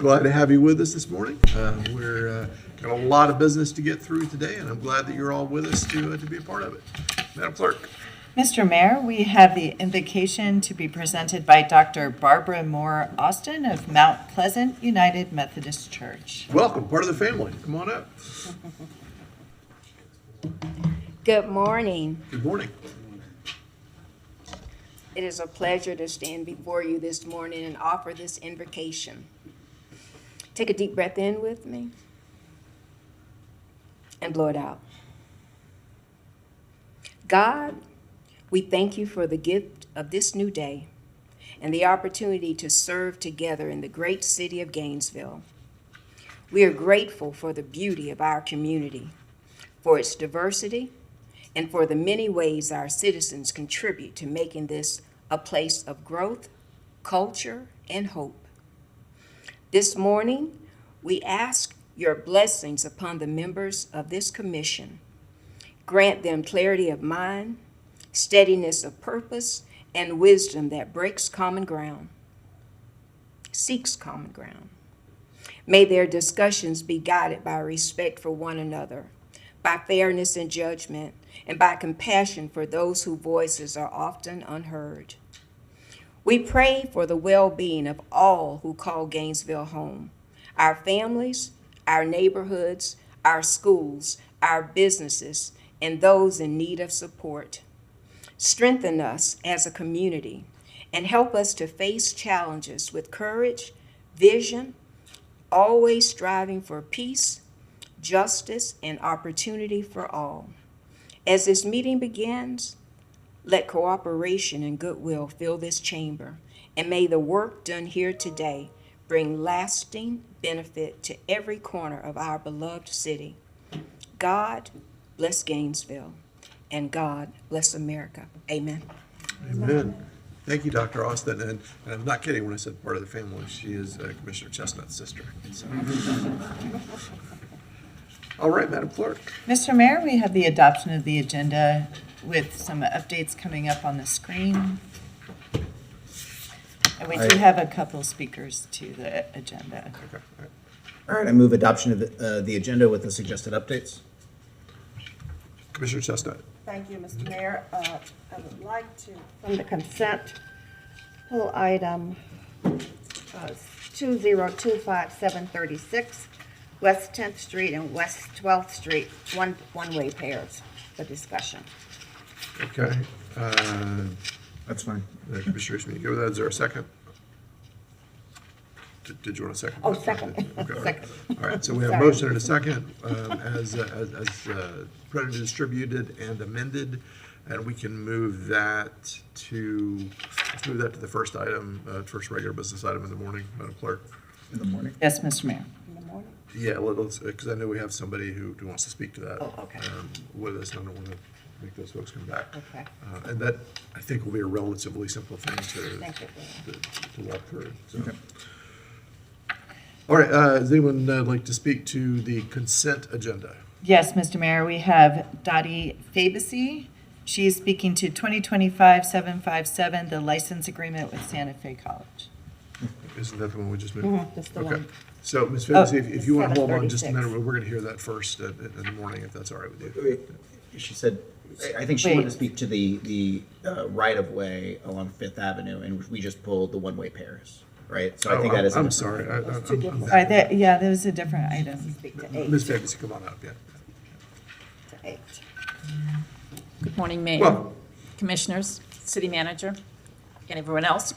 Glad to have you with us this morning. We're got a lot of business to get through today, and I'm glad that you're all with us to be a part of it. Madam Clerk. Mr. Mayor, we have the invocation to be presented by Dr. Barbara Moore Austin of Mount Pleasant United Methodist Church. Welcome, part of the family. Come on up. Good morning. Good morning. It is a pleasure to stand before you this morning and offer this invocation. Take a deep breath in with me and blow it out. God, we thank you for the gift of this new day and the opportunity to serve together in the great city of Gainesville. We are grateful for the beauty of our community, for its diversity, and for the many ways our citizens contribute to making this a place of growth, culture, and hope. This morning, we ask your blessings upon the members of this commission. Grant them clarity of mind, steadiness of purpose, and wisdom that breaks common ground, seeks common ground. May their discussions be guided by respect for one another, by fairness and judgment, and by compassion for those whose voices are often unheard. We pray for the well-being of all who call Gainesville home, our families, our neighborhoods, our schools, our businesses, and those in need of support. Strengthen us as a community and help us to face challenges with courage, vision, always striving for peace, justice, and opportunity for all. As this meeting begins, let cooperation and goodwill fill this chamber, and may the work done here today bring lasting benefit to every corner of our beloved city. God bless Gainesville, and God bless America. Amen. Amen. Thank you, Dr. Austin. And I'm not kidding when I said part of the family. She is Commissioner Chestnut's sister. So. All right, Madam Clerk. Mr. Mayor, we have the adoption of the agenda with some updates coming up on the screen. And we do have a couple speakers to the agenda. Okay. All right. All right, I move adoption of the agenda with the suggested updates. Commissioner Chestnut. Thank you, Mr. Mayor. I would like to, from the consent, pull item 2025736, West 10th Street and West 12th Street, one-way pairs for discussion. Okay. That's fine. Commissioner, you go with that. Is there a second? Did you want a second? Oh, second. Okay. All right. Second. All right. So we have a Sorry. motion and a second as printed, distributed, and amended, and we can move that to the first item, first regular business item in the morning, Madam Clerk. In the morning. Yes, Mr. Mayor. In the morning? Yeah, let's because I know we have somebody who wants to speak to that Oh, okay. with us, and I don't want to make those folks come back. Okay. And that, I think, will be a relatively simple thing Thank you. to walk through. So. Okay. All right, does anyone like to speak to the consent agenda? Yes, Mr. Mayor, we have Dottie Fabacy. She is speaking to 2025-757, the license agreement with Santa Fe College. Isn't that the one we just moved? That's the Okay. one. So, Ms. Fabacy, if you want to hold on 7:36. just a minute, we're going to hear that first in the morning, if that's all right with you. She said, I think she Wait. wanted to speak to the right-of-way along Fifth Avenue, and we just pulled the one-way pairs, right? So I think that is. I'm sorry. All right, yeah, that was a different item. Speak to 8. Ms. Fabacy, come on up, yeah. To 8. Good morning, Mayor, Well, Commissioners, City Manager, and everyone else.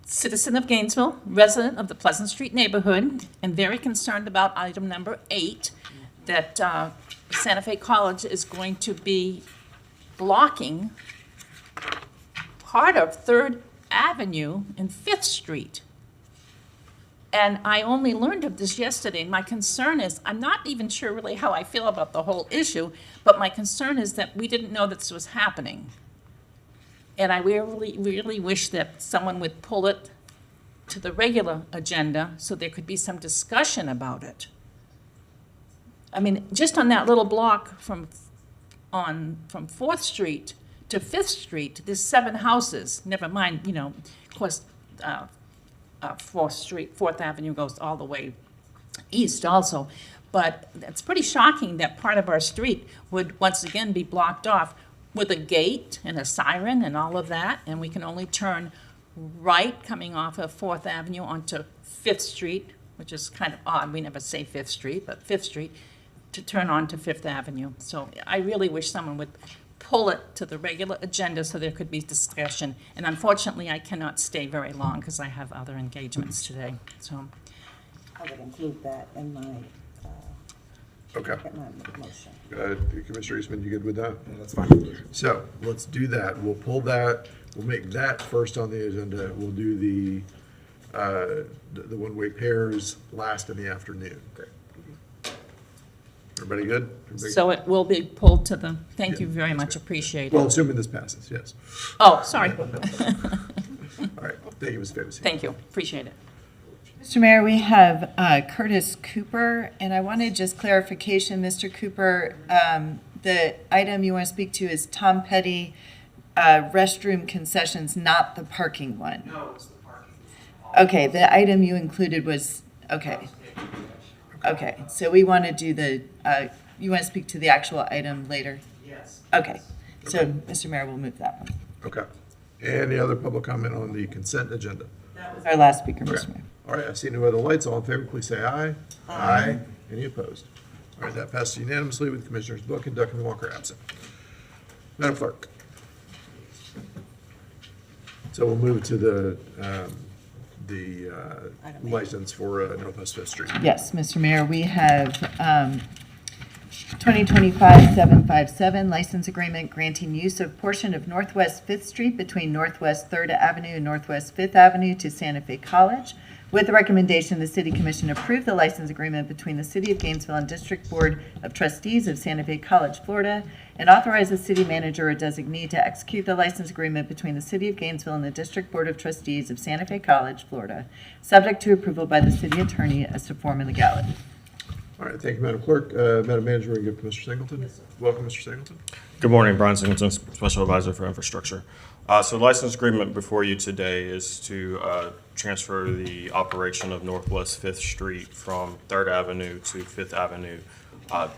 Citizen of Gainesville, resident of the Pleasant Street neighborhood, and very concerned about item number 8, that Santa Fe College is going to be blocking part of 3rd Avenue and 5th Street. And I only learned of this yesterday, and my concern is, I'm not even sure really how I feel about the whole issue, but my concern is that we didn't know that this was happening. And I really, really wish that someone would pull it to the regular agenda so there could be some discussion about it. I mean, just on that little block from 4th Street to 5th Street, there's 7 houses, never mind, of course, Fourth Avenue goes all the way east also. But it's pretty shocking that part of our street would once again be blocked off with a gate and a siren and all of that, and we can only turn right coming off of Fourth Avenue onto Fifth Street, which is kind of odd. We never say Fifth Street, but Fifth Street, to turn on to Fifth Avenue. So I really wish someone would pull it to the regular agenda so there could be discussion. And unfortunately, I cannot stay very long because I have other engagements today. So I would include that in my, Okay. motion. Commissioner Eastman, you good with that? That's fine. So let's do that. We'll pull that, we'll make that first on the agenda. We'll do the one-way pairs last in the afternoon. Great. Everybody good? Everybody- so it will be pulled to the, thank you very much, appreciate Well, it. assuming this passes, yes. Oh, sorry. All right, thank you, Ms. Fevesi. Thank you, appreciate it. Mr. Mayor, we have Curtis Cooper, and I wanted just clarification, Mr. Cooper. The item you want to speak to is Tom Petty restroom concessions, not the parking one. No, it's the parking. Okay, the item you included was, okay. Okay, so we want to do the, you want to speak to the actual item later? Yes. Okay, so Mr. Mayor, we'll move that one. Okay. Any other public comment on the consent agenda? Our last speaker, Okay. Mr. Mayor. All right, I see no other lights. All in favor, please say aye. Aye. Any opposed? All right, that passes unanimously with Commissioners Book and Duckman Walker absent. Madam Clerk. So we'll move to the license for Northwest Fifth Street. Yes, Mr. Mayor, we have 2025-757 license agreement granting use of portion of Northwest Fifth Street between Northwest Third Avenue and Northwest Fifth Avenue to Santa Fe College. With the recommendation, the City Commission approve the license agreement between the City of Gainesville and District Board of Trustees of Santa Fe College, Florida, and authorize the city manager or designee to execute the license agreement between the City of Gainesville and the District Board of Trustees of Santa Fe College, Florida, subject to approval by the city attorney as to form and legality. All right, thank you, Madam Clerk. Madam Manager, we give to Mr. Singleton. Yes, sir. Welcome, Mr. Singleton. Good morning, Brian Singleton, Special Advisor for Infrastructure. So the license agreement before you today is to transfer the operation of Northwest Fifth Street from Third Avenue to Fifth Avenue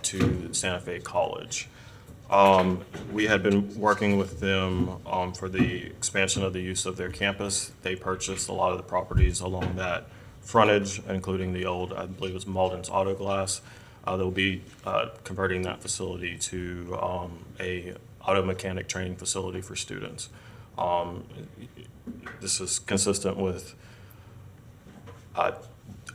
to Santa Fe College. We had been working with them for the expansion of the use of their campus. They purchased a lot of the properties along that frontage, including the old, I believe it was Malden's Auto Glass. They'll be converting that facility to a auto mechanic training facility for students. This is consistent with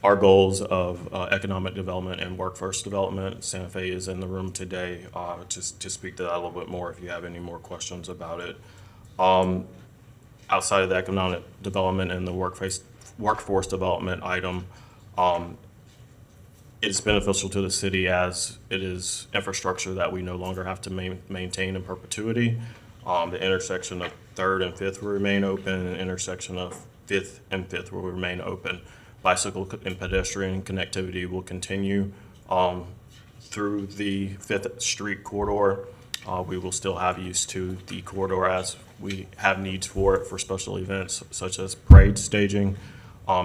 our goals of economic development and workforce development. Santa Fe is in the room today to speak to that a little bit more if you have any more questions about it. Outside of the economic development and the workforce development item, it's beneficial to the city as it is infrastructure that we no longer have to maintain in perpetuity. The intersection of Third and Fifth will remain open, and the intersection of Fifth and Fifth will remain open. Bicycle and pedestrian connectivity will continue through the Fifth Street corridor. We will still have use to the corridor as we have needs for it for special events such as parade staging.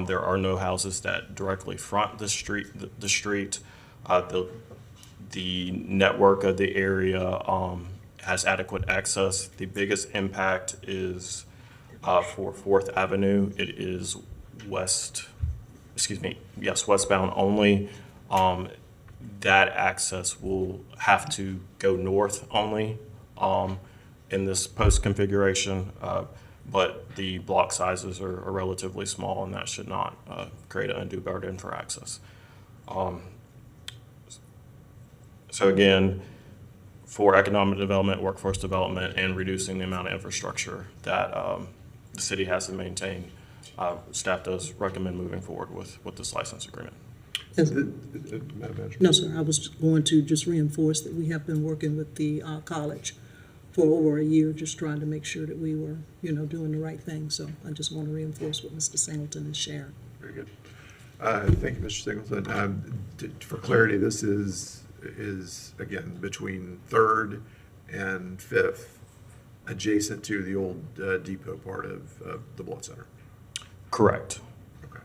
There are no houses that directly front the street. The network of the area has adequate access. The biggest impact is for Fourth Avenue. It is westbound only. That access will have to go north only in this post configuration, but the block sizes are relatively small, and that should not create an undue burden for access. So again, for economic development, workforce development, and reducing the amount of infrastructure that the city has to maintain, staff does recommend moving forward with this license agreement. Madam Manager. No, sir, I was going to just reinforce that we have been working with the college for over a year, just trying to make sure that we were, doing the right thing. So I just want to reinforce what Mr. Singleton has shared. Very good. Thank you, Mr. Singleton. For clarity, this is again between Third and Fifth, adjacent to the old depot part of the Blood Center. Correct. Okay.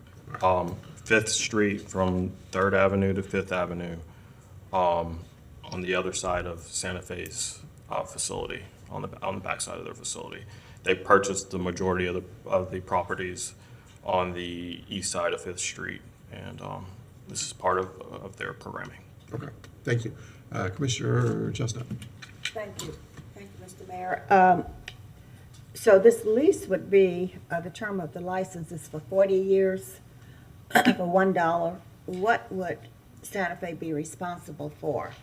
Fifth Street from Third Avenue to Fifth Avenue, on the other side of Santa Fe's facility, on the backside of their facility. They purchased the majority of the properties on the east side of Fifth Street, and this is part of their programming. Okay, thank you. Commissioner Chestnut. Thank you. Thank you, Mr. Mayor. So this lease would be, the term of the license is for 40 years for $1. What would Santa Fe be responsible for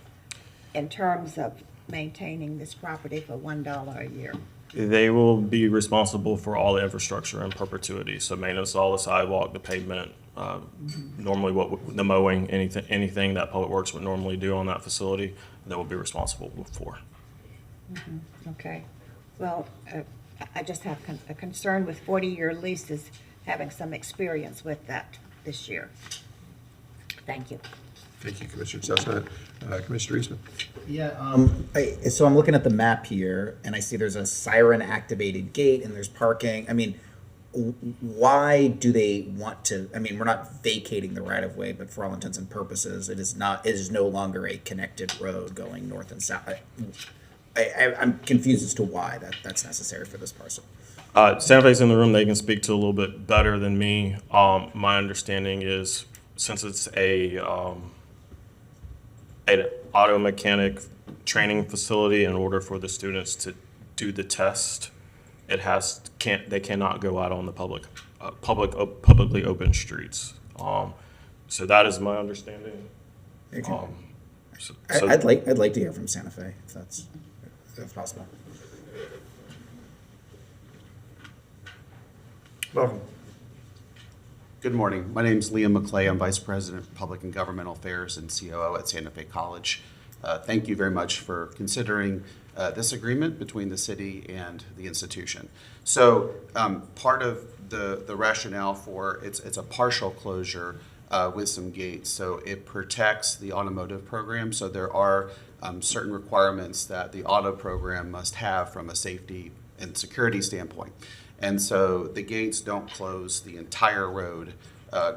in terms of maintaining this property for $1 a year? They will be responsible for all the infrastructure in perpetuity, so maintenance, all the sidewalk, the pavement, normally the mowing, anything that Public Works would normally do on that facility, they will be responsible for. Okay. Well, I just have a concern with 40-year leases, having some experience with that this year. Thank you. Thank you, Commissioner Chestnut. Commissioner Eastman. Yeah, so I'm looking at the map here, and I see there's a siren-activated gate, and there's parking. I mean, why do they want to? I mean, we're not vacating the right-of-way, but for all intents and purposes, it is no longer a connected road going north and south. I'm confused as to why that's necessary for this parcel. Santa Fe's in the room, they can speak to a little bit better than me. My understanding is, since it's an auto mechanic training facility, in order for the students to do the test, they cannot go out on the publicly open streets. So that is my understanding. Okay. So I'd like to hear from Santa Fe if that's possible. Welcome. Good morning. My name is Liam McClay. I'm Vice President of Public and Governmental Affairs and COO at Santa Fe College. Thank you very much for considering this agreement between the city and the institution. So part of the rationale for it's a partial closure with some gates. So it protects the automotive program. So there are certain requirements that the auto program must have from a safety and security standpoint. And so the gates don't close the entire road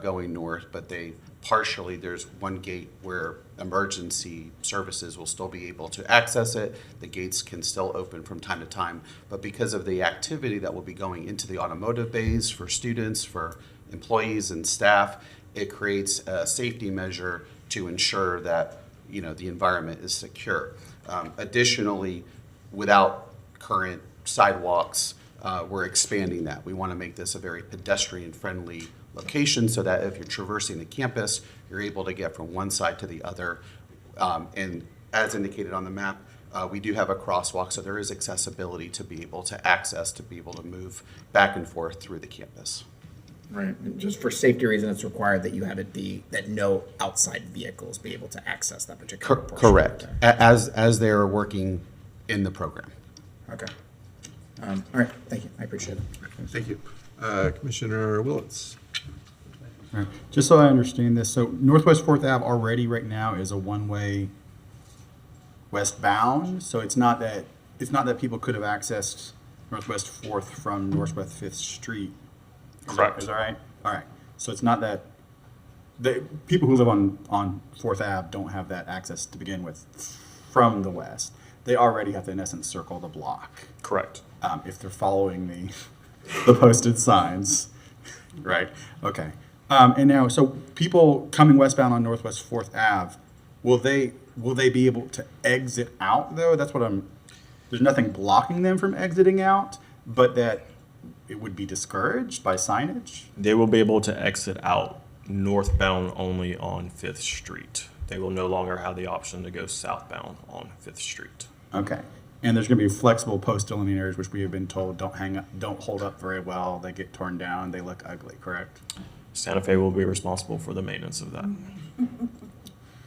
going north, but they partially, there's one gate where emergency services will still be able to access it. The gates can still open from time to time, but because of the activity that will be going into the automotive bays for students, for employees and staff, it creates a safety measure to ensure that, you know, the environment is secure. Additionally, without current sidewalks, we're expanding that. We want to make this a very pedestrian-friendly location so that if you're traversing the campus, you're able to get from one side to the other. And as indicated on the map, we do have a crosswalk, so there is accessibility to be able to access, to be able to move back and forth through the campus. Right. Just for safety reasons, it's required that you have it be that no outside vehicles be able to access that particular portion. Correct, as they are working in the program. Okay. All right. Thank you. I appreciate it. Thank you. Commissioner Willetts. All right. Just so I understand this, so Northwest 4th Ave already right now is a one-way westbound, so it's not that people could have accessed Northwest 4th from Northwest 5th Street. Correct. Is that right? All right. So it's not that the people who live on 4th Ave don't have that access to begin with from the west. They already have to, in essence, circle the block. correct. If they're following the posted signs, right? Okay. And now, so people coming westbound on Northwest 4th Ave, will they be able to exit out though? That's what there's nothing blocking them from exiting out, but that it would be discouraged by signage? They will be able to exit out northbound only on Fifth Street. They will no longer have the option to go southbound on Fifth Street. Okay. And there's going to be flexible post delineators, which we have been told don't hold up very well. They get torn down. They look ugly, correct? Santa Fe will be responsible for the maintenance of that.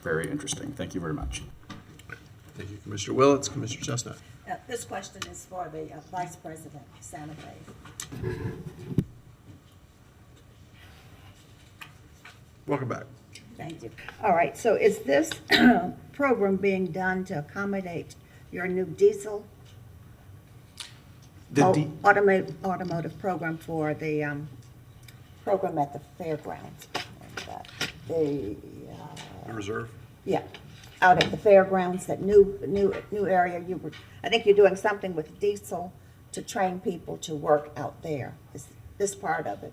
Very interesting. Thank you very much. Thank you, Commissioner Willetts. Commissioner Chestnut. This question is for the Vice President, Santa Fe. Welcome back. Thank you. All right, so is this program being done to accommodate your new diesel automotive program for the program at the fairgrounds. The, The reserve? yeah, out at the fairgrounds, that new area. I think you're doing something with diesel to train people to work out there. Is this part of it?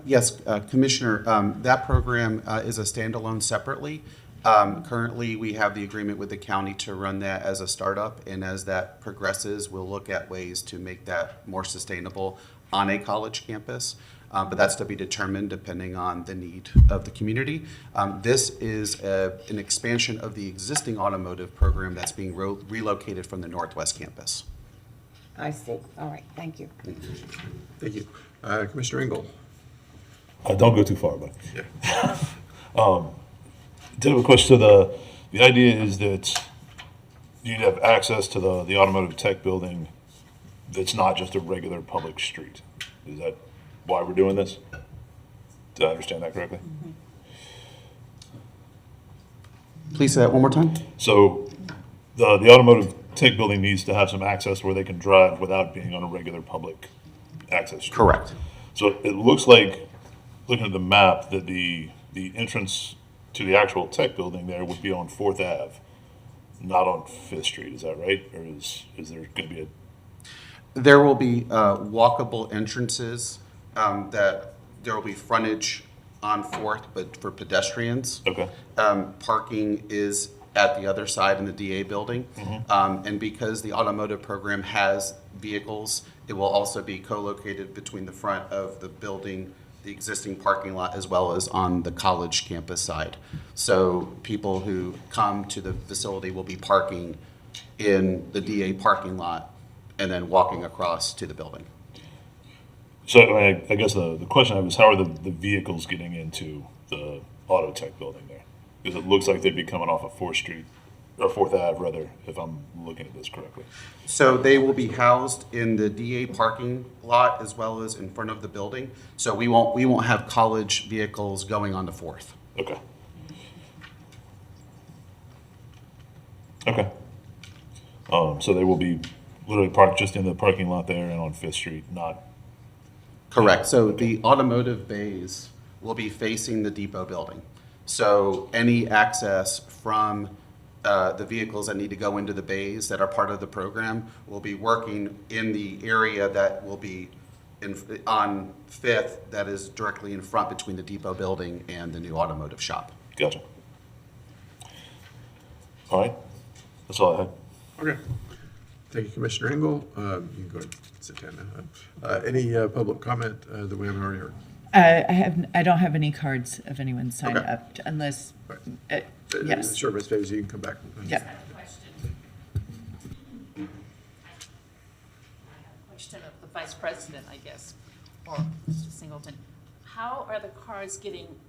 Yes, Commissioner, that program is a standalone separately. Currently, we have the agreement with the county to run that as a startup, and as that progresses, we'll look at ways to make that more sustainable on a college campus. But that's to be determined depending on the need of the community. This is an expansion of the existing automotive program that's being relocated from the Northwest campus. I see. All right, thank you. Thank you. Commissioner Engel? Don't go too far, but Yeah. did have a question. So the idea is that you'd have access to the automotive tech building that's not just a regular public street. Is that why we're doing this? Did I understand that correctly? Please say that one more time. So the automotive tech building needs to have some access where they can drive without being on a regular public access street. Correct. So it looks like, looking at the map, that the entrance to the actual tech building there would be on 4th Ave, not on 5th Street. Is that right? Or is there going to be a... There will be walkable entrances that there will be frontage on 4th, but for pedestrians. Okay. Parking is at the other side in the DA building. And because the automotive program has vehicles, it will also be co-located between the front of the building, the existing parking lot, as well as on the college campus side. So people who come to the facility will be parking in the DA parking lot and then walking across to the building. So I guess the question I have is, how are the vehicles getting into the auto tech building there? Because it looks like they'd be coming off of 4th Street, or 4th Ave rather, if I'm looking at this correctly. So they will be housed in the DA parking lot as well as in front of the building. So we won't have college vehicles going on the 4th. Okay. Okay. So they will be literally parked just in the parking lot there and on 5th Street, not... Correct. So the automotive bays will be facing the depot building. So any access from the vehicles that need to go into the bays that are part of the program will be working in the area that will be on 5th, that is directly in front between the depot building and the new automotive shop. Gotcha. All right. That's all I had. Okay. Thank you, Commissioner Engel. You can go ahead and sit down now. Any public comment that we haven't already heard? I don't have any cards of anyone signed Okay. up unless, Right. yes. Sure, Ms. Favors, you can come back. Yeah. Question of the Vice President, I guess, or Mr. Singleton. How are the cars getting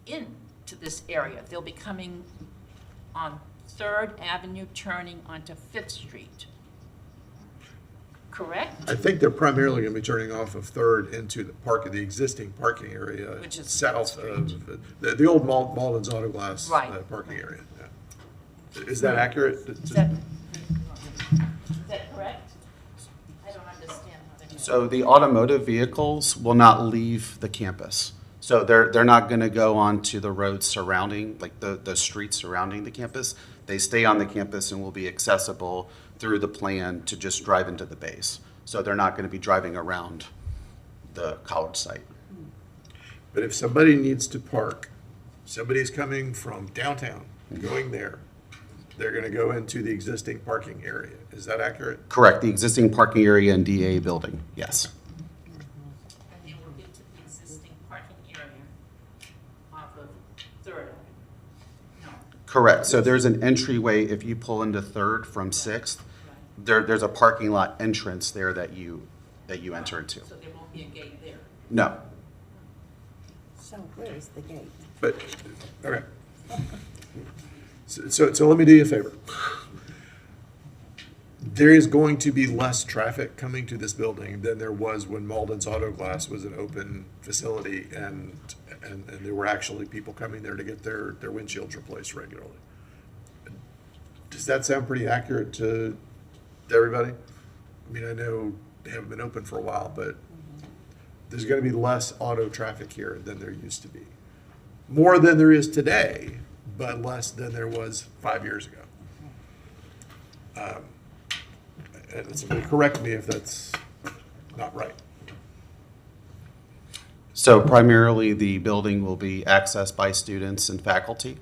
into this area? They'll be coming on 3rd Avenue, turning onto 5th Street, correct? I think they're primarily going to be turning off of 3rd into the existing parking area. Which is south Street. of the old Malden's Auto Glass Right. Parking area. Yeah. Is that accurate? Is that correct? I don't understand how they... So the automotive vehicles will not leave the campus. So they're not going to go onto the roads surrounding, like the streets surrounding the campus. They stay on the campus and will be accessible through the plan to just drive into the base. So they're not going to be driving around the college site. But if somebody needs to park, somebody's coming from downtown, going there, they're going to go into the existing parking area. Is that accurate? Correct, the existing parking area and DA building, yes. And they will get to the existing parking area off of 3rd Avenue? No. Correct, so there's an entryway if you pull into 3rd from 6th. There's a parking lot entrance there that you enter into. So there won't be a gate there? No. So where is the gate? But, okay. So let me do you a favor. There is going to be less traffic coming to this building than there was when Malden's Auto Glass was an open facility and there were actually people coming there to get their windshields replaced regularly. Does that sound pretty accurate to everybody? I mean, I know they haven't been open for a while, but there's going to be less auto traffic here than there used to be. More than there is today, but less than there was 5 years ago. And somebody correct me if that's not right. So primarily, the building will be accessed by students and faculty,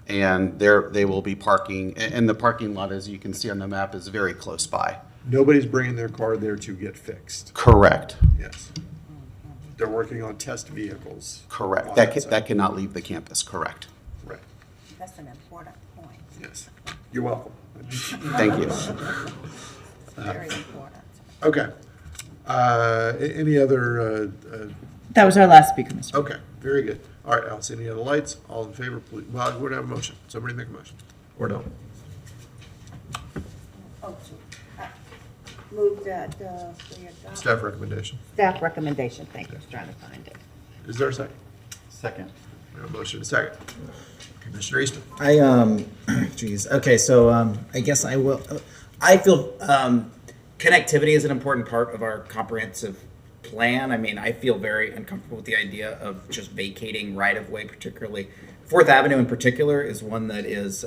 and they will be parking, and the parking lot, as you can see on the map, is very close by. Nobody's bringing their car there to get fixed. Correct, Yes. They're working on test vehicles. correct. on That site. cannot leave the campus, correct. Right, That's an important point, yes. You're welcome. Thank you. very important. Okay. Any other, That was our last speaker, Mr. Mayor. okay, very good. All right, Alice, any other lights? All in favor, please. Well, we're gonna have a motion. Somebody make a motion. Or no? Oh, move that, we adopt. Staff recommendation. Staff recommendation, thank you, I was trying to find it. Is there a second? Second. We have a motion and a second. Commissioner Eastman. Geez, okay, so, I guess I will, I feel, connectivity is an important part of our comprehensive plan. I mean, I feel very uncomfortable with the idea of just vacating right-of-way, particularly. Fourth Avenue in particular is one that is,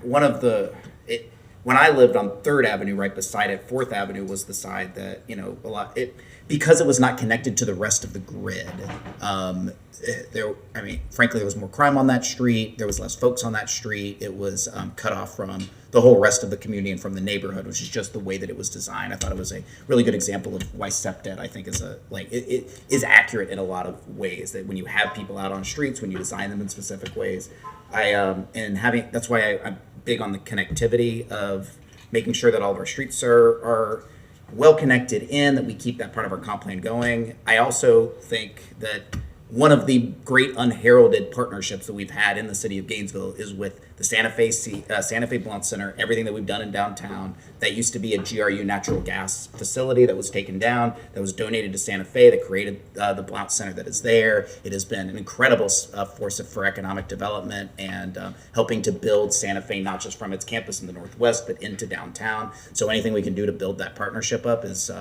one of the, when I lived on Third Avenue right beside it, Fourth Avenue was the side that, because it was not connected to the rest of the grid, frankly, there was more crime on that street. There was less folks on that street. It was cut off from the whole rest of the community and from the neighborhood, which is just the way that it was designed. I thought it was a really good example of why SEPDET, I think, is it is accurate in a lot of ways. That when you have people out on streets, when you design them in specific ways, that's why I'm big on the connectivity of making sure that all of our streets are well connected in, that we keep that part of our comp plan going. I also think that one of the great unheralded partnerships that we've had in the city of Gainesville is with the Santa Fe Blunt Center, everything that we've done in downtown. That used to be a GRU natural gas facility that was taken down, that was donated to Santa Fe, that created the Blount Center that is there. It has been an incredible force for economic development and helping to build Santa Fe, not just from its campus in the Northwest, but into downtown. So anything we can do to build that partnership up is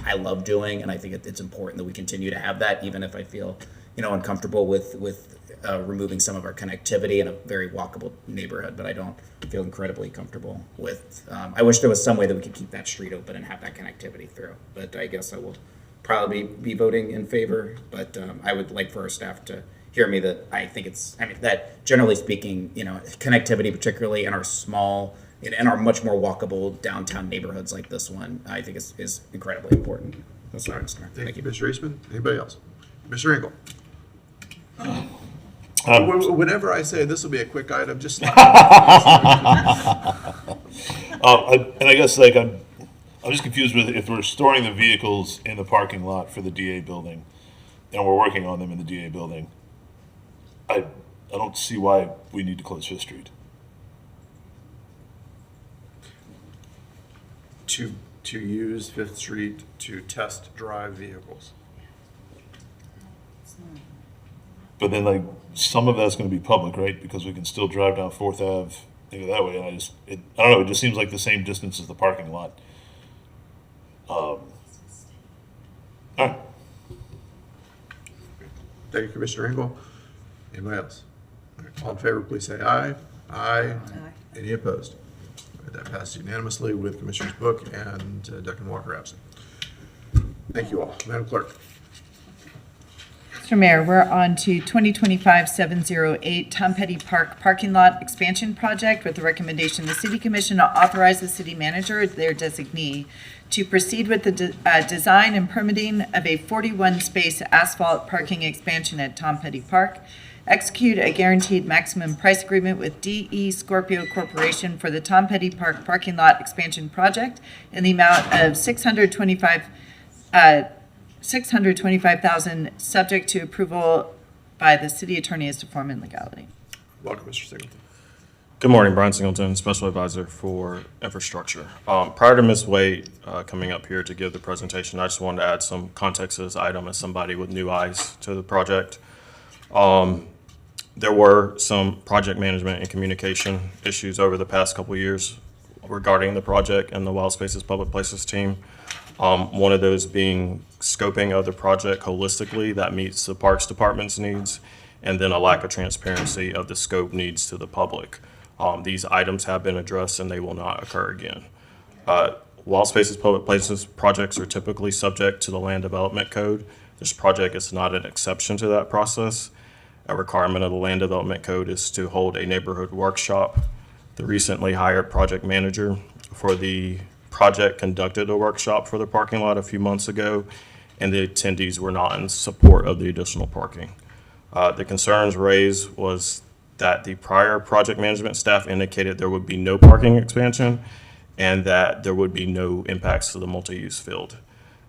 I love doing, and I think it's important that we continue to have that, even if I feel uncomfortable with removing some of our connectivity in a very walkable neighborhood. But I don't feel incredibly comfortable with. I wish there was some way that we could keep that street open and have that connectivity through. But I guess I will probably be voting in favor. But I would like for our staff to hear me that I think that generally speaking, connectivity, particularly in our small. In our much more walkable downtown neighborhoods like this one, I think is incredibly important. That's all, Mr. Mayor. Thank you, Mr. Eastman. Anybody else? Mr. Engel. Whenever I say this will be a quick item, just slap And I guess I'm just confused with if we're storing the vehicles in the parking lot for the DA building, and we're working on them in the DA building. I don't see why we need to close Fifth Street. to use Fifth Street to test drive vehicles. But then some of that's going to be public, right? Because we can still drive down Fourth Ave, think of that way. And I don't know. It just seems like the same distance as the parking lot. All right. Thank you, Commissioner Engel. Anybody else? All right, all in favor, please say aye. Aye. Any opposed? All right, that passes unanimously with Commissioners Book and Declan Walker absent. Thank you all. Madam Clerk. Mr. Mayor, we're on to 2025-708 Tom Petty Park Parking Lot Expansion Project with the recommendation the City Commission to authorize the city manager, their designee, to proceed with the design and permitting of a 41-space asphalt parking expansion at Tom Petty Park, execute a guaranteed maximum price agreement with DE Scorpio Corporation for the Tom Petty Park Parking Lot Expansion Project in the amount of $625,000, subject to approval by the city attorney as to form and legality. Welcome, Mr. Singleton. Good morning, Brian Singleton, Special Advisor for Infrastructure. Prior to Ms. Wade coming up here to give the presentation, I just wanted to add some context to this item as somebody with new eyes to the project. There were some project management and communication issues over the past couple of years regarding the project and the Wild Spaces Public Places team. One of those being scoping of the project holistically that meets the Parks Department's needs, and then a lack of transparency of the scope needs to the public. These items have been addressed and they will not occur again. Wild spaces, public places projects are typically subject to the Land Development Code. This project is not an exception to that process. A requirement of the Land Development Code is to hold a neighborhood workshop. The recently hired project manager for the project conducted a workshop for the parking lot a few months ago, and the attendees were not in support of the additional parking. The concerns raised was that the prior project management staff indicated there would be no parking expansion and that there would be no impacts to the multi-use field.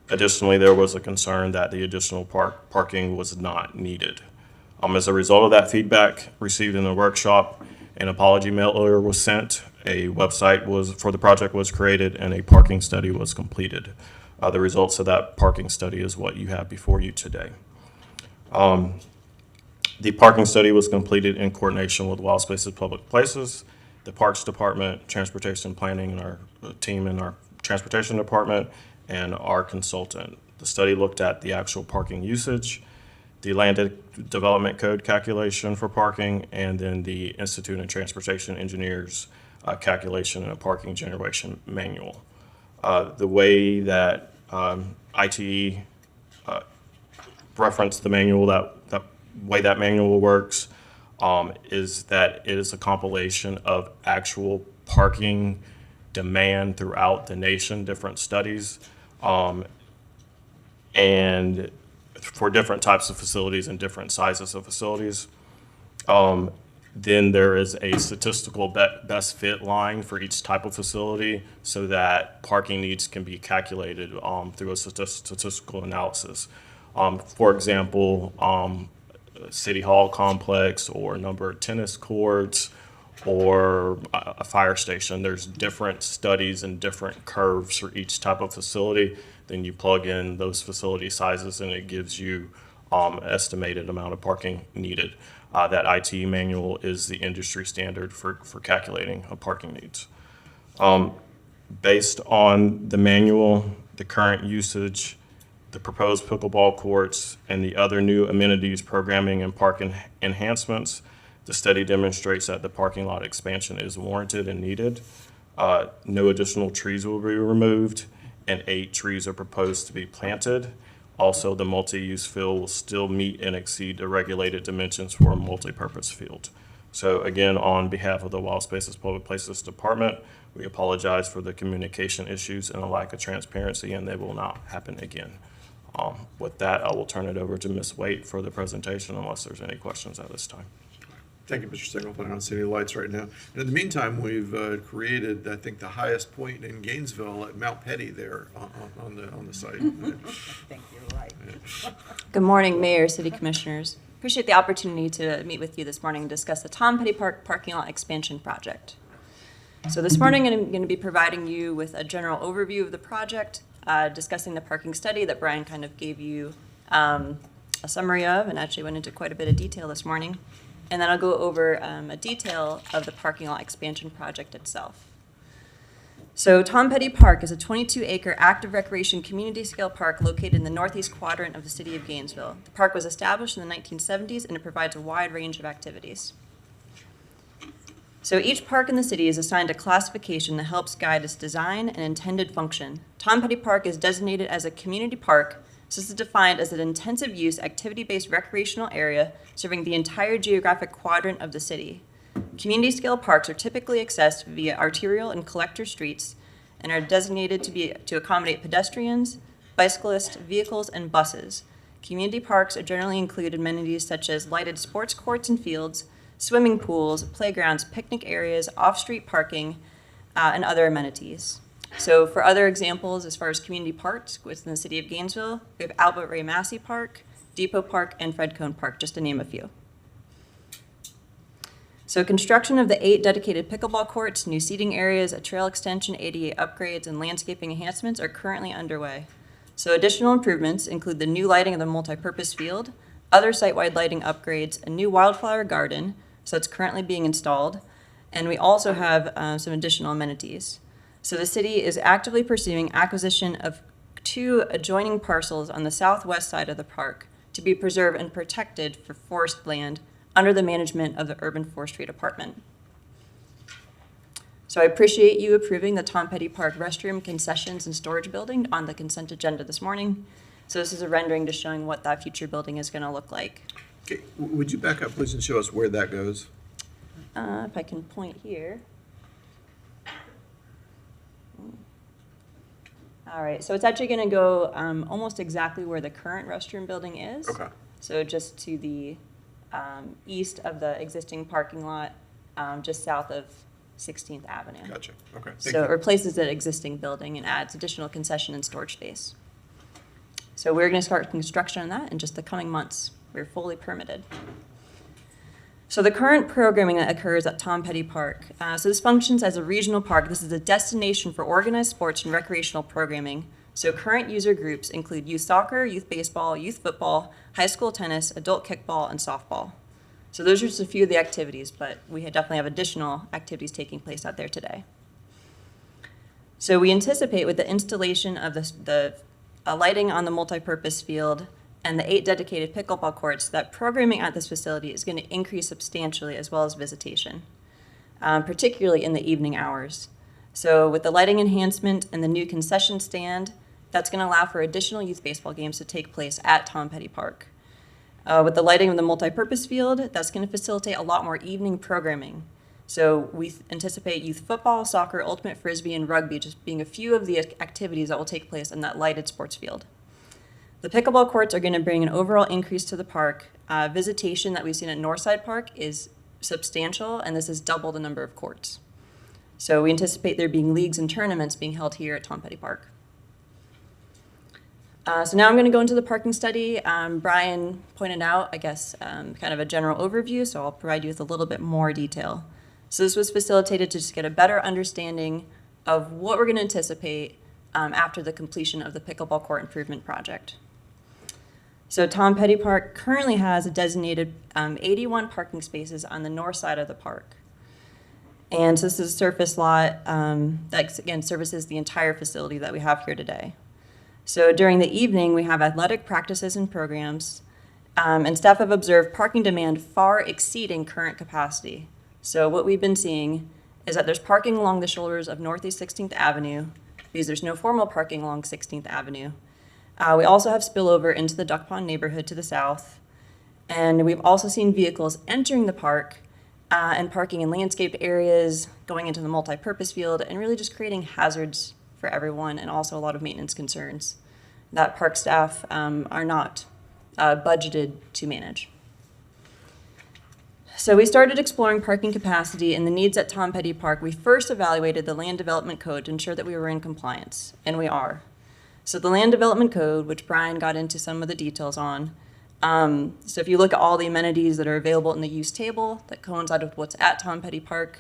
Additionally, there was a concern that the additional parking was not needed. As a result of that feedback received in the workshop, an apology mailer was sent, a website for the project was created, and a parking study was completed. The results of that parking study is what you have before you today. The parking study was completed in coordination with Wild Spaces Public Places, the Parks Department, Transportation Planning, and our team in our Transportation Department, and our consultant. The study looked at the actual parking usage, the Land Development Code calculation for parking, and then the Institute of Transportation Engineers calculation in a parking generation manual. The way that ITE referenced the manual, that way that manual works is that it is a compilation of actual parking demand throughout the nation, different studies, and for different types of facilities and different sizes of facilities. Then there is a statistical best fit line for each type of facility so that parking needs can be calculated through a statistical analysis. For example, City Hall complex or number of tennis courts or a fire station. There's different studies and different curves for each type of facility. Then you plug in those facility sizes and it gives you estimated amount of parking needed. That IT manual is the industry standard for calculating parking needs. Based on the manual, the current usage, the proposed pickleball courts, and the other new amenities, programming, and park enhancements, the study demonstrates that the parking lot expansion is warranted and needed. No additional trees will be removed, and 8 trees are proposed to be planted. Also, the multi-use field will still meet and exceed the regulated dimensions for a multi-purpose field. So again, on behalf of the Wild Spaces Public Places Department, we apologize for the communication issues and a lack of transparency, and they will not happen again. With that, I will turn it over to Ms. Waite for the presentation unless there's any questions at this time. Thank you, Mr. Singleton. I don't see any lights right now. And in the meantime, we've created, I think, the highest point in Gainesville at Mount Petty there on the site. I think you're right. Good morning, Mayor, City Commissioners. Appreciate the opportunity to meet with you this morning and discuss the Tom Petty Park parking lot expansion project. So this morning, I'm going to be providing you with a general overview of the project, discussing the parking study that Brian kind of gave you a summary of and actually went into quite a bit of detail this morning. And then I'll go over a detail of the parking lot expansion project itself. So Tom Petty Park is a 22-acre active recreation community-scale park located in the northeast quadrant of the city of Gainesville. The park was established in the 1970s, and it provides a wide range of activities. So each park in the city is assigned a classification that helps guide its design and intended function. Tom Petty Park is designated as a community park. So this is defined as an intensive-use, activity-based recreational area serving the entire geographic quadrant of the city. Community-scale parks are typically accessed via arterial and collector streets and are designated to accommodate pedestrians, bicyclists, vehicles, and buses. Community parks are generally include amenities such as lighted sports courts and fields, swimming pools, playgrounds, picnic areas, off-street parking, and other amenities. So for other examples, as far as community parks within the city of Gainesville, we have Albert Ray Massey Park, Depot Park, and Fred Cone Park, just to name a few. So construction of the 8 dedicated pickleball courts, new seating areas, a trail extension, ADA upgrades, and landscaping enhancements are currently underway. So additional improvements include the new lighting of the multi-purpose field, other site-wide lighting upgrades, a new wildflower garden, so it's currently being installed, and we also have some additional amenities. So the city is actively pursuing acquisition of 2 adjoining parcels on the southwest side of the park to be preserved and protected for forest land under the management of the Urban Forestry Department. So I appreciate you approving the Tom Petty Park restroom concessions and storage building on the consent agenda this morning. So this is a rendering just showing what that future building is going to look like. Okay, would you back up, please, and show us where that goes? If I can point here. All right, so it's actually going to go almost exactly where the current restroom building is. Okay. So just to the east of the existing parking lot, just south of 16th Avenue. Gotcha. Okay. Thank So it you. replaces the existing building and adds additional concession and storage space. So we're going to start construction on that in just the coming months. We're fully permitted. So the current programming that occurs at Tom Petty Park, so this functions as a regional park. This is a destination for organized sports and recreational programming. So current user groups include youth soccer, youth baseball, youth football, high school tennis, adult kickball, and softball. So those are just a few of the activities, but we definitely have additional activities taking place out there today. So we anticipate with the installation of the lighting on the multipurpose field and the 8 dedicated pickleball courts, that programming at this facility is going to increase substantially, as well as visitation, particularly in the evening hours. So with the lighting enhancement and the new concession stand, that's going to allow for additional youth baseball games to take place at Tom Petty Park. With the lighting of the multipurpose field, that's going to facilitate a lot more evening programming. So we anticipate youth football, soccer, ultimate frisbee, and rugby just being a few of the activities that will take place in that lighted sports field. The pickleball courts are going to bring an overall increase to the park. Visitation that we've seen at Northside Park is substantial, and this is double the number of courts. So we anticipate there being leagues and tournaments being held here at Tom Petty Park. So now I'm going to go into the parking study. Brian pointed out, I guess, kind of a general overview, so I'll provide you with a little bit more detail. So this was facilitated to just get a better understanding of what we're going to anticipate after the completion of the pickleball court improvement project. So Tom Petty Park currently has a designated 81 parking spaces on the north side of the park. And so this is a surface lot that, again, services the entire facility that we have here today. So during the evening, we have athletic practices and programs, and staff have observed parking demand far exceeding current capacity. So what we've been seeing is that there's parking along the shoulders of Northeast 16th Avenue because there's no formal parking along 16th Avenue. We also have spillover into the Duck Pond neighborhood to the south. And we've also seen vehicles entering the park and parking in landscaped areas, going into the multi-purpose field, and really just creating hazards for everyone and also a lot of maintenance concerns that park staff are not budgeted to manage. So we started exploring parking capacity and the needs at Tom Petty Park. We first evaluated the Land Development Code to ensure that we were in compliance, and we are. So the Land Development Code, which Brian got into some of the details on, so if you look at all the amenities that are available in the use table that coincide with what's at Tom Petty Park,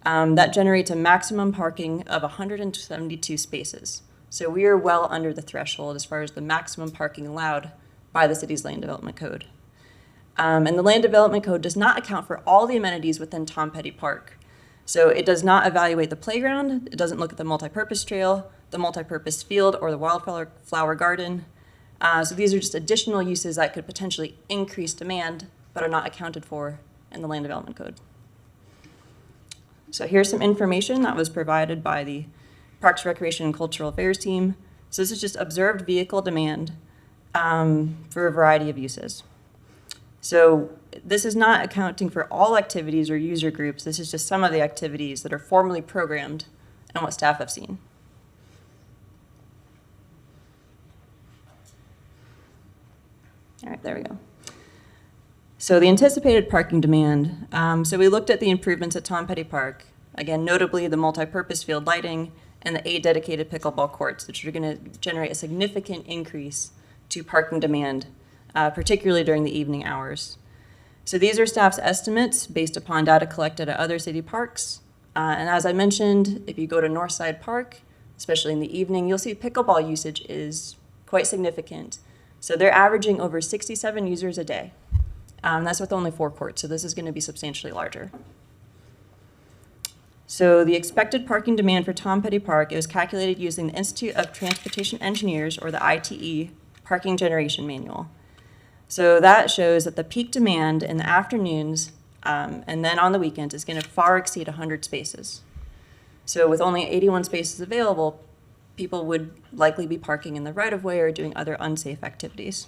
that generates a maximum parking of 172 spaces. So we are well under the threshold as far as the maximum parking allowed by the city's Land Development Code. And the Land Development Code does not account for all the amenities within Tom Petty Park. So it does not evaluate the playground, it doesn't look at the multipurpose trail, the multipurpose field, or the wildflower garden. So these are just additional uses that could potentially increase demand, but are not accounted for in the Land Development Code. So here's some information that was provided by the Parks, Recreation, and Cultural Affairs team. So this is just observed vehicle demand for a variety of uses. So this is not accounting for all activities or user groups. This is just some of the activities that are formally programmed and what staff have seen. All right, there we go. So the anticipated parking demand. So we looked at the improvements at Tom Petty Park. Again, notably the multi-purpose field lighting and the 8 dedicated pickleball courts, which are going to generate a significant increase to parking demand, particularly during the evening hours. So these are staff's estimates based upon data collected at other city parks. And as I mentioned, if you go to Northside Park, especially in the evening, you'll see pickleball usage is quite significant. So they're averaging over 67 users a day. That's with only 4 courts, so this is going to be substantially larger. So the expected parking demand for Tom Petty Park, it was calculated using the Institute of Transportation Engineers, or the ITE, parking generation manual. So that shows that the peak demand in the afternoons and then on the weekends is going to far exceed 100 spaces. So with only 81 spaces available, people would likely be parking in the right-of-way or doing other unsafe activities.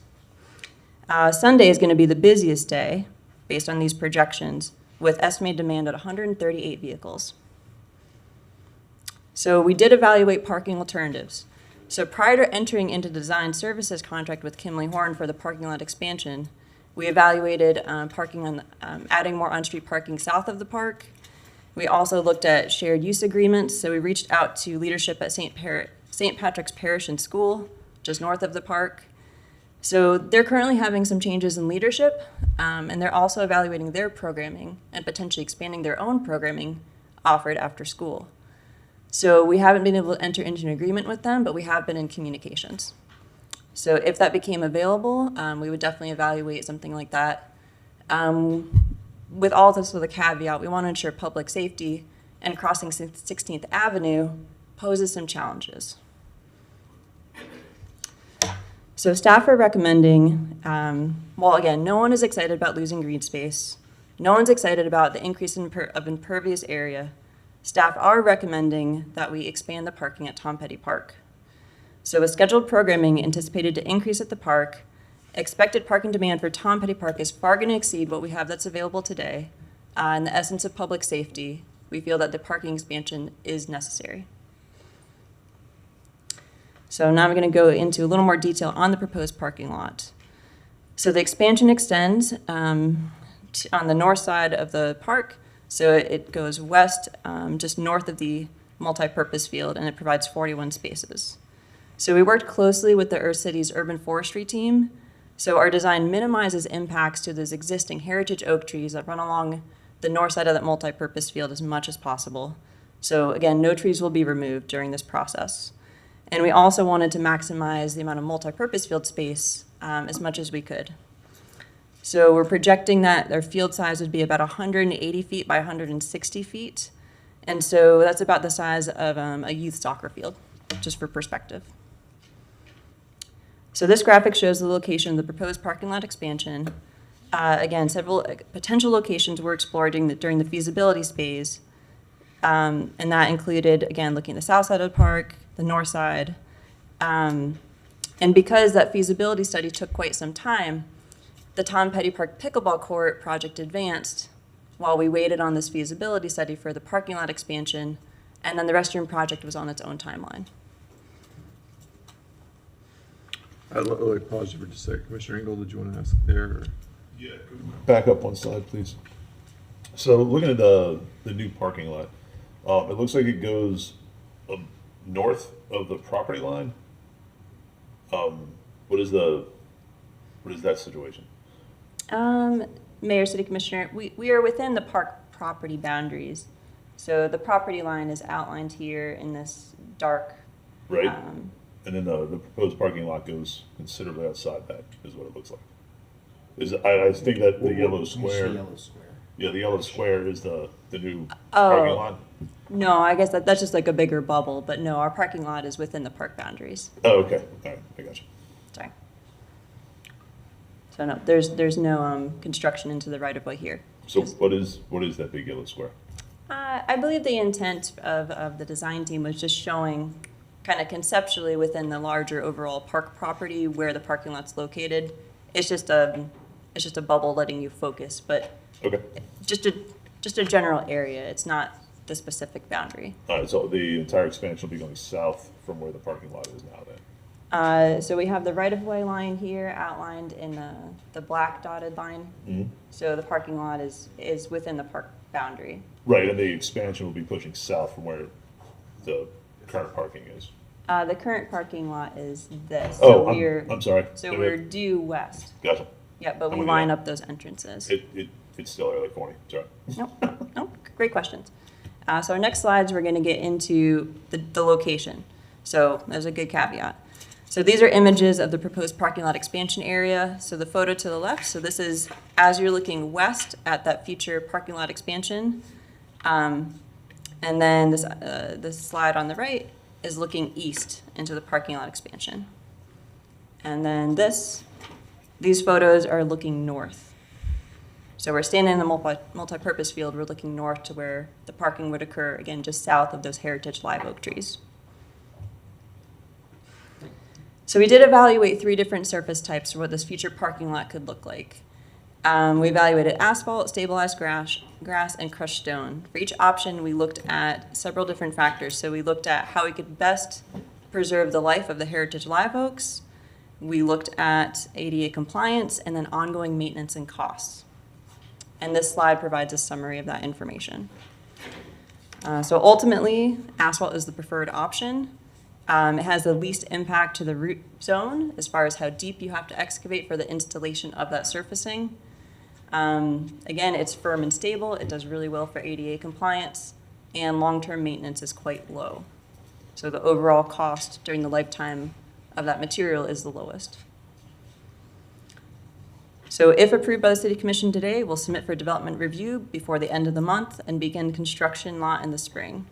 Sunday is going to be the busiest day, based on these projections, with estimated demand at 138 vehicles. So we did evaluate parking alternatives. So prior to entering into the design services contract with Kimley Horn for the parking lot expansion, we evaluated parking on, adding more on-street parking south of the park. We also looked at shared use agreements. So we reached out to leadership at St. Patrick's Parish and School, just north of the park. So they're currently having some changes in leadership, and they're also evaluating their programming and potentially expanding their own programming offered after school. So we haven't been able to enter into an agreement with them, but we have been in communications. So if that became available, we would definitely evaluate something like that. With all this with a caveat, we want to ensure public safety, and crossing 16th Avenue poses some challenges. So staff are recommending, well, again, no one is excited about losing green space. No one's excited about the increase of impervious area. Staff are recommending that we expand the parking at Tom Petty Park. So with scheduled programming anticipated to increase at the park, expected parking demand for Tom Petty Park is far going to exceed what we have that's available today. In the essence of public safety, we feel that the parking expansion is necessary. So now I'm going to go into a little more detail on the proposed parking lot. So the expansion extends on the north side of the park. So it goes west, just north of the multi-purpose field, and it provides 41 spaces. So we worked closely with the Earth City's urban forestry team. So our design minimizes impacts to those existing heritage oak trees that run along the north side of that multi-purpose field as much as possible. So again, no trees will be removed during this process. And we also wanted to maximize the amount of multi-purpose field space as much as we could. So we're projecting that their field size would be about 180 feet by 160 feet. And so that's about the size of a youth soccer field, just for perspective. So this graphic shows the location of the proposed parking lot expansion. Again, several potential locations were explored during the feasibility phase. And that included, again, looking at the south side of the park, the north side. And because that feasibility study took quite some time, the Tom Petty Park Pickleball Court project advanced while we waited on this feasibility study for the parking lot expansion, and then the restroom project was on its own timeline. I'd like to pause you for just a second. Commissioner Engel, did you want to ask there? Or? Yeah, back up one slide, please. So looking at the new parking lot, it looks like it goes north of the property line. What is that situation? Mayor, City Commissioner, we are within the park property boundaries. So the property line is outlined here in this dark. Right. And then the proposed parking lot goes considerably outside that, is what it looks like. I think that the yellow square. Yeah, the yellow square is the new parking lot. No, I guess that's just like a bigger bubble, but no, our parking lot is within the park boundaries. Oh, okay. All right, I got you. Sorry. So no, there's no construction into the right of way here. So what is that big yellow square? I believe the intent of the design team was just showing kind of conceptually within the larger overall park property where the parking lot's located. It's just a bubble letting you focus, but okay. Just a general area. It's not the specific boundary. All right, so the entire expansion will be going south from where the parking lot is now then? So we have the right-of-way line here outlined in the black dotted line. Mm-hmm. So the parking lot is within the park boundary. Right, and the expansion will be pushing south from where the current parking is. The current parking lot is this. Oh, So I'm sorry. So we're due west. Gotcha. Yeah, but I'm we with line you. up those entrances. It's still early for me, sorry. Nope, great questions. So our next slides, we're gonna get into the location. So there's a good caveat. So these are images of the proposed parking lot expansion area. So the photo to the left, so this is as you're looking west at that future parking lot expansion. And then this slide on the right is looking east into the parking lot expansion. And then these photos are looking north. So we're standing in the multi-purpose field, we're looking north to where the parking would occur, again, just south of those heritage live oak trees. So we did evaluate 3 different surface types for what this future parking lot could look like. We evaluated asphalt, stabilized grass, and crushed stone. For each option, we looked at several different factors. So we looked at how we could best preserve the life of the heritage live oaks. We looked at ADA compliance and then ongoing maintenance and costs. And this slide provides a summary of that information. So ultimately, asphalt is the preferred option. It has the least impact to the root zone as far as how deep you have to excavate for the installation of that surfacing. Again, it's firm and stable. It does really well for ADA compliance, and long-term maintenance is quite low. So the overall cost during the lifetime of that material is the lowest. So if approved by the City Commission today, we'll submit for development review before the end of the month and begin construction lot in the spring.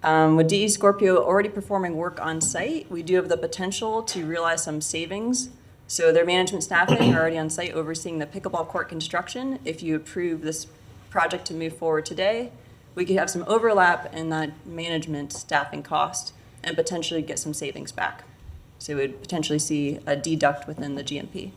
With DE Scorpio already performing work on site, we do have the potential to realize some savings. So their management staffing are already on site overseeing the pickleball court construction. If you approve this project to move forward today, we could have some overlap in that management staffing cost and potentially get some savings back. So we would potentially see a deduct within the GMP.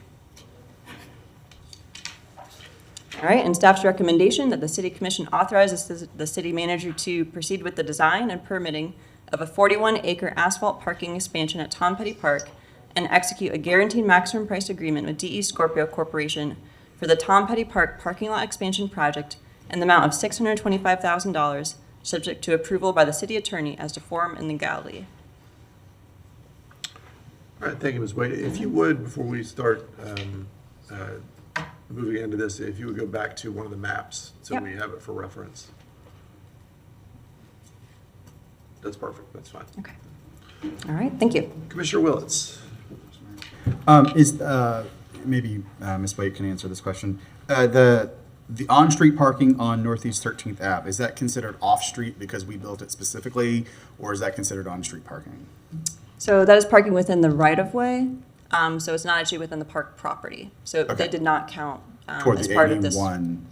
All right, and staff's recommendation that the City Commission authorizes the city manager to proceed with the design and permitting of a 41-acre asphalt parking expansion at Tom Petty Park and execute a guaranteed maximum price agreement with DE Scorpio Corporation for the Tom Petty Park parking lot expansion project in the amount of $625,000, subject to approval by the city attorney as to form and legality. All right, thank you, Ms. Wade. If you would, before we start moving into this, if you would go back to one of the maps so Yep. we have it for reference. That's perfect, that's fine. Okay. All right, thank you. Commissioner Willetts. Maybe Ms. Wade can answer this question. The on-street parking on Northeast 13th Ave, is that considered off-street because we built it specifically, or is that considered on-street parking? So that is parking within the right-of-way, so it's not actually within the park property. So Okay. they did not count Toward as the part of this. 81,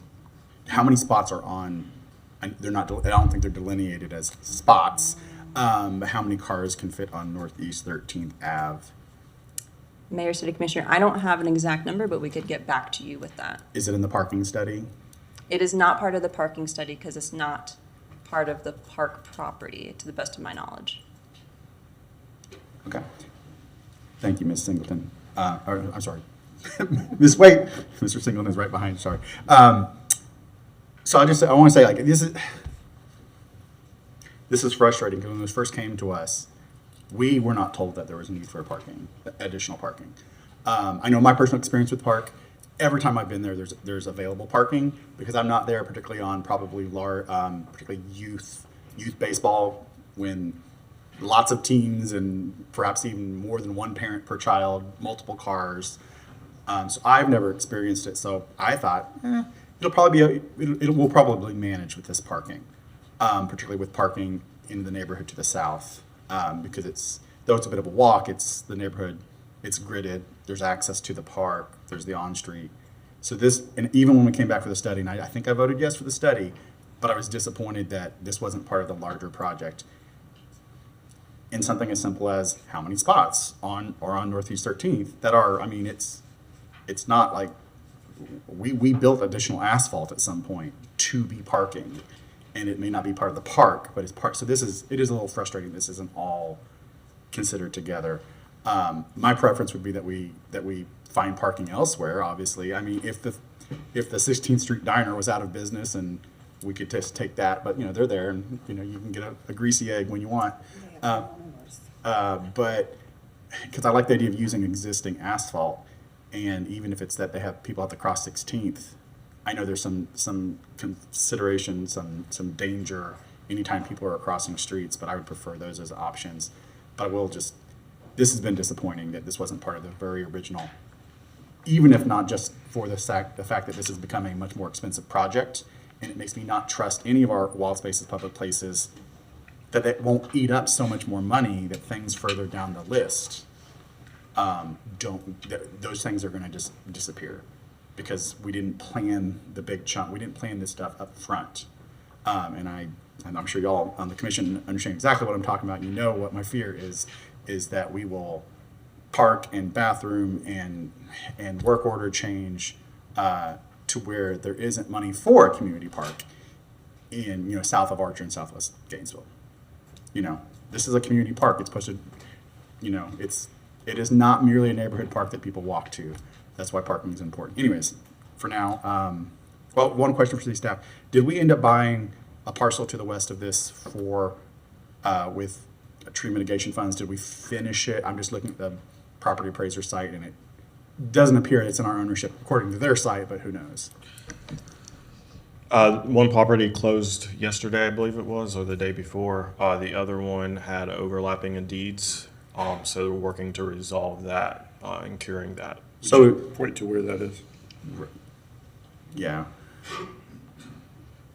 how many spots are on, and they're not, I don't think they're delineated as spots, but how many cars can fit on Northeast 13th Ave? Mayor, City Commissioner, I don't have an exact number, but we could get back to you with that. Is it in the parking study? It is not part of the parking study because it's not part of the park property, to the best of my knowledge. Okay. Thank you, Ms. Singleton. I'm sorry. Ms. Wade, Mr. Singleton is right behind, sorry. So I want to say, like, this is frustrating because when this first came to us, we were not told that there was a need for additional parking. I know my personal experience with park, every time I've been there, there's available parking because I'm not there particularly on probably particularly youth baseball when lots of teams and perhaps even more than one parent per child, multiple cars. So I've never experienced it. So I thought, it'll probably it will probably manage with this parking, particularly with parking in the neighborhood to the south, because though it's a bit of a walk, it's the neighborhood, it's gridded. There's access to the park. There's the on-street. So and even when we came back for the study, and I think I voted yes for the study, but I was disappointed that this wasn't part of the larger project. In something as simple as how many spots on Northeast 13th that are, I mean, it's not like we built additional asphalt at some point to be parking, and it may not be part of the park, but it's part. So it is a little frustrating. This isn't all considered together. My preference would be that we find parking elsewhere. Obviously, I mean, if the 16th Street Diner was out of business and we could just take that, but they're there, and you can get a greasy egg when you want. But because I like the idea of using existing asphalt, and even if it's that they have people have to cross 16th, I know there's some consideration, some danger anytime people are crossing streets, but I would prefer those as options. But this has been disappointing that this wasn't part of the very original, even if not just for the fact that this has become a much more expensive project and it makes me not trust any of our wild spaces, public places, that it won't eat up so much more money that things further down the list those things are going to just disappear because we didn't plan the big chunk. We didn't plan this stuff up front. And I'm sure y'all on the commission understand exactly what I'm talking about. You know what my fear is that we will park and bathroom and work order change to where there isn't money for a community park in, south of Archer and southwest Gainesville. This is a community park. It's supposed to, it is not merely a neighborhood park that people walk to. That's why parking is important. Anyways, for now, one question for city staff. Did we end up buying a parcel to the west of this with tree mitigation funds? Did we finish it? I'm just looking at the property appraiser site, and it doesn't appear it's in our ownership according to their site, but who knows? One property closed yesterday, I believe it was, or the day before. The other one had overlapping in deeds, so we're working to resolve that and curing that. So Point to where that is. yeah,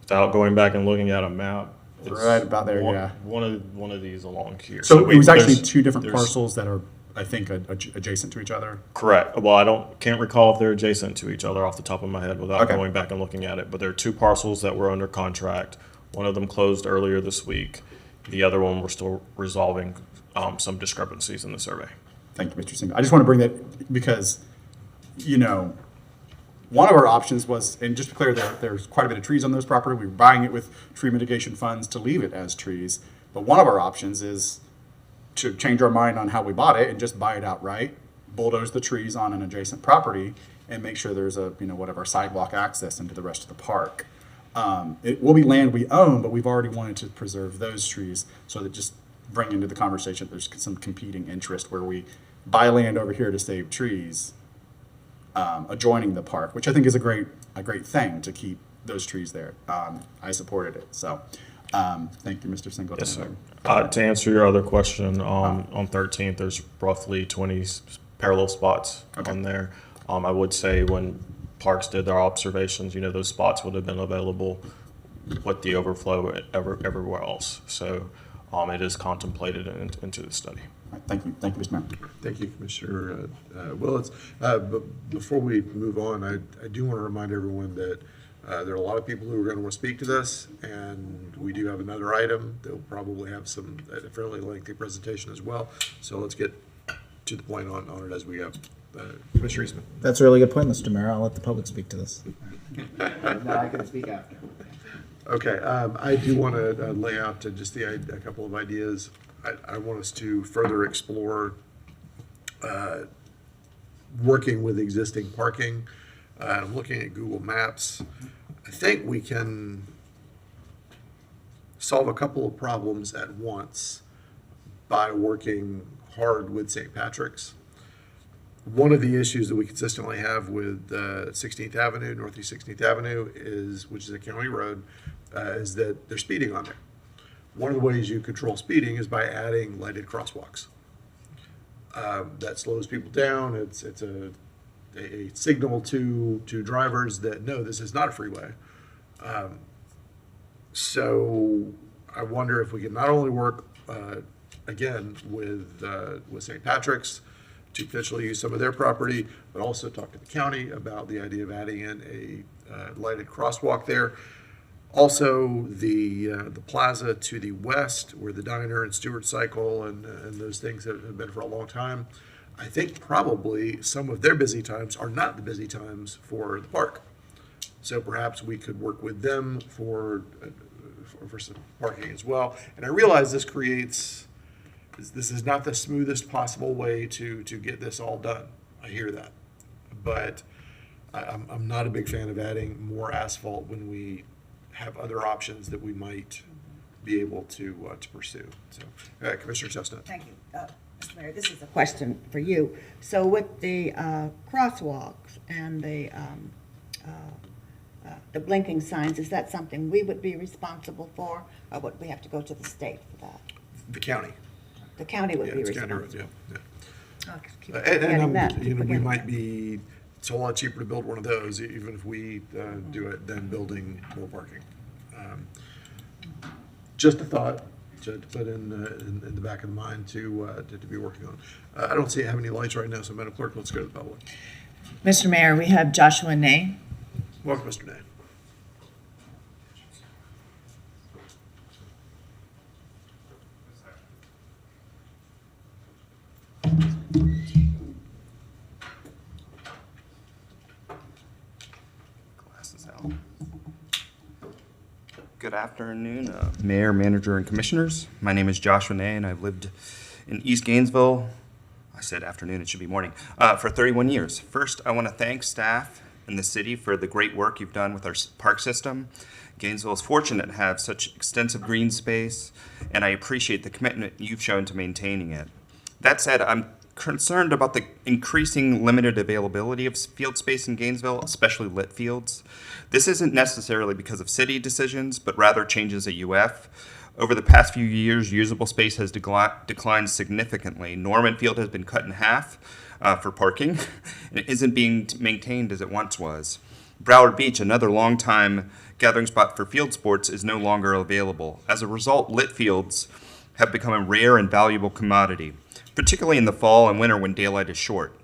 Without going back and looking at a map, it's right about there. one, Yeah. One of these along here. So it was actually there's- two different there's- parcels that are, I think, adjacent to each other. Correct. Well, can't recall if they're adjacent to each other off the top of my head without Okay. going back and looking at it. But there are two parcels that were under contract. One of them closed earlier this week. The other one, we're still resolving some discrepancies in the survey. Thank you, Mr. Singh. I just want to bring that because, one of our options was, and just to be clear, there's quite a bit of trees on this property. We were buying it with tree mitigation funds to leave it as trees. But one of our options is to change our mind on how we bought it and just buy it outright, bulldoze the trees on an adjacent property, and make sure there's a, whatever, sidewalk access into the rest of the park. It will be land we own, but we've already wanted to preserve those trees so that just bring into the conversation there's some competing interest where we buy land over here to save trees adjoining the park, which I think is a great thing to keep those trees there. I supported it. So thank you, Mr. Singleton. Yes, sir. To answer your other question, on 13th, there's roughly 20 parallel spots on there. I would say when parks did their observations, those spots would have been available with the overflow everywhere else. So it is contemplated into the study. Thank you, Mr. Mayor. Thank you, Commissioner Willetts. But before we move on, I do want to remind everyone that there are a lot of people who are going to want to speak to this, and we do have another item that will probably have a fairly lengthy presentation as well. So let's get to the point on it as we go. Commissioner Eastman. That's a really good point, Mr. Mayor. I'll let the public speak to this. Now I can speak after. Okay, I do want to lay out just a couple of ideas. I want us to further explore working with existing parking. I'm looking at Google Maps. I think we can solve a couple of problems at once by working hard with St. Patrick's. One of the issues that we consistently have with 16th Avenue, Northeast 16th Avenue, which is a county road, is that they're speeding on there. One of the ways you control speeding is by adding lighted crosswalks. That slows people down. It's a signal to drivers that no, this is not a freeway. So I wonder if we can not only work again with St. Patrick's to potentially use some of their property, but also talk to the county about the idea of adding in a lighted crosswalk there. Also, the Plaza to the west, where the diner and Stewart Cycle and those things have been for a long time. I think probably some of their busy times are not the busy times for the park. So perhaps we could work with them for some parking as well. And I realize this is not the smoothest possible way to get this all done. I hear that. But I'm not a big fan of adding more asphalt when we have other options that we might be able to pursue. So, Commissioner Chestnut. Thank you. Mr. Mayor, this is a question for you. So with the crosswalks and the blinking signs, is that something we would be responsible for, or would we have to go to the state for that? The county. The county would Yeah, be it's county responsible. road, yeah. Oh, keep And forgetting that, keep we forgetting might that. be it's a lot cheaper to build one of those, even if we do it, than building more parking. Just a thought to put in the back of the mind to be working on. I don't have any lights right now, so Madam Clerk, let's go to the public. Mr. Mayor, we have Joshua Nay. Welcome, Mr. Day. Glasses out. Good afternoon, Mayor, Manager, and Commissioners. My name is Joshua Nay, and I've lived in East Gainesville, I said afternoon, it should be morning, for 31 years. First, I want to thank staff and the city for the great work you've done with our park system. Gainesville is fortunate to have such extensive green space, and I appreciate the commitment you've shown to maintaining it. That said, I'm concerned about the increasing limited availability of field space in Gainesville, especially lit fields. This isn't necessarily because of city decisions, but rather changes at UF. Over the past few years, usable space has declined significantly. Norman Field has been cut in half for parking, and it isn't being maintained as it once was. Broward Beach, another longtime gathering spot for field sports, is no longer available. As a result, lit fields have become a rare and valuable commodity, particularly in the fall and winter when daylight is short.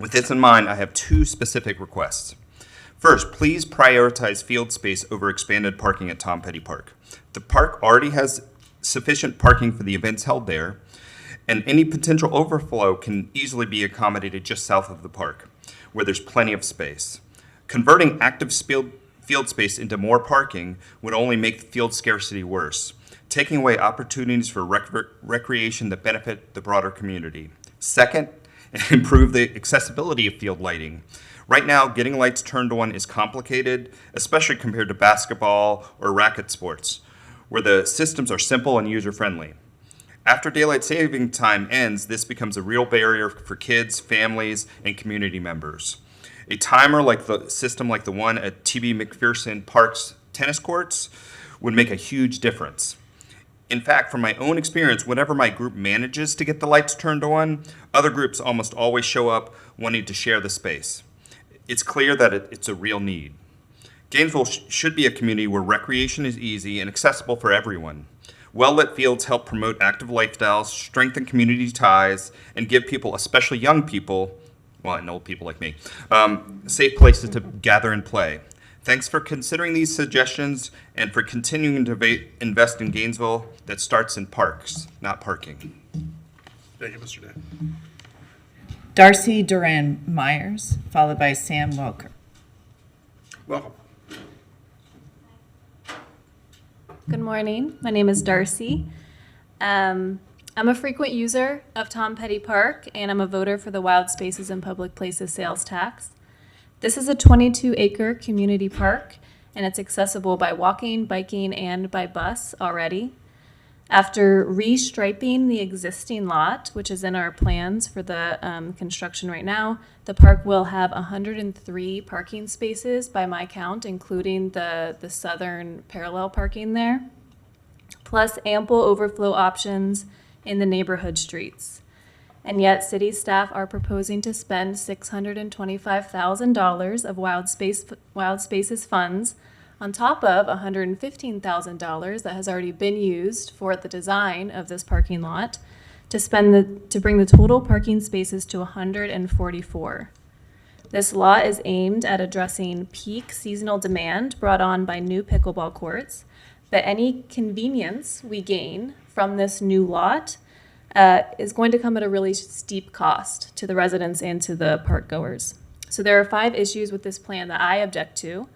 With this in mind, I have two specific requests. First, please prioritize field space over expanded parking at Tom Petty Park. The park already has sufficient parking for the events held there, and any potential overflow can easily be accommodated just south of the park, where there's plenty of space. Converting active field space into more parking would only make the field scarcity worse, taking away opportunities for recreation that benefit the broader community. Second, improve the accessibility of field lighting. Right now, getting lights turned on is complicated, especially compared to basketball or racket sports, where the systems are simple and user-friendly. After daylight saving time ends, this becomes a real barrier for kids, families, and community members. A timer like the system like the one at T.B. McPherson Park's tennis courts would make a huge difference. In fact, from my own experience, whenever my group manages to get the lights turned on, other groups almost always show up wanting to share the space. It's clear that it's a real need. Gainesville should be a community where recreation is easy and accessible for everyone. Well-lit fields help promote active lifestyles, strengthen community ties, and give people, especially young people, well, and old people like me, safe places to gather and play. Thanks for considering these suggestions and for continuing to invest in Gainesville that starts in parks, not parking. Thank you, Mr. Day. Darcy Duran Myers, followed by Sam Welker. Welcome. Good morning. My name is Darcy. I'm a frequent user of Tom Petty Park, and I'm a voter for the Wild Spaces and Public Places sales tax. This is a 22-acre community park, and it's accessible by walking, biking, and by bus already. After restriping the existing lot, which is in our plans for the construction right now, the park will have 103 parking spaces by my count, including the southern parallel parking there, plus ample overflow options in the neighborhood streets. And yet, city staff are proposing to spend $625,000 of Wild Spaces funds on top of $115,000 that has already been used for the design of this parking lot to bring the total parking spaces to 144. This lot is aimed at addressing peak seasonal demand brought on by new pickleball courts, but any convenience we gain from this new lot is going to come at a really steep cost to the residents and to the park goers. So there are 5 issues with this plan that I object to.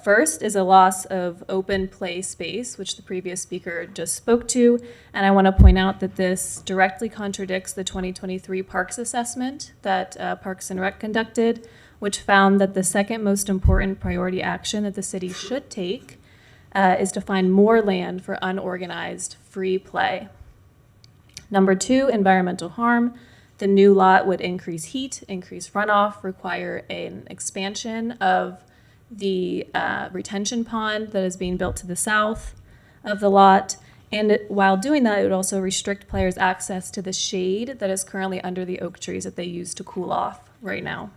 First is a loss of open play space, which the previous speaker just spoke to, and I want to point out that this directly contradicts the 2023 Parks Assessment that Parks and Rec conducted, which found that the second most important priority action that the city should take is to find more land for unorganized free play. Number 2, environmental harm. The new lot would increase heat, increase runoff, require an expansion of the retention pond that is being built to the south of the lot. And while doing that, it would also restrict players' access to the shade that is currently under the oak trees that they use to cool off right now.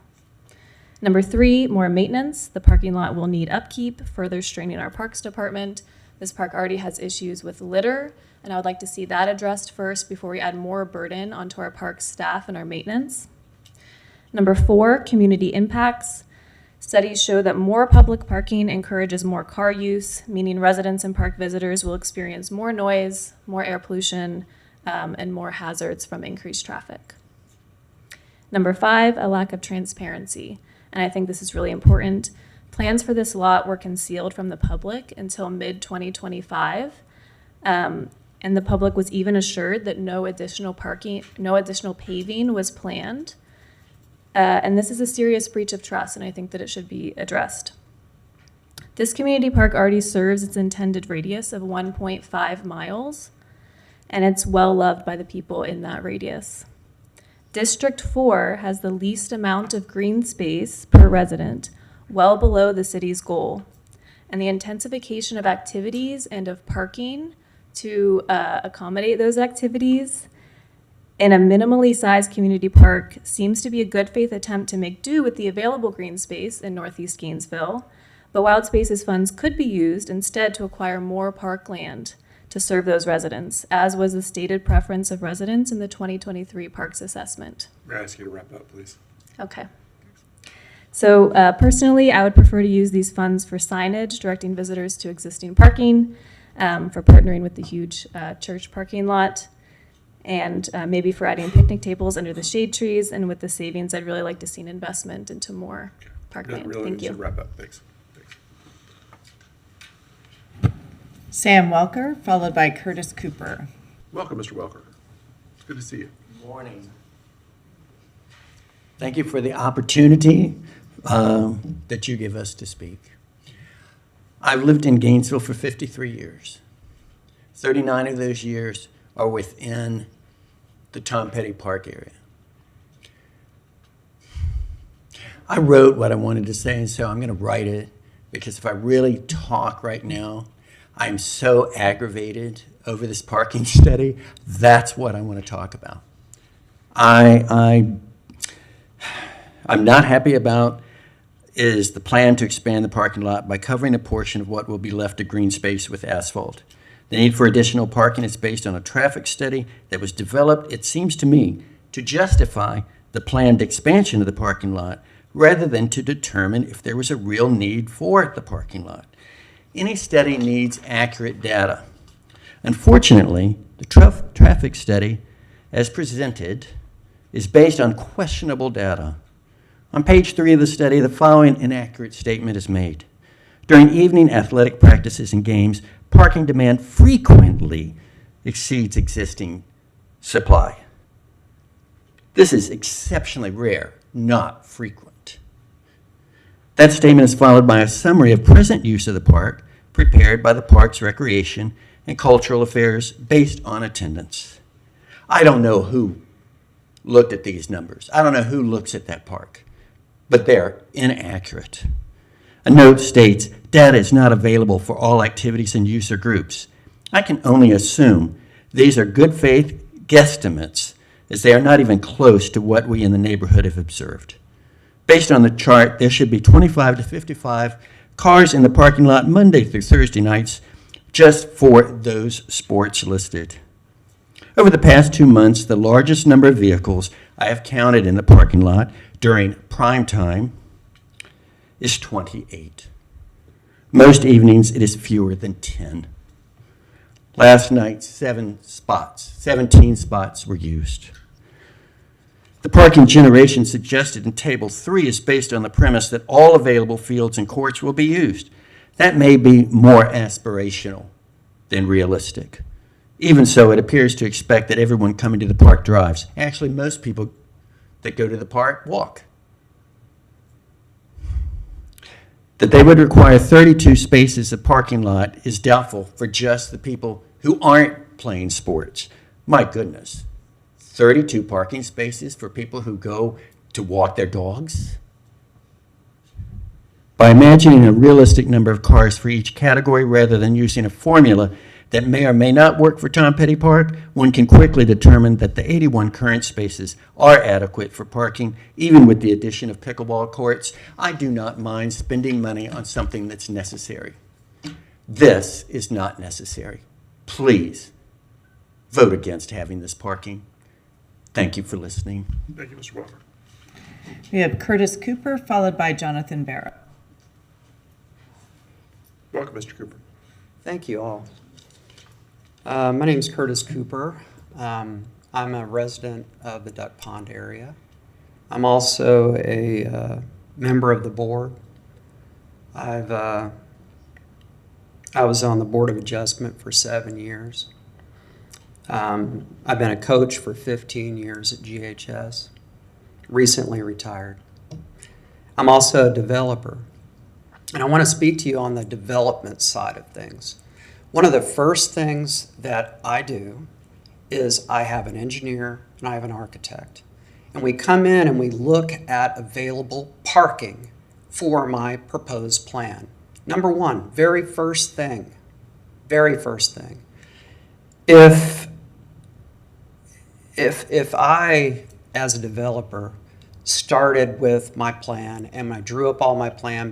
Number 3, more maintenance. The parking lot will need upkeep, further straining our parks department. This park already has issues with litter, and I would like to see that addressed first before we add more burden onto our park staff and our maintenance. Number 4, community impacts. Studies show that more public parking encourages more car use, meaning residents and park visitors will experience more noise, more air pollution, and more hazards from increased traffic. Number 5, a lack of transparency. And I think this is really important. Plans for this lot were concealed from the public until mid-2025. And the public was even assured that no additional paving was planned. And this is a serious breach of trust, and I think that it should be addressed. This community park already serves its intended radius of 1.5 miles, and it's well loved by the people in that radius. District 4 has the least amount of green space per resident, well below the city's goal. And the intensification of activities and of parking to accommodate those activities in a minimally sized community park seems to be a good faith attempt to make do with the available green space in Northeast Gainesville, but Wild Spaces funds could be used instead to acquire more park land to serve those residents, as was the stated preference of residents in the 2023 Parks Assessment. May I ask you to wrap up, please? Okay. So personally, I would prefer to use these funds for signage, directing visitors to existing parking, for partnering with the huge church parking lot, and maybe for adding picnic tables under the shade trees. And with the savings, I'd really like to see an investment into more parkland. Really Thank should you. wrap up. Thanks. Sam Welker, followed by Curtis Cooper. Welcome, Mr. Welker. It's good to see you. Morning. Thank you for the opportunity that you give us to speak. I've lived in Gainesville for 53 years. 39 of those years are within the Tom Petty Park area. I wrote what I wanted to say, and so I'm going to write it, because if I really talk right now, I'm so aggravated over this parking study. That's what I want to talk about. I'm not happy about is the plan to expand the parking lot by covering a portion of what will be left of green space with asphalt. The need for additional parking is based on a traffic study that was developed, it seems to me, to justify the planned expansion of the parking lot rather than to determine if there was a real need for the parking lot. Any study needs accurate data. Unfortunately, the traffic study, as presented, is based on questionable data. On page 3 of the study, the following inaccurate statement is made. During evening athletic practices and games, parking demand frequently exceeds existing supply. This is exceptionally rare, not frequent. That statement is followed by a summary of present use of the park prepared by the Parks, Recreation, and Cultural Affairs based on attendance. I don't know who looked at these numbers. I don't know who looks at that park, but they're inaccurate. A note states, data is not available for all activities and user groups. I can only assume these are good faith guesstimates, as they are not even close to what we in the neighborhood have observed. Based on the chart, there should be 25 to 55 cars in the parking lot Monday through Thursday nights just for those sports listed. Over the past 2 months, the largest number of vehicles I have counted in the parking lot during prime time is 28. Most evenings, it is fewer than 10. Last night, 17 spots were used. The parking generation suggested in Table 3 is based on the premise that all available fields and courts will be used. That may be more aspirational than realistic. Even so, it appears to expect that everyone coming to the park drives. Actually, most people that go to the park walk. That they would require 32 spaces of parking lot is doubtful for just the people who aren't playing sports. My goodness. 32 parking spaces for people who go to walk their dogs? By imagining a realistic number of cars for each category rather than using a formula that may or may not work for Tom Petty Park, one can quickly determine that the 81 current spaces are adequate for parking, even with the addition of pickleball courts. I do not mind spending money on something that's necessary. This is not necessary. Please vote against having this parking. Thank you for listening. Thank you, Mr. Walker. We have Curtis Cooper, followed by Jonathan Barrow. Welcome, Mr. Cooper. Thank you all. My name is Curtis Cooper. I'm a resident of the Duck Pond area. I'm also a member of the board. I was on the Board of Adjustment for 7 years. I've been a coach for 15 years at GHS, recently retired. I'm also a developer, and I want to speak to you on the development side of things. One of the first things that I do is I have an engineer and I have an architect, and we come in and we look at available parking for my proposed plan. Number one, very first thing, if I, as a developer, started with my plan and I drew up all my plan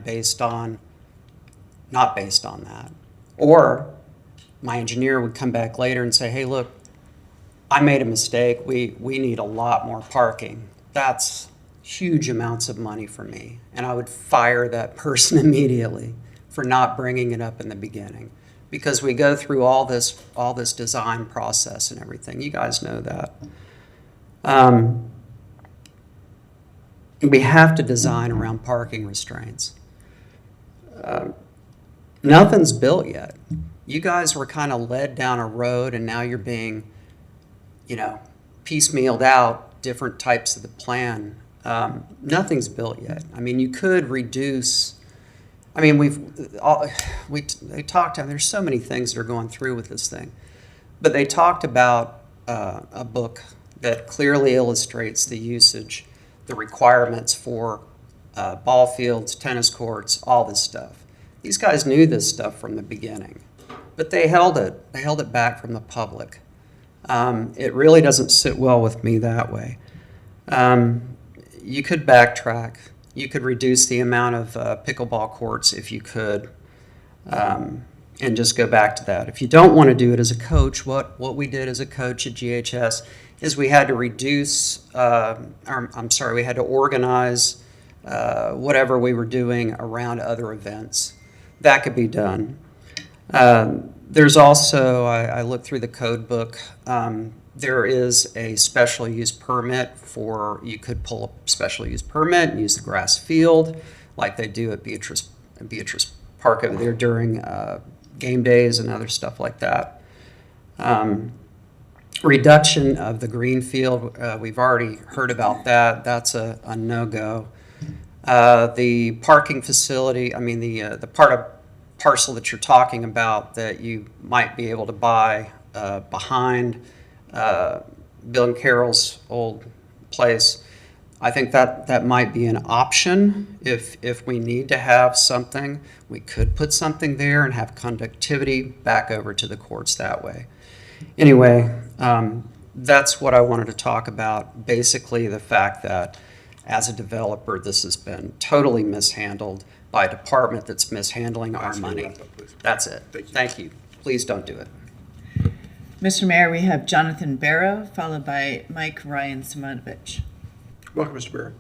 not based on that, or my engineer would come back later and say, hey, look, I made a mistake. We need a lot more parking. That's huge amounts of money for me. And I would fire that person immediately for not bringing it up in the beginning, because we go through all this design process and everything. You guys know that. We have to design around parking restraints. Nothing's built yet. You guys were kind of led down a road, and now you're being, piecemealed out different types of the plan. Nothing's built yet. I mean, you could reduce. I mean, they talked. There's so many things that are going through with this thing, but they talked about a book that clearly illustrates the usage, the requirements for ball fields, tennis courts, all this stuff. These guys knew this stuff from the beginning, but they held it. They held it back from the public. It really doesn't sit well with me that way. You could backtrack. You could reduce the amount of pickleball courts if you could, and just go back to that. If you don't want to do it as a coach, what we did as a coach at GHS is we had to we had to organize whatever we were doing around other events. That could be done. There's also, I looked through the code book, there is a special use permit you could pull a special use permit and use the grass field like they do at Beatrice Park over there during game days and other stuff like that. Reduction of the green field, we've already heard about that. That's a no-go. The parking facility, the parcel that you're talking about that you might be able to buy behind Bill and Carol's old place, I think that might be an option. If we need to have something, we could put something there and have conductivity back over to the courts that way. Anyway, that's what I wanted to talk about. Basically, the fact that as a developer, this has been totally mishandled by a department that's mishandling our money. That's it. Thank you. Please don't do it. Mr. Mayor, we have Jonathan Barrow, followed by Mike Ryan Simonovich. Welcome, Mr. Barrow.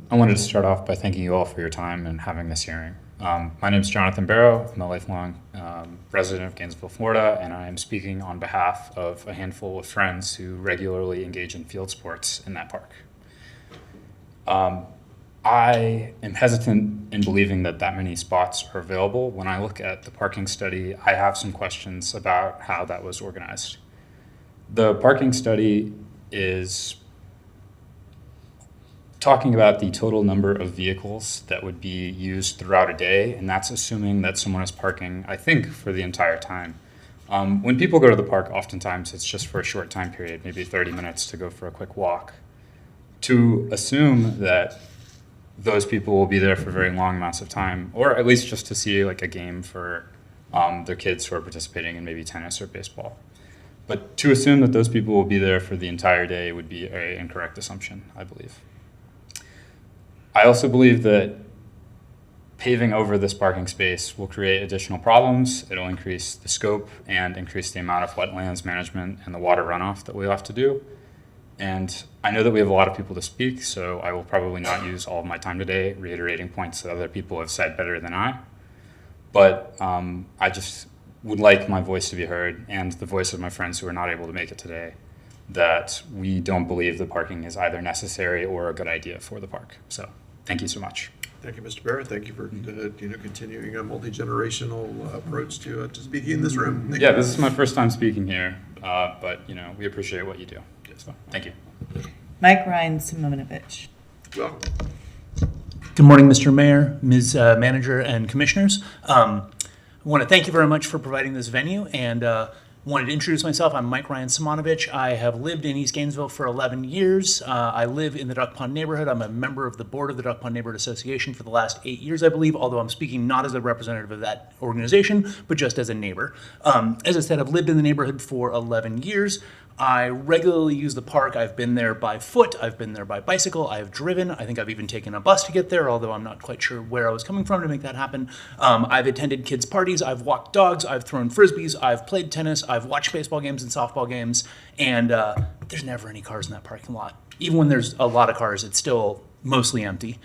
I wanted to start off by thanking you all for your time and having this hearing. My name is Jonathan Barrow. I'm a lifelong resident of Gainesville, Florida, and I am speaking on behalf of a handful of friends who regularly engage in field sports in that park. I am hesitant in believing that many spots are available. When I look at the parking study, I have some questions about how that was organized. The parking study is talking about the total number of vehicles that would be used throughout a day, and that's assuming that someone is parking, I think, for the entire time. When people go to the park, oftentimes it's just for a short time period, maybe 30 minutes to go for a quick walk. To assume that those people will be there for very long amounts of time, or at least just to see like a game for their kids who are participating in maybe tennis or baseball. But to assume that those people will be there for the entire day would be an incorrect assumption, I believe. I also believe that paving over this parking space will create additional problems. It'll increase the scope and increase the amount of wetlands management and the water runoff that we'll have to do. And I know that we have a lot of people to speak, so I will probably not use all of my time today reiterating points that other people have said better than I. But I just would like my voice to be heard, and the voice of my friends who are not able to make it today, that we don't believe the parking is either necessary or a good idea for the park. So thank you so much. Thank you, Mr. Barrett. Thank you for continuing a multi-generational approach to speaking in this room. Yeah, this is my first time speaking here, but we appreciate what you do. So thank you. Mike Ryan Simonovich. Welcome. Good morning, Mr. Mayor, Ms. Manager, and Commissioners. I want to thank you very much for providing this venue, and wanted to introduce myself. I'm Mike Ryan Simonovich. I have lived in East Gainesville for 11 years. I live in the Duck Pond neighborhood. I'm a member of the board of the Duck Pond Neighborhood Association for the last 8 years, I believe, although I'm speaking not as a representative of that organization, but just as a neighbor. As I said, I've lived in the neighborhood for 11 years. I regularly use the park. I've been there by foot. I've been there by bicycle. I've driven. I think I've even taken a bus to get there, although I'm not quite sure where I was coming from to make that happen. I've attended kids' parties. I've walked dogs. I've thrown frisbees. I've played tennis. I've watched baseball games and softball games. And there's never any cars in that parking lot. Even when there's a lot of cars, it's still mostly empty.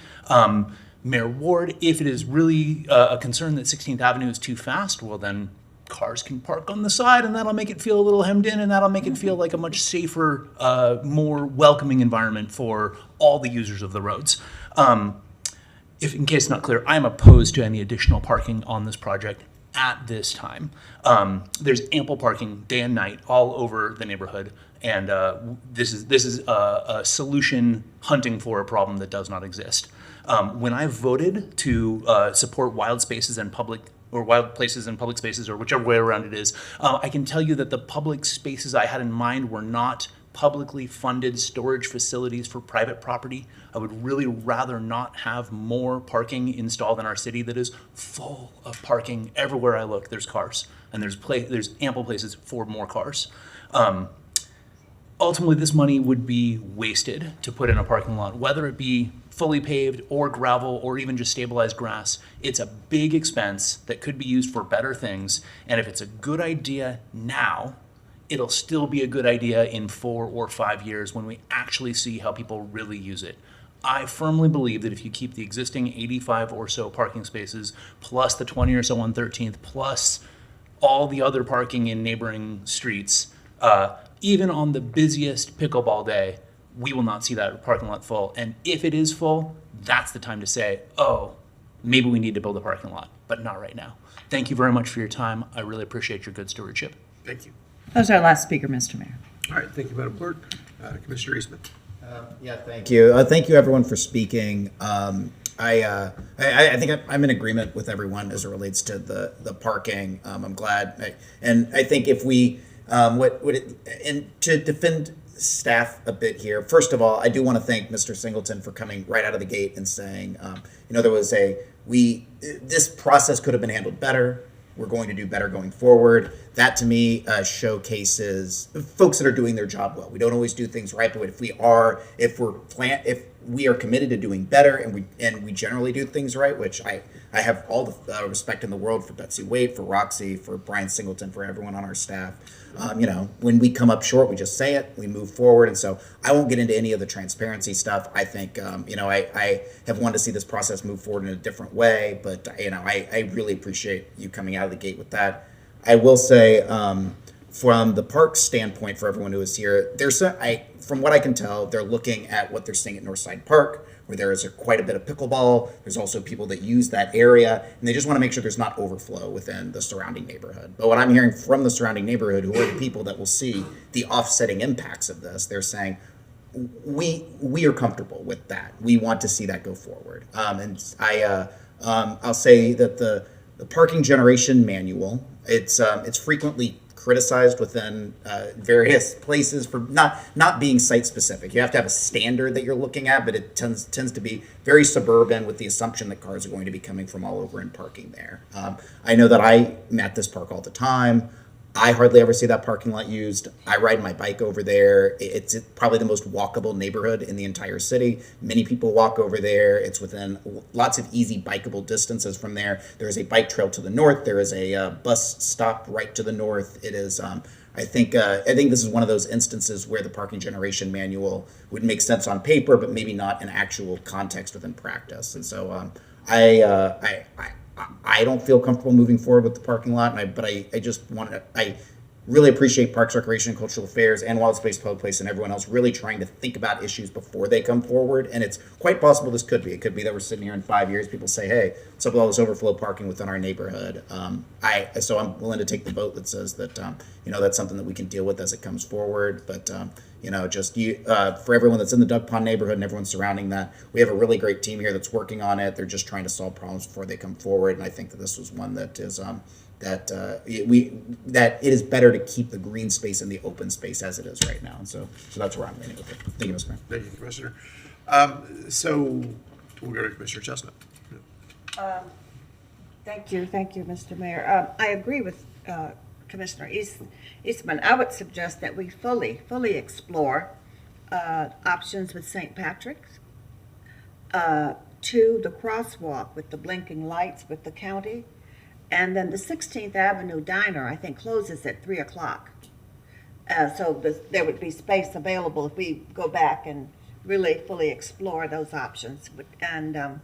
Mayor Ward, if it is really a concern that 16th Avenue is too fast, well then cars can park on the side, and that'll make it feel a little hemmed in, and that'll make it feel like a much safer, more welcoming environment for all the users of the roads. If in case not clear, I'm opposed to any additional parking on this project at this time. There's ample parking day and night all over the neighborhood, and this is a solution hunting for a problem that does not exist. When I voted to support wild spaces and wild places and public spaces, or whichever way around it is, I can tell you that the public spaces I had in mind were not publicly funded storage facilities for private property. I would really rather not have more parking installed in our city that is full of parking. Everywhere I look, there's cars, and there's ample places for more cars. Ultimately, this money would be wasted to put in a parking lot, whether it be fully paved or gravel or even just stabilized grass. It's a big expense that could be used for better things. And if it's a good idea now, it'll still be a good idea in 4 or 5 years when we actually see how people really use it. I firmly believe that if you keep the existing 85 or so parking spaces, plus the 20 or so on 13th, plus all the other parking in neighboring streets, even on the busiest pickleball day, we will not see that parking lot full. And if it is full, that's the time to say, oh, maybe we need to build a parking lot, but not right now. Thank you very much for your time. I really appreciate your good stewardship. Thank you. That was our last speaker, Mr. Mayor. All right, thank you, Madam Clerk. Commissioner Eastman. Thank you. Thank you, everyone, for speaking. I think I'm in agreement with everyone as it relates to the parking. I'm glad, and I think if we and to defend staff a bit here. First of all, I do want to thank Mr. Singleton for coming right out of the gate and saying, there was this process could have been handled better. We're going to do better going forward. That to me showcases folks that are doing their job well. We don't always do things right, but if we are committed to doing better and we generally do things right, which I have all the respect in the world for Betsy Waite, for Roxy, for Brian Singleton, for everyone on our staff. When we come up short, we just say it, we move forward. And so I won't get into any of the transparency stuff. I think, I have wanted to see this process move forward in a different way, but, I really appreciate you coming out of the gate with that. I will say, from the park standpoint for everyone who is here, from what I can tell, they're looking at what they're seeing at Northside Park, where there is quite a bit of pickleball. There's also people that use that area, and they just want to make sure there's not overflow within the surrounding neighborhood. But what I'm hearing from the surrounding neighborhood, who are the people that will see the offsetting impacts of this, they're saying, we are comfortable with that. We want to see that go forward. I'll say that the parking generation manual, it's frequently criticized within various places for not being site specific. You have to have a standard that you're looking at, but it tends to be very suburban with the assumption that cars are going to be coming from all over and parking there. I know that I'm at this park all the time. I hardly ever see that parking lot used. I ride my bike over there. It's probably the most walkable neighborhood in the entire city. Many people walk over there. It's within lots of easy bikeable distances from there. There is a bike trail to the north. There is a bus stop right to the north. It is, I think this is one of those instances where the parking generation manual would make sense on paper, but maybe not in actual context within practice. And so I don't feel comfortable moving forward with the parking lot, but I really appreciate Parks, Recreation, and Cultural Affairs and Wild Space Public Place and everyone else really trying to think about issues before they come forward. And it's quite possible this could be. It could be that we're sitting here in 5 years, people say, hey, what's up with all this overflow parking within our neighborhood? So I'm willing to take the vote that says that, that's something that we can deal with as it comes forward. But, for everyone that's in the Duck Pond neighborhood and everyone surrounding that, we have a really great team here that's working on it. They're just trying to solve problems before they come forward. And I think that this was one that is, that it is better to keep the green space and the open space as it is right now. And so that's where I'm leaning with it. Thank you, Mr. Mayor. Thank you, Commissioner. So we'll go to Commissioner Chestnut. Thank you, Mr. Mayor. I agree with Commissioner Eastman. I would suggest that we fully explore options with St. Patrick's, to the crosswalk with the blinking lights with the county, and then the 16th Avenue Diner, I think, closes at 3 o'clock. So there would be space available if we go back and really fully explore those options. And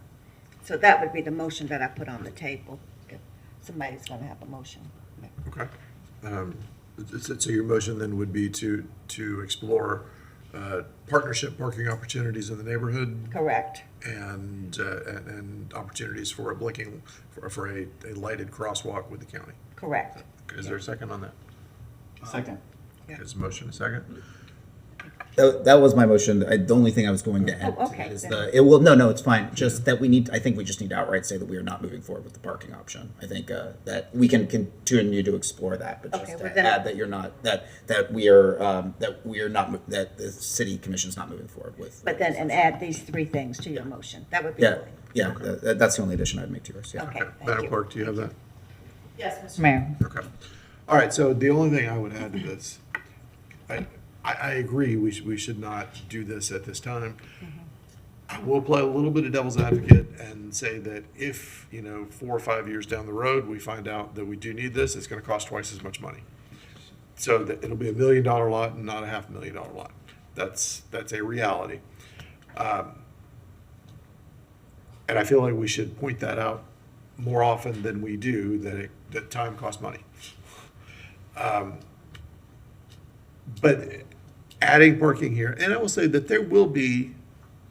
so that would be the motion that I put on the table, if somebody's going to have a motion. Okay. So your motion then would be to explore partnership parking opportunities in the neighborhood? Correct. And opportunities for a blinking, for a lighted crosswalk with the county? Correct. Okay, is there a second on that? Second. Okay, is a motion a second? That was my motion. The only thing I was going to add is no, it's fine. Just that I think we just need to outright say that we are not moving forward with the parking option. I think that we can continue to explore that, but just add that you're not, that the city commission's not moving forward with. But then, and add these three things to your motion. That would be great. That's the only addition I'd make to yours. Okay, thank Madam you. Clerk, do you have that? Yes, Mr. Mayor. Okay. All right, so the only thing I would add to this, I agree, we should not do this at this time. I will play a little bit of devil's advocate and say that if, 4 or 5 years down the road, we find out that we do need this, it's gonna cost twice as much money. So that it'll be $1 million lot and not a $500,000 lot. That's a reality. And I feel like we should point that out more often than we do, that time costs money. But adding parking here, and I will say that there will be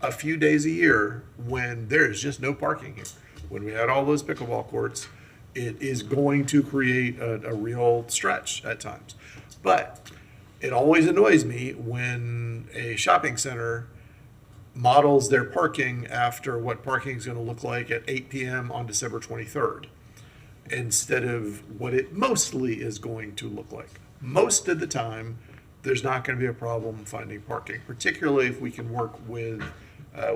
a few days a year when there is just no parking here. When we had all those pickleball courts, it is going to create a real stretch at times. But it always annoys me when a shopping center models their parking after what parking is going to look like at 8 p.m. on December 23rd, instead of what it mostly is going to look like. Most of the time, there's not going to be a problem finding parking, particularly if we can work with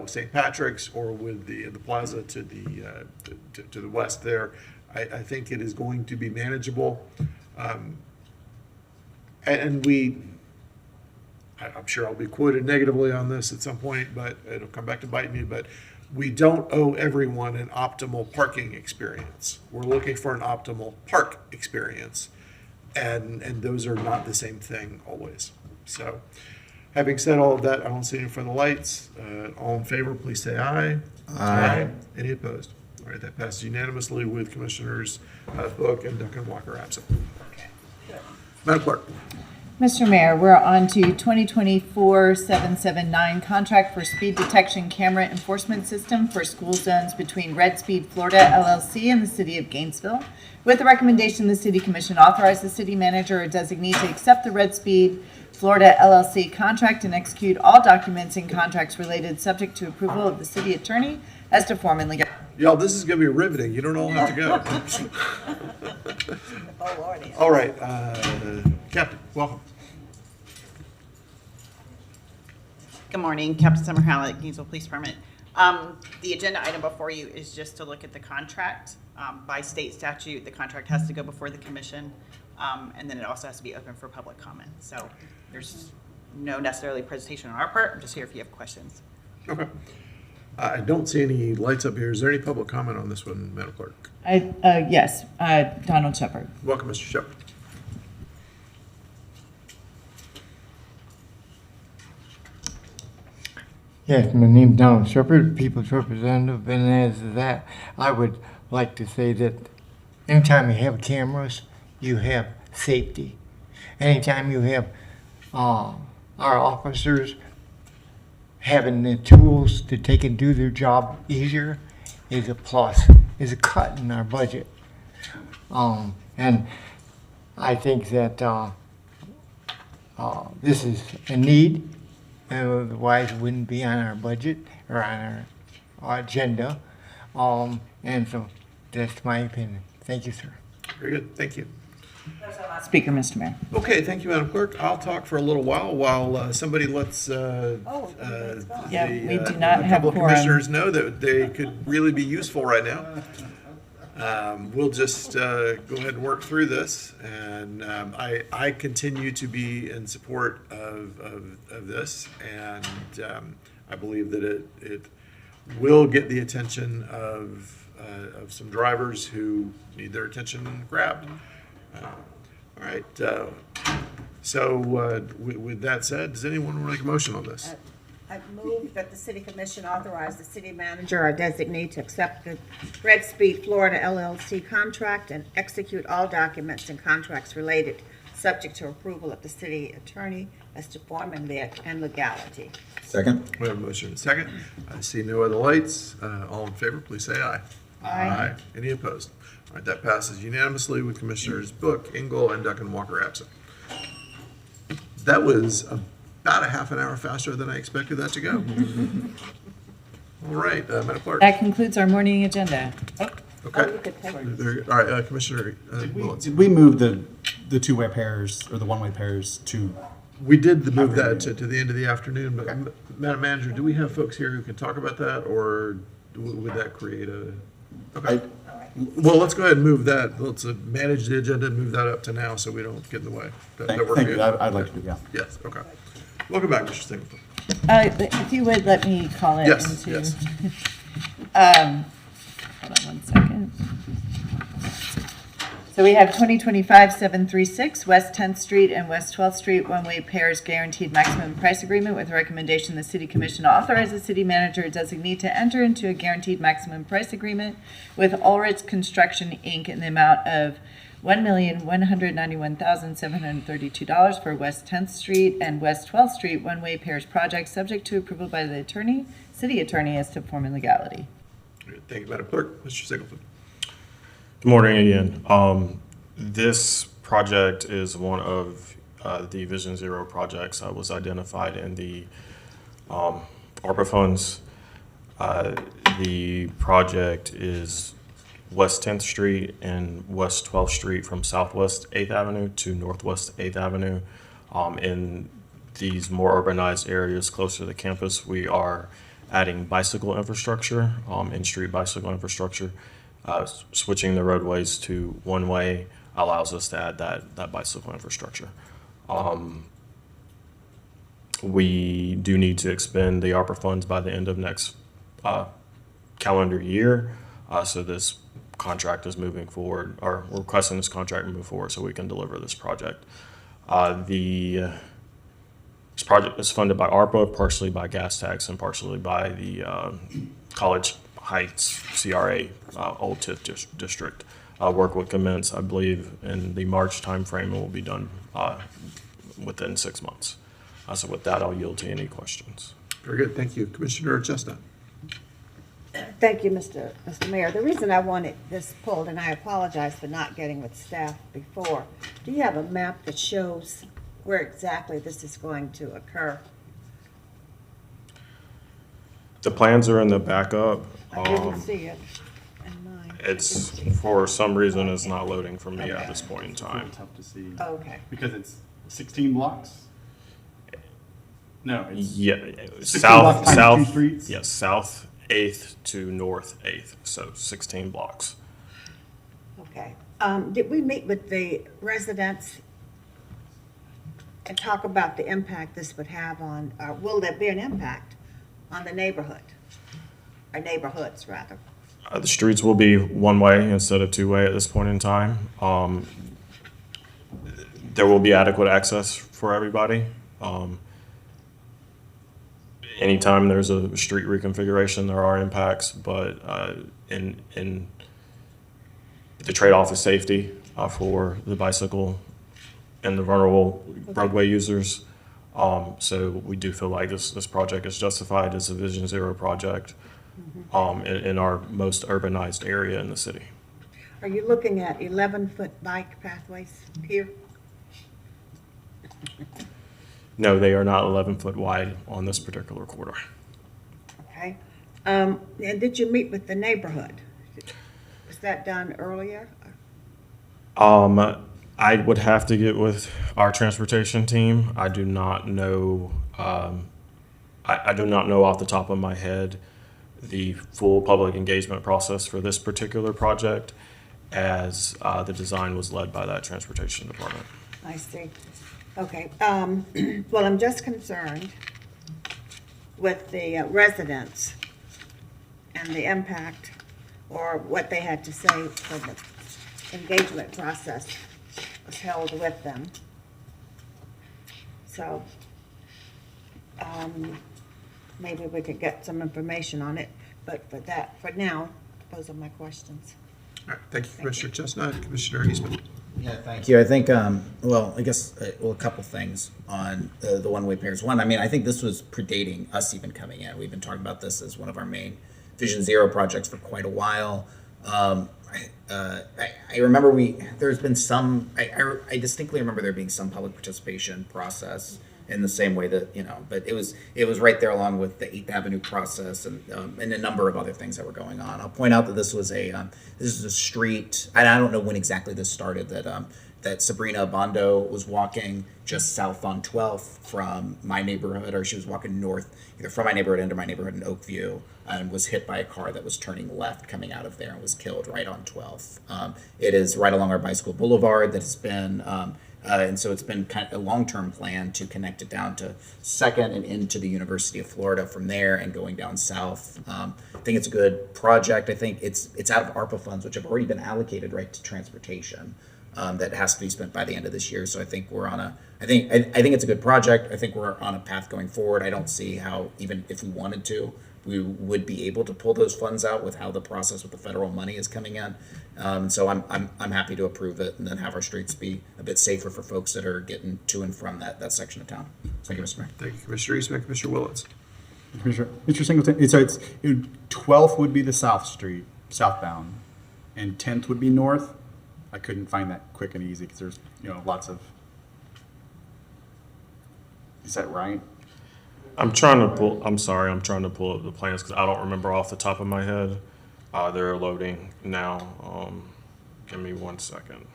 St. Patrick's or with the Plaza to the west there. I think it is going to be manageable. And I'm sure I'll be quoted negatively on this at some point, but it'll come back to bite me. But we don't owe everyone an optimal parking experience. We're looking for an optimal park experience. And those are not the same thing always. So having said all of that, I don't see any further lights. All in favor, please say aye. Aye. Any opposed? All right, that passes unanimously with Commissioners Book and Duncan Walker absent. Madam Clerk. Mr. Mayor, we're on to 2024-779 contract for speed detection camera enforcement system for school zones between RedSpeed Florida LLC and the City of Gainesville. With the recommendation, the City Commission authorize the city manager or designee to accept the RedSpeed Florida LLC contract and execute all documents and contracts related, subject to approval of the city attorney as to form and legal. Y'all, this is going to be riveting. You don't all have to go. Oh, Lordy. All right, Captain, welcome. Good morning, Captain Summer Hallett, Gainesville Police Department. The agenda item before you is just to look at the contract. By state statute, the contract has to go before the commission, and then it also has to be open for public comment. So there's no necessarily presentation on our part. I'm just here if you have questions. Okay. I don't see any lights up here. Is there any public comment on this one, Madam Clerk? Yes, Donald Shepard. Welcome, Mr. Shepard. Yes, my name's Donald Shepard, People's Representative, and as that, I would like to say that anytime you have cameras, you have safety. Anytime you have our officers having the tools to take and do their job easier is a plus, is a cut in our budget. And I think that this is a need. Otherwise, it wouldn't be on our budget or on our agenda. And so that's my opinion. Thank you, sir. Very good. Thank you. Speaker, Mr. Mayor. Okay, thank you, Madam Clerk. I'll talk for a little while somebody lets we do a not have couple of quorum. commissioners know that they could really be useful right now. We'll just go ahead and work through this, and I continue to be in support of this, and I believe that it will get the attention of some drivers who need their attention grabbed. All right. So with that said, does anyone want to make a motion on this? I move that the city commission authorize the city manager or designee to accept the RedSpeed Florida LLC contract and execute all documents and contracts related, subject to approval of the city attorney as to form and legality. Second. We have a motion and a second. I see no other lights. All in favor, please say aye. Aye. Any opposed? All right, that passes unanimously with Commissioners Book, Engel, and Duncan Walker absent. That was about a half an hour faster than I expected that to go. All right, Madam Clerk. That concludes our morning agenda. Okay. All right, Commissioner Willetts. Did we move the two-way pairs or the one-way pairs to? We did move that to the end of the afternoon, but Madam Manager, do we have folks here who can talk about that, or would that create a? Okay. Well, let's go ahead and move that. Let's manage the agenda and move that up to now so we don't get in the way. Thank you. I'd like to do, yeah. Yes, okay. Welcome back, Mr. Singleton. If you would let me call it Yes, into. yes. Hold on one second. So we have 2025-736 West 10th Street and West 12th Street one-way pairs guaranteed maximum price agreement with a recommendation the city commission authorize the city manager or designee to enter into a guaranteed maximum price agreement with Ulrich Construction, Inc. in the amount of $1,191,732 for West 10th Street and West 12th Street one-way pairs project, subject to approval by the city attorney as to form and legality. Thank you, Madam Clerk. Mr. Singleton. Good morning again. This project is one of the Vision Zero projects that was identified in the ARPA funds. The project is West 10th Street and West 12th Street from Southwest 8th Avenue to Northwest 8th Avenue. In these more urbanized areas closer to the campus, we are adding bicycle infrastructure, in-street bicycle infrastructure. Switching the roadways to one-way allows us to add that bicycle infrastructure. We do need to expend the ARPA funds by the end of next calendar year. So this contract is moving forward, or we're requesting this contract to move forward so we can deliver this project. This project is funded by ARPA, partially by gas tax, and partially by the College Heights CRA, Old TIF district. Work will commence, I believe, in the March timeframe and will be done within 6 months. So with that, I'll yield to any questions. Very good. Thank you. Commissioner Chestnut. Thank you, Mr. Mayor. The reason I wanted this pulled, and I apologize for not getting with staff before, do you have a map that shows where exactly this is going to occur? The plans are in the backup. I didn't see it in mine. It's, for some reason, it's not loading for me at this point in time. Tough to see. Okay. Because it's 16 blocks? No, it's Yeah, 16 blocks times south, two streets? yes, south 8th to north 8th, so 16 blocks. Okay. Did we meet with the residents and talk about the impact this would have on, will there be an impact on the neighborhood? Or neighborhoods, rather? The streets will be one-way instead of two-way at this point in time. There will be adequate access for everybody. Anytime there's a street reconfiguration, there are impacts, but in the trade-off is safety for the bicycle and the vulnerable roadway users. So we do feel like this project is justified as a Vision Zero project in our most urbanized area in the city. Are you looking at 11-foot bike pathways here? No, they are not 11-foot wide on this particular corridor. Okay. And did you meet with the neighborhood? Was that done earlier? I would have to get with our transportation team. I do not know. I do not know off the top of my head the full public engagement process for this particular project, as the design was led by that transportation department. I see. Okay. Well, I'm just concerned with the residents and the impact, or what they had to say for the engagement process was held with them. So maybe we could get some information on it, but for now, those are my questions. All right, thank you, Commissioner Chestnut. Commissioner Eastman. Yeah, thank you. I think, well, I guess, a couple things on the one-way pairs. One, I mean, I think this was predating us even coming in. We've been talking about this as one of our main Vision Zero projects for quite a while. I remember there's been some, I distinctly remember there being some public participation process in the same way that, but it was right there along with the 8th Avenue process and a number of other things that were going on. I'll point out that this is a street, and I don't know when exactly this started, that Sabrina Bondo was walking just south on 12th from my neighborhood, or she was walking north, either from my neighborhood into my neighborhood in Oakview, and was hit by a car that was turning left coming out of there and was killed right on 12th. It is right along our bicycle boulevard that has been, and so it's been kind of a long-term plan to connect it down to 2nd and into the University of Florida from there and going down south. I think it's a good project. I think it's out of ARPA funds, which have already been allocated right to transportation. That has to be spent by the end of this year. So I think we're on I think it's a good project. I think we're on a path going forward. I don't see how, even if we wanted to, we would be able to pull those funds out with how the process with the federal money is coming in. So I'm happy to approve it and then have our streets be a bit safer for folks that are getting to and from that section of town. Thank you, Mr. Mayor. Thank you, Commissioner Eastman. Commissioner Willetts. Mr. Singleton, so 12th would be the southbound, and 10th would be north. I couldn't find that quick and easy because there's, lots of, is that right? I'm trying to pull up the plans because I don't remember off the top of my head. They're loading now. Give me 1 second.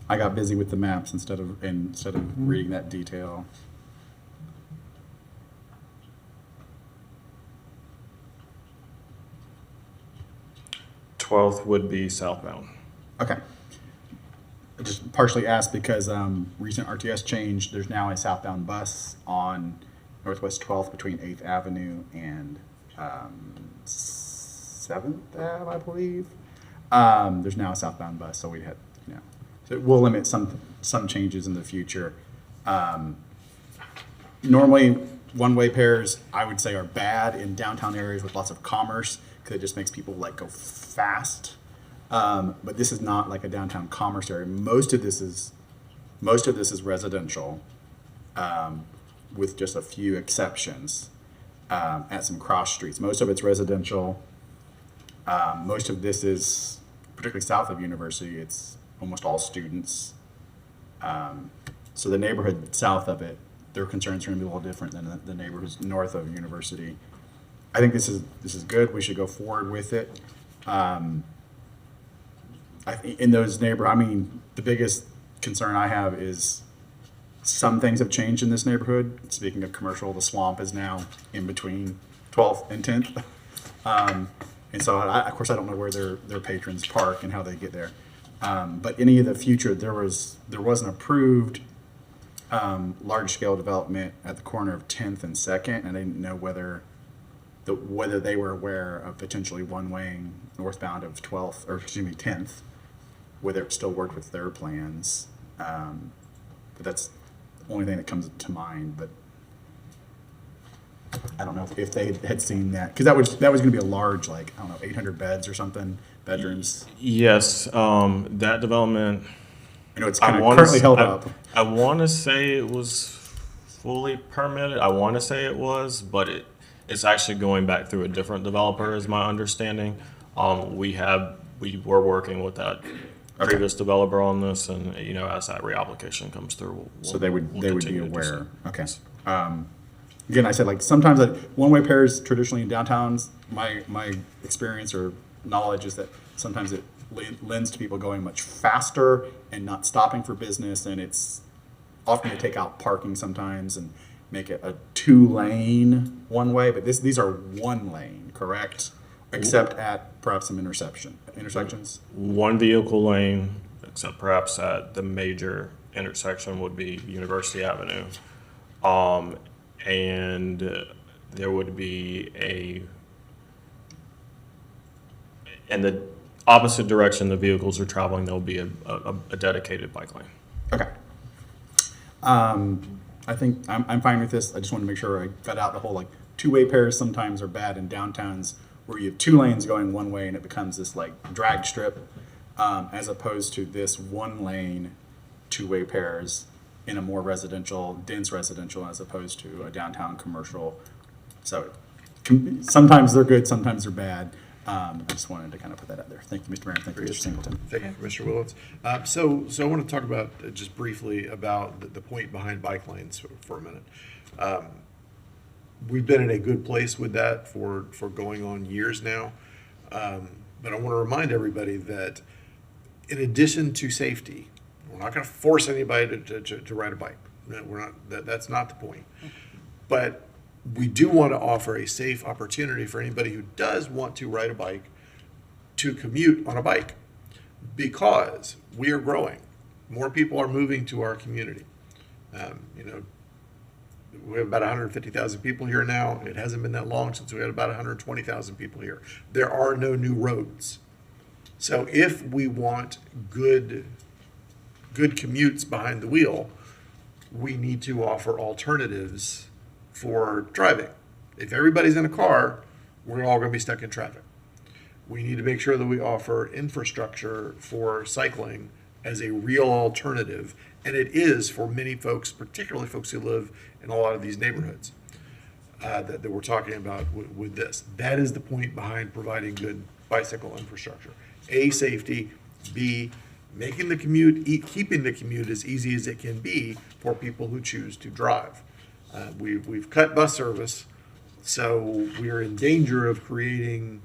I got busy with the maps instead of reading that detail. '12th would be southbound. Okay. I just partially asked because recent RTS change, there's now a southbound bus on Northwest 12th between 8th Avenue and 7th Ave, I believe. There's now a southbound bus, so we had, so it will limit some changes in the future. Normally, one-way pairs, I would say, are bad in downtown areas with lots of commerce because it just makes people go fast. But this is not like a downtown commerce area. Most of this is residential, with just a few exceptions at some cross streets. Most of it's residential. Most of this is, particularly south of University, it's almost all students. So the neighborhood south of it their concerns are gonna be a little different than the neighborhoods north of University. I think this is good. We should go forward with it. In those I mean, the biggest concern I have is some things have changed in this neighborhood. Speaking of commercial, the swamp is now in between 12th and 10th. And so, of course, I don't know where their patrons park and how they get there. But any of the future, there was an approved large-scale development at the corner of 10th and 2nd, and I didn't know whether they were aware of potentially one-waying northbound of 12th, or excuse me, 10th, whether it still worked with their plans. But that's the only thing that comes to mind. But I don't know if they had seen that, because that was going to be a large, like, I don't know, 800 beds or something, bedrooms. Yes, that development. I know it's kind of currently held up. I want to say it was fully permitted. I want to say it was, but it's actually going back through a different developer, is my understanding. We were working with that previous developer on this, and as that reapplication comes through, so they would be continue to do aware. so. Okay. Again, I said, like, sometimes one-way pairs traditionally in downtowns, my experience or knowledge is that sometimes it lends to people going much faster and not stopping for business, and it's often to take out parking sometimes and make it a 2-lane one-way, but these are 1 lane, correct? Except at perhaps some intersections? 1 vehicle lane, except perhaps at the major intersection would be University Avenue. And there would be in the opposite direction the vehicles are traveling, there'll be a dedicated bike lane. Okay. I think I'm fine with this. I just want to make sure I got out the whole, like, 2-way pairs sometimes are bad in downtowns where you have 2 lanes going one way and it becomes this, like, drag strip, as opposed to this 1 lane 2-way pairs in a more dense residential, as opposed to a downtown commercial. So sometimes they're good, sometimes they're bad. I just wanted to kind of put that out there. Thank you, Mr. Mayor. Thank you, Mr. Singleton. Thank you, Mr. Willits. So I want to talk about just briefly about the point behind bike lanes for a minute. We've been in a good place with that for going on years now. But I want to remind everybody that in addition to safety, we're not going to force anybody to ride a bike. We're not. That's not the point. But we do want to offer a safe opportunity for anybody who does want to ride a bike to commute on a bike, because we are growing. More people are moving to our community. We have about 150,000 people here now. It hasn't been that long since we had about 120,000 people here. There are no new roads. So if we want good commutes behind the wheel, we need to offer alternatives for driving. If everybody's in a car, we're all going to be stuck in traffic. We need to make sure that we offer infrastructure for cycling as a real alternative, and it is for many folks, particularly folks who live in a lot of these neighborhoods that we're talking about with this. That is the point behind providing good bicycle infrastructure. A, safety. B, making the commute, keeping the commute as easy as it can be for people who choose to drive. We've cut bus service, so we're in danger of creating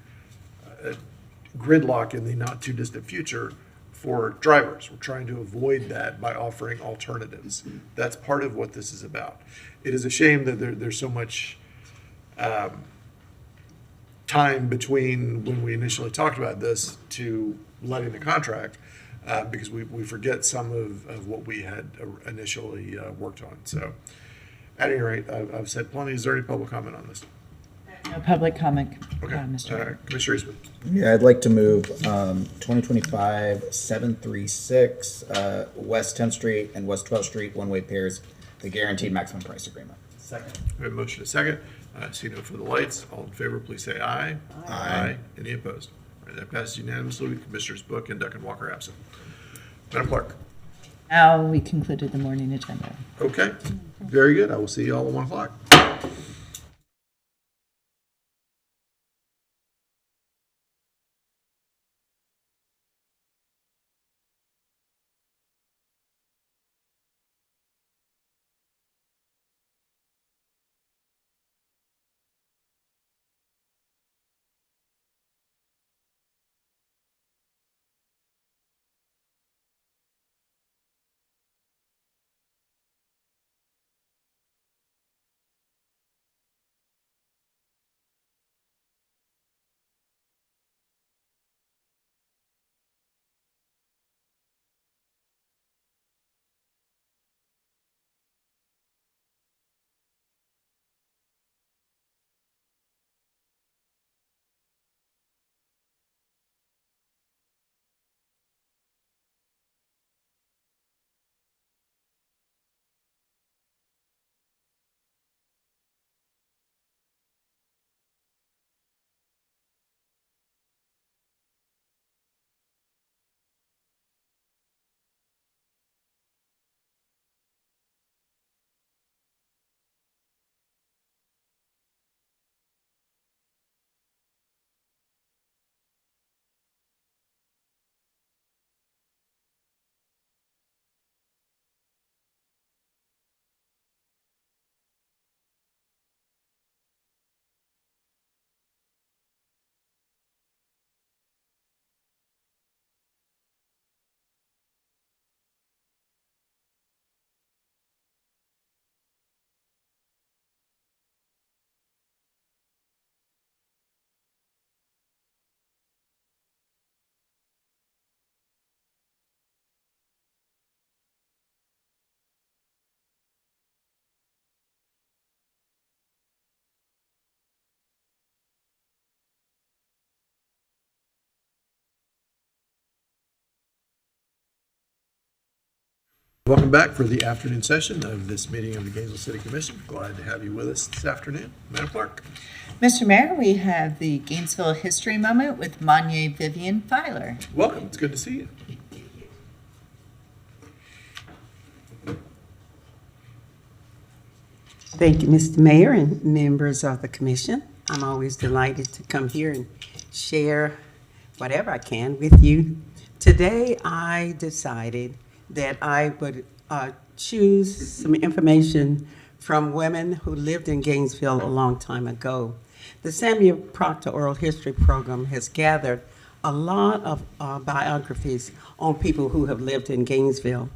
gridlock in the not too distant future for drivers. We're trying to avoid that by offering alternatives. That's part of what this is about. It is a shame that there's so much time between when we initially talked about this to letting the contract, because we forget some of what we had initially worked on. So at any rate, I've said plenty. Is there any public comment on this? No public comment, Okay. Mr. Mayor. Commissioner Eastman. Yeah, I'd like to move 2025-736 West 10th Street and West 12th Street one-way pairs, the guaranteed maximum price agreement. Second. We have a motion to second. See no for the lights. All in favor, please say aye. Aye. Any opposed? All right, that passes unanimously with Commissioners Book and Duck and Walker absent. Madam Clerk. Now we concluded the morning agenda. Okay. Very good. I will see you all at 1 o'clock. Welcome back for the afternoon session of this meeting of the Gainesville City Commission. Glad to have you with us this afternoon. Madam Clerk. Mr. Mayor, we have the Gainesville History Moment with Monye Vivian Filer. Welcome. It's good to see you. Thank you, Mr. Mayor and members of the commission. I'm always delighted to come here and share whatever I can with you. Today, I decided that I would choose some information from women who lived in Gainesville a long time ago. The Samuel Proctor Oral History Program has gathered a lot of biographies on people who have lived in Gainesville.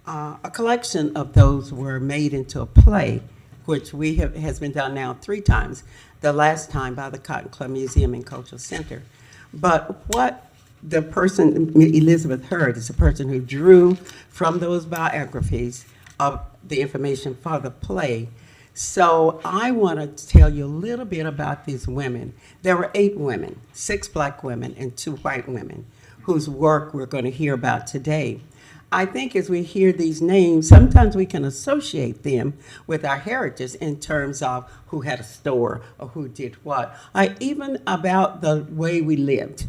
A collection of those were made into a play, which has been done now 3 times, the last time by the Cotton Club Museum and Cultural Center. But what the person, Elizabeth Hurd, is the person who drew from those biographies of the information for the play. So I want to tell you a little bit about these women. There were 8 women, 6 black women and 2 white women, whose work we're going to hear about today. I think as we hear these names, sometimes we can associate them with our heritage in terms of who had a store or who did what, even about the way we lived,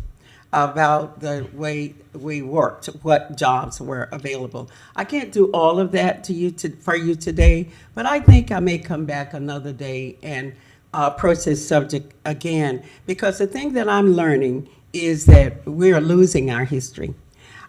about the way we worked, what jobs were available. I can't do all of that for you today, but I think I may come back another day and approach this subject again, because the thing that I'm learning is that we're losing our history.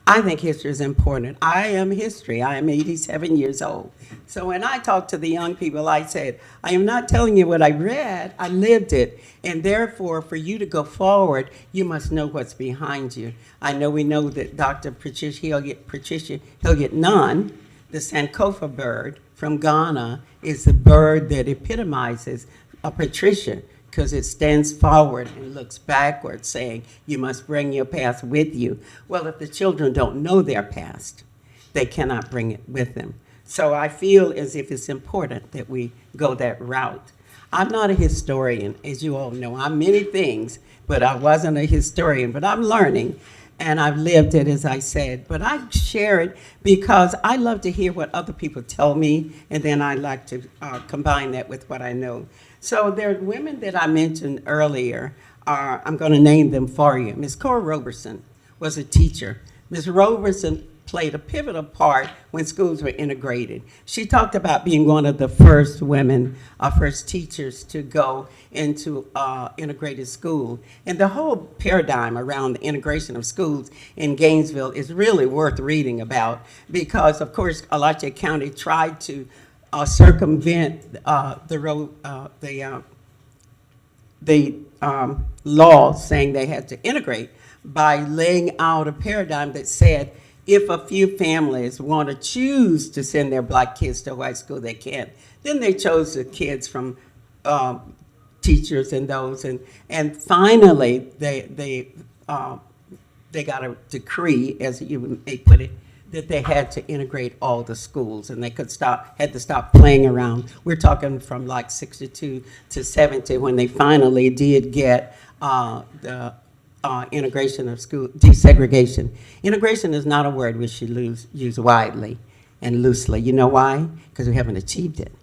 I think history is important. I am history. I am 87 years old. So when I talk to the young people, I said, I am not telling you what I read, I lived it. And therefore, for you to go forward, you must know what's behind you. We know that Dr. Patricia Hilliard Nunn, the Sankofa bird from Ghana, is the bird that epitomizes a Patricia, because it stands forward and looks backward, saying, you must bring your past with you. Well, if the children don't know their past, they cannot bring it with them. So I feel as if it's important that we go that route. I'm not a historian, as you all know. I'm many things, but I wasn't a historian. But I'm learning, and I've lived it, as I said. But I share it because I love to hear what other people tell me, and then I like to combine that with what I know. So there are women that I mentioned earlier. I'm going to name them for you. Ms. Cora Roberson was a teacher. Ms. Roberson played a pivotal part when schools were integrated. She talked about being one of the first women, first teachers to go into integrated school. And the whole paradigm around the integration of schools in Gainesville is really worth reading about, because, of course, Alachua County tried to circumvent the law saying they had to integrate by laying out a paradigm that said if a few families want to choose to send their black kids to white school, they can. Then they chose the kids from teachers and those, and finally they got a decree, as you may put it, that they had to integrate all the schools, and they had to stop playing around. We're talking from like 62 to 70 when they finally did get the integration of school, desegregation. Integration is not a word we should use widely and loosely. You know why? Because we haven't achieved it.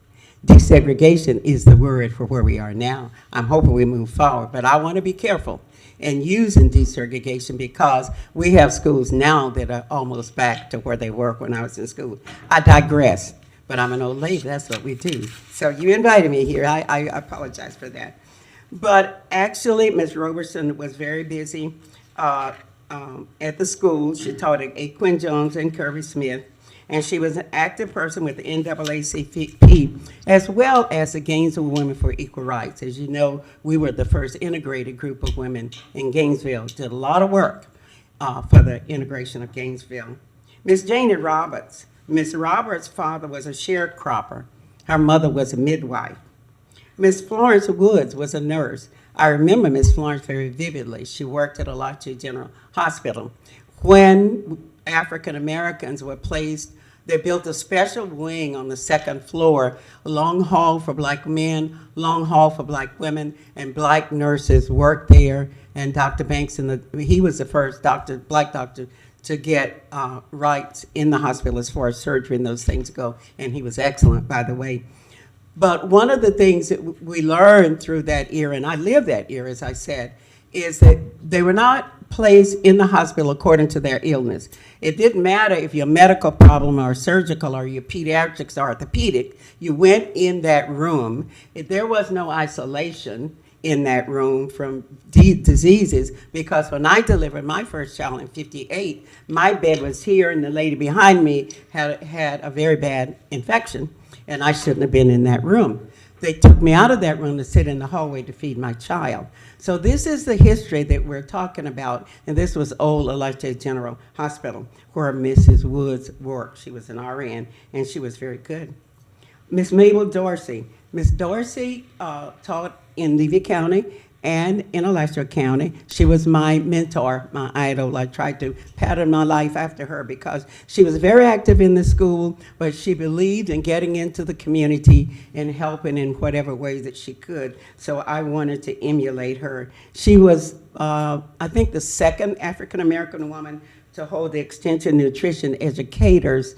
Desegregation is the word for where we are now. I'm hoping we move forward, but I want to be careful in using desegregation, because we have schools now that are almost back to where they were when I was in school. I digress, but I'm an old lady, that's what we do. So you invited me here, I apologize for that. But actually, Ms. Roberson was very busy at the school. She taught at A. Quinn Jones and Kirby Smith, and she was an active person with the NAACP, as well as the Gainesville Women for Equal Rights. As you know, we were the first integrated group of women in Gainesville. Did a lot of work for the integration of Gainesville. Miss Janie Roberts. Miss Roberts' father was a sharecropper. Her mother was a midwife. Miss Florence Woods was a nurse. I remember Miss Florence very vividly. She worked at Alachua General Hospital. When African Americans were placed, they built a special wing on the 2nd floor, a long hall for black men, long hall for black women, and black nurses worked there. And Dr. Banks, he was the first black doctor to get rights in the hospital as far as surgery and those things go. And he was excellent, by the way. But one of the things that we learned through that era, and I lived that era, as I said, is that they were not placed in the hospital according to their illness. It didn't matter if your medical problem or surgical or your pediatrics or orthopedic, you went in that room. There was no isolation in that room from diseases, because when I delivered my first child in 58, my bed was here and the lady behind me had a very bad infection, and I shouldn't have been in that room. They took me out of that room to sit in the hallway to feed my child. So this is the history that we're talking about, and this was old Alachua General Hospital, where Mrs. Woods worked. She was an RN, and she was very good. Miss Mabel Dorsey. Miss Dorsey taught in Levy County and in Alachua County. She was my mentor, my idol. I tried to pattern my life after her because she was very active in the school, but she believed in getting into the community and helping in whatever way that she could. So I wanted to emulate her. She was, I think, the second African-American woman to hold the Extension Nutrition Educator's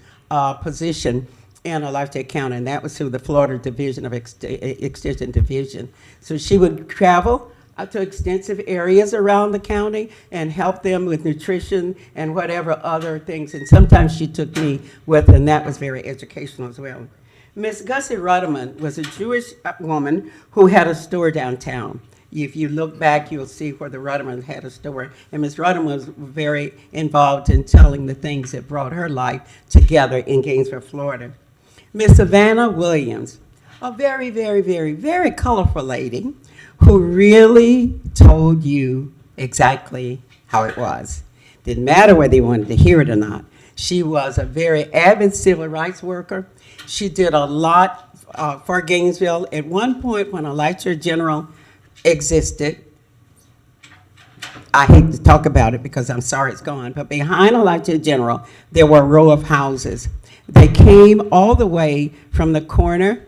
position in Alachua County, and that was through the Florida Division of Extension Division. So she would travel to extensive areas around the county and help them with nutrition and whatever other things. And sometimes she took me with her, and that was very educational as well. Miss Gussie Rudderman was a Jewish woman who had a store downtown. If you look back, you'll see where the Rudderman had a store. And Miss Rudderman was very involved in telling the things that brought her life together in Gainesville, Florida. Miss Savannah Williams, a very, very, very, very colorful lady who really told you exactly how it was. Didn't matter whether you wanted to hear it or not. She was a very avid civil rights worker. She did a lot for Gainesville. At one point, when Alachua General existed, I hate to talk about it because I'm sorry it's gone, but behind Alachua General, there were a row of houses. They came all the way from the corner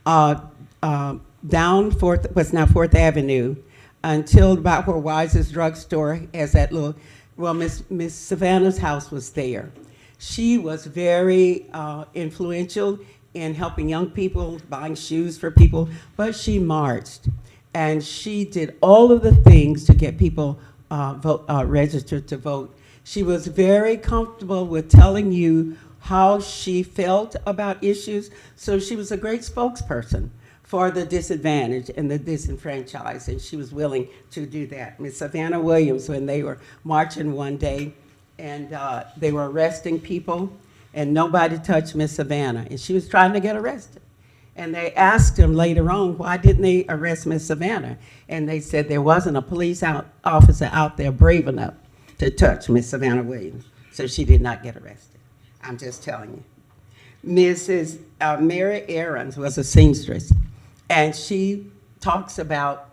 down what's now 4th Avenue until about where Wise's drugstore has that little, well, Miss Savannah's house was there. She was very influential in helping young people, buying shoes for people, but she marched. And she did all of the things to get people registered to vote. She was very comfortable with telling you how she felt about issues, so she was a great spokesperson for the disadvantaged and the disenfranchised, and she was willing to do that. Miss Savannah Williams, when they were marching one day, and they were arresting people, and nobody touched Miss Savannah, and she was trying to get arrested. And they asked him later on, why didn't they arrest Miss Savannah? And they said there wasn't a police officer out there brave enough to touch Miss Savannah Williams, so she did not get arrested. I'm just telling you. Mrs. Mary Aarons was a seamstress, and she talks about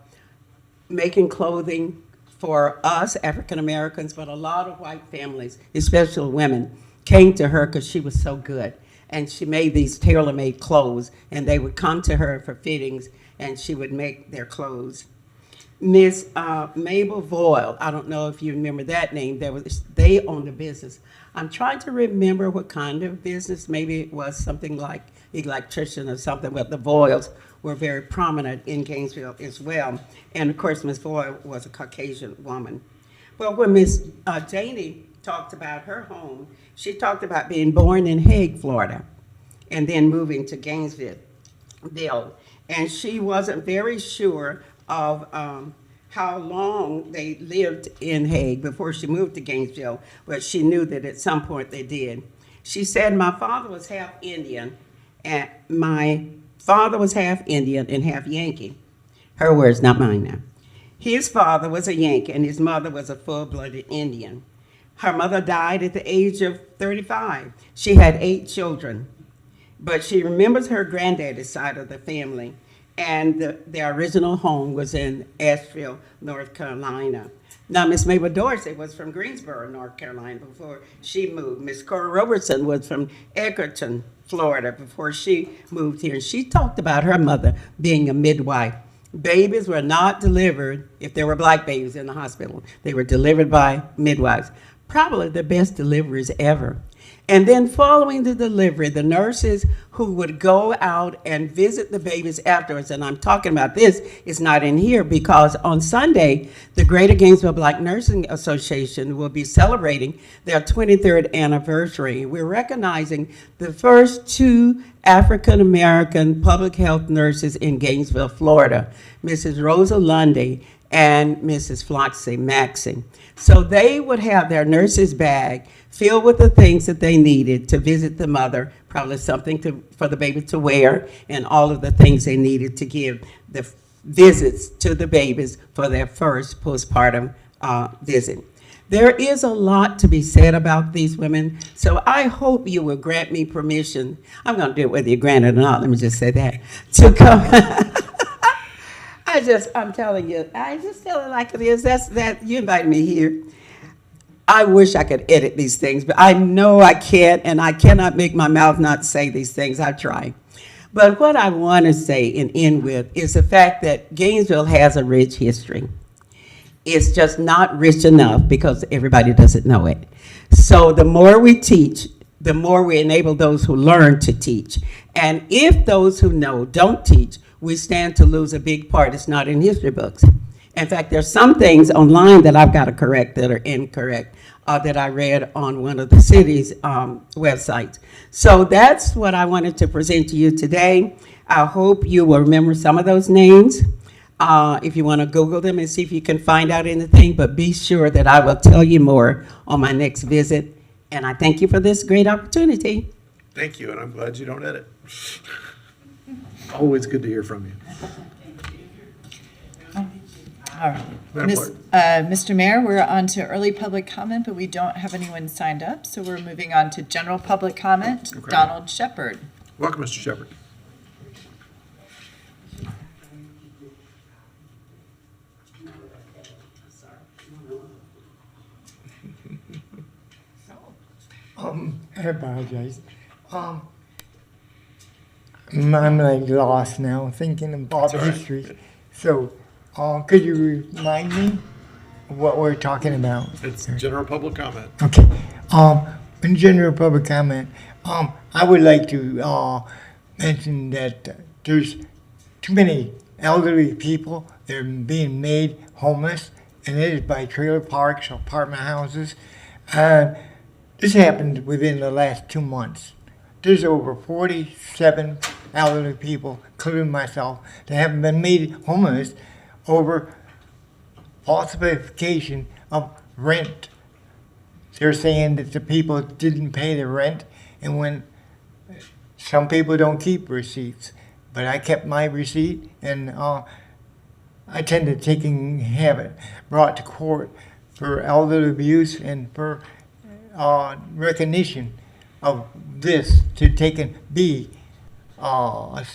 making clothing for us, African Americans, but a lot of white families, especially women, came to her because she was so good. And she made these tailor-made clothes, and they would come to her for fittings, and she would make their clothes. Miss Mabel Voyle, I don't know if you remember that name, they owned a business. I'm trying to remember what kind of business. Maybe it was something like electrician or something, but the Voiles were very prominent in Gainesville as well. And of course, Miss Voyle was a Caucasian woman. Well, when Miss Janey talked about her home, she talked about being born in Hague, Florida, and then moving to Gainesville. And she wasn't very sure of how long they lived in Hague before she moved to Gainesville, but she knew that at some point they did. She said, my father was half Indian, and half Yankee. Her words, not mine now. His father was a Yankee, and his mother was a full-blooded Indian. Her mother died at the age of 35. She had 8 children, but she remembers her granddaddy's side of the family, and their original home was in Asheville, North Carolina. Now, Miss Mabel Dorsey was from Greensboro, North Carolina, before she moved. Miss Cora Robertson was from Edgerton, Florida, before she moved here. And she talked about her mother being a midwife. Babies were not delivered if there were black babies in the hospital. They were delivered by midwives. probably the best deliveries ever. And then following the delivery, the nurses who would go out and visit the babies afterwards, and I'm talking about this, is not in here because on Sunday, the Greater Gainesville Black Nursing Association will be celebrating their 23rd anniversary. We're recognizing the first 2 African-American public health nurses in Gainesville, Florida, Mrs. Rosa Lundy and Mrs. Floxy Maxey. So they would have their nurse's bag filled with the things that they needed to visit the mother, probably something for the baby to wear, and all of the things they needed to give the visits to the babies for their first postpartum visit. There is a lot to be said about these women, so I hope you will grant me permission. I'm going to do it whether you grant it or not, let me just say that, to come. I'm telling you, I just tell it like it is. That you invited me here. I wish I could edit these things, but I know I can't, and I cannot make my mouth not say these things. I try. But what I want to say and end with is the fact that Gainesville has a rich history. It's just not rich enough because everybody doesn't know it. So the more we teach, the more we enable those who learn to teach. And if those who know don't teach, we stand to lose a big part. It's not in history books. In fact, there's some things online that I've got to correct that are incorrect that I read on one of the city's websites. So that's what I wanted to present to you today. I hope you will remember some of those names. If you want to Google them and see if you can find out anything, but be sure that I will tell you more on my next visit. And I thank you for this great opportunity. Thank you, and I'm glad you don't edit. Always good to hear from you. All right. Madam Clerk. Mr. Mayor, we're on to early public comment, but we don't have anyone signed up, so we're moving on to general public comment. Okay. Donald Shepard. Welcome, Mr. Shepard. I apologize. I'm like lost now, thinking about the history. So, could you remind me what we're talking about? It's general public comment. Okay. In general public comment, I would like to mention that there's too many elderly people that are being made homeless, and it is by trailer parks, apartment houses. This happened within the last 2 months. There's over 47 elderly people, including myself, that have been made homeless over falsification of rent. They're saying that the people didn't pay the rent, and when some people don't keep receipts, but I kept my receipt, and I tend to have it brought to court for elder abuse and for recognition of this to be an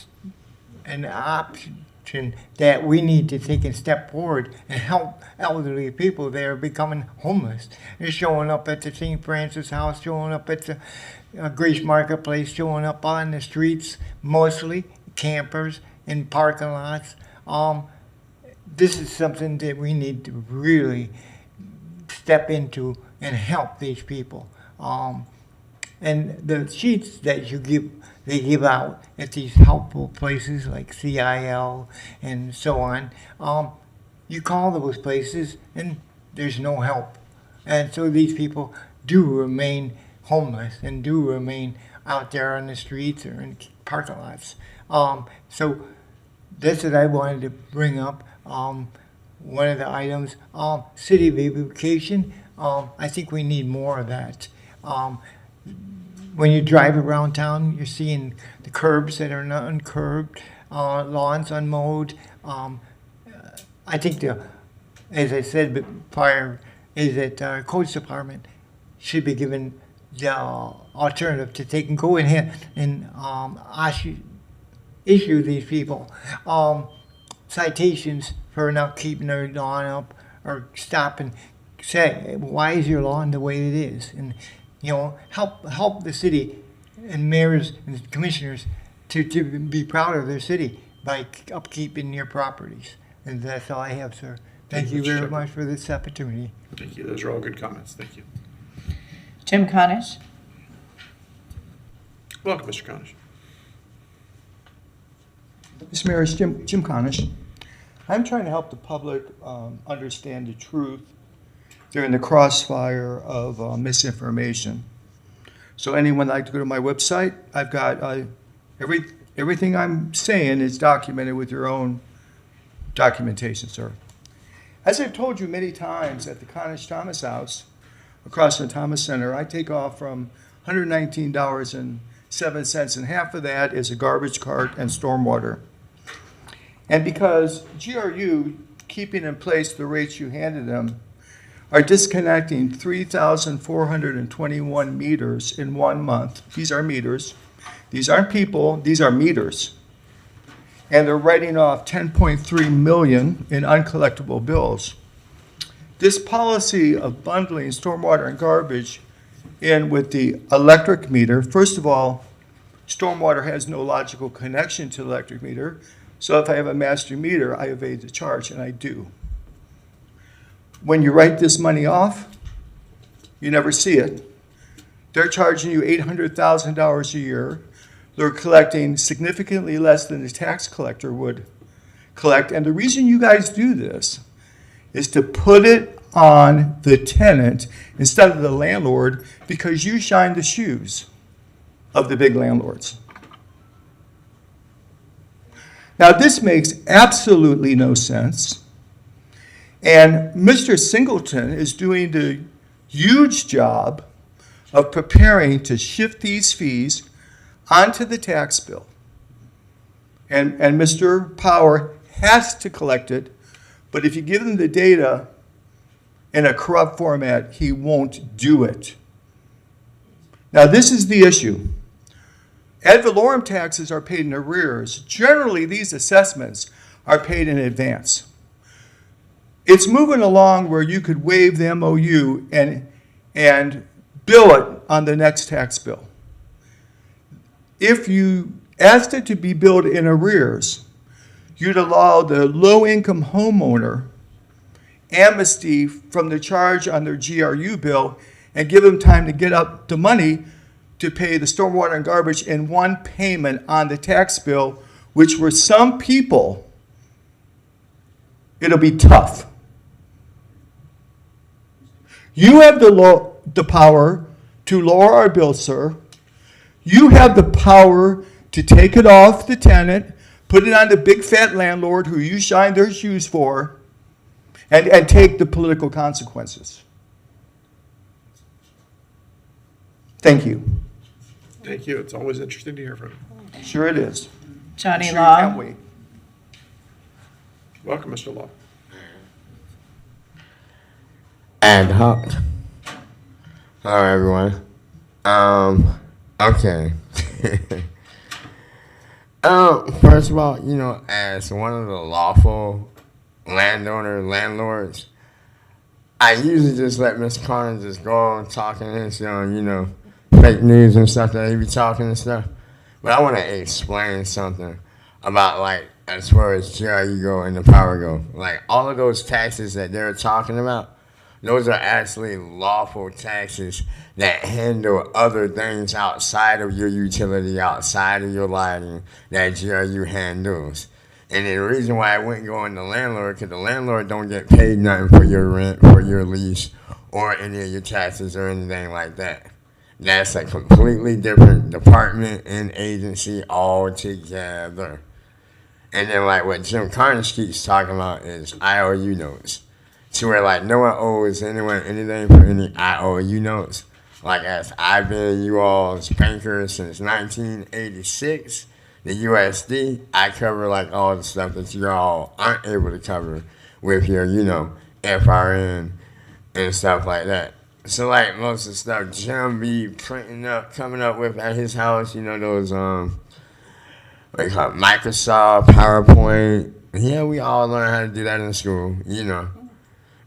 option that we need to take a step forward and help elderly people that are becoming homeless. They're showing up at the St. Francis House, showing up at the Grace Marketplace, showing up on the streets, mostly campers in parking lots. This is something that we need to really step into and help these people. And the sheets that they give out at these helpful places like CIL and so on, you call those places and there's no help. And so these people do remain homeless and do remain out there on the streets or in parking lots. So that's what I wanted to bring up. One of the items, city of INVOCATION, I think we need more of that. When you drive around town, you're seeing the curbs that are not uncurbed, lawns unmowed. I think, as I said prior, is that our codes department should be given the alternative to take and go ahead and issue these people citations for not keeping their lawn up, or stop and say, why is your lawn the way it is? And help the city and mayors and commissioners to be proud of their city by upkeeping your properties. And that's all I have, sir. Thank you very much for this opportunity. Thank you. Those are all good comments. Thank you. Jim Conish. Welcome, Mr. Conish. Mr. Mayor, it's Jim Conish. I'm trying to help the public understand the truth during the crossfire of misinformation. So anyone like to go to my website, I've got everything I'm saying is documented with your own documentation, sir. As I've told you many times at the Conish Thomas House across from Thomas Center, I take off from $119.07, and half of that is a garbage cart and stormwater. And because GRU, keeping in place the rates you handed them, are disconnecting 3,421 meters in 1 month. These are meters. These aren't people, these are meters. And they're writing off $10.3 million in uncollectible bills. This policy of bundling stormwater and garbage in with the electric meter, first of all, stormwater has no logical connection to the electric meter. So if I have a master meter, I evade the charge, and I do. When you write this money off, you never see it. They're charging you $800,000 a year. They're collecting significantly less than the tax collector would collect. And the reason you guys do this is to put it on the tenant instead of the landlord, because you shine the shoes of the big landlords. Now, this makes absolutely no sense. And Mr. Singleton is doing the huge job of preparing to shift these fees onto the tax bill. And Mr. Power has to collect it, but if you give him the data in a corrupt format, he won't do it. Now, this is the issue. Ad valorem taxes are paid in arrears. Generally, these assessments are paid in advance. It's moving along where you could waive the MOU and bill it on the next tax bill. If you asked it to be billed in arrears, you'd allow the low-income homeowner amnesty from the charge on their GRU bill and give them time to get up the money to pay the stormwater and garbage in one payment on the tax bill, which for some people, it'll be tough. You have the power to lower our bill, sir. You have the power to take it off the tenant, put it on the big fat landlord who you shine their shoes for, and take the political consequences. Thank you. Thank you. It's always interesting to hear from you. Sure it is. Johnny Sure Law. you can't wait. Welcome, Mr. Law. Ad hoc. Hello, everyone. Okay. First of all, as one of the lawful landlords, I usually just let Mr. Connor just go on talking and fake news and stuff that he be talking and stuff. But I want to explain something about, as far as GRU go and the power go. All of those taxes that they're talking about, those are actually lawful taxes that handle other things outside of your utility, outside of your lighting, that GRU handles. And the reason why I wouldn't go on the landlord, because the landlord don't get paid nothing for your rent, for your lease, or any of your taxes or anything like that. That's a completely different department and agency altogether. And then what Jim Carnes keeps talking about is IOU notes. To where no one owes anyone anything for any IOU notes. As I've been you all's banker since 1986, the USD, I cover all the stuff that you all aren't able to cover with your, FRN and stuff like that. So most of the stuff Jim be printing up, coming up with at his house, those what they call it, Microsoft, PowerPoint. Yeah, we all learn how to do that in school,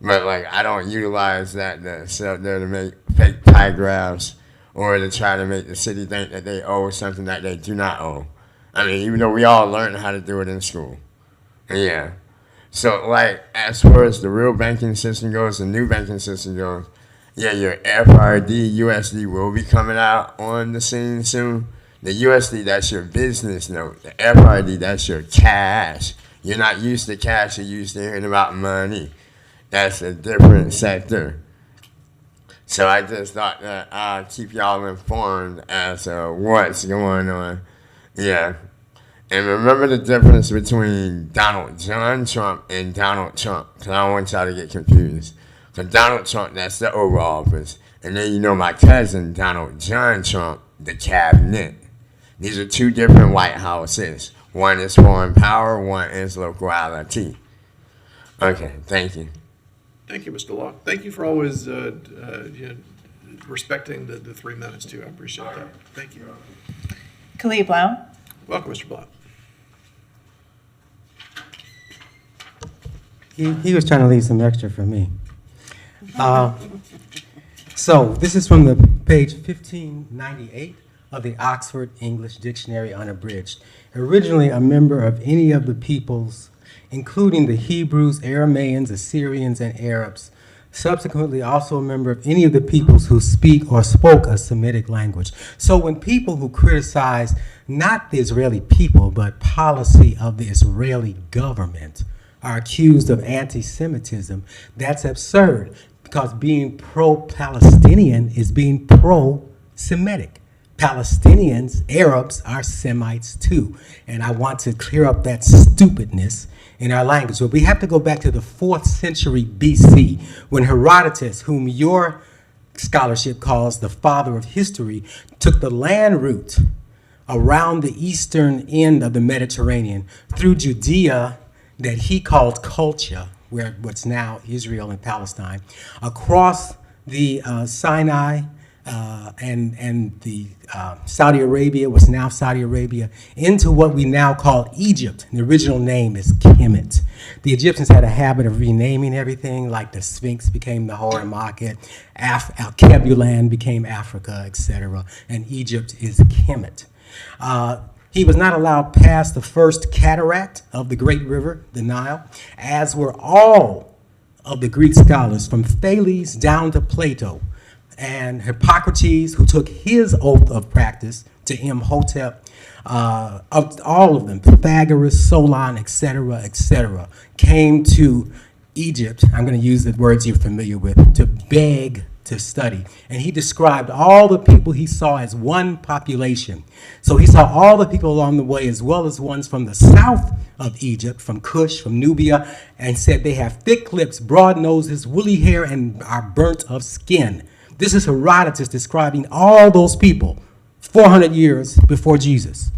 But I don't utilize that to sit up there to make fake pie graphs or to try to make the city think that they owe something that they do not owe. I mean, even though we all learned how to do it in school. Yeah. So as far as the real banking system goes, the new banking system goes, Yeah, your FRD, USD will be coming out on the scene soon. The USD, that's your business note. The FRD, that's your cash. You're not used to cash, you're used to hearing about money. That's a different sector. So I just thought that I'll keep y'all informed as to what's going on. Yeah. And remember the difference between Donald John Trump and Donald Trump, because I don't want y'all to get confused. Because Donald Trump, that's the Oval Office. And then you know my cousin, Donald John Trump, the cabinet. These are two different White Houses. One is foreign power, one is locality. Okay, thank you. Thank you, Mr. Law. Thank you for always respecting the 3 minutes, too. I appreciate that. Thank you. Khalid Blount. Welcome, Mr. Blount. He was trying to leave some extra for me. So this is from the page 1598 of the Oxford English Dictionary Unabridged. Originally a member of any of the peoples, including the Hebrews, Arameans, Assyrians, and Arabs. Subsequently also a member of any of the peoples who speak or spoke a Semitic language. So when people who criticize not the Israeli people, but policy of the Israeli government are accused of anti-Semitism, that's absurd, because being pro-Palestinian is being pro-Semitic. Palestinians, Arabs, are Semites too. And I want to clear up that stupidness in our language. So we have to go back to the 4th century BC, when Herodotus, whom your scholarship calls the father of history, took the land route around the eastern end of the Mediterranean through Judea, that he called Culture, where what's now Israel and Palestine, across the Sinai and the Saudi Arabia, what's now Saudi Arabia, into what we now call Egypt. The original name is Kemet. The Egyptians had a habit of renaming everything, like the Sphinx became the Hora Market, Al-Kebulan became Africa, etc., and Egypt is Kemet. He was not allowed past the first cataract of the great river, the Nile, as were all of the Greek scholars, from Thales down to Plato, and Hippocrates, who took his oath of practice to Imhotep, of all of them, Pythagoras, Solon, etc., came to Egypt, I'm going to use the words you're familiar with, to beg to study. And he described all the people he saw as one population. So he saw all the people along the way, as well as ones from the south of Egypt, from Cush, from Nubia, and said they have thick lips, broad noses, woolly hair, and are burnt of skin. This is Herodotus describing all those people 400 years before Jesus.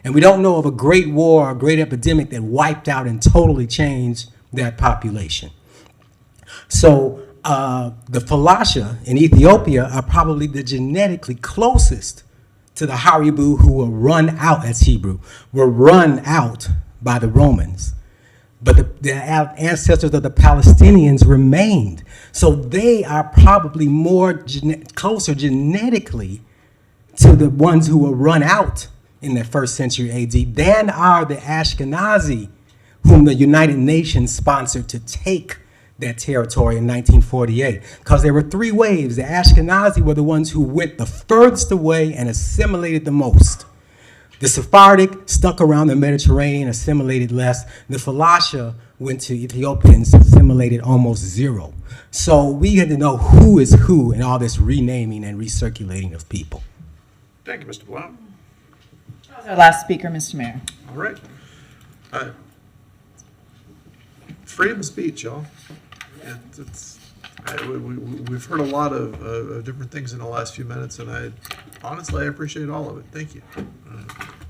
And we don't know of a great war or a great epidemic that wiped out and totally changed that population. So the Falasha in Ethiopia are probably the genetically closest to the Haribu, who were run out, as Hebrew, were run out by the Romans. But the ancestors of the Palestinians remained. So they are probably more closer genetically to the ones who were run out in the 1st century AD than are the Ashkenazi, whom the United Nations sponsored to take that territory in 1948. Because there were 3 waves. The Ashkenazi were the ones who went the furthest away and assimilated the most. The Sephardic stuck around the Mediterranean, assimilated less. The Falasha went to Ethiopia and assimilated almost 0. So we had to know who is who in all this renaming and recirculating of people. Thank you, Mr. Blount. Our last speaker, Mr. Mayor. All right. Freedom of speech, y'all. We've heard a lot of different things in the last few minutes, and honestly, I appreciate all of it. Thank you.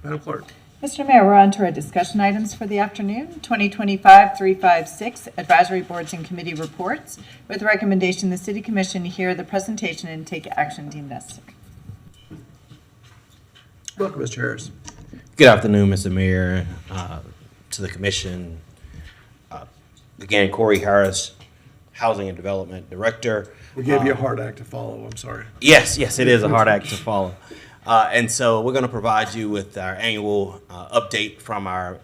Madam Clerk. Mr. Mayor, we're on to our discussion items for the afternoon. 2025-356, Advisory Boards and Committee Reports. With recommendation, the City Commission hear the presentation and take action deemed necessary. Welcome, Mr. Harris. Good afternoon, Mr. Mayor, to the Commission. Again, Corey Harris, Housing and Development Director. We gave you a hard act to follow. I'm sorry. Yes, it is a hard act to follow. And so we're going to provide you with our annual update from our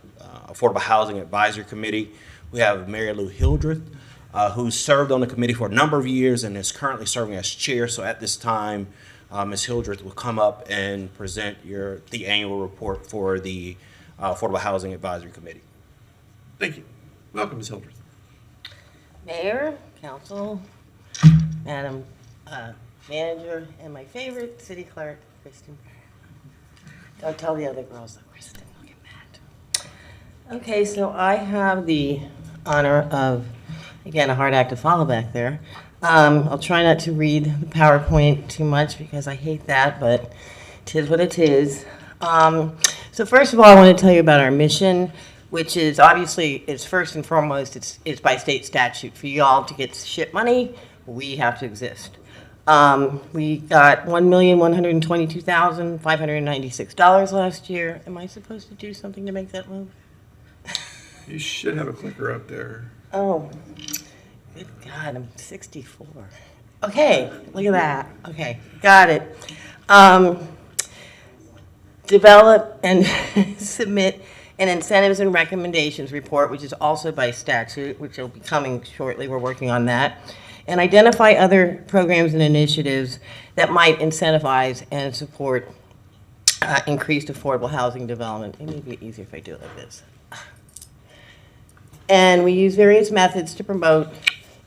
Affordable Housing Advisory Committee. We have Mary Lou Hildreth, who served on the committee for a number of years and is currently serving as chair. So at this time, Ms. Hildreth will come up and present the annual report for the Affordable Housing Advisory Committee. Thank you. Welcome, Ms. Hildreth. Mayor, council, Madam Manager, and my favorite city clerk, Kristen. Don't tell the other girls that Kristen will get mad. Okay, so I have the honor of, again, a hard act to follow back there. I'll try not to read the PowerPoint too much because I hate that, but 'tis what it is. So first of all, I want to tell you about our mission, which is obviously, it's first and foremost, it's by state statute. For you all to get SHIP money, we have to exist. We got $1,122,596 last year. Am I supposed to do something to make that move? You should have a clicker up there. Oh, good God, I'm 64. Okay, look at that. Okay, got it. Develop and submit an incentives and recommendations report, which is also by statute, which will be coming shortly. We're working on that. And identify other programs and initiatives that might incentivize and support increased affordable housing development. It may be easier if I do it like this. And we use various methods to promote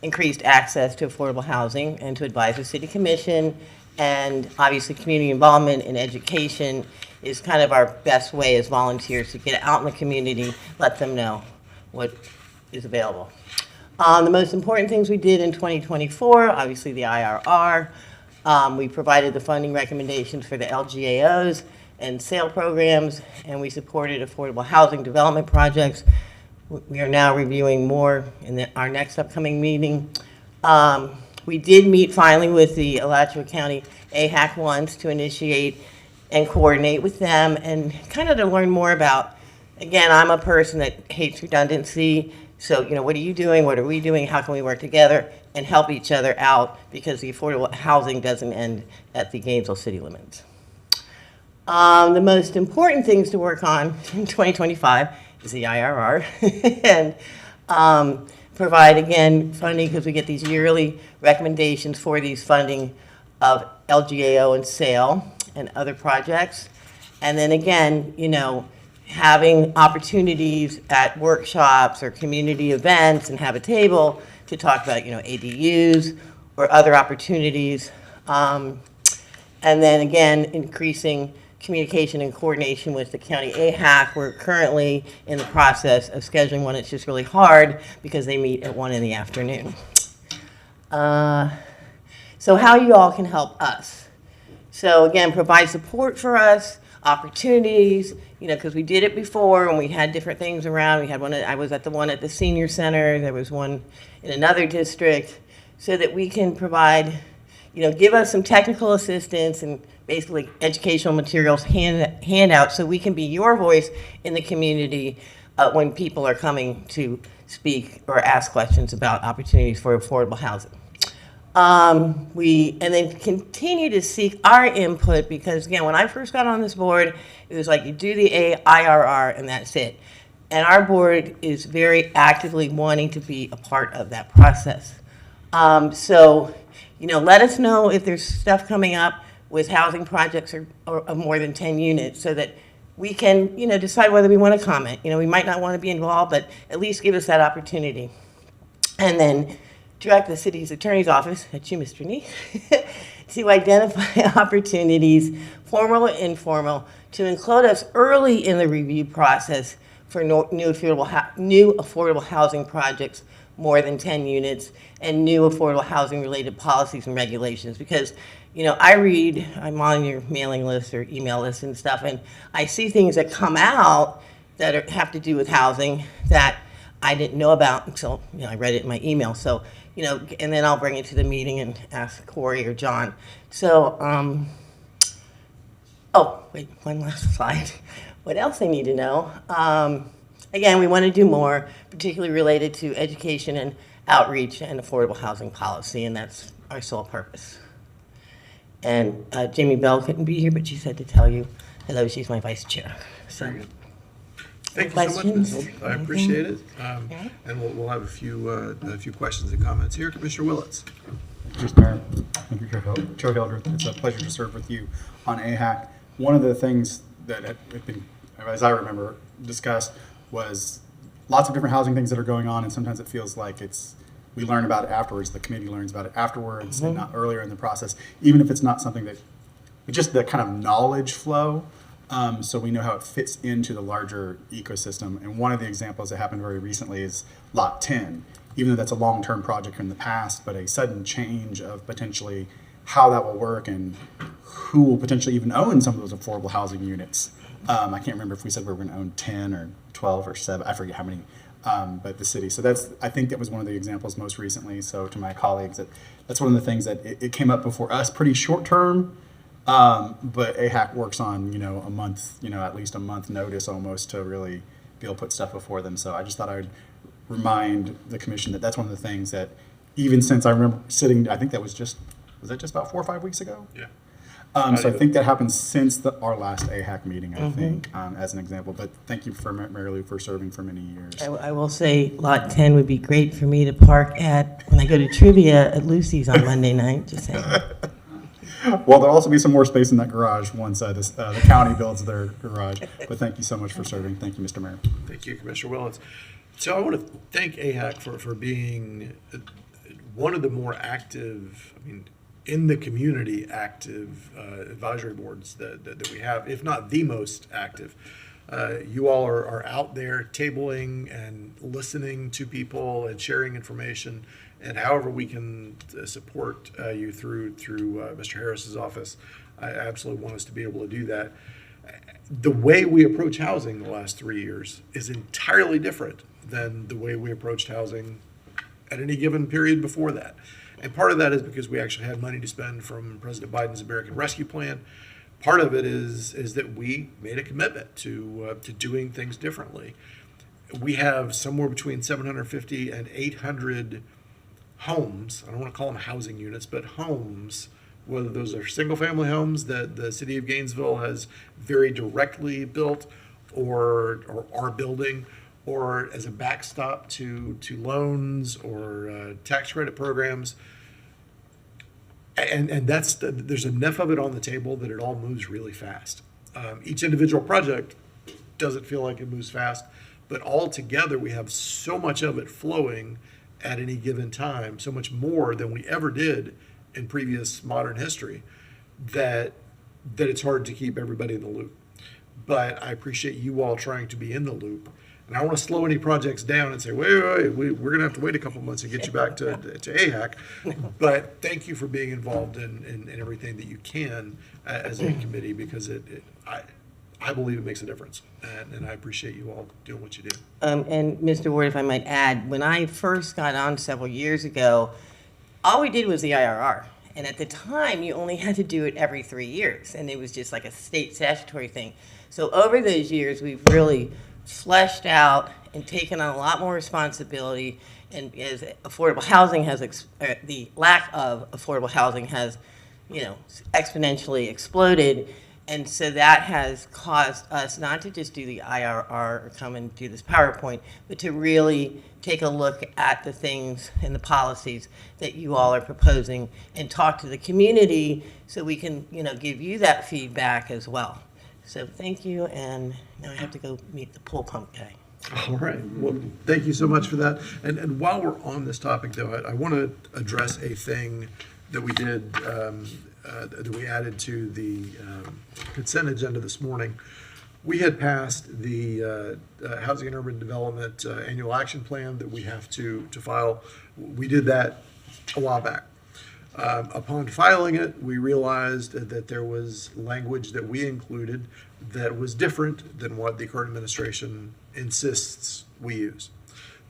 increased access to affordable housing and to advise the City Commission. And obviously, community involvement and education is kind of our best way as volunteers to get out in the community, let them know what is available. The most important things we did in 2024, obviously the IRR. We provided the funding recommendations for the LGAOs and sale programs, and we supported affordable housing development projects. We are now reviewing more in our next upcoming meeting. We did meet finally with the Alachua County AHAC once to initiate and coordinate with them and kind of to learn more about, again, I'm a person that hates redundancy. So, what are you doing? What are we doing? How can we work together and help each other out? Because the affordable housing doesn't end at the Gainesville city limits. The most important things to work on in 2025 is the IRR and provide, again, funding because we get these yearly recommendations for these funding of LGAO and SAIL and other projects. And then again, having opportunities at workshops or community events and have a table to talk about, ADUs or other opportunities. And then again, increasing communication and coordination with the county AHAC. We're currently in the process of scheduling one. It's just really hard because they meet at 1 in the afternoon. So how you all can help us. So again, provide support for us, opportunities, because we did it before and we had different things around. We had one, I was at the one at the senior center. There was one in another district so that we can provide, give us some technical assistance and basically educational materials handouts so we can be your voice in the community when people are coming to speak or ask questions about opportunities for affordable housing. And then continue to seek our input because, again, when I first got on this board, it was like you do the IRR and that's it. And our board is very actively wanting to be a part of that process. So, let us know if there's stuff coming up with housing projects or of more than 10 units so that we can, decide whether we want to comment. We might not want to be involved, but at least give us that opportunity. And then direct the city's attorney's office, that's you, Mr. Nee, to identify opportunities, formal or informal, to include us early in the review process for new affordable housing projects, more than 10 units, and new affordable housing related policies and regulations. Because, I'm on your mailing list or email list and stuff, and I see things that come out that have to do with housing that I didn't know about until I read it in my email. So, and then I'll bring it to the meeting and ask Corey or John. So, oh, wait, one last slide. What else I need to know? Again, we want to do more, particularly related to education and outreach and affordable housing policy, and that's our sole purpose. And Jamie Bell couldn't be here, but she said to tell you hello. She's my vice chair. So, Thank you so much, Questions? Ms. Holt. I appreciate it. And we'll have a few questions and comments here. Commissioner Willets. Mr. Mayor, thank you, Chair Hildreth. It's a pleasure to serve with you on AHAC. One of the things that had been, as I remember, discussed was lots of different housing things that are going on, and sometimes it feels like we learn about it afterwards. The committee learns about it afterwards and not earlier in the process, even if it's not something that, just the kind of knowledge flow, so we know how it fits into the larger ecosystem. And one of the examples that happened very recently is Lot 10. Even though that's a long-term project in the past, but a sudden change of potentially how that will work and who will potentially even own some of those affordable housing units. I can't remember if we said we were going to own 10 or 12 or 7, I forget how many, but the city. So I think that was one of the examples most recently. So to my colleagues, that's one of the things that it came up before us pretty short-term, but AHAC works on, a month, at least a month notice almost to really be able to put stuff before them. So I just thought I would remind the commission that that's one of the things that, even since I remember sitting, I think that was just about 4 or 5 weeks ago? Yeah. So I think that happened since our last AHAC meeting, I think, as an example. But thank you, Mary Lou, for serving for many years. I will say Lot 10 would be great for me to park at when I go to trivia at Lucy's on Monday night, just saying. Well, there'll also be some more space in that garage once the county builds their garage. But thank you so much for serving. Thank you, Mr. Mayor. Thank you, Commissioner Willets. So I want to thank AHAC for being one of the more active, in the community active advisory boards that we have, if not the most active. You all are out there tabling and listening to people and sharing information, and however we can support you through Mr. Harris's office. I absolutely want us to be able to do that. The way we approach housing the last 3 years is entirely different than the way we approached housing at any given period before that. And part of that is because we actually had money to spend from President Biden's American Rescue Plan. Part of it is that we made a commitment to doing things differently. We have somewhere between 750 and 800 homes. I don't want to call them housing units, but homes, whether those are single-family homes that the city of Gainesville has very directly built or are building, or as a backstop to loans or tax credit programs. And there's enough of it on the table that it all moves really fast. Each individual project doesn't feel like it moves fast, but all together we have so much of it flowing at any given time, so much more than we ever did in previous modern history, that it's hard to keep everybody in the loop. But I appreciate you all trying to be in the loop. And I don't want to slow any projects down and say, wait, we're going to have to wait a couple months to get you back to AHAC. But thank you for being involved in everything that you can as a committee, because I believe it makes a difference. And I appreciate you all doing what you do. And Mr. Ward, if I might add, when I first got on several years ago, all we did was the IRR. And at the time, you only had to do it every 3 years. And it was just like a state statutory thing. So over those years, we've really fleshed out and taken on a lot more responsibility. And as affordable housing has, the lack of affordable housing has, exponentially exploded. And so that has caused us not to just do the IRR or come and do this PowerPoint, but to really take a look at the things and the policies that you all are proposing and talk to the community so we can, give you that feedback as well. So thank you, and now I have to go meet the pool pump guy. All right. Well, thank you so much for that. And while we're on this topic, though, I want to address a thing that we did, that we added to the consent agenda this morning. We had passed the Housing and Urban Development Annual Action Plan that we have to file. We did that a while back. Upon filing it, we realized that there was language that we included that was different than what the current administration insists we use.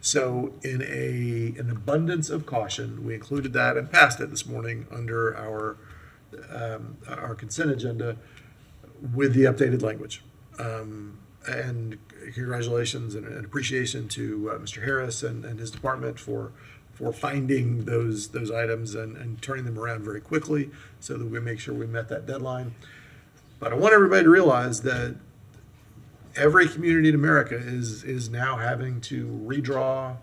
So in an abundance of caution, we included that and passed it this morning under our consent agenda with the updated language. And congratulations and appreciation to Mr. Harris and his department for finding those items and turning them around very quickly so that we make sure we met that deadline. But I want everybody to realize that every community in America is now having to redraw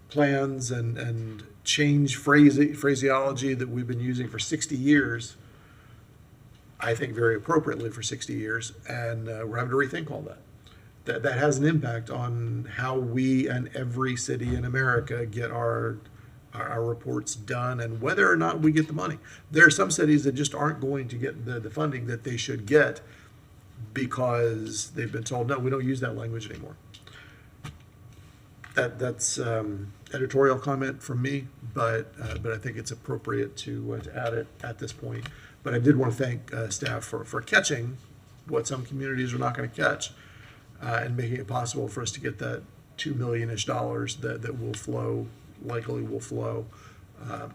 plans and change phraseology that we've been using for 60 years, I think very appropriately for 60 years, and we're having to rethink all that. That has an impact on how we and every city in America get our reports done and whether or not we get the money. There are some cities that just aren't going to get the funding that they should get because they've been told, no, we don't use that language anymore. That's editorial comment from me, but I think it's appropriate to add it at this point. But I did want to thank staff for catching what some communities are not going to catch and making it possible for us to get that $2 million-ish that will flow, likely will flow,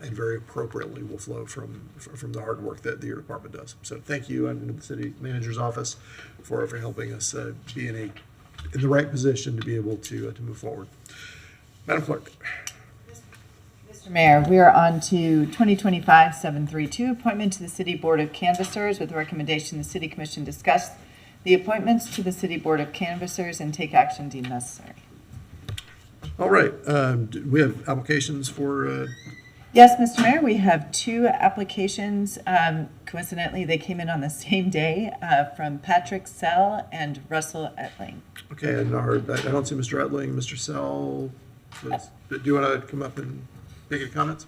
and very appropriately will flow from the hard work that your department does. So thank you and the city manager's office for helping us be in the right position to be able to move forward. Madam Clerk. Mr. Mayor, we are on to 2025-732, appointment to the City Board of Canvassers. With the recommendation, the City Commission discuss the appointments to the City Board of Canvassers and take action deemed necessary. All right. Do we have applications for? Yes, Mr. Mayor, we have 2 applications. Coincidentally, they came in on the same day from Patrick Sell and Russell Etling. Okay, and I don't see Mr. Etling, Mr. Sell. Do you want to come up and make any comments?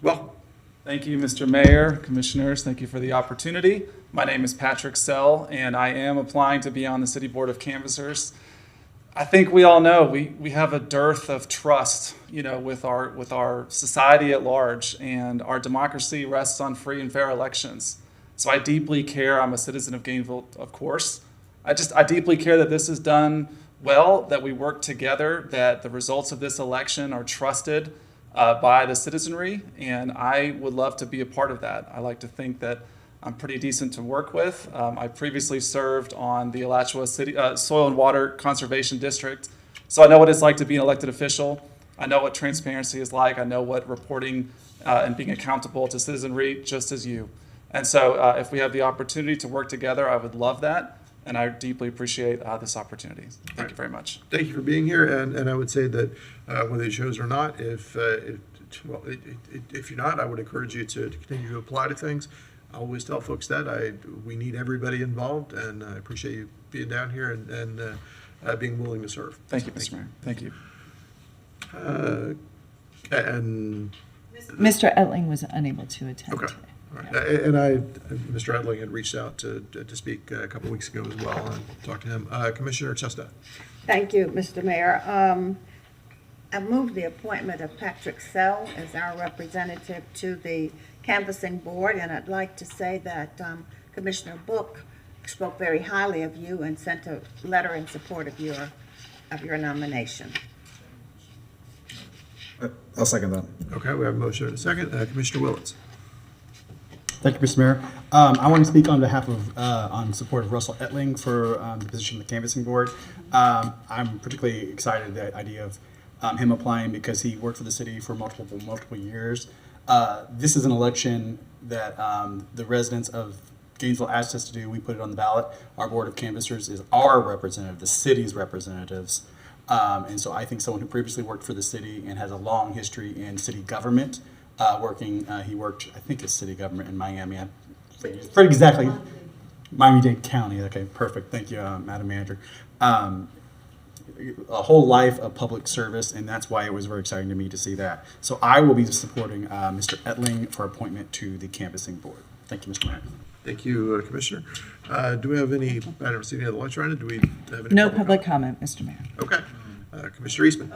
Well. Thank you, Mr. Mayor, Commissioners. Thank you for the opportunity. My name is Patrick Sell, and I am applying to be on the City Board of Canvassers. I think we all know we have a dearth of trust, with our society at large, and our democracy rests on free and fair elections. So I deeply care. I'm a citizen of Gainesville, of course. I deeply care that this is done well, that we work together, that the results of this election are trusted by the citizenry, and I would love to be a part of that. I like to think that I'm pretty decent to work with. I previously served on the Alachua City Soil and Water Conservation District, so I know what it's like to be an elected official. I know what transparency is like. I know what reporting and being accountable to citizenry, just as you. And so if we have the opportunity to work together, I would love that, and I deeply appreciate this opportunity. Thank you very much. Thank you for being here, and I would say that whether you chose or not, if you're not, I would encourage you to continue to apply to things. I always tell folks that we need everybody involved, and I appreciate you being down here and being willing to serve. Thank you, Mr. Mayor. Thank you. And Mr. Etling was unable to attend okay. today. All right. And Mr. Etling had reached out to speak a couple weeks ago as well, and talked to him. Commissioner Chesta. Thank you, Mr. Mayor. I move the appointment of Patrick Sell as our representative to the Canvassing Board, and I'd like to say that Commissioner Book spoke very highly of you and sent a letter in support of your nomination. I'll second that. Okay, we have a motion and a second. Commissioner Willits. Thank you, Mr. Mayor. I want to speak on behalf of, on support of Russell Etling for the position of the Canvassing Board. I'm particularly excited at the idea of him applying because he worked for the city for multiple years. This is an election that the residents of Gainesville asked us to do. We put it on the ballot. Our Board of Canvassers is our representative, the city's representatives. And so I think someone who previously worked for the city and has a long history in city government, he worked, I think it's city government in Miami. Pretty exactly. Miami-Dade County. Okay, perfect. Thank you, Madam Manager. A whole life of public service, and that's why it was very exciting to me to see that. So I will be supporting Mr. Etling for appointment to the Canvassing Board. Thank you, Mr. Mayor. Thank you, Commissioner. Do we have any, I don't see any other lights running. Do we have any? No public comment, Mr. Mayor. Okay. Commissioner Eastman.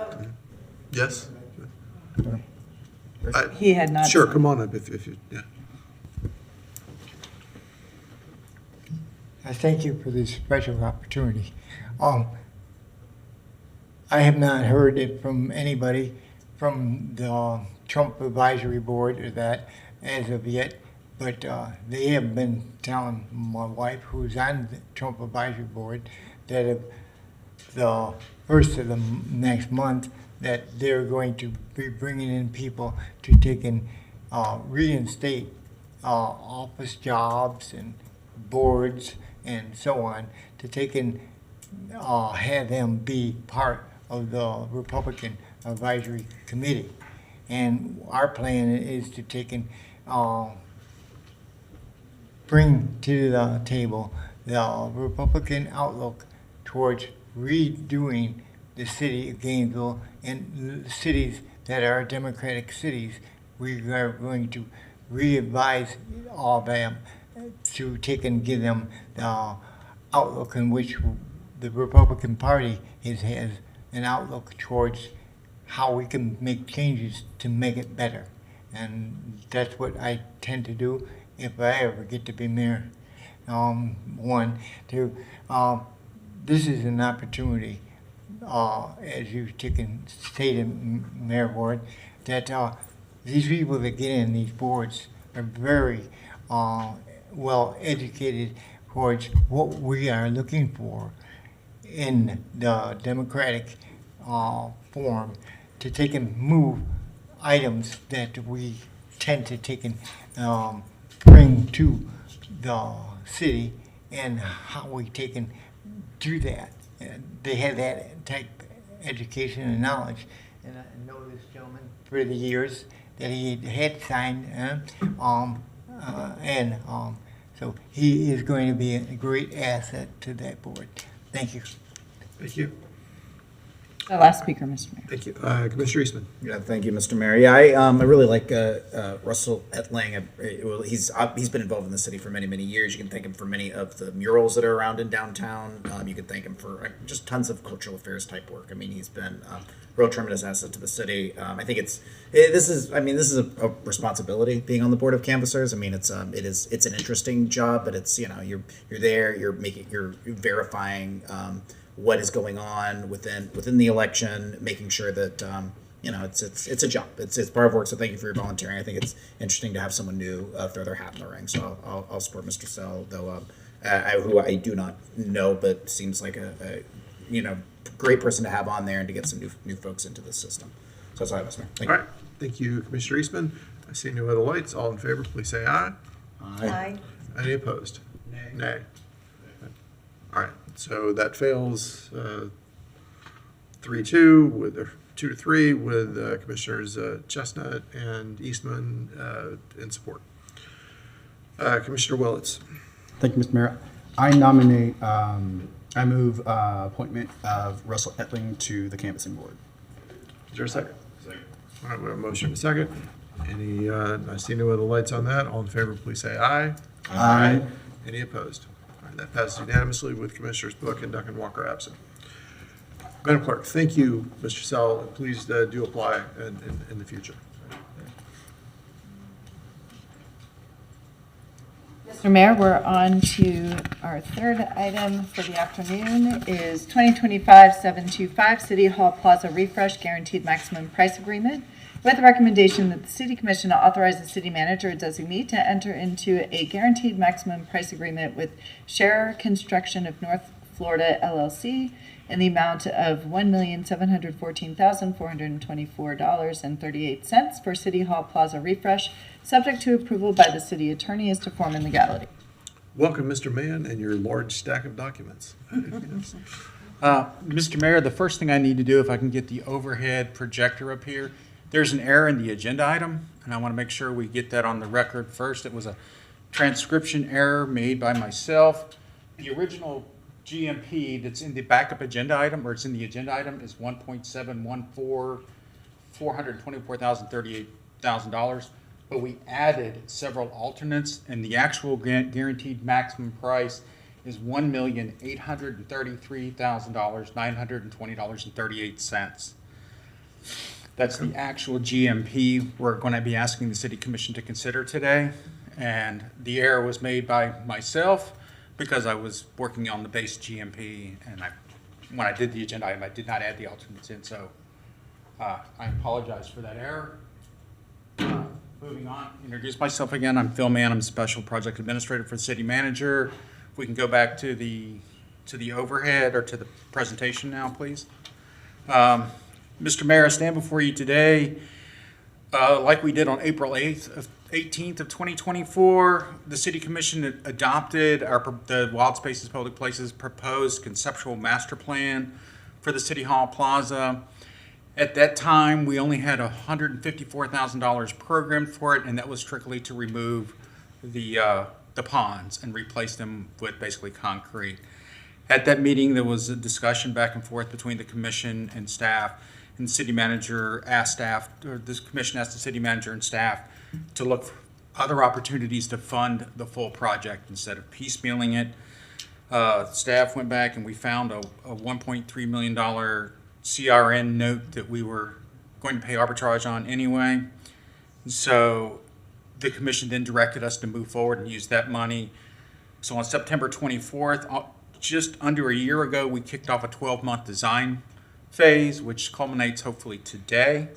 Yes? He had not. Sure, come on up if you, yeah. I thank you for this special opportunity. I have not heard it from anybody from the Trump Advisory Board or that as of yet, but they have been telling my wife, who's on the Trump Advisory Board, that if the first of the next month that they're going to be bringing in people to take and reinstate office jobs and boards and so on to take and have them be part of the Republican Advisory Committee. And our plan is to take and bring to the table the Republican outlook towards redoing the city of Gainesville and the cities that are Democratic cities. We are going to re-advise all of them to take and give them the outlook in which the Republican Party has an outlook towards how we can make changes to make it better. And that's what I tend to do if I ever get to be mayor. This is an opportunity, as you've stated, Mayor Ward, that these people that get in these boards are very well educated towards what we are looking for in the democratic form to take and move items that we tend to take and bring to the city and how we take and do that. They have that type of education and knowledge. And I know this gentleman for the years that he had signed, so he is going to be a great asset to that board. Thank you. Thank you. The last speaker, Mr. Mayor. Thank you. Commissioner Eastman. Yeah, thank you, Mr. Mayor. Yeah, I really like Russell Etling. He's been involved in the city for many, many years. You can thank him for many of the murals that are around in downtown. You can thank him for just tons of cultural affairs type work. I mean, he's been a real tremendous asset to the city. I think this is a responsibility being on the board of canvassers. I mean, it's an interesting job, but it's you're there, you're verifying what is going on within the election, making sure that it's a job. It's part of work. So thank you for your volunteering. I think it's interesting to have someone new throw their hat in the ring. So I'll support Mr. Sell, though who I do not know, but seems like a great person to have on there and to get some new folks into the system. So that's all I have, Mr. Mayor. Thank you. All right. Thank you, Commissioner Eastman. I see no other lights. All in favor, please say aye. Aye. Any opposed? Nay. All right. So that fails 3-2 with 2-3 with Commissioners Chestnut and Eastman in support. Commissioner Willits. Thank you, Mr. Mayor. I move appointment of Russell Etling to the canvassing board. Is there a second? Second. All right, we have a motion and a second. Any, I see no other lights on that. All in favor, please say aye. Aye. Any opposed? All right, that passes unanimously with Commissioners Book and Duncan Walker absent. Madam Clerk, thank you, Mr. Sell. Please do apply in the future. Mr. Mayor, we're on to our third item for the afternoon is 2025-725 City Hall Plaza Refresh Guaranteed Maximum Price Agreement with the recommendation that the City Commission authorize the city manager or designee to enter into a guaranteed maximum price agreement with Scherer Construction of North Florida LLC in the amount of $1,714,424.38 for City Hall Plaza Refresh, subject to approval by the city attorney as to form in legality. Welcome, Mr. Mann, and your large stack of documents. Mr. Mayor, the first thing I need to do, if I can get the overhead projector up here, there's an error in the agenda item, and I want to make sure we get that on the record first. It was a transcription error made by myself. The original GMP that's in the backup agenda item, or it's in the agenda item, is $424,038,000, but we added several alternates, and the actual guaranteed maximum price is $1,833,920.38. That's the actual GMP we're going to be asking the City Commission to consider today, and the error was made by myself because I was working on the base GMP, and when I did the agenda item, I did not add the alternates in, so I apologize for that error. Moving on, introduce myself again. I'm Phil Mann. I'm Special Project Administrator for the City Manager. If we can go back to the overhead or to the presentation now, please. Mr. Mayor, I stand before you today Like we did on April 18th of 2024, the City Commission adopted the Wild Spaces Public Places proposed conceptual master plan for the City Hall Plaza. At that time, we only had $154,000 programmed for it, and that was strictly to remove the ponds and replace them with basically concrete. At that meeting, there was a discussion back and forth between the commission and staff, and the city manager asked staff, or this commission asked the city manager and staff to look for other opportunities to fund the full project instead of piecemealing it. Staff went back and we found a $1.3 million CRN note that we were going to pay arbitrage on anyway. So the commission then directed us to move forward and use that money. So on September 24th, just under a year ago, we kicked off a 12-month design phase, which culminates hopefully today.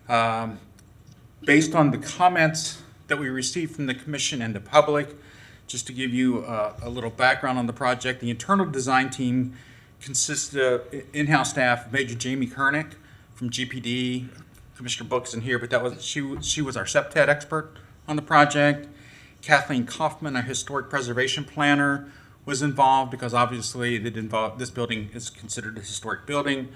Based on the comments that we received from the commission and the public, just to give you a little background on the project, the internal design team consists of in-house staff, Major Jamie Kernick from GPD, Commissioner Book isn't here, but she was our SEPTED expert on the project. Kathleen Kaufman, our historic preservation planner, was involved because obviously this building is considered a historic building.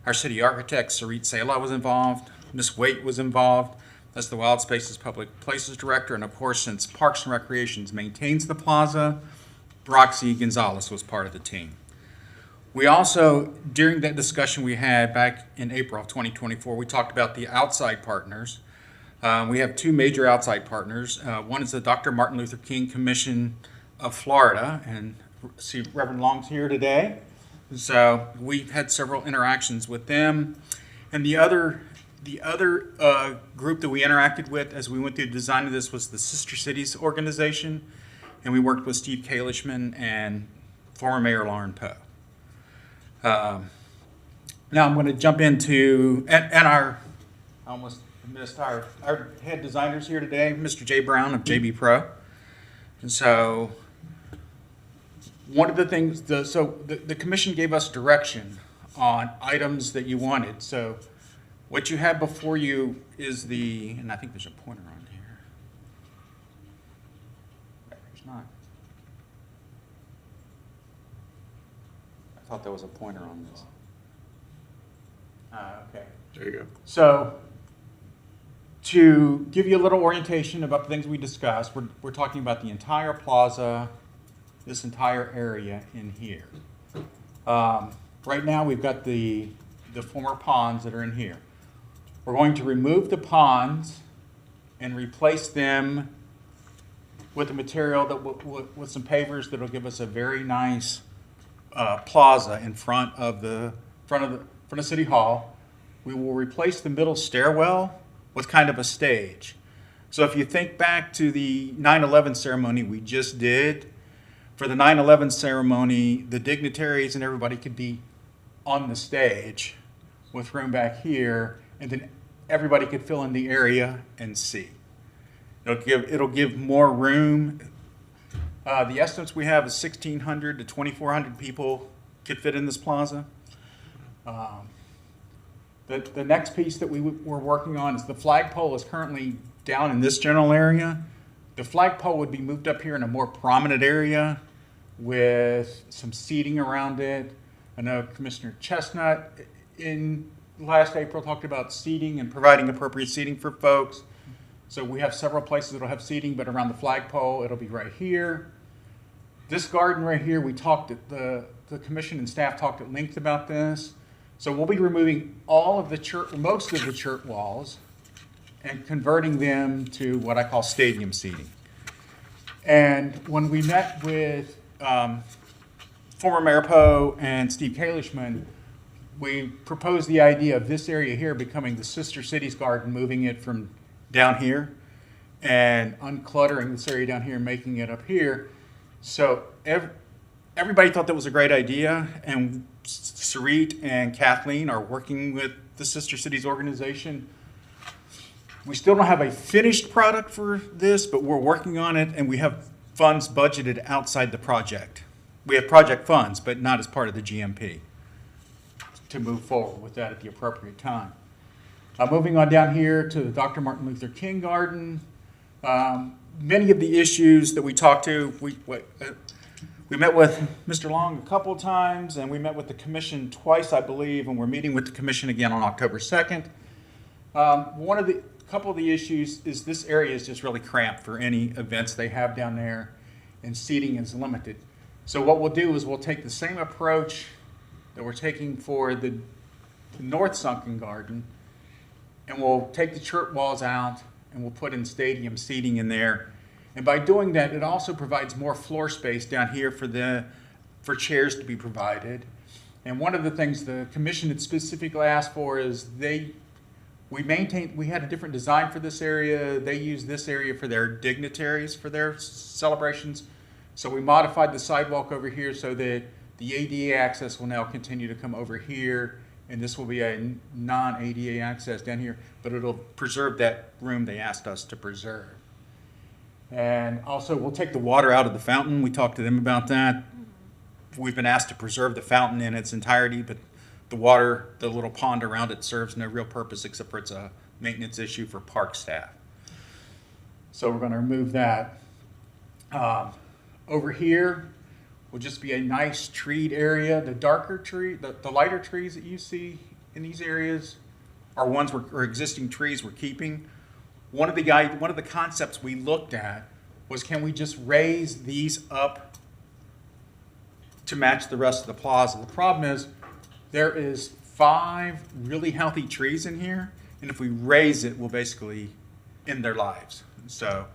Our city architect, Sarit Sela, was involved. Ms. Waite was involved as the Wild Spaces Public Places Director. And of course, since Parks and Recreations maintains the plaza, Broxy Gonzalez was part of the team. We also, during that discussion we had back in April of 2024, we talked about the outside partners. We have two major outside partners. One is the Dr. Martin Luther King Commission of Florida, and see Reverend Long's here today. So we've had several interactions with them. And the other group that we interacted with as we went through the design of this was the Sister Cities organization, and we worked with Steve Kalishman and former Mayor Lauren Poe. Now I'm going to jump into, and I almost missed our head designers here today, Mr. Jay Brown of JB Pro. And so one of the things, the commission gave us direction on items that you wanted. So what you have before you is and I think there's a pointer on here. There's not. I thought there was a pointer on this. Okay. There you go. So to give you a little orientation about the things we discussed, we're talking about the entire plaza, this entire area in here. Right now we've got the former ponds that are in here. We're going to remove the ponds and replace them with a material that with some pavers that'll give us a very nice plaza in front of City Hall. We will replace the middle stairwell with kind of a stage. So if you think back to the 9/11 ceremony we just did, for the 9/11 ceremony, the dignitaries and everybody could be on the stage with room back here, and then everybody could fill in the area and see. It'll give more room. The estimates we have is 1,600 to 2,400 people could fit in this plaza. The next piece that we're working on is the flagpole is currently down in this general area. The flagpole would be moved up here in a more prominent area with some seating around it. I know Commissioner Chestnut in last April talked about seating and providing appropriate seating for folks. So we have several places that'll have seating, but around the flagpole, it'll be right here. This garden right here, we talked at the commission and staff talked at length about this. So we'll be removing most of the church walls and converting them to what I call stadium seating. And when we met with former Mayor Poe and Steve Kalishman, we proposed the idea of this area here becoming the Sister Cities Garden, moving it from down here and uncluttering this area down here and making it up here. So everybody thought that was a great idea, and Sarit and Kathleen are working with the Sister Cities organization. We still don't have a finished product for this, but we're working on it, and we have funds budgeted outside the project. We have project funds, but not as part of the GMP, to move forward with that at the appropriate time. Moving on down here to the Dr. Martin Luther King Garden. Many of the issues that we talked to, we met with Mr. Long a couple of times, and we met with the commission twice, I believe, and we're meeting with the commission again on October 2nd. Couple of the issues is this area is just really cramped for any events they have down there, and seating is limited. So what we'll do is we'll take the same approach that we're taking for the North Sunken Garden, and we'll take the church walls out, and we'll put in stadium seating in there. And by doing that, it also provides more floor space down here for chairs to be provided. And one of the things the commission had specifically asked for is we had a different design for this area. They use this area for their dignitaries for their celebrations. So we modified the sidewalk over here so that the ADA access will now continue to come over here, and this will be a non-ADA access down here, but it'll preserve that room they asked us to preserve. And also, we'll take the water out of the fountain. We talked to them about that. We've been asked to preserve the fountain in its entirety, but the water, the little pond around it, serves no real purpose except for it's a maintenance issue for park staff. So we're going to remove that. Over here will just be a nice treed area. The darker tree, the lighter trees that you see in these areas are ones or existing trees we're keeping. One of the concepts we looked at was, can we just raise these up to match the rest of the plaza? The problem is there is 5 really healthy trees in here, and if we raise it, we'll basically end their lives. So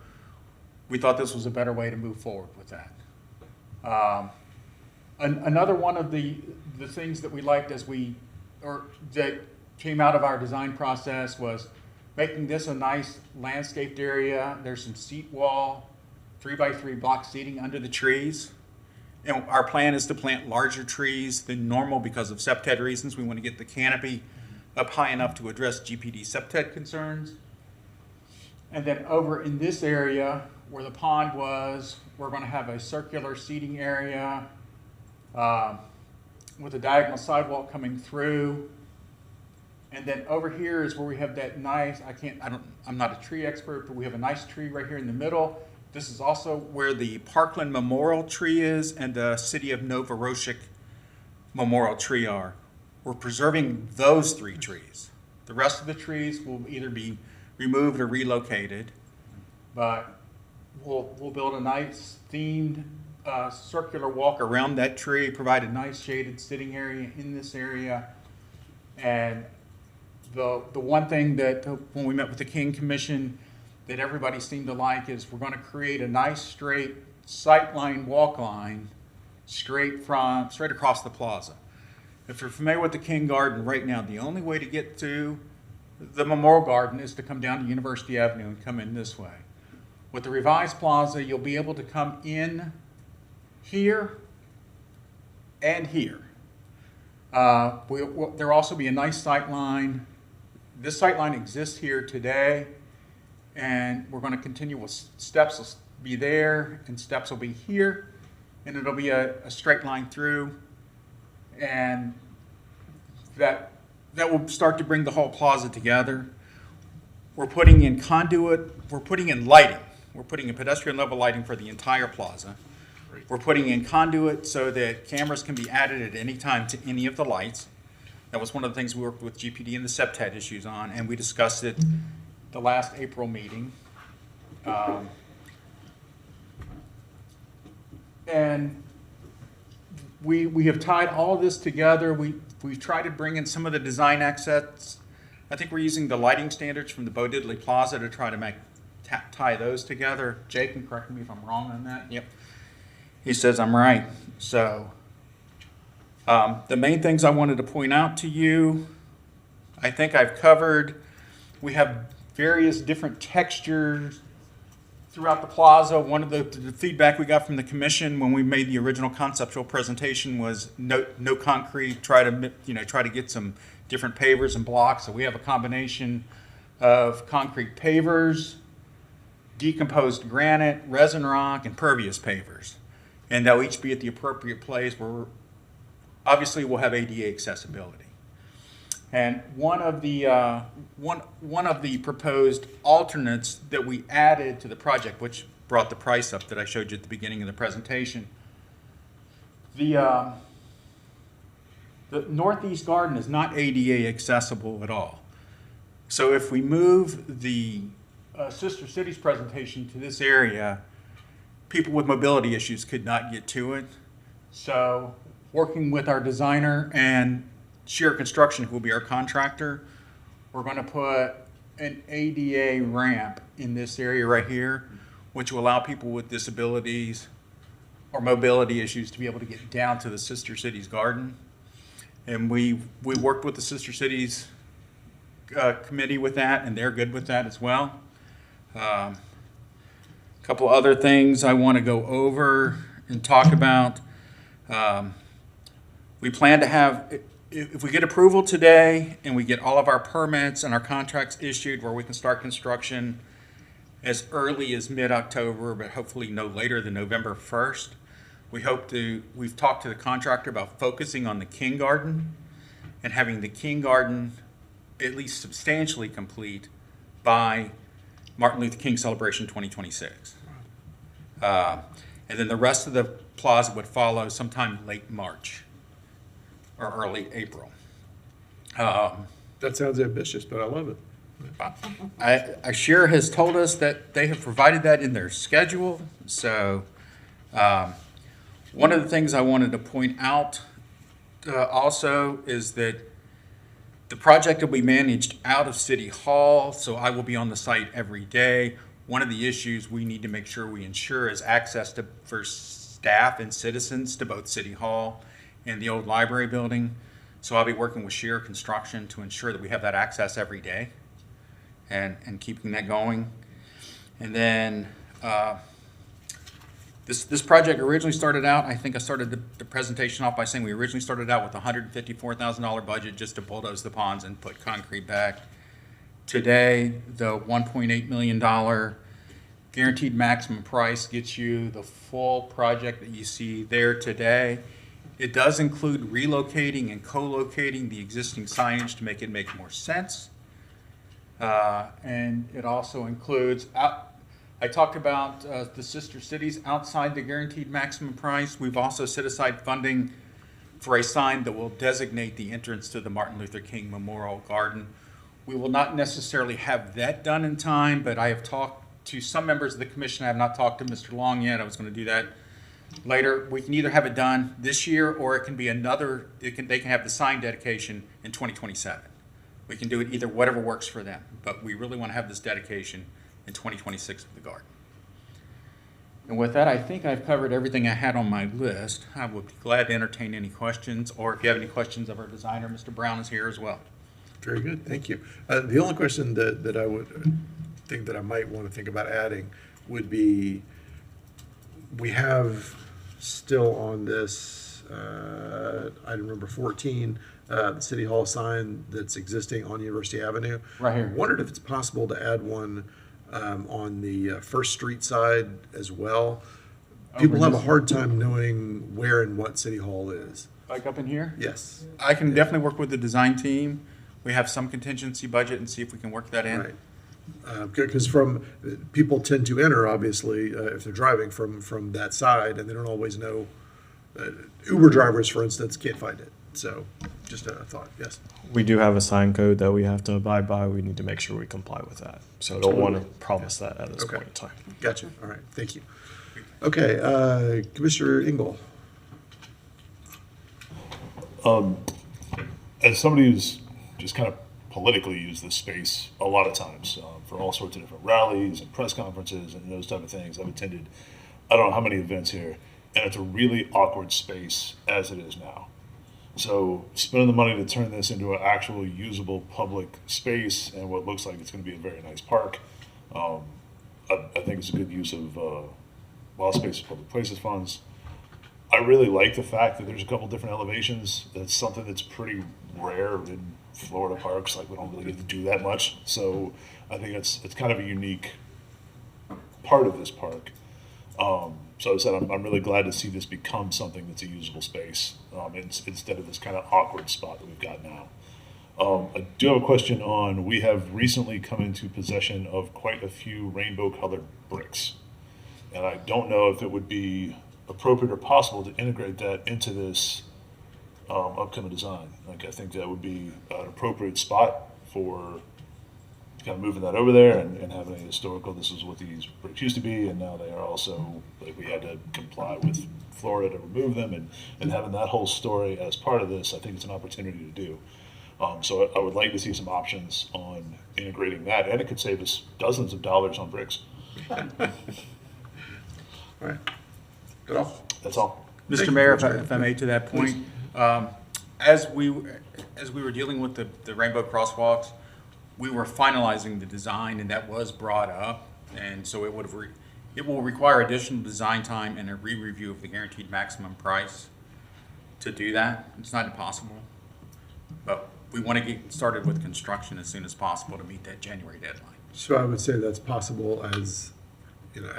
we thought this was a better way to move forward with that. Another one of the things that we liked that came out of our design process was making this a nice landscaped area. There's some seat wall, 3x3 block seating under the trees. And our plan is to plant larger trees than normal because of septet reasons. We want to get the canopy up high enough to address GPD septet concerns. And then over in this area where the pond was, we're going to have a circular seating area with a diagonal sidewalk coming through. And then over here is where we have that nice, I'm not a tree expert, but we have a nice tree right here in the middle. This is also where the Parkland Memorial Tree is and the City of Novorossiysk Memorial Tree are. We're preserving those 3 trees. The rest of the trees will either be removed or relocated, but we'll build a nice themed circular walk around that tree, provide a nice shaded sitting area in this area. And the one thing that when we met with the King Commission that everybody seemed to like is we're going to create a nice straight sightline walk line straight across the plaza. If you're familiar with the King Garden right now, the only way to get to the Memorial Garden is to come down to University Avenue and come in this way. With the revised plaza, you'll be able to come in here and here. There'll also be a nice sight line. This sight line exists here today, and we're going to continue with steps will be there, and steps will be here, and it'll be a straight line through, and that will start to bring the whole plaza together. We're putting in conduit, we're putting in lighting. We're putting in pedestrian level lighting for the entire plaza. We're putting in conduit so that cameras can be added at any time to any of the lights. That was one of the things we worked with GPD and the septet issues on, and we discussed it the last April meeting. And we have tied all this together. We've tried to bring in some of the design assets. I think we're using the lighting standards from the Bo Diddley Plaza to try to tie those together. Jay can correct me if I'm wrong on that. Yep. He says I'm right. So the main things I wanted to point out to you, I think I've covered. We have various different textures throughout the plaza. One of the feedback we got from the commission when we made the original conceptual presentation was no concrete. Try to get some different pavers and blocks. So we have a combination of concrete pavers, decomposed granite, resin rock, and pervious pavers. And they'll each be at the appropriate place where obviously we'll have ADA accessibility. And one of the proposed alternates that we added to the project, which brought the price up that I showed you at the beginning of the presentation, the northeast garden is not ADA accessible at all. So if we move the Sister Cities presentation to this area, people with mobility issues could not get to it. So working with our designer and Shear Construction, who will be our contractor, we're going to put an ADA ramp in this area right here, which will allow people with disabilities or mobility issues to be able to get down to the Sister Cities garden. And we worked with the Sister Cities committee with that, and they're good with that as well. A couple other things I want to go over and talk about. We plan to have, if we get approval today and we get all of our permits and our contracts issued where we can start construction as early as mid-October, but hopefully no later than November 1st. We've talked to the contractor about focusing on the King Garden and having the King Garden at least substantially complete by Martin Luther King Celebration 2026. And then the rest of the plaza would follow sometime late March or early April. That sounds ambitious, but I love it. Shear has told us that they have provided that in their schedule. So one of the things I wanted to point out also is that the project will be managed out of City Hall, so I will be on the site every day. One of the issues we need to make sure we ensure is access for staff and citizens to both City Hall and the old library building. So I'll be working with Shear Construction to ensure that we have that access every day and keeping that going. And then this project originally started out, I think I started the presentation off by saying we originally started out with a $154,000 budget just to bulldoze the ponds and put concrete back. Today, the $1.8 million guaranteed maximum price gets you the full project that you see there today. It does include relocating and co-locating the existing signage to make it make more sense. And it also includes, I talked about the sister cities outside the guaranteed maximum price. We've also set aside funding for a sign that will designate the entrance to the Martin Luther King Memorial Garden. We will not necessarily have that done in time, but I have talked to some members of the commission. I have not talked to Mr. Long yet. I was going to do that later. We can either have it done this year or it can be they can have the sign dedication in 2027. We can do it either, whatever works for them. But we really want to have this dedication in 2026 of the garden. And with that, I think I've covered everything I had on my list. I would be glad to entertain any questions, or if you have any questions of our designer, Mr. Brown is here as well. Very good, thank you. The only question that I would think that I might want to think about adding would be, we have still on this item number 14, the City Hall sign that's existing on University Avenue. Right here. Wondered if it's possible to add one on the First Street side as well. People have a hard time knowing where and what City Hall is. Like up in here? Yes. I can definitely work with the design team. We have some contingency budget and see if we can work that in. Right. Because people tend to enter, obviously, if they're driving from that side, and they don't always know. Uber drivers, for instance, can't find it. So just a thought, yes. We do have a sign code that we have to abide by. We need to make sure we comply with that. So I don't want to promise that at this point in time. Gotcha. All right. Thank you. Okay. Commissioner Engel. As somebody who's just kind of politically used this space a lot of times for all sorts of different rallies and press conferences and those type of things, I've attended I don't know how many events here, and it's a really awkward space as it is now. So spending the money to turn this into an actual usable public space and what looks like it's going to be a very nice park, I think it's a good use of wild spaces, public places funds. I really like the fact that there's a couple different elevations. That's something that's pretty rare in Florida parks. Like, we don't really get to do that much. So I think it's kind of a unique part of this park. So I said, I'm really glad to see this become something that's a usable space instead of this kind of awkward spot that we've got now. I do have a question on, we have recently come into possession of quite a few rainbow colored bricks. And I don't know if it would be appropriate or possible to integrate that into this upcoming design. Like, I think that would be an appropriate spot for kind of moving that over there and having a historical, this is what these bricks used to be, and now they are also, like, we had to comply with Florida to remove them, and having that whole story as part of this, I think it's an opportunity to do. So I would like to see some options on integrating that, and it could save us dozens of dollars on bricks. All right. Good off. That's all. Mr. Mayor, if I may, to that point, as we were dealing with the rainbow crosswalks, we were finalizing the design, and that was brought up, and so it will require additional design time and a re-review of the guaranteed maximum price to do that. It's not impossible, but we want to get started with construction as soon as possible to meet that January deadline. So I would say that's possible, as, you know,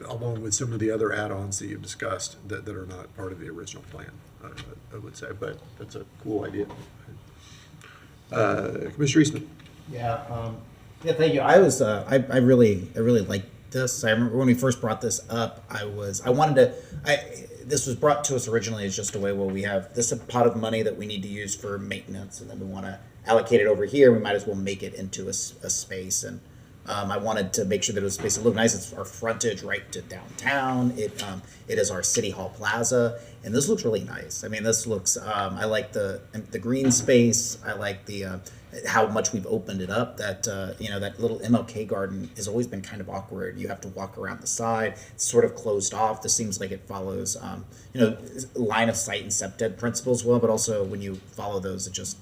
along with some of the other add-ons that you've discussed that are not part of the original plan, I would say, but that's a cool idea. Commissioner Eastman. Yeah, thank you. I really liked this. I remember when we first brought this up, this was brought to us originally as just a way, well, we have this pot of money that we need to use for maintenance, and then we want to allocate it over here. We might as well make it into a space. And I wanted to make sure that it was a space that looked nice. It's our frontage right to downtown. It is our City Hall Plaza, and this looks really nice. I mean, this looks, I like the green space. I like the how much we've opened it up. That that little MLK garden has always been kind of awkward. You have to walk around the side. It's sort of closed off. This seems like it follows line of sight and SEPTED principles well, but also when you follow those, it just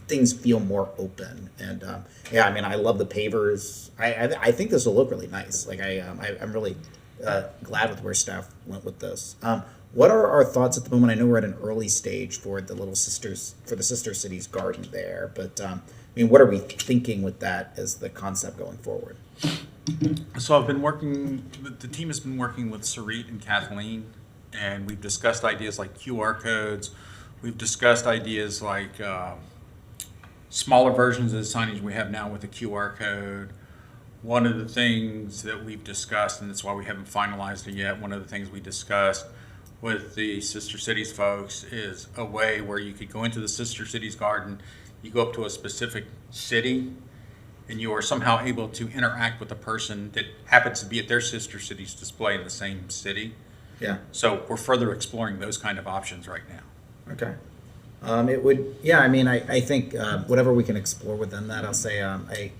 things feel more open. And I mean, I love the pavers. I think this will look really nice. Like I'm really glad with where staff went with this. What are our thoughts at the moment? I know we're at an early stage for the Sister Cities garden there, but I mean, what are we thinking with that as the concept going forward? So the team has been working with Sarit and Kathleen, and we've discussed ideas like QR codes. We've discussed ideas like smaller versions of the signage we have now with a QR code. One of the things that we've discussed, and that's why we haven't finalized it yet, one of the things we discussed with the Sister Cities folks is a way where you could go into the Sister Cities garden, you go up to a specific city, and you are somehow able to interact with a person that happens to be at their Sister Cities display in the same city. Yeah. So we're further exploring those kind of options right now. Okay. It would, yeah, I mean, I think whatever we can explore within that, I'll say, I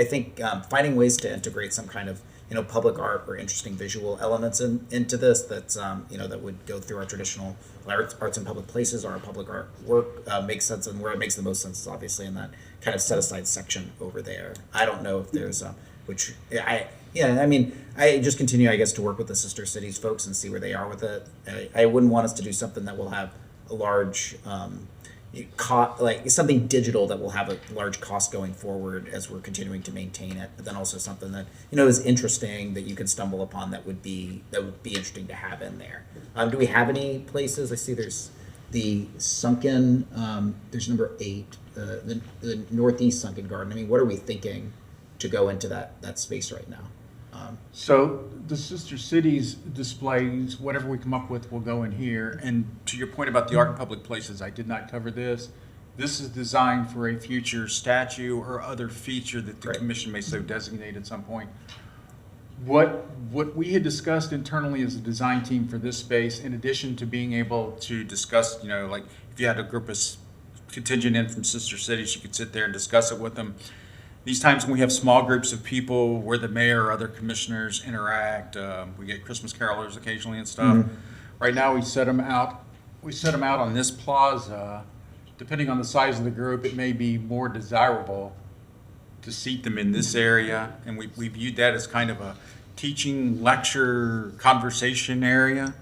think finding ways to integrate some kind of, public art or interesting visual elements into this that's, that would go through our traditional arts in public places or our public art work makes sense, and where it makes the most sense is obviously in that kind of set aside section over there. I don't know if there's, I just continue, I guess, to work with the Sister Cities folks and see where they are with it. I wouldn't want us to do something that will have a large like something digital that will have a large cost going forward as we're continuing to maintain it, but then also something that is interesting that you could stumble upon that would be interesting to have in there. Do we have any places? I see there's the sunken, there's number 8, the northeast sunken garden. I mean, what are we thinking to go into that space right now? So the Sister Cities displays, whatever we come up with will go in here. And to your point about the art in public places, I did not cover this. This is designed for a future statue or other feature that the commission may so designate at some point. What we had discussed internally as a design team for this space, in addition to being able to discuss, like if you had a group of contingent in from Sister Cities, you could sit there and discuss it with them. These times when we have small groups of people where the mayor or other commissioners interact, we get Christmas carolers occasionally and stuff. Mm-hmm. Right now we set them out on this plaza. Depending on the size of the group, it may be more desirable to seat them in this area. And we viewed that as kind of a teaching, lecture, conversation area.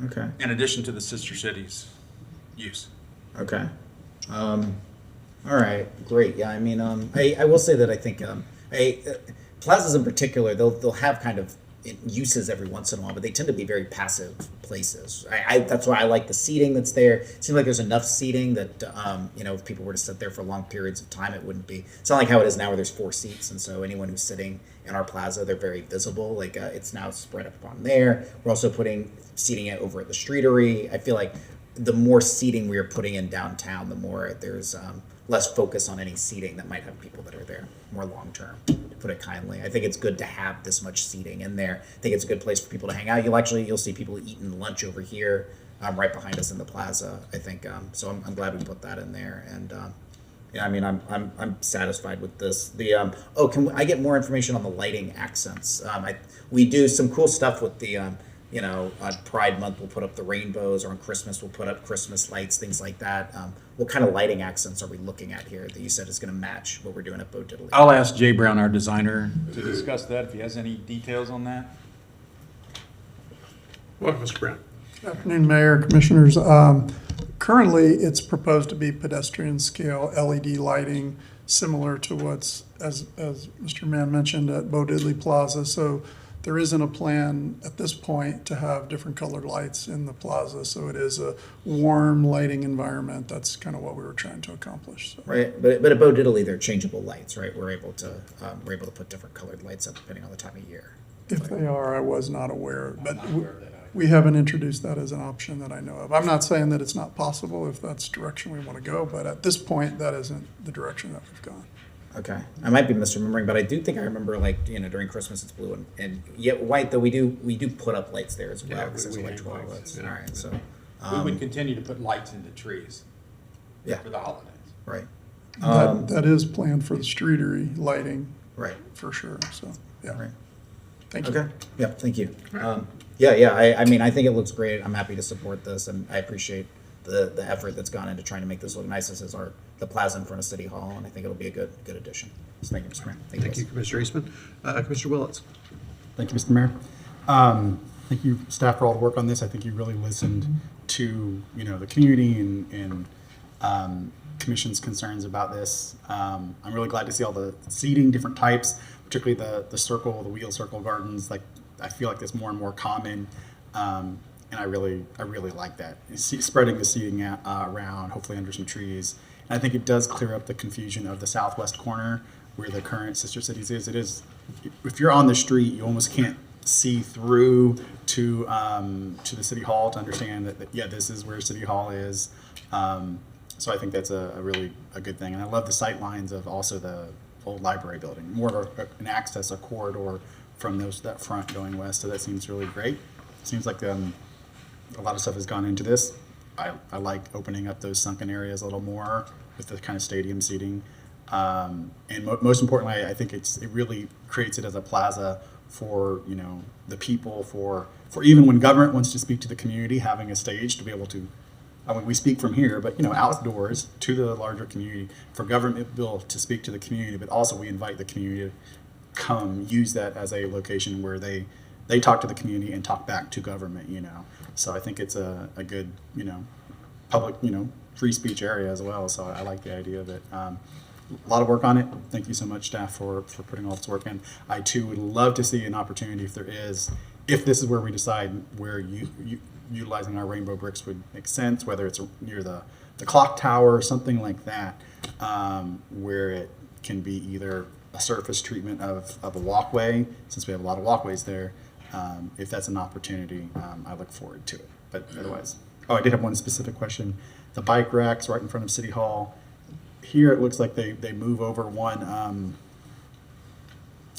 Okay. In addition to the Sister Cities use. Okay. All right, great. Yeah, I mean, I will say that I think plazas in particular, they'll have kind of uses every once in a while, but they tend to be very passive places. That's why I like the seating that's there. It seems like there's enough seating that, if people were to sit there for long periods of time, it wouldn't be. It's not like how it is now where there's 4 seats, and so anyone who's sitting in our plaza, they're very visible. Like it's now spread up on there. We're also putting seating over at the streetery. I feel like the more seating we are putting in downtown, the more there's less focus on any seating that might have people that are there more long term, to put it kindly. I think it's good to have this much seating in there. I think it's a good place for people to hang out. You'll see people eating lunch over here, right behind us in the plaza. I think so. I'm glad we put that in there. And I'm satisfied with this. Can I get more information on the lighting accents? We do some cool stuff with the on Pride Month, we'll put up the rainbows, or on Christmas, we'll put up Christmas lights, things like that. What kind of lighting accents are we looking at here that you said is going to match what we're doing at Bo Diddley? I'll ask Jay Brown, our designer, to discuss that if he has any details on that. Welcome, Mr. Brown. Good afternoon, Mayor, Commissioners. Currently, it's proposed to be pedestrian scale LED lighting, similar to what's, as Mr. Mann mentioned, at Bo Diddley Plaza. So there isn't a plan at this point to have different colored lights in the plaza. So it is a warm lighting environment. That's kind of what we were trying to accomplish. So. Right, but at Bo Diddley, they're changeable lights, right? We're able to put different colored lights up depending on the time of year. If they are, I was not aware, but we haven't introduced that as an option that I know of. I'm not saying that it's not possible if that's the direction we want to go, but at this point, that isn't the direction that we've gone. Okay, I might be misremembering, but I do think I remember, like, during Christmas it's blue and yet white. Though we do put up lights there as well. Yeah, because there's we electrical hang lights, outlets. yeah. All right, so We would continue to put lights into trees. Yeah. For the holidays. Right. That is planned for the streetery lighting. Right. For sure, so, yeah. Right. Thank you. Okay. Yeah. Thank you. I think it looks great. I'm happy to support this, and I appreciate the effort that's gone into trying to make this look nice. This is the plaza in front of City Hall, and I think it'll be a good addition. So thank you, Mr. Mayor. Thank you, Commissioner Eastman. Commissioner Willets. Thank you, Mr. Mayor. Thank you, staff, for all the work on this. I think you really listened to the community and commission's concerns about this. I'm really glad to see all the seating, different types, particularly the circle, the wheel circle gardens. Like, I feel like that's more and more common, and I really like that. Spreading the seating around, hopefully under some trees. And I think it does clear up the confusion of the southwest corner where the current Sister Cities is. It is, if you're on the street, you almost can't see through to the City Hall to understand that this is where City Hall is. So I think that's a really good thing. And I love the sight lines of also the old library building, more of an access, a corridor from that front going west. So that seems really great. Seems like a lot of stuff has gone into this. I like opening up those sunken areas a little more with the kind of stadium seating. And most importantly, I think it really creates it as a plaza for the people, for even when government wants to speak to the community, having a stage to be able to. I mean, we speak from here, but outdoors to the larger community, for government bill to speak to the community, but also we invite the community to come use that as a location where they talk to the community and talk back to government. So I think it's a good public free speech area as well. So I like the idea of it. A lot of work on it. Thank you so much, staff, for putting all this work in. I too would love to see an opportunity if this is where we decide where utilizing our rainbow bricks would make sense, whether it's near the clock tower or something like that, where it can be either a surface treatment of a walkway, since we have a lot of walkways there. If that's an opportunity, I look forward to it. But otherwise, I did have one specific question. The bike racks right in front of City Hall. Here it looks like they move over one. I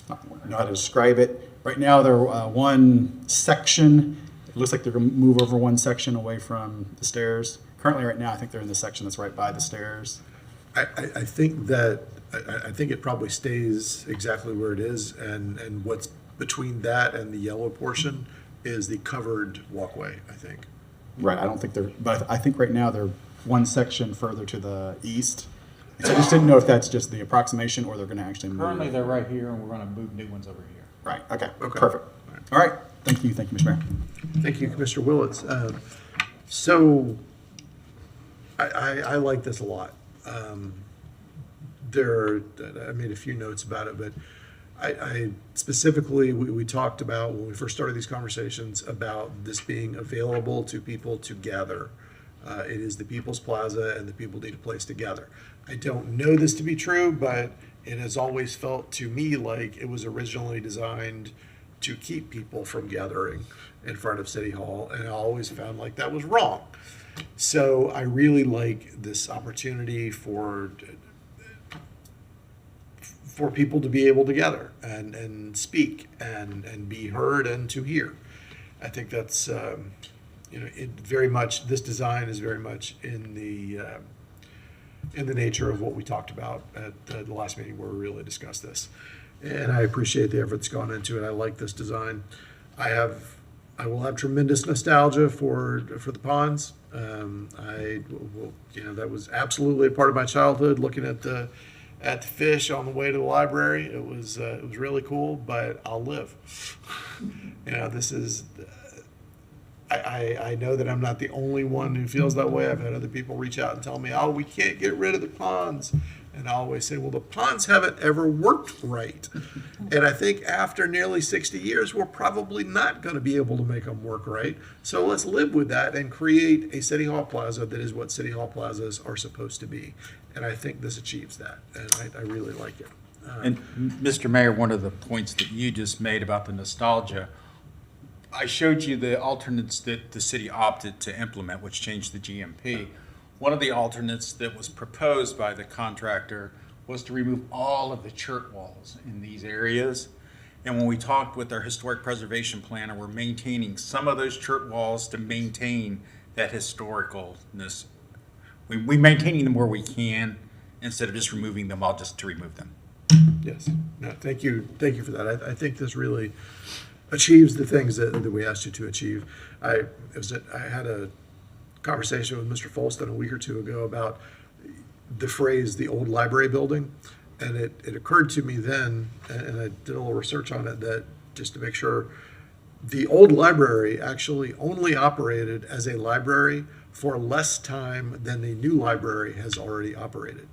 don't know how to describe it. Right now they're one section. It looks like they're going to move over one section away from the stairs. Currently, right now, I think they're in the section that's right by the stairs. I think it probably stays exactly where it is, and what's between that and the yellow portion is the covered walkway, I think. Right, I don't think but I think right now they're one section further to the east. So I just didn't know if that's just the approximation or they're going to actually move. Currently, they're right here, and we're going to move new ones over here. Right, okay. Perfect. All right, thank you, Mr. Mayor. Thank you, Commissioner Willets. So I like this a lot. I made a few notes about it, but I specifically, we talked about, when we first started these conversations, about this being available to people to gather. It is the People's Plaza, and the people need a place to gather. I don't know this to be true, but it has always felt to me like it was originally designed to keep people from gathering in front of City Hall, and I always found like that was wrong. So I really like this opportunity for people to be able to gather and speak and be heard and to hear. I think that's it very much, this design is very much in the nature of what we talked about at the last meeting where we really discussed this. And I appreciate the effort that's gone into it. I like this design. I will have tremendous nostalgia for the ponds. That was absolutely a part of my childhood, looking at the fish on the way to the library. It was really cool, but I'll live. This is. I know that I'm not the only one who feels that way. I've had other people reach out and tell me, "Oh, we can't get rid of the ponds." And I always say, well, the ponds haven't ever worked right. And I think after nearly 60 years, we're probably not going to be able to make them work right. So let's live with that and create a City Hall Plaza that is what City Hall Plazas are supposed to be. And I think this achieves that. And I really like it. And Mr. Mayor, one of the points that you just made about the nostalgia, I showed you the alternates that the city opted to implement, which changed the GMP. One of the alternates that was proposed by the contractor was to remove all of the chert walls in these areas. And when we talked with our historic preservation planner, we're maintaining some of those chert walls to maintain that historicalness. We're maintaining them where we can instead of just removing them all just to remove them. Yes. No, thank you for that. I think this really achieves the things that we asked you to achieve. I had a conversation with Mr. Folston a week or two ago about the phrase "the old library building," and it occurred to me then, and I did a little research on it, that just to make sure, the old library actually only operated as a library for less time than the new library has already operated.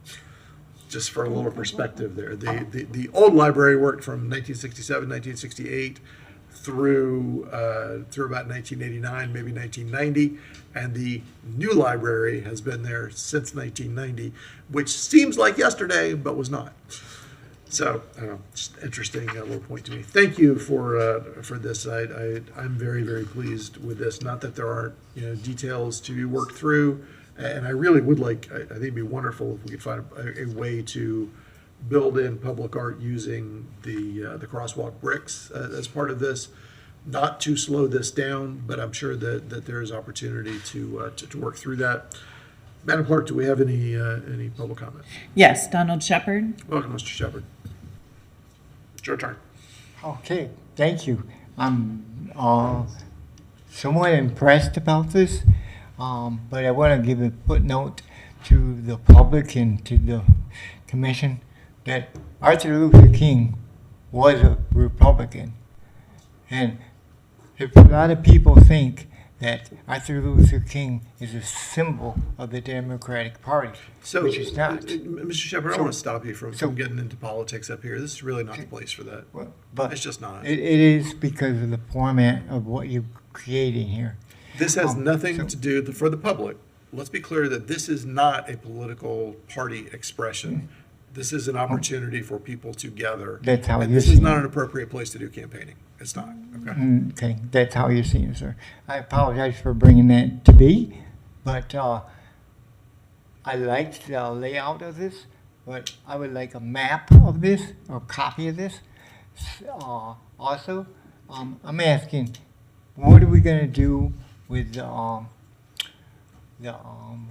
Just for a little perspective there, the old library worked from 1967, 1968 through about 1989, maybe 1990, and the new library has been there since 1990, which seems like yesterday, but was not. So, I don't know, just interesting little point to me. Thank you for this. I'm very, very pleased with this. Not that there aren't details to be worked through, and I really would like. I think it'd be wonderful if we could find a way to build in public art using the crosswalk bricks as part of this. Not to slow this down, but I'm sure that there is opportunity to work through that. Madam Clerk, do we have any public comment? Yes, Donald Shepard. Welcome, Mr. Shepard. It's your turn. Okay, thank you. I'm somewhat impressed about this, but I want to give a footnote to the public and to the commission that Arthur Luther King was a Republican. And if a lot of people think that Arthur Luther King is a symbol of the Democratic Party, which is not. Mr. Shepard, I want to stop you from getting into politics up here. This is really not the place for that. But it's just not. It is because of the format of what you're creating here. This has nothing to do, for the public, let's be clear that this is not a political party expression. This is an opportunity for people to gather. That's how and you're this is seeing not it. an appropriate place to do campaigning. It's not. Okay. Okay, that's how you're seeing it, sir. I apologize for bringing that to be, but I liked the layout of this, but I would like a map of this or a copy of this. Also, I'm asking, what are we going to do with the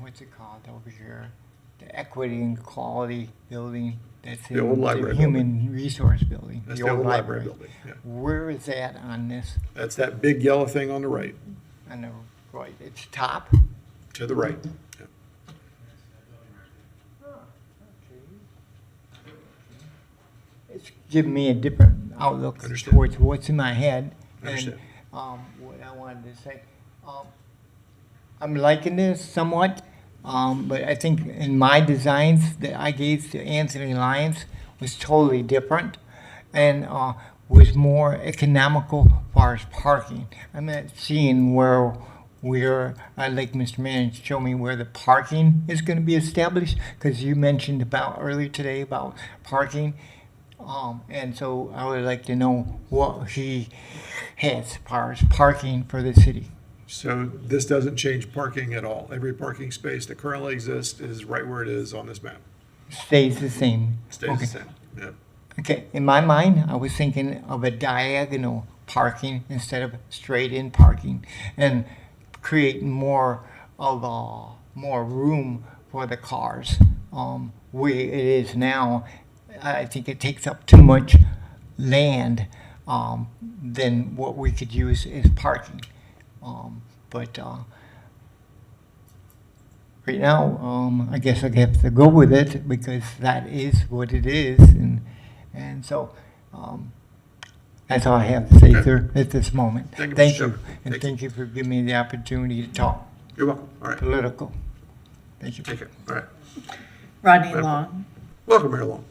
what's it called over here? The equity and quality building that's The old library human resource building. That's the old library building, yeah. Where is that on this? That's that big yellow thing on the right. On the right, it's top? To the right. Yeah. It's giving me a different outlook towards what's in my head. Understood. And what I wanted to say, I'm liking this somewhat, but I think in my designs that I gave to Anthony Lyons was totally different. and was more economical as far as parking. I'm not seeing where I'd like Mr. Mann to show me where the parking is going to be established, because you mentioned about earlier today about parking. And so I would like to know what he has as far as parking for the city. So this doesn't change parking at all. Every parking space that currently exists is right where it is on this map. Stays the same. Stays Okay. the same, yeah. Okay, in my mind, I was thinking of a diagonal parking instead of straight in parking, and creating more room for the cars. Where it is now, I think it takes up too much land than what we could use as parking. But right now, I guess I have to go with it because that is what it is, and so that's all I have to say, sir, at this moment. Thank you, Mr. Thank you, Chairman. and thank you for giving me the opportunity to talk. You're welcome. All right. Political. Thank you. Take care. All right. Rodney Long. Welcome, Mayor Long.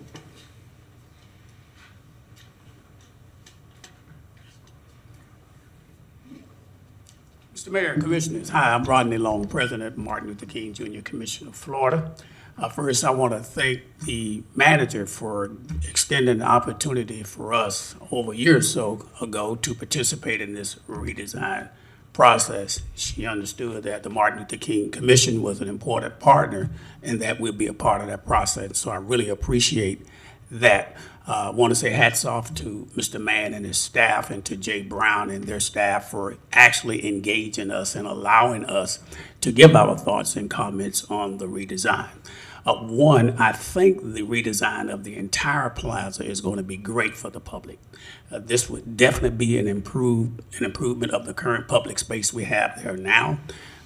Mr. Mayor and Commissioners, hi, I'm Rodney Long, President Martin Luther King Jr. Commission of Florida. First, I want to thank the manager for extending the opportunity for us over a year or so ago to participate in this redesign process. She understood that the Martin Luther King Commission was an important partner and that we'll be a part of that process. So I really appreciate that. I want to say hats off to Mr. Mann and his staff, and to Jay Brown and their staff for actually engaging us and allowing us to give our thoughts and comments on the redesign. One, I think the redesign of the entire plaza is going to be great for the public. This would definitely be an improvement of the current public space we have there now.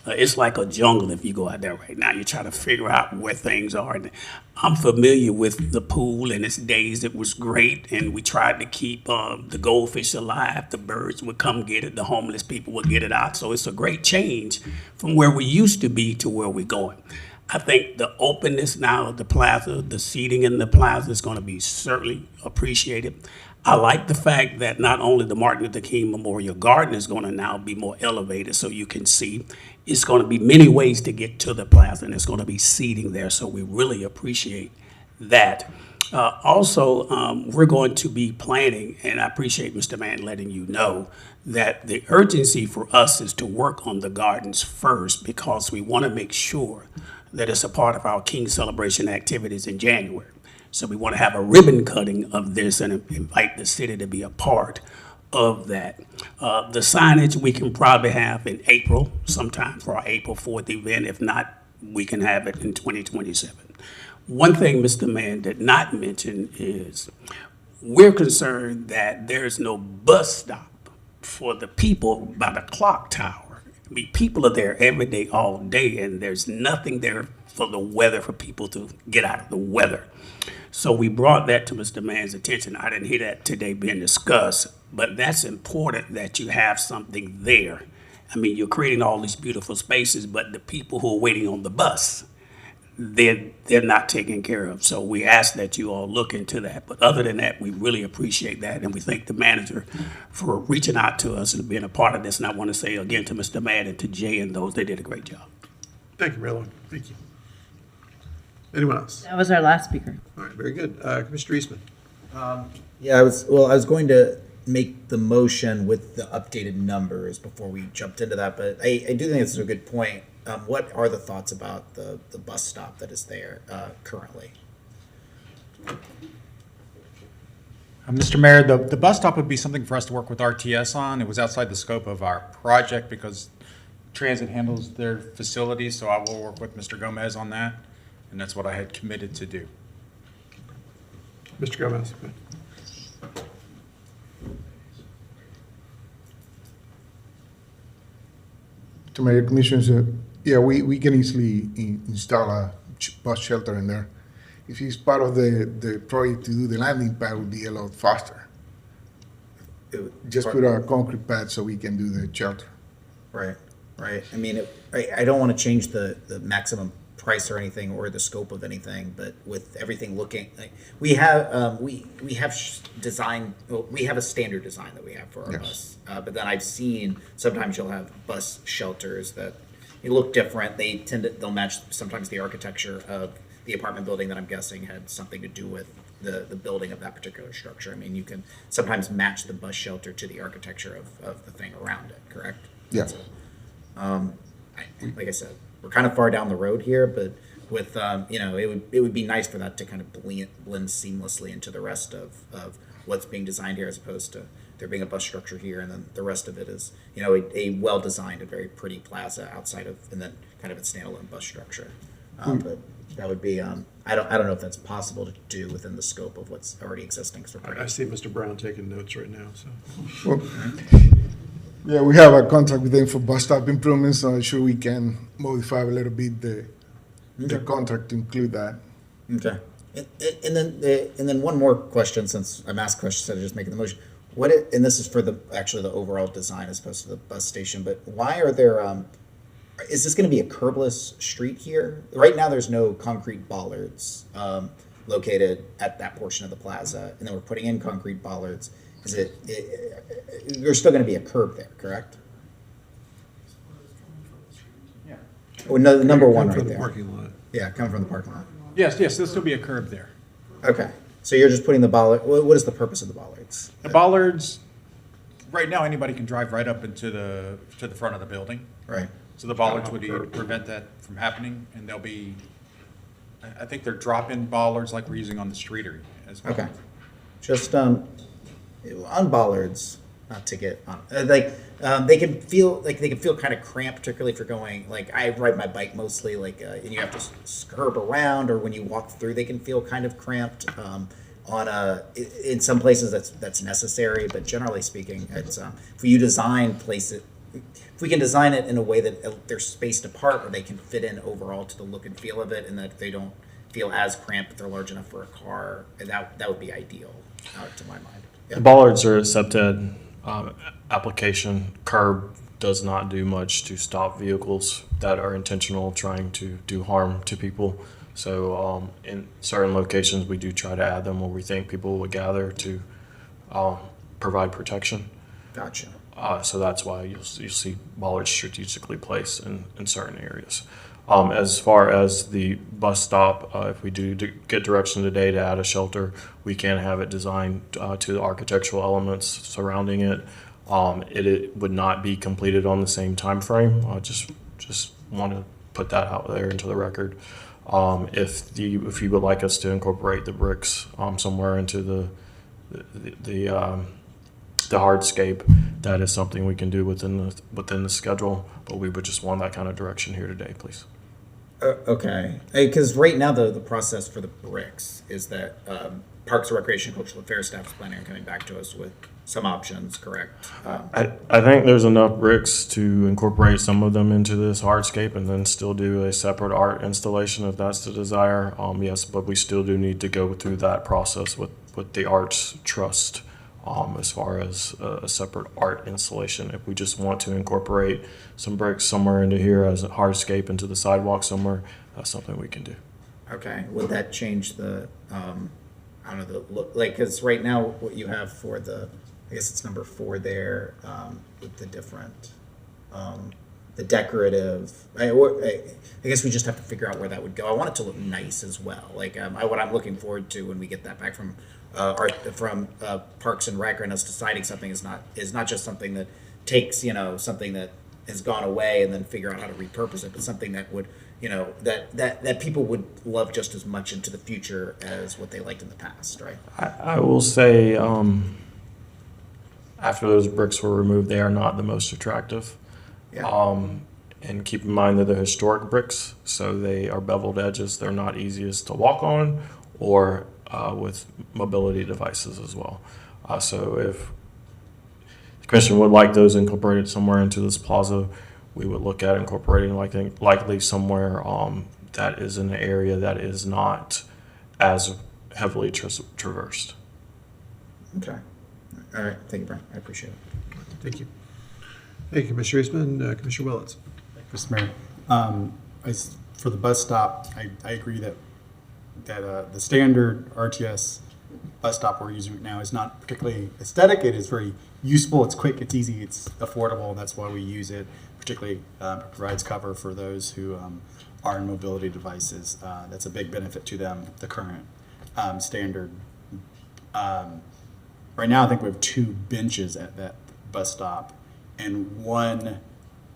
It's like a jungle if you go out there right now. You try to figure out where things are. And I'm familiar with the pool, and its days it was great, and we tried to keep the goldfish alive. The birds would come get it. The homeless people would get it out. So it's a great change from where we used to be to where we're going. I think the openness now of the plaza, the seating in the plaza is going to be certainly appreciated. I like the fact that not only the Martin Luther King Memorial Garden is going to now be more elevated so you can see. It's going to be many ways to get to the plaza, and it's going to be seating there, so we really appreciate that. Also, we're going to be planning, and I appreciate Mr. Mann letting you know that the urgency for us is to work on the gardens first, because we want to make sure that it's a part of our King Celebration activities in January. So we want to have a ribbon cutting of this and invite the city to be a part of that. The signage we can probably have in April, sometime for our April 4th event. If not, we can have it in 2027. One thing Mr. Mann did not mention is we're concerned that there's no bus stop for the people by the clock tower. I mean, people are there every day, all day, and there's nothing there for the weather, for people to get out of the weather. So we brought that to Mr. Mann's attention. I didn't hear that today being discussed, but that's important that you have something there. I mean, you're creating all these beautiful spaces, but the people who are waiting on the bus, they're not taken care of. So we ask that you all look into that. But other than that, we really appreciate that, and we thank the manager for reaching out to us and being a part of this. And I want to say again to Mr. Mann and to Jay and those, they did a great job. Thank you, Mayor Long. Thank you. Anyone else? That was our last speaker. All right, very good. Commissioner Eastman. Yeah, I was going to make the motion with the updated numbers before we jumped into that, but I do think this is a good point. What are the thoughts about the bus stop that is there currently? Mr. Mayor, the bus stop would be something for us to work with RTS on. It was outside the scope of our project because transit handles their facilities, so I will work with Mr. Gomez on that, and that's what I had committed to do. Mr. Gomez. To my commissioners, yeah, we can easily install a bus shelter in there. If it's part of the project to do the landing pad, would be a lot faster. Just put a concrete pad so we can do the shelter. Right. I mean, I don't want to change the maximum price or anything or the scope of anything, but with everything looking like we have design. Well, we have a standard design that we have for our bus, but then I've seen sometimes you'll have bus shelters that look different. They'll match sometimes the architecture of the apartment building that I'm guessing had something to do with the building of that particular structure. I mean, you can sometimes match the bus shelter to the architecture of the thing around it, correct? Yeah. So, like I said, we're kind of far down the road here, but with, it would be nice for that to kind of blend seamlessly into the rest of what's being designed here, as opposed to there being a bus structure here, and then the rest of it is, a well-designed and very pretty plaza outside of, and then kind of a standalone bus structure. But that would be, I don't know if that's possible to do within the scope of what's already existing. I see Mr. Brown taking notes right now, so. Well, yeah, we have a contract with them for bus stop improvements, so I'm sure we can modify a little bit the contract to include that. Okay. And then one more question, since I'm asked questions instead of just making the motion. And this is for the overall design as opposed to the bus station, but why are there, is this going to be a curbless street here? Right now, there's no concrete bollards located at that portion of the plaza, and then we're putting in concrete bollards. There's still going to be a curb there, correct? Yeah. Oh, no, the number one right From the there. parking lot. Yeah, coming from the parking lot. Yes, there'll still be a curb there. Okay, so you're just putting the bollard. What is the purpose of the bollards? The bollards, right now, anybody can drive right up into the front of the building. Right. So the bollards would prevent that from happening, and they'll be, I think they're drop-in bollards like we're using on the streetery as well. Okay. Just on bollards, not to get on, they can feel kind of cramped, particularly if you're going, like I ride my bike mostly, and you have to curb around, or when you walk through, they can feel kind of cramped. In some places that's necessary, but generally speaking, it's if you design places. If we can design it in a way that they're spaced apart, or they can fit in overall to the look and feel of it, and that they don't feel as cramped if they're large enough for a car, and that would be ideal, to my mind. Yeah. The bollards are a SEPTED application. Curb does not do much to stop vehicles that are intentional trying to do harm to people. So in certain locations, we do try to add them where we think people would gather to provide protection. Gotcha. So that's why you'll see bollards strategically placed in certain areas. As far as the bus stop, if we do get direction today to add a shelter, we can have it designed to the architectural elements surrounding it. It would not be completed on the same time frame. I just want to put that out there into the record. If you would like us to incorporate the bricks somewhere into the hardscape, that is something we can do within the schedule, but we would just want that kind of direction here today, please. Okay, because right now the process for the bricks is that Parks and Recreation Cultural Affairs staff is planning on coming back to us with some options, correct? I think there's enough bricks to incorporate some of them into this hardscape and then still do a separate art installation if that's the desire. Yes, but we still do need to go through that process with the Arts Trust. As far as a separate art installation. If we just want to incorporate some bricks somewhere into here as a hardscape into the sidewalk somewhere, that's something we can do. Okay, would that change the, I don't know, the look, because right now what you have for I guess it's number 4 there, with the different, the decorative, I guess we just have to figure out where that would go. I want it to look nice as well. What I'm looking forward to when we get that back from Parks and Rec, and us deciding something is not just something that takes something that has gone away and then figure out how to repurpose it, but something that would that people would love just as much into the future as what they liked in the past, right? I will say after those bricks were removed, they are not the most attractive. Yeah. And keep in mind that they're historic bricks, so they are beveled edges. They're not easiest to walk on or with mobility devices as well. So if the commission would like those incorporated somewhere into this plaza, we would look at incorporating likely somewhere that is in an area that is not as heavily traversed. Okay. All right. Thank you, Brian. I appreciate it. Thank you. Thank you, Commissioner Eastman. Commissioner Willets. Mr. Mayor, I for the bus stop, I agree that the standard RTS bus stop we're using now is not particularly aesthetic. It is very useful. It's quick. It's easy. It's affordable. That's why we use it. Particularly provides cover for those who are in mobility devices. That's a big benefit to them. The current standard. Right now, I think we have 2 benches at that bus stop, and one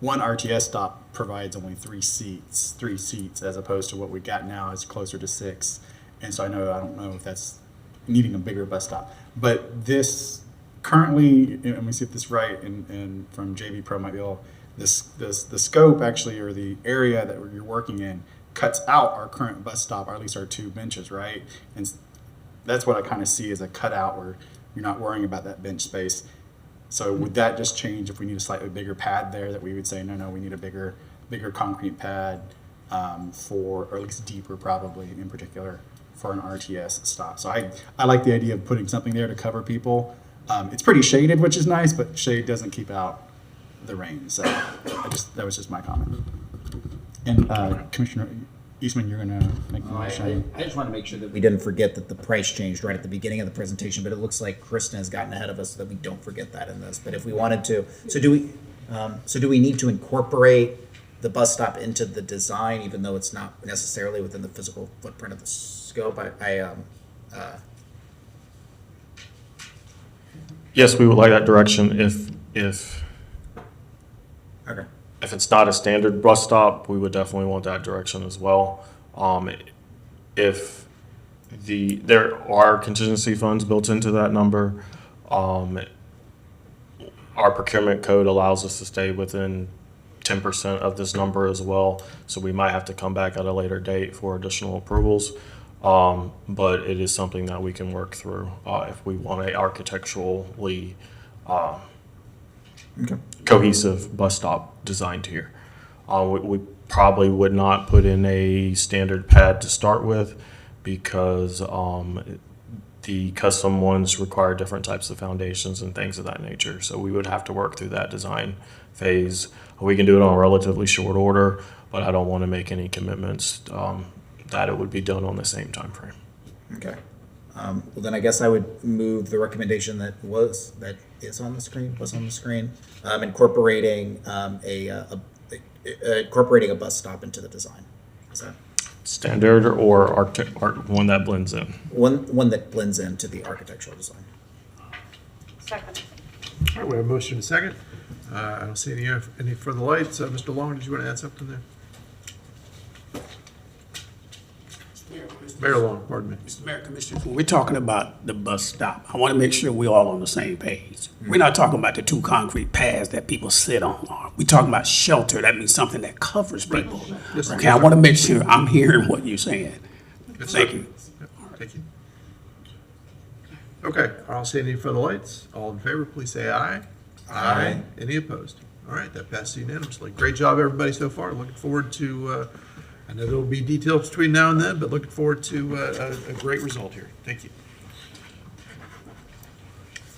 RTS stop provides only 3 seats, as opposed to what we got now is closer to 6. And so I don't know if that's needing a bigger bus stop. But this currently, let me see if this is right, and from JV Pro might be able, the scope actually, or the area that you're working in, cuts out our current bus stop, or at least our 2 benches, right? And that's what I kind of see as a cutout where you're not worrying about that bench space. So would that just change if we need a slightly bigger pad there, that we would say, no, we need a bigger concrete pad or at least deeper probably in particular for an RTS stop. So I like the idea of putting something there to cover people. It's pretty shaded, which is nice, but shade doesn't keep out the rain. So that was just my comment. And Commissioner Eastman, you're going to make the motion. I just want to make sure that we didn't forget that the price changed right at the beginning of the presentation, but it looks like Kristen has gotten ahead of us so that we don't forget that in this. But if we wanted to, so do we need to incorporate the bus stop into the design, even though it's not necessarily within the physical footprint of the scope? Yes, we would like that direction. Okay. If it's not a standard bus stop, we would definitely want that direction as well. If there are contingency funds built into that number, our procurement code allows us to stay within 10% of this number as well. So we might have to come back at a later date for additional approvals. But it is something that we can work through if we want a architecturally cohesive bus stop designed here. We probably would not put in a standard pad to start with because the custom ones require different types of foundations and things of that nature. So we would have to work through that design phase. We can do it on relatively short order, but I don't want to make any commitments that it would be done on the same time frame. Okay. Well, then I guess I would move the recommendation that is on the screen, incorporating incorporating a bus stop into the design. Is that standard or one that blends in? One that blends into the architectural design. Second. All right, we have a motion and a second. I don't see any further lights. Mr. Long, did you want to add something there? Mayor Long, pardon me. Mr. Mayor, Commissioners, when we're talking about the bus stop, I want to make sure we're all on the same page. We're not talking about the 2 concrete pads that people sit on. We're talking about shelter. That means something that covers people. Yes, sir. Okay, I want to make sure I'm hearing what you're saying. Yes, Thank sir. you. Thank you. Okay, I don't see any further lights. All in favor, please say aye. Aye. Any opposed? All right, that passes unanimously. Great job, everybody, so far. Looking forward to, I know there will be details between now and then, but looking forward to a great result here. Thank you.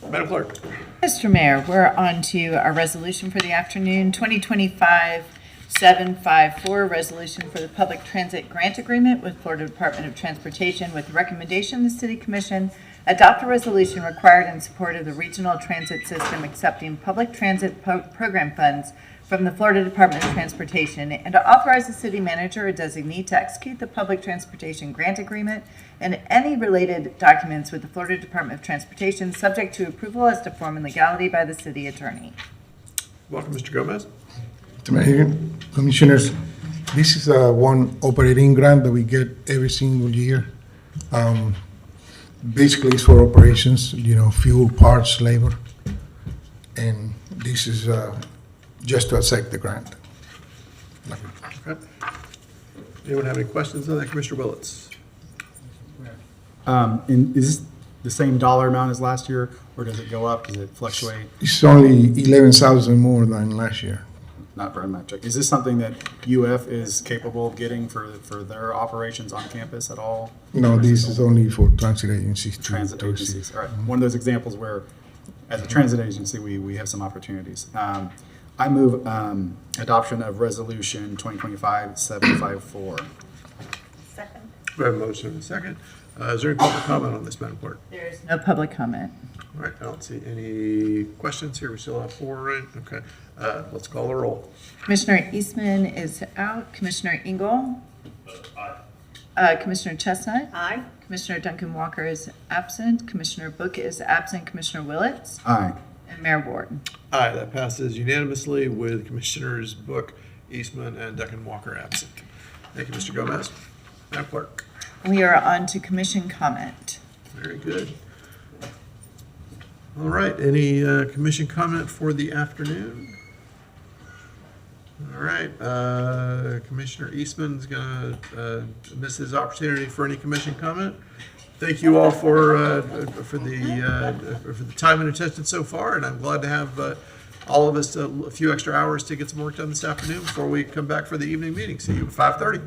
Madam Clerk. Mr. Mayor, we're on to our resolution for the afternoon, 2025-754, resolution for the public transit grant agreement with Florida Department of Transportation with recommendation the City Commission adopt a resolution required in support of the regional transit system accepting public transit program funds from the Florida Department of Transportation and to authorize the city manager or designee to execute the public transportation grant agreement and any related documents with the Florida Department of Transportation subject to approval as to form and legality by the city attorney. Welcome, Mr. Gomez. Mr. Mayor, Commissioners, this is one operating grant that we get every single year. Basically, it's for operations, fuel, parts, labor. And this is just to accept the grant. Okay. Anyone have any questions on that? Commissioner Willits. Is this the same dollar amount as last year, or does it go up? Does it fluctuate? It's only 11,000 more than last year. Not very much. Is this something that UF is capable of getting for their operations on campus at all? No, this is only for transit agencies. Transit agencies. All right. One of those examples where, as a transit agency, we have some opportunities. I move adoption of resolution 2025-754. Second. We have a motion and a second. Is there any public comment on this, Madam Clerk? There is no public comment. All right, I don't see any questions here. We still have 4, right? Okay. Let's call the roll. Commissioner Eastman is out. Commissioner Engel? Aye. Commissioner Chestnut? Aye. Commissioner Duncan Walker is absent. Commissioner Book is absent. Commissioner Willets? Aye. And Mayor Wharton. Aye, that passes unanimously with Commissioners Book, Eastman, and Duncan Walker absent. Thank you, Mr. Gomez. Madam Clerk. We are on to commission comment. Very good. All right, any commission comment for the afternoon? All right, Commissioner Eastman's gonna miss his opportunity for any commission comment. Thank you all for the time and attention so far, and I'm glad to have all of us a few extra hours to get some work done this afternoon before we come back for the evening meeting. See you at 5:30.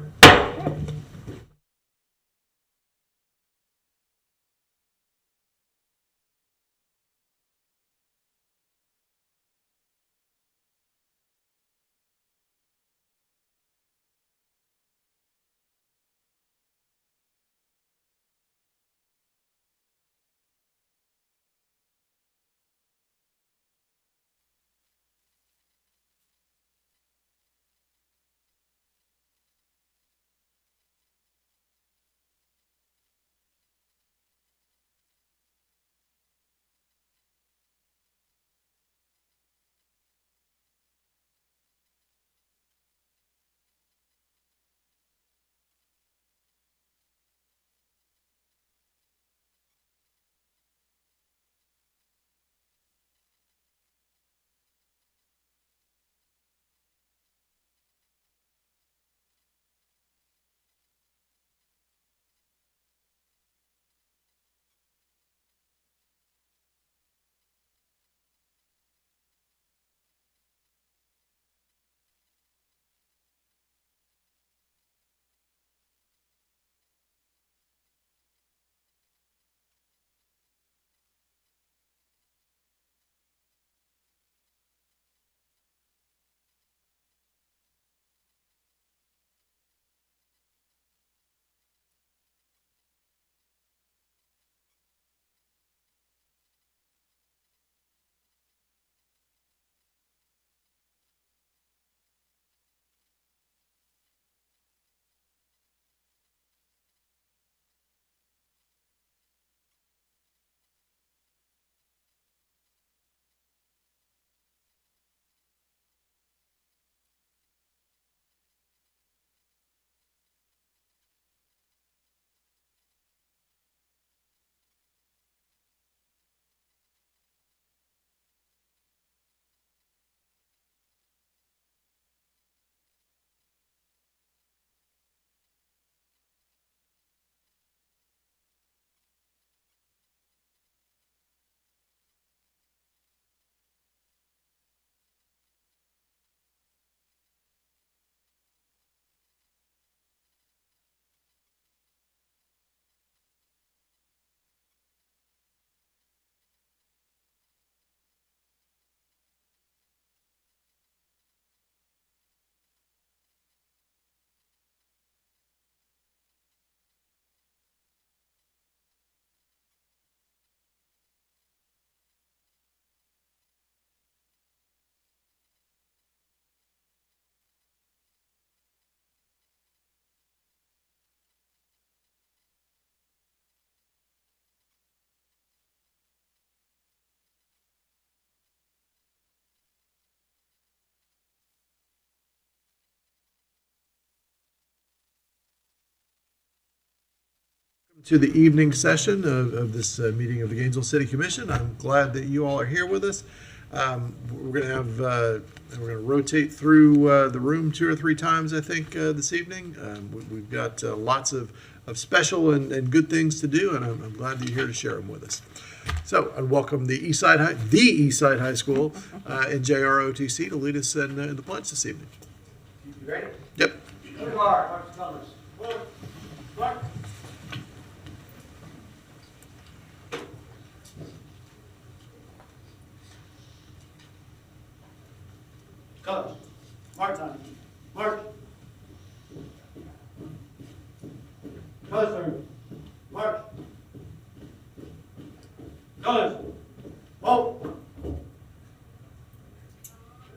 To the evening session of this meeting of the Gainesville City Commission. I'm glad that you all are here with us. We're going to rotate through the room 2 or 3 times, I think, this evening. We've got lots of special and good things to do, and I'm glad that you're here to share them with us. So, I welcome the Eastside High School and JROTC to lead us in the pledge this evening. You ready? Yep. Good Lord, Dr. Thomas. Mark. Part-time. March. Colors. March. Colors. Vote.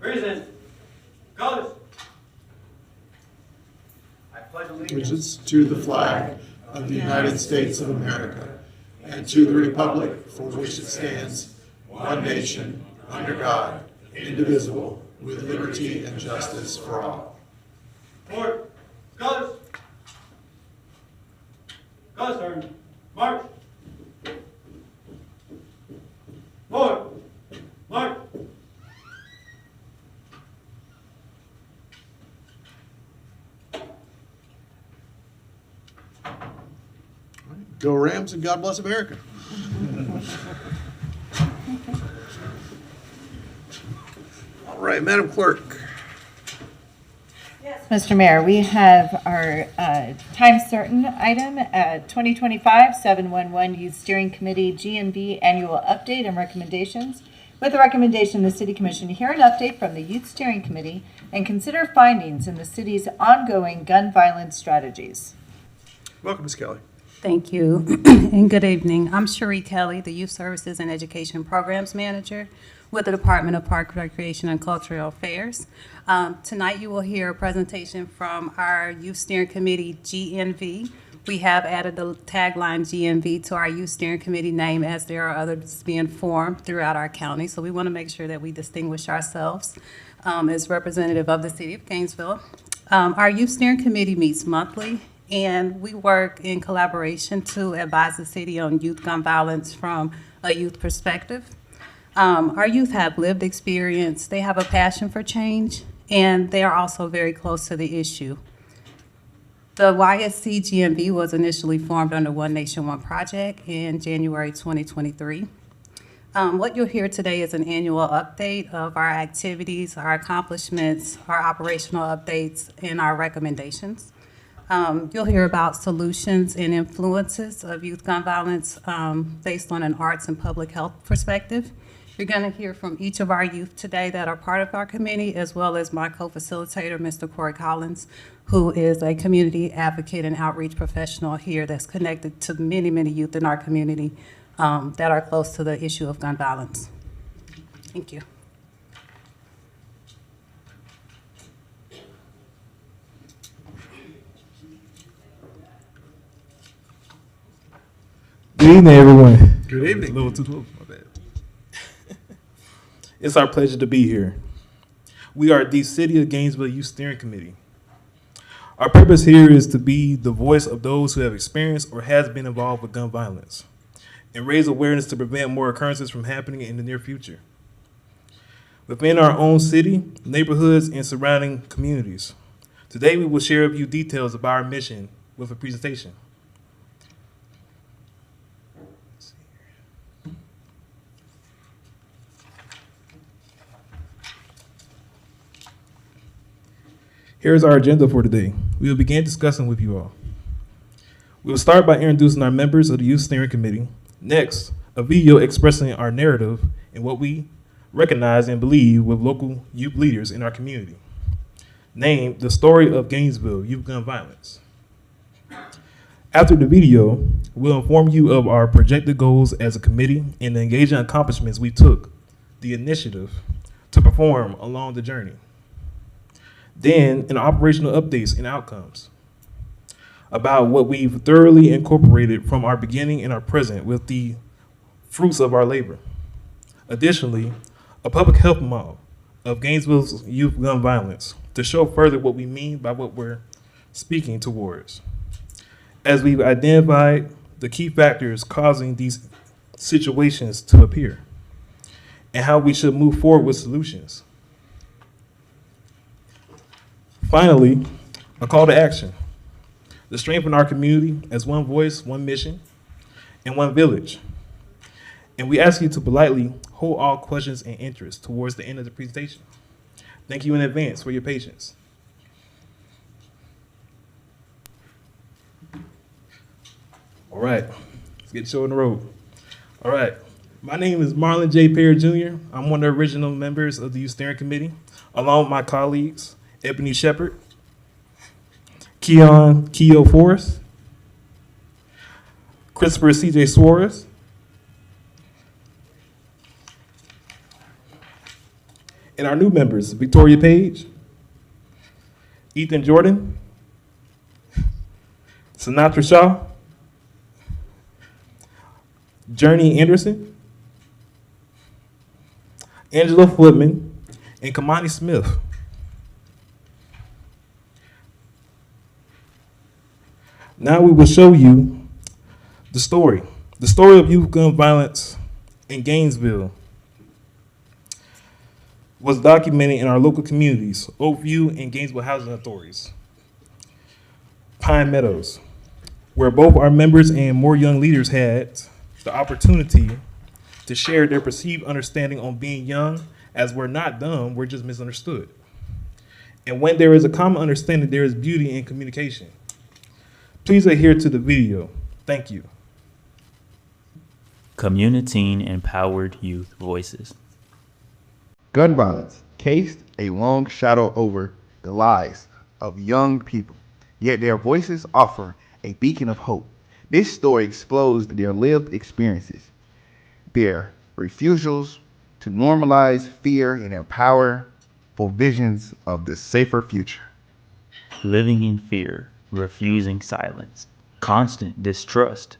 Present. Colors. I pledge allegiance to the flag of the United States of America and to the republic for which it stands, one nation, under God, indivisible, with liberty and justice for all. Forward. Colors. Colors turn. March. Forward. March. Go Rams and God bless America. All right, Madam Clerk. Mr. Mayor, we have our time certain item at 2025-711 Youth Steering Committee GNV Annual Update and Recommendations. With the recommendation, the City Commission hear an update from the Youth Steering Committee and consider findings in the city's ongoing gun violence strategies. Welcome, Ms. Kelly. Thank you, and good evening. I'm Cherie Kelly, the Youth Services and Education Programs Manager with the Department of Park, Recreation, and Cultural Affairs. Tonight you will hear a presentation from our Youth Steering Committee, GNV. We have added the tagline GNV to our Youth Steering Committee name as there are others being formed throughout our county, so we want to make sure that we distinguish ourselves as representative of the City of Gainesville. Our Youth Steering Committee meets monthly, and we work in collaboration to advise the city on youth gun violence from a youth perspective. Our youth have lived experience, they have a passion for change, and they are also very close to the issue. The YSC GNV was initially formed under One Nation, One Project in January 2023. What you'll hear today is an annual update of our activities, our accomplishments, our operational updates, and our recommendations. You'll hear about solutions and influences of youth gun violence based on an arts and public health perspective. You're going to hear from each of our youth today that are part of our committee, as well as my co-facilitator, Mr. Corey Collins, who is a community advocate and outreach professional here that's connected to many, many youth in our community that are close to the issue of gun violence. Thank you. Good evening, everyone. Good evening. A little too close, my bad. It's our pleasure to be here. We are the City of Gainesville Youth Steering Committee. Our purpose here is to be the voice of those who have experienced or has been involved with gun violence and raise awareness to prevent more occurrences from happening in the near future within our own city, neighborhoods, and surrounding communities. Today, we will share with you details about our mission with a presentation. Here's our agenda for today. We will begin discussing with you all. We will start by introducing our members of the Youth Steering Committee. Next, a video expressing our narrative and what we recognize and believe with local youth leaders in our community, named The Story of Gainesville Youth Gun Violence. After the video, we'll inform you of our projected goals as a committee and the engaging accomplishments we took the initiative to perform along the journey. Then, an operational updates and outcomes about what we've thoroughly incorporated from our beginning and our present with the fruits of our labor. Additionally, a public health model of Gainesville's youth gun violence to show further what we mean by what we're speaking towards, as we've identified the key factors causing these situations to appear and how we should move forward with solutions. Finally, a call to action to strengthen our community as one voice, one mission, and one village. And we ask you to politely hold all questions and interests towards the end of the presentation. Thank you in advance for your patience. All right, let's get the show on the road. All right, my name is Marlon J. Perry Jr. I'm one of the original members of the Youth Steering Committee, along with my colleagues Ebony Shepherd, Keo Forrest, Christopher C.J. Suarez, and our new members, Victoria Page, Ethan Jordan, Sinatra Shaw, Journey Anderson, Angela Footman, and Kamani Smith. Now we will show you the story of youth gun violence in Gainesville was documented in our local communities, Oakview and Gainesville housing authorities, Pine Meadows, where both our members and more young leaders had the opportunity to share their perceived understanding on being young, as we're not dumb, we're just misunderstood. And when there is a common understanding, there is beauty in communication. Please adhere to the video. Thank you. Community-empowered youth voices. Gun violence cast a long shadow over the lives of young people, yet their voices offer a beacon of hope. This story explores their lived experiences, their refusals to normalize fear and empower for visions of the safer future. Living in fear, refusing silence, constant distrust.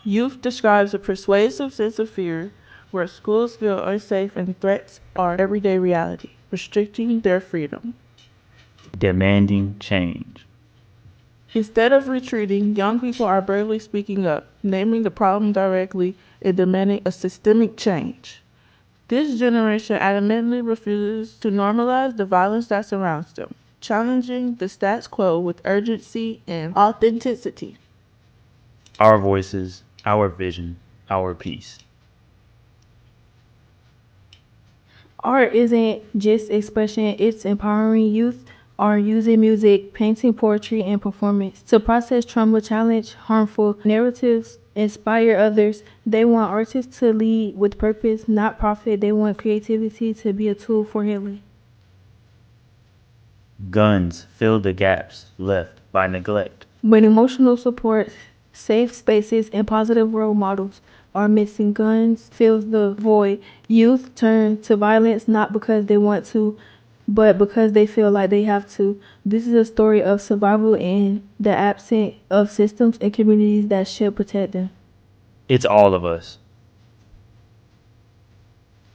Youth describes a pervasive sense of fear where schools feel unsafe and threats are everyday reality, restricting their freedom. Demanding change. Instead of retreating, young people are bravely speaking up, naming the problem directly and demanding a systemic change. This generation adamantly refuses to normalize the violence that surrounds them, challenging the status quo with urgency and authenticity. Our voices, our vision, our peace. Art isn't just expression, it's empowering youth. Are using music, painting, poetry, and performance to process trauma, challenge harmful narratives, inspire others. They want artists to lead with purpose, not profit. They want creativity to be a tool for healing. Guns fill the gaps left by neglect. When emotional support, safe spaces, and positive role models are missing, guns fills the void. Youth turn to violence not because they want to, but because they feel like they have to. This is a story of survival in the absence of systems and communities that should protect them. It's all of us.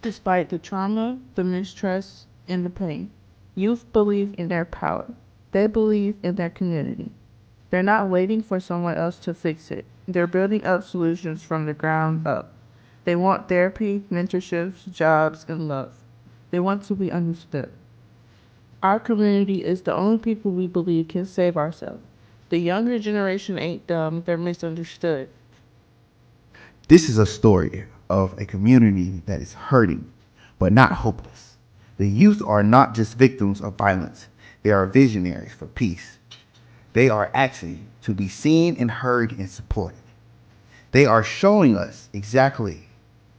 Despite the trauma, the mistrust, and the pain, youth believe in their power. They believe in their community. They're not waiting for someone else to fix it. They're building up solutions from the ground up. They want therapy, mentorships, jobs, and love. They want to be understood. Our community is the only people we believe can save ourselves. The younger generation ain't dumb, they're misunderstood. This is a story of a community that is hurting, but not hopeless. The youth are not just victims of violence. They are visionaries for peace. They are asking to be seen and heard and supported. They are showing us exactly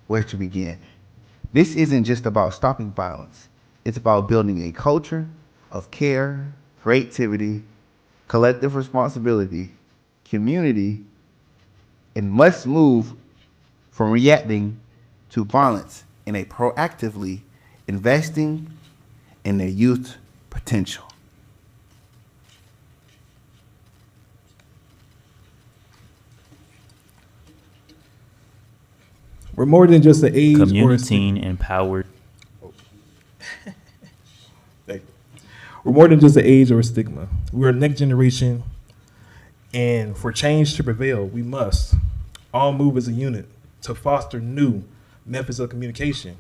where to begin. This isn't just about stopping violence. It's about building a culture of care, creativity, collective responsibility, community, and must move from reacting to violence in a proactively investing in their youth potential. We're more than just an age or a Community-empowered. We're more than just an age or a stigma. We're a next generation, and for change to prevail, we must all move as a unit to foster new methods of communication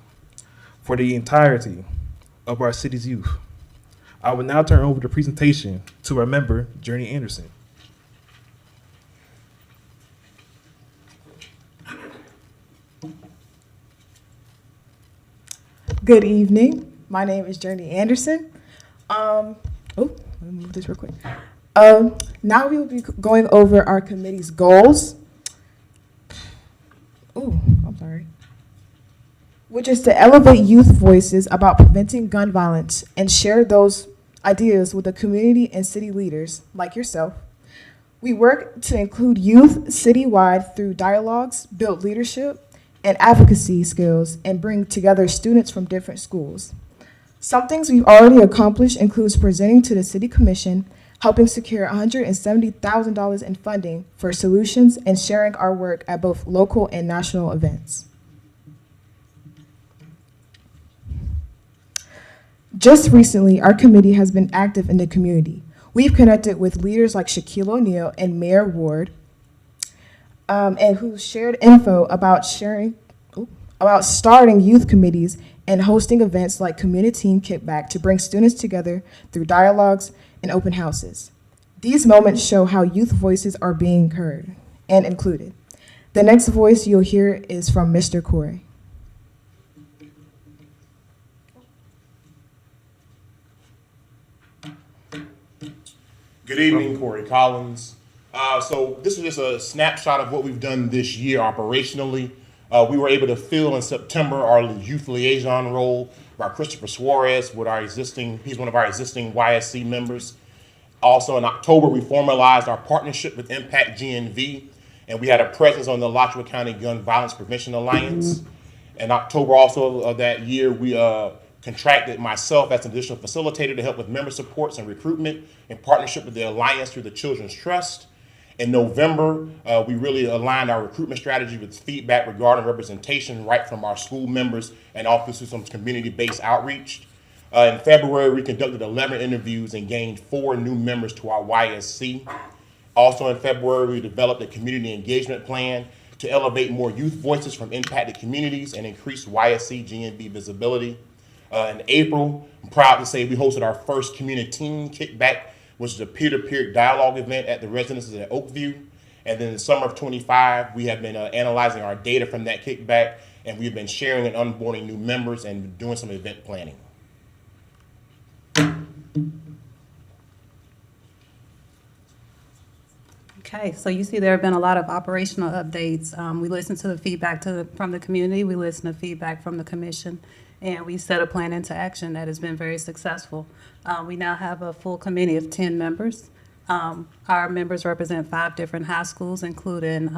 for the entirety of our city's youth. I will now turn over the presentation to our member, Journey Anderson. Good evening. My name is Journey Anderson. Let me move this real quick. Now we will be going over our committee's goals. I'm sorry. Which is to elevate youth voices about preventing gun violence and share those ideas with the community and city leaders like yourself. We work to include youth citywide through dialogues, build leadership and advocacy skills, and bring together students from different schools. Some things we've already accomplished includes presenting to the City Commission, helping secure $170,000 in funding for solutions, and sharing our work at both local and national events. Just recently, our committee has been active in the community. We've connected with leaders like Shaquille O'Neal and Mayor Ward, and who shared info about starting youth committees and hosting events like Community Teen Kickback to bring students together through dialogues and open houses. These moments show how youth voices are being heard and included. The next voice you'll hear is from Mr. Corey. Good evening, Corey Collins. So this is just a snapshot of what we've done this year operationally. We were able to fill in September our youth liaison role by Christopher Suarez he's one of our existing YSC members. Also in October, we formalized our partnership with Impact GNV, and we had a presence on the Alachua County Gun Violence Prevention Alliance. In October also of that year, we contracted myself as an additional facilitator to help with member supports and recruitment in partnership with the Alliance through the Children's Trust. In November, we really aligned our recruitment strategy with feedback regarding representation right from our school members and also through some community-based outreach. In February, we conducted 11 interviews and gained 4 new members to our YSC. Also in February, we developed a community engagement plan to elevate more youth voices from impacted communities and increase YSC GNV visibility. In April, I'm proud to say we hosted our first Community Teen Kickback, which is a peer-to-peer dialogue event at the residences at Oakview. And then in the summer of 25, we have been analyzing our data from that kickback, and we've been sharing and onboarding new members and doing some event planning. Okay, so you see there have been a lot of operational updates. We listened to the feedback from the community, we listened to feedback from the commission, and we set a plan into action that has been very successful. We now have a full committee of 10 members. Our members represent 5 different high schools, including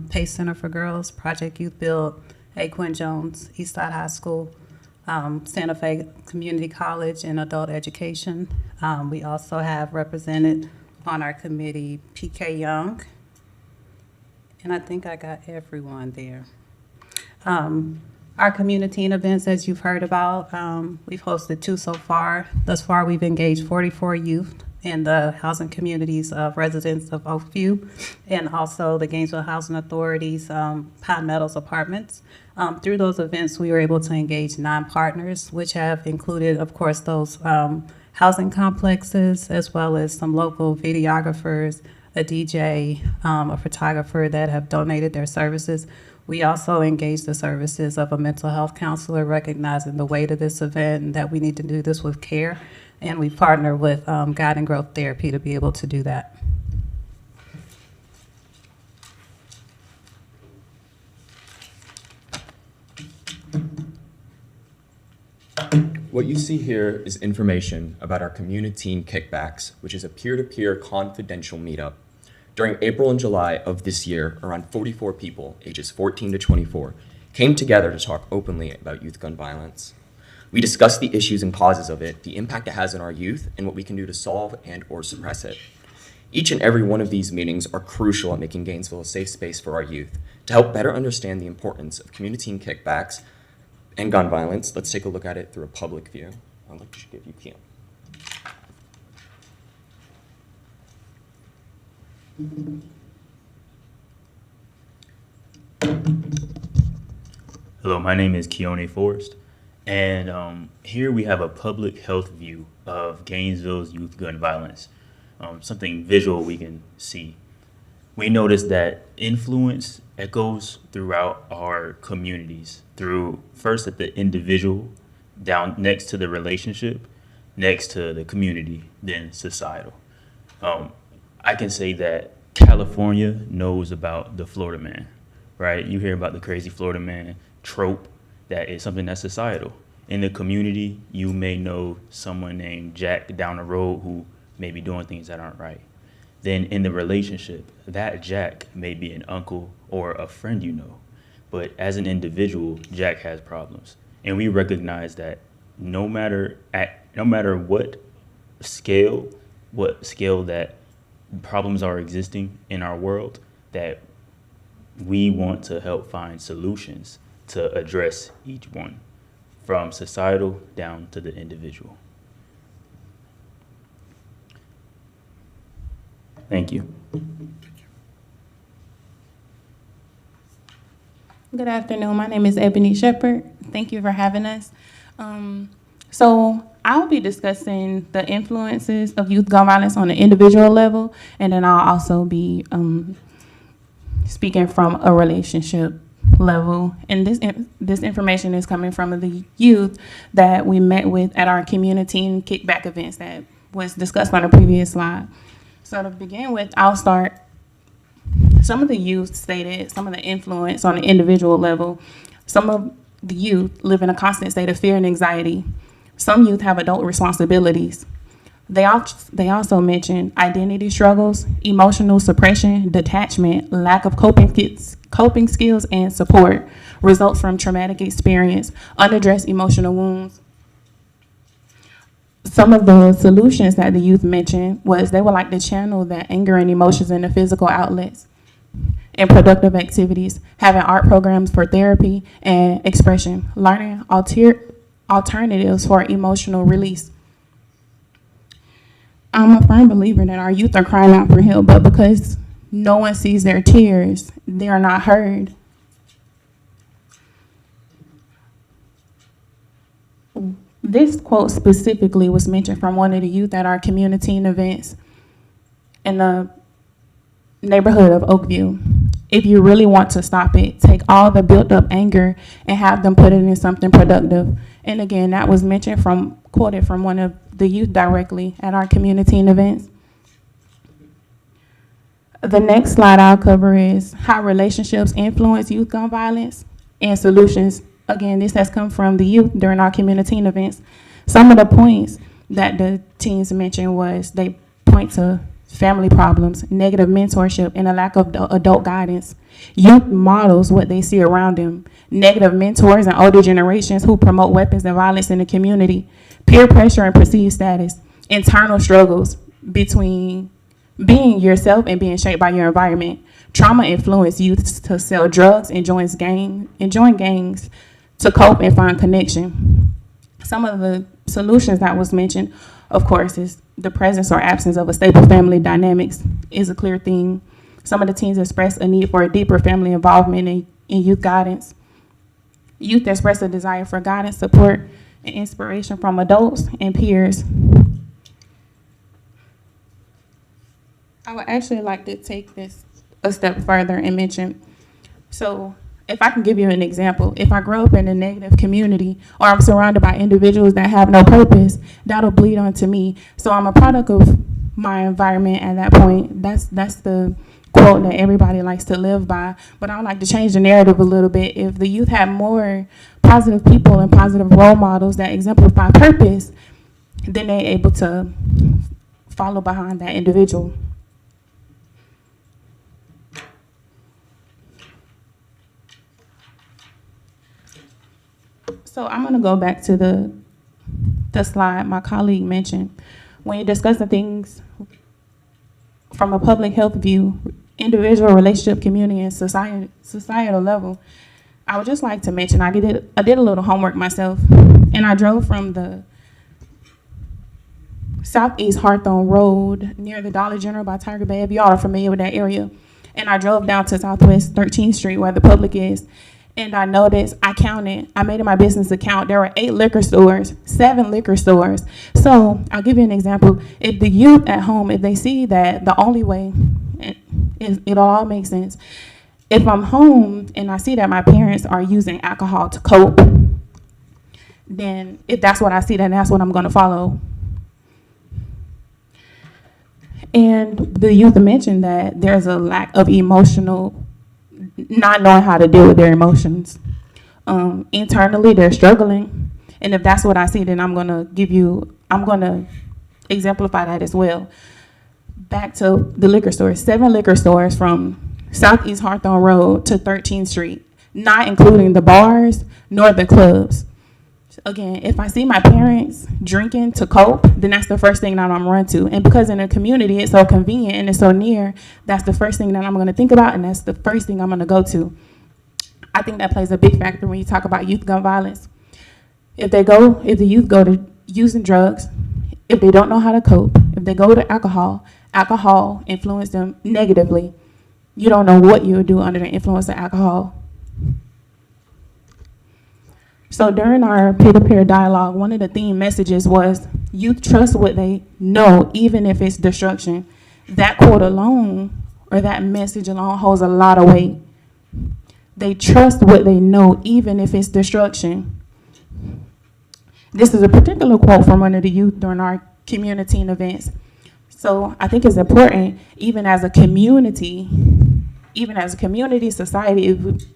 Pace Center for Girls, Project Youth Build, A. Quinn Jones, Eastside High School, Santa Fe Community College, and Adult Education. We also have represented on our committee PK Young, and I think I got everyone there. Our community events, as you've heard about, we've hosted 2 so far. Thus far, we've engaged 44 youth in the housing communities of residents of Oakview and also the Gainesville Housing Authority's Pine Meadows Apartments. Through those events, we were able to engage 9 partners, which have included, of course, those housing complexes, as well as some local videographers, a DJ, a photographer that have donated their services. We also engage the services of a mental health counselor, recognizing the weight of this event and that we need to do this with care. And we partner with Guide and Growth Therapy to be able to do that. What you see here is information about our Community Teen Kickbacks, which is a peer-to-peer confidential meetup. During April and July of this year, around 44 people, ages 14 to 24, came together to talk openly about youth gun violence. We discussed the issues and causes of it, the impact it has on our youth, and what we can do to solve and or suppress it. Each and every one of these meetings are crucial at making Gainesville a safe space for our youth. To help better understand the importance of Community Teen Kickbacks and gun violence, let's take a look at it through a public view. I'd like to give you Kim. Hello, my name is Keone Forrest, and here we have a public health view of Gainesville's youth gun violence, something visual we can see. We notice that influence echoes throughout our communities, through first at the individual, down next to the relationship, next to the community, then societal. I can say that California knows about the Florida man, right? You hear about the crazy Florida man trope. That is something that's societal. In the community, you may know someone named Jack down the road who may be doing things that aren't right. Then in the relationship, that Jack may be an uncle or a friend you know. But as an individual, Jack has problems. And we recognize that no matter what scale that problems are existing in our world, that we want to help find solutions to address each one, from societal down to the individual. Thank you. Good afternoon. My name is Ebony Shepherd. Thank you for having us. So I'll be discussing the influences of youth gun violence on an individual level, and then I'll also be speaking from a relationship level. And this information is coming from the youth that we met with at our community and kickback events that was discussed on the previous slide. So to begin with, I'll start. Some of the youth stated some of the influence on an individual level. Some of the youth live in a constant state of fear and anxiety. Some youth have adult responsibilities. They also mentioned identity struggles, emotional suppression, detachment, lack of coping skills and support, results from traumatic experience, unaddressed emotional wounds. Some of the solutions that the youth mentioned was they would like to channel their anger and emotions into physical outlets and productive activities, having art programs for therapy and expression, learning alternatives for emotional release. I'm a firm believer that our youth are crying out for help, but because no one sees their tears, they are not heard. This quote specifically was mentioned from one of the youth at our community events in the neighborhood of Oakview. If you really want to stop it, take all the built up anger and have them put it in something productive. And again, that was quoted from one of the youth directly at our community events. The next slide I'll cover is how relationships influence youth gun violence and solutions. Again, this has come from the youth during our community events. Some of the points that the teens mentioned was they point to family problems, negative mentorship, and a lack of adult guidance. Youth models what they see around them. Negative mentors and older generations who promote weapons and violence in the community. Peer pressure and perceived status. Internal struggles between being yourself and being shaped by your environment. Trauma influenced youth to sell drugs and join gangs to cope and find connection. Some of the solutions that was mentioned, of course, is the presence or absence of a stable family dynamics is a clear theme. Some of the teens express a need for a deeper family involvement in youth guidance. Youth express a desire for guidance, support, and inspiration from adults and peers. I would actually like to take this a step further and mention, so if I can give you an example, if I grow up in a negative community or I'm surrounded by individuals that have no purpose, that'll bleed onto me. So I'm a product of my environment at that point. That's the quote that everybody likes to live by. But I would like to change the narrative a little bit. If the youth have more positive people and positive role models that exemplify purpose, then they're able to follow behind that individual. So I'm going to go back to the slide my colleague mentioned. When you're discussing things from a public health view, individual, relationship, community, and societal level, I would just like to mention I did a little homework myself, and I drove from the Southeast Hawthorne Road near the Dollar General by Tiger Bay, if y'all are familiar with that area, and I drove down to Southwest 13th Street where the public is. And I noticed, I made it my business account, there were 8 liquor stores, 7 liquor stores. So I'll give you an example. If the youth at home, if they see that the only way, it'll all make sense. If I'm home and I see that my parents are using alcohol to cope, then if that's what I see, then that's what I'm gonna follow. And the youth mentioned that there's a lack of not knowing how to deal with their emotions. Internally, they're struggling, And if that's what I see, then I'm gonna exemplify that as well. Back to the liquor stores, 7 liquor stores from Southeast Hawthorne Road to 13th Street, not including the bars nor the clubs. Again, if I see my parents drinking to cope, then that's the first thing that I'm run to. And because in the community it's so convenient and it's so near, that's the first thing that I'm going to think about, and that's the first thing I'm going to go to. I think that plays a big factor when you talk about youth gun violence. If the youth go to using drugs, if they don't know how to cope, if they go to alcohol influence them negatively. You don't know what you would do under the influence of alcohol. So during our peer-to-peer dialogue, one of the theme messages was, youth trust what they know, even if it's destruction. That quote alone, or that message alone, holds a lot of weight. They trust what they know, even if it's destruction. This is a particular quote from one of the youth during our community events. So I think it's important, even as a community, society,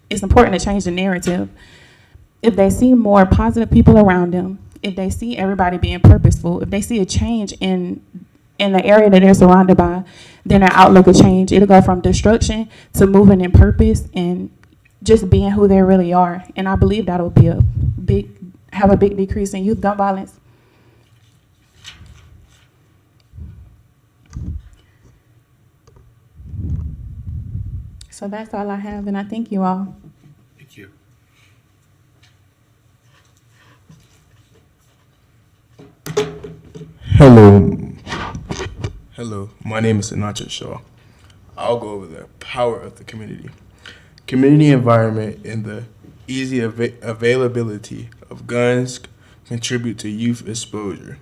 it's important to change the narrative. If they see more positive people around them, if they see everybody being purposeful, if they see a change in the area that they're surrounded by, then their outlook will change. It'll go from destruction to moving in purpose and just being who they really are. And I believe that'll be have a big decrease in youth gun violence. So that's all I have, and I thank you all. Thank you. Hello, my name is Anachit Shaw. I'll go over the power of the community. Community environment and the easy availability of guns contribute to youth exposure.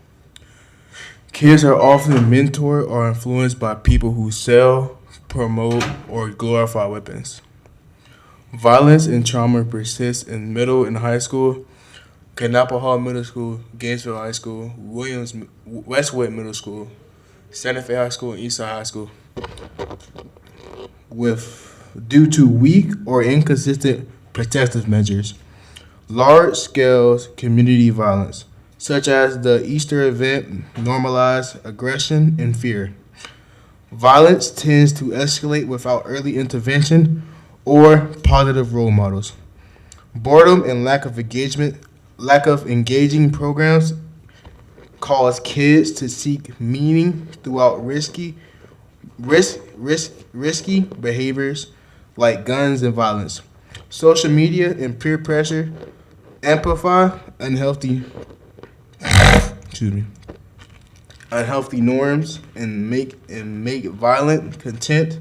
Kids are often mentored or influenced by people who sell, promote, or glorify weapons. Violence and trauma persists in middle and high school. Kanapaha Middle School, Gainesville High School, Westwood Middle School, Santa Fe High School, and Eastside High School, due to weak or inconsistent protective measures. Large-scale community violence, such as the Easter event, normalize aggression and fear. Violence tends to escalate without early intervention or positive role models. Boredom and lack of engaging programs cause kids to seek meaning throughout risky behaviors like guns and violence. Social media and peer pressure amplify unhealthy norms and make violent content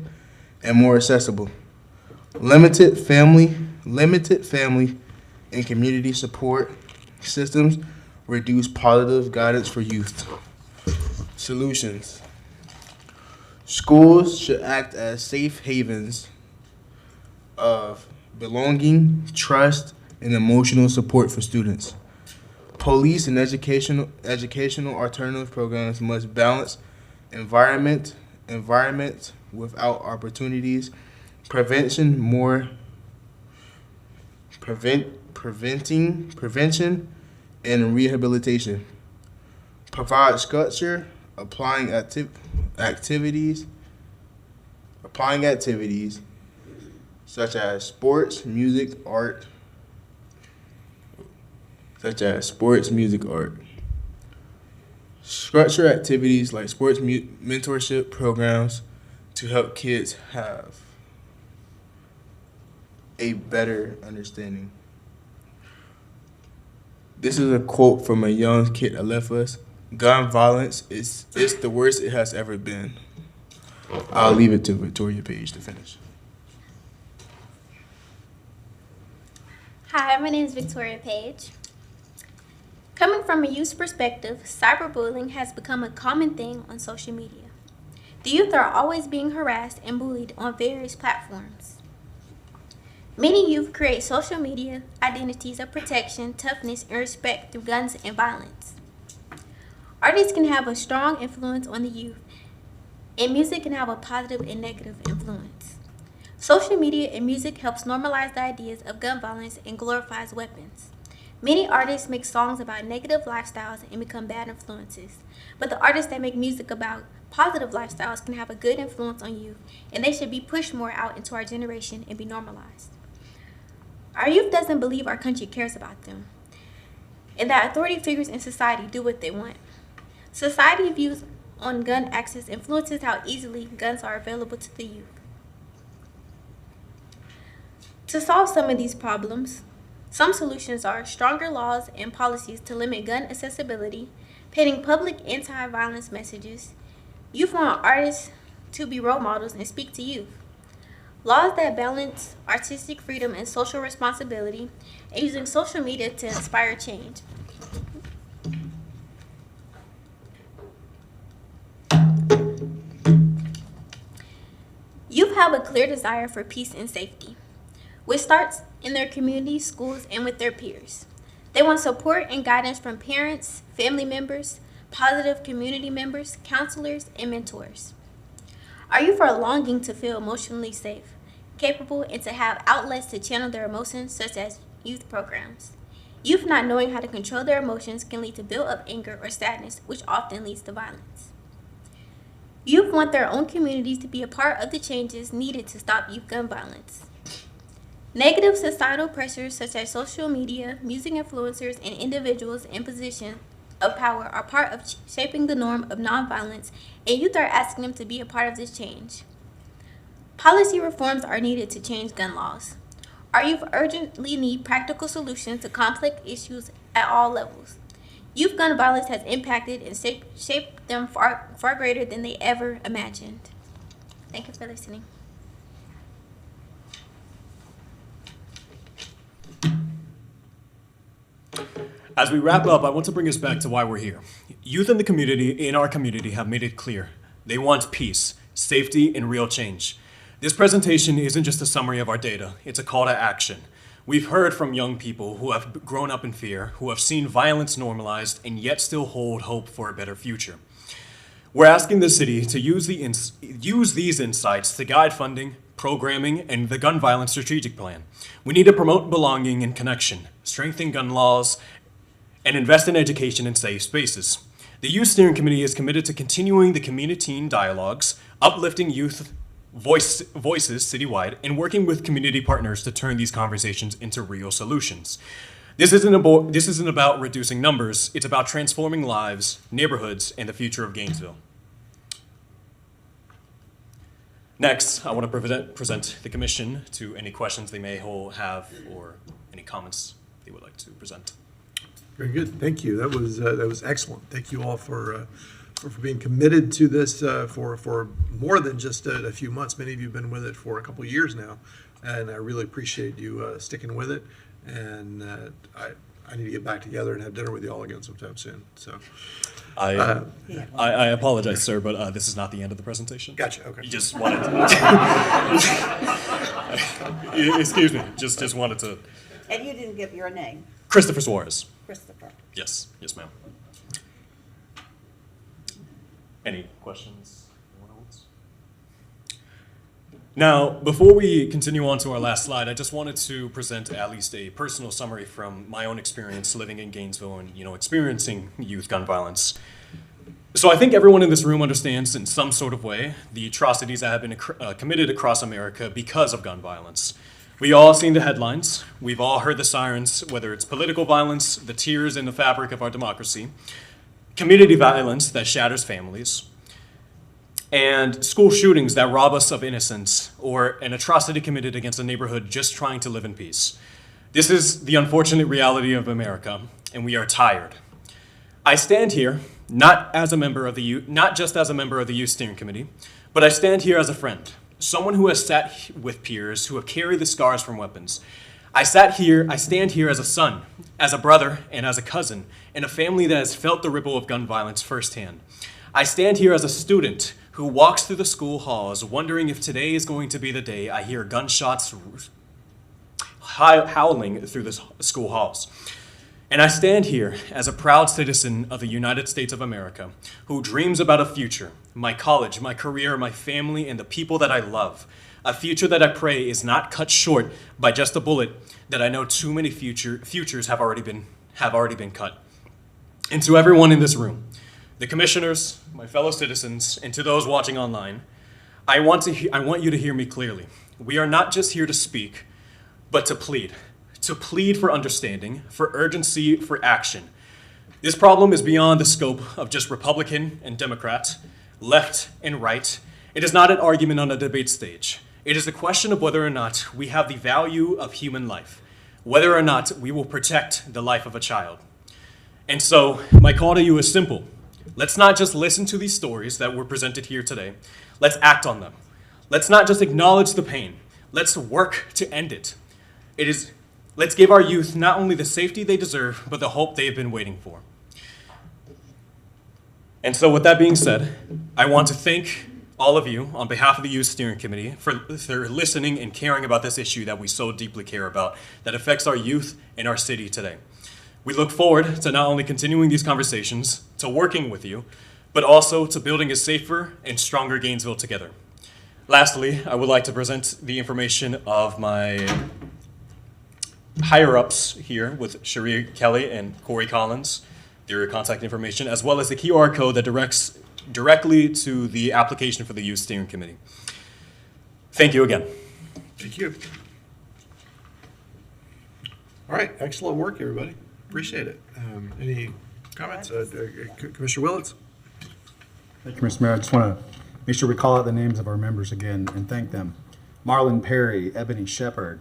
and more accessible. Limited family and community support systems reduce positive guidance for youth. Solutions. Schools should act as safe havens of belonging, trust, and emotional support for students. Police and educational alternative programs must balance environment without opportunities, prevention, prevention, and rehabilitation. Provide structure, applying activities such as sports, music, art. Structure activities like sports mentorship programs to help kids have a better understanding. This is a quote from a young kid that left us. Gun violence is the worst it has ever been. I'll leave it to Victoria Page to finish. Hi, my name is Victoria Page. Coming from a youth's perspective, cyberbullying has become a common thing on social media. The youth are always being harassed and bullied on various platforms. Many youth create social media identities of protection, toughness, and respect through guns and violence. Artists can have a strong influence on the youth, and music can have a positive and negative influence. Social media and music helps normalize the ideas of gun violence and glorifies weapons. Many artists make songs about negative lifestyles and become bad influences. But the artists that make music about positive lifestyles can have a good influence on youth, and they should be pushed more out into our generation and be normalized. Our youth doesn't believe our country cares about them, and that authority figures in society do what they want. Society views on gun access influences how easily guns are available to the youth. To solve some of these problems, some solutions are stronger laws and policies to limit gun accessibility, painting public anti-violence messages. Youth want artists to be role models and speak to youth. Laws that balance artistic freedom and social responsibility, and using social media to inspire change. Youth have a clear desire for peace and safety, which starts in their communities, schools, and with their peers. They want support and guidance from parents, family members, positive community members, counselors, and mentors. Our youth are longing to feel emotionally safe, capable, and to have outlets to channel their emotions, such as youth programs. Youth not knowing how to control their emotions can lead to built-up anger or sadness, which often leads to violence. Youth want their own communities to be a part of the changes needed to stop youth gun violence. Negative societal pressures such as social media, music influencers, and individuals in positions of power are part of shaping the norm of nonviolence, and youth are asking them to be a part of this change. Policy reforms are needed to change gun laws. Our youth urgently need practical solutions to complex issues at all levels. Youth gun violence has impacted and shaped them far greater than they ever imagined. Thank you for listening. As we wrap up, I want to bring us back to why we're here. Youth in our community, have made it clear. They want peace, safety, and real change. This presentation isn't just a summary of our data, it's a call to action. We've heard from young people who have grown up in fear, who have seen violence normalized, and yet still hold hope for a better future. We're asking the city to use these insights to guide funding, programming, and the gun violence strategic plan. We need to promote belonging and connection, strengthen gun laws, and invest in education and safe spaces. The Youth Steering Committee is committed to continuing the community dialogues, uplifting youth voices citywide, and working with community partners to turn these conversations into real solutions. This isn't about reducing numbers, it's about transforming lives, neighborhoods, and the future of Gainesville. Next, I want to present the commission to any questions they may have or any comments they would like to present. Very good. Thank you. That was excellent. Thank you all for being committed to this for more than just a few months. Many of you have been with it for a couple of years now, and I really appreciate you sticking with it. And I need to get back together and have dinner with you all again sometime soon. So, I apologize, sir, but this is not the end of the presentation. Gotcha. Okay. You just wanted to. Excuse me. Just wanted to. And you didn't give your name. Christopher Suarez. Christopher. Yes, ma'am. Any questions? Anyone else? Now, before we continue on to our last slide, I just wanted to present at least a personal summary from my own experience living in Gainesville and, experiencing youth gun violence. So I think everyone in this room understands in some sort of way the atrocities that have been committed across America because of gun violence. We all seen the headlines. We've all heard the sirens, whether it's political violence, the tears in the fabric of our democracy, community violence that shatters families, and school shootings that rob us of innocence, or an atrocity committed against a neighborhood just trying to live in peace. This is the unfortunate reality of America, and we are tired. I stand here not just as a member of the Youth Steering Committee, but I stand here as a friend. Someone who has sat with peers who have carried the scars from weapons. I stand here as a son, as a brother, and as a cousin, in a family that has felt the ripple of gun violence firsthand. I stand here as a student who walks through the school halls wondering if today is going to be the day I hear gunshots howling through the school halls. And I stand here as a proud citizen of the United States of America who dreams about a future, my college, my career, my family, and the people that I love. A future that I pray is not cut short by just a bullet that I know too many futures have already been cut. And to everyone in this room, the commissioners, my fellow citizens, and to those watching online, I want you to hear me clearly. We are not just here to speak, but to plead for understanding, for urgency, for action. This problem is beyond the scope of just Republican and Democrat, left and right. It is not an argument on a debate stage. It is the question of whether or not we have the value of human life, whether or not we will protect the life of a child. And so my call to you is simple. Let's not just listen to these stories that were presented here today. Let's act on them. Let's not just acknowledge the pain. Let's work to end it. Let's give our youth not only the safety they deserve, but the hope they have been waiting for. And so with that being said, I want to thank all of you on behalf of the Youth Steering Committee for listening and caring about this issue that we so deeply care about, that affects our youth and our city today. We look forward to not only continuing these conversations, to working with you, but also to building a safer and stronger Gainesville together. Lastly, I would like to present the information of my higher-ups here with Cherie Kelly and Corey Collins, their contact information, as well as the QR code that directs directly to the application for the Youth Steering Committee. Thank you again. Thank you. All right, excellent work, everybody. Appreciate it. Any comments? Commissioner Willits? Thank you, Mr. Mayor. I just want to make sure we call out the names of our members again and thank them. Marlon Perry, Ebony Shepard,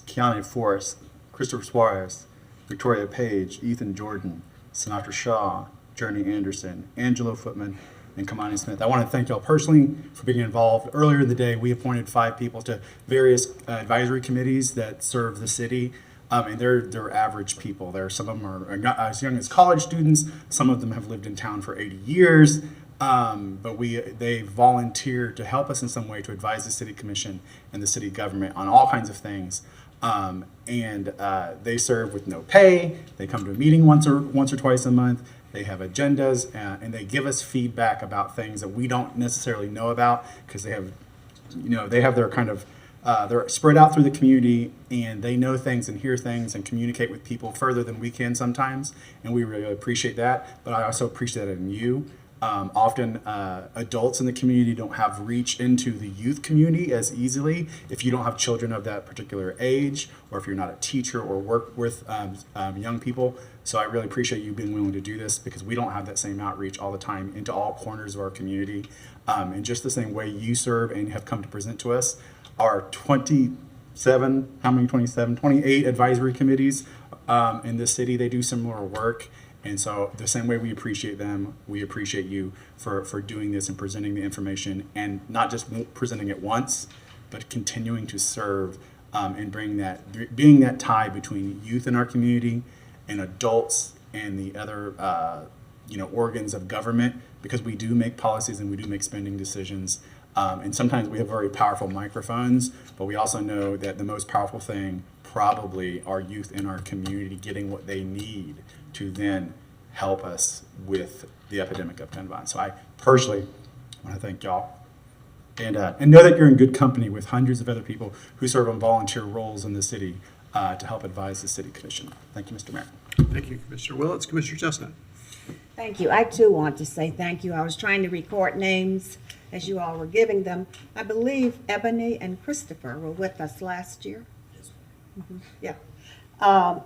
Keanu Forrest, Christopher Suarez, Victoria Page, Ethan Jordan, Sinatra Shaw, Journey Anderson, Angelo Footman, and Kamani Smith. I want to thank y'all personally for being involved. Earlier in the day, we appointed 5 people to various advisory committees that serve the city. And they're average people. Some of them are as young as college students. Some of them have lived in town for 80 years. But they volunteer to help us in some way to advise the city commission and the city government on all kinds of things. They serve with no pay. They come to a meeting once or twice a month. They have agendas, and they give us feedback about things that we don't necessarily know about because they have their kind of they're spread out through the community, and they know things and hear things and communicate with people further than we can sometimes, and we really appreciate that. But I also appreciate that in you. Often adults in the community don't have reach into the youth community as easily if you don't have children of that particular age, or if you're not a teacher or work with young people. So I really appreciate you being willing to do this, because we don't have that same outreach all the time into all corners of our community. In just the same way you serve and have come to present to us, our 28 advisory committees in this city, they do similar work. And so the same way we appreciate them, we appreciate you for doing this and presenting the information, and not just presenting it once, but continuing to serve and being that tie between youth in our community and adults and the other organs of government, because we do make policies and we do make spending decisions. And sometimes we have very powerful microphones, but we also know that the most powerful thing probably are youth in our community getting what they need to then help us with the epidemic of gun violence. So I personally want to thank y'all, and know that you're in good company with hundreds of other people who serve on volunteer roles in the city to help advise the city commission. Thank you, Mr. Mayor. Thank you, Commissioner Willits. Commissioner Chestnut? Thank you. I too want to say thank you. I was trying to record names as you all were giving them. I believe Ebony and Christopher were with us last year. Mm-hmm. Yeah.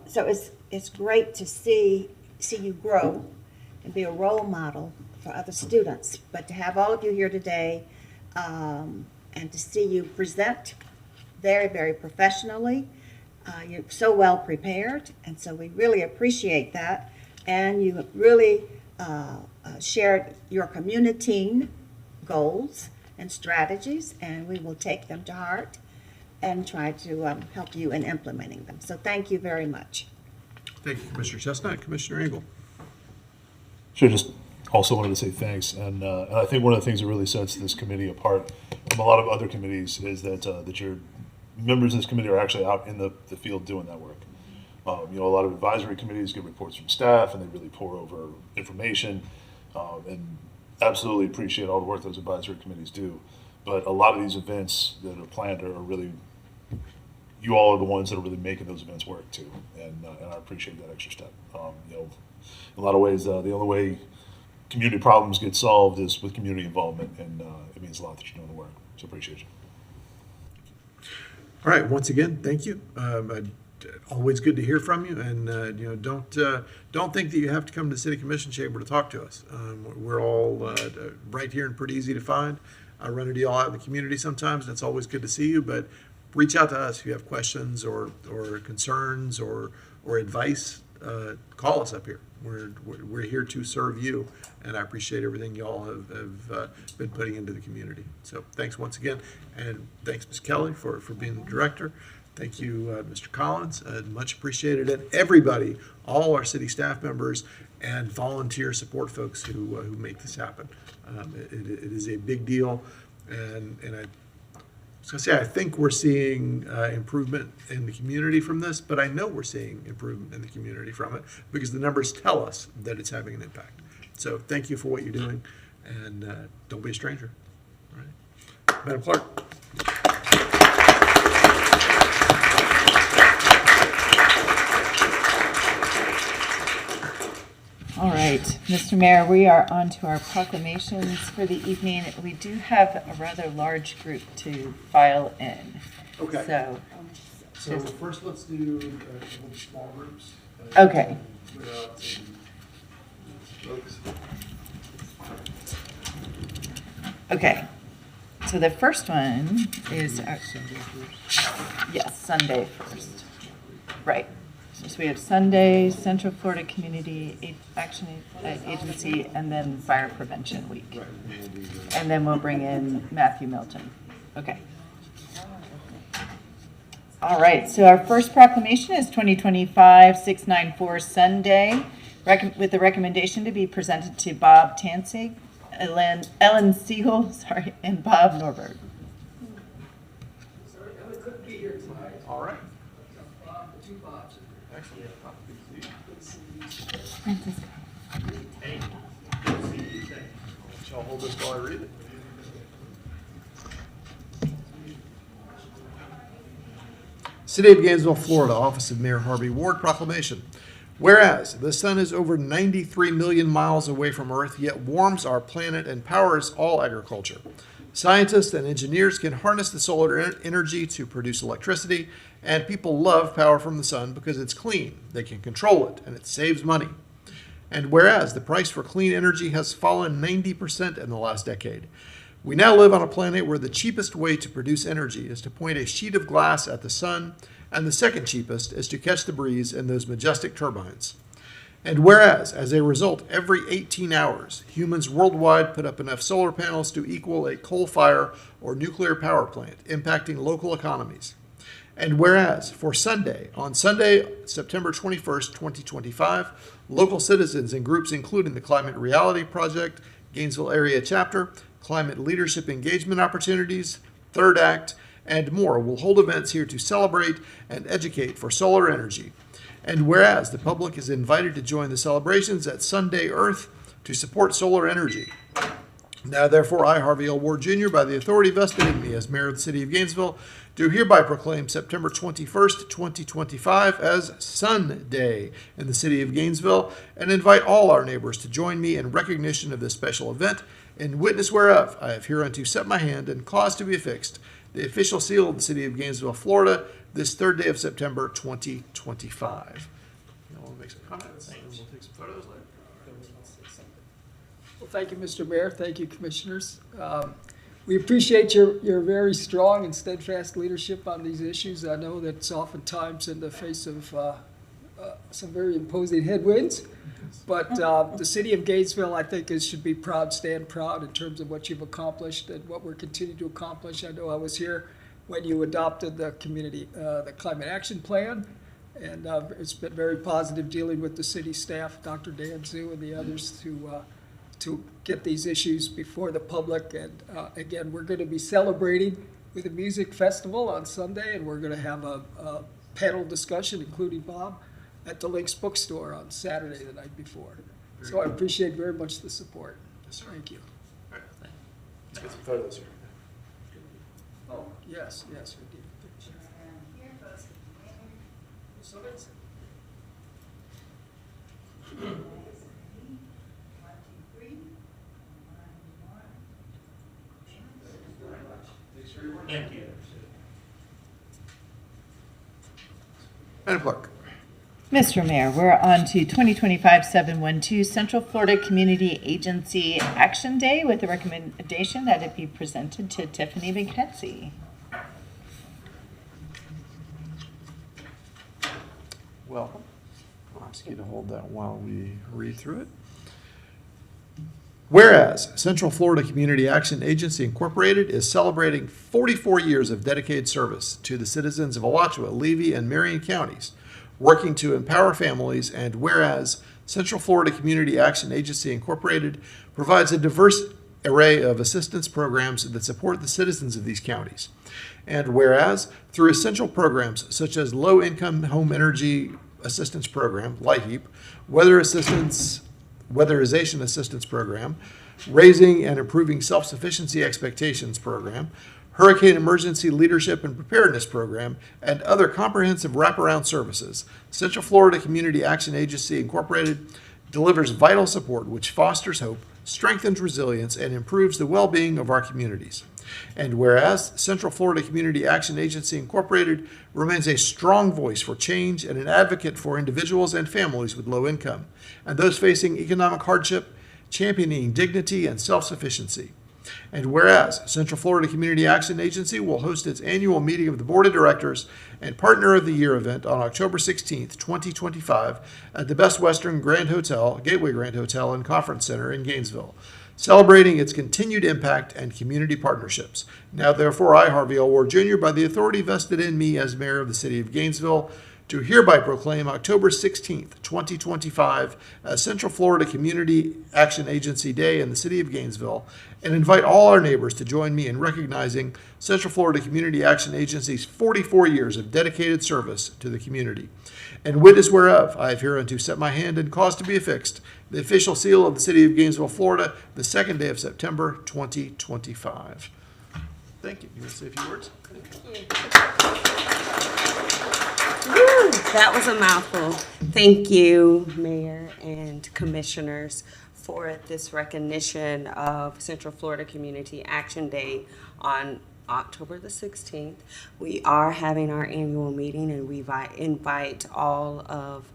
So it's great to see you grow and be a role model for other students. But to have all of you here today and to see you present very, very professionally, you're so well prepared, and so we really appreciate that. And you really shared your community goals and strategies, and we will take them to heart and try to help you in implementing them. So thank you very much. Thank you, Commissioner Chestnut. Commissioner Engel? Sure, just also wanted to say thanks. And I think one of the things that really sets this committee apart from a lot of other committees is that your members of this committee are actually out in the field doing that work. A lot of advisory committees get reports from staff, and they really pour over information, and absolutely appreciate all the work those advisory committees do. But a lot of these events that are planned are really, you all are the ones that are really making those events work too, and I appreciate that extra step. You know, in a lot of ways, the only way community problems get solved is with community involvement, and it means a lot that you're doing the work. So appreciate you. All right, once again, thank you. Always good to hear from you, and you know, don't think that you have to come to the City Commission chamber to talk to us. We're all right here and pretty easy to find. I run into y'all out in the community sometimes, and it's always good to see you. But reach out to us if you have questions or concerns or advice. Call us up here. We're here to serve you, and I appreciate everything y'all have been putting into the community. So thanks once again, and thanks Ms. Kelly for being the director. Thank you, Mr. Collins, much appreciated, and everybody, all our city staff members and volunteer support folks who make this happen. It is a big deal, and I was going to say, I think we're seeing improvement in the community from this, but I know we're seeing improvement in the community from it because the numbers tell us that it's having an impact. So thank you for what you're doing, and don't be a stranger. All right. Madam Clerk. All right, Mr. Mayor, we are on to our proclamations for the evening. We do have a rather large group to file in. Okay. So first, let's do small groups. Okay. Okay. So the first one is yes, Sunday first. Right. So we have Sunday, Central Florida Community Action Agency, and then Fire Prevention Week. And then we'll bring in Matthew Milton. Okay. All right, so our first proclamation is 2025-694 Sunday, with the recommendation to be presented to Bob Tansig, Ellen Siegel, and Bob Norbert. Ellen couldn't be here tonight. All right. Two Bobs. Excellent. Francisco. Shall I hold this while I read it? City of Gainesville, Florida, Office of Mayor Harvey Ward proclamation. Whereas the sun is over 93 million miles away from Earth, yet warms our planet and powers all agriculture. Scientists and engineers can harness the solar energy to produce electricity, and people love power from the sun because it's clean, they can control it, and it saves money. And whereas the price for clean energy has fallen 90% in the last decade, we now live on a planet where the cheapest way to produce energy is to point a sheet of glass at the sun, and the second cheapest is to catch the breeze in those majestic turbines. And whereas, as a result, every 18 hours, humans worldwide put up enough solar panels to equal a coal fire or nuclear power plant, impacting local economies. And whereas, for Sunday, on Sunday, September 21st, 2025, local citizens and groups including the Climate Reality Project, Gainesville Area Chapter, Climate Leadership Engagement Opportunities, Third Act, and more will hold events here to celebrate and educate for solar energy. And whereas the public is invited to join the celebrations at Sunday Earth to support solar energy. Now therefore, I, Harvey L. Ward Jr., by the authority vested in me as mayor of the city of Gainesville, do hereby proclaim September 21st, 2025 as Sun Day in the city of Gainesville, and invite all our neighbors to join me in recognition of this special event, in witness whereof I have hereunto set my hand and caused to be affixed the official seal of the city of Gainesville, Florida, this third day of September 2025. You want to make some comments, and we'll take some photos later. Well, thank you, Mr. Mayor. Thank you, Commissioners. We appreciate your very strong and steadfast leadership on these issues. I know that's oftentimes in the face of some very imposing headwinds, but the city of Gainesville, I think, should be proud, stand proud in terms of what you've accomplished and what we're continuing to accomplish. I know I was here when you adopted the Climate Action Plan, and it's been very positive dealing with the city staff, Dr. Dan Zhu and the others, to get these issues before the public. And again, we're going to be celebrating with a music festival on Sunday, and we're going to have a panel discussion, including Bob, at the Lynx Bookstore on Saturday, the night before. So I appreciate very much the support. Yes, sir. Thank you. All right, let's get some photos here. Yes, we did. Thank you. Madam Clerk. Mr. Mayor, we're on to 2025-712 Central Florida Community Agency Action Day with a recommendation that it be presented to Tiffany McKenzie. Welcome. I'll ask you to hold that while we read through it. Whereas Central Florida Community Action Agency Incorporated is celebrating 44 years of dedicated service to the citizens of Alachua, Levy, and Marion counties, working to empower families, and whereas Central Florida Community Action Agency Incorporated provides a diverse array of assistance programs that support the citizens of these counties. And whereas through essential programs such as Low-Income Home Energy Assistance Program, LIHEAP, Weatherization Assistance Program, Raising and Improving Self-Sufficiency Expectations Program, Hurricane Emergency Leadership and Preparedness Program, and other comprehensive wraparound services, Central Florida Community Action Agency Incorporated delivers vital support which fosters hope, strengthens resilience, and improves the well-being of our communities. And whereas Central Florida Community Action Agency Incorporated remains a strong voice for change and an advocate for individuals and families with low income, and those facing economic hardship, championing dignity and self-sufficiency. And whereas Central Florida Community Action Agency will host its annual meeting of the Board of Directors and Partner of the Year event on October 16th, 2025 at the Best Western Grand Hotel, Gateway Grand Hotel and Conference Center in Gainesville, celebrating its continued impact and community partnerships. Now therefore, I, Harvey L. Ward Jr., by the authority vested in me as Mayor of the City of Gainesville, do hereby proclaim October 16th, 2025 as Central Florida Community Action Agency Day in the City of Gainesville, and invite all our neighbors to join me in recognizing Central Florida Community Action Agency's 44 years of dedicated service to the community. And witness whereof I have hereunto set my hand and caused to be affixed the official seal of the City of Gainesville, Florida, the second day of September, 2025. Thank you. You want to say a few words? Woo, that was a mouthful. Thank you, Mayor and Commissioners, for this recognition of Central Florida Community Action Day on October the 16th. We are having our annual meeting, and we invite all of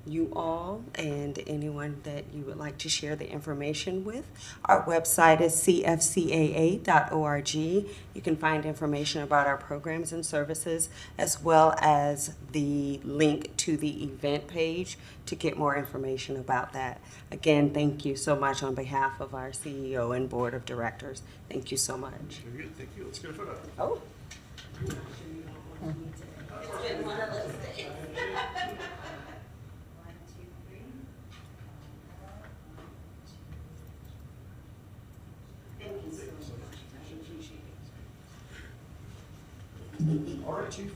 you all and anyone that you would like to share the information with. Our website is cfcaa.org. You can find information about our programs and services, as well as the link to the event page to get more information about that. Again, thank you so much on behalf of our CEO and Board of Directors. Thank you so much. Very good. Thank you. Let's get a photo. Oh. All right, Chief.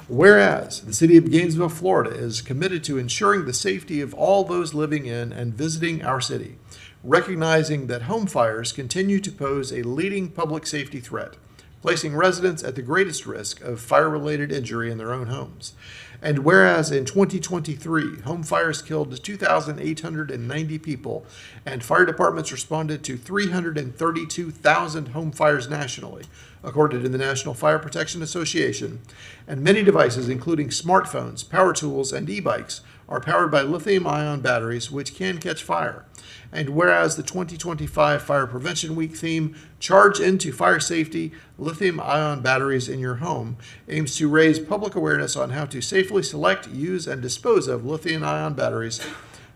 Whereas the City of Gainesville, Florida is committed to ensuring the safety of all those living in and visiting our city, recognizing that home fires continue to pose a leading public safety threat, placing residents at the greatest risk of fire-related injury in their own homes. And whereas in 2023, home fires killed 2,890 people, and fire departments responded to 332,000 home fires nationally, according to the National Fire Protection Association, and many devices, including smartphones, power tools, and e-bikes, are powered by lithium-ion batteries, which can catch fire. And whereas the 2025 Fire Prevention Week theme, Charge Into Fire Safety, Lithium-Ion Batteries in Your Home, aims to raise public awareness on how to safely select, use, and dispose of lithium-ion batteries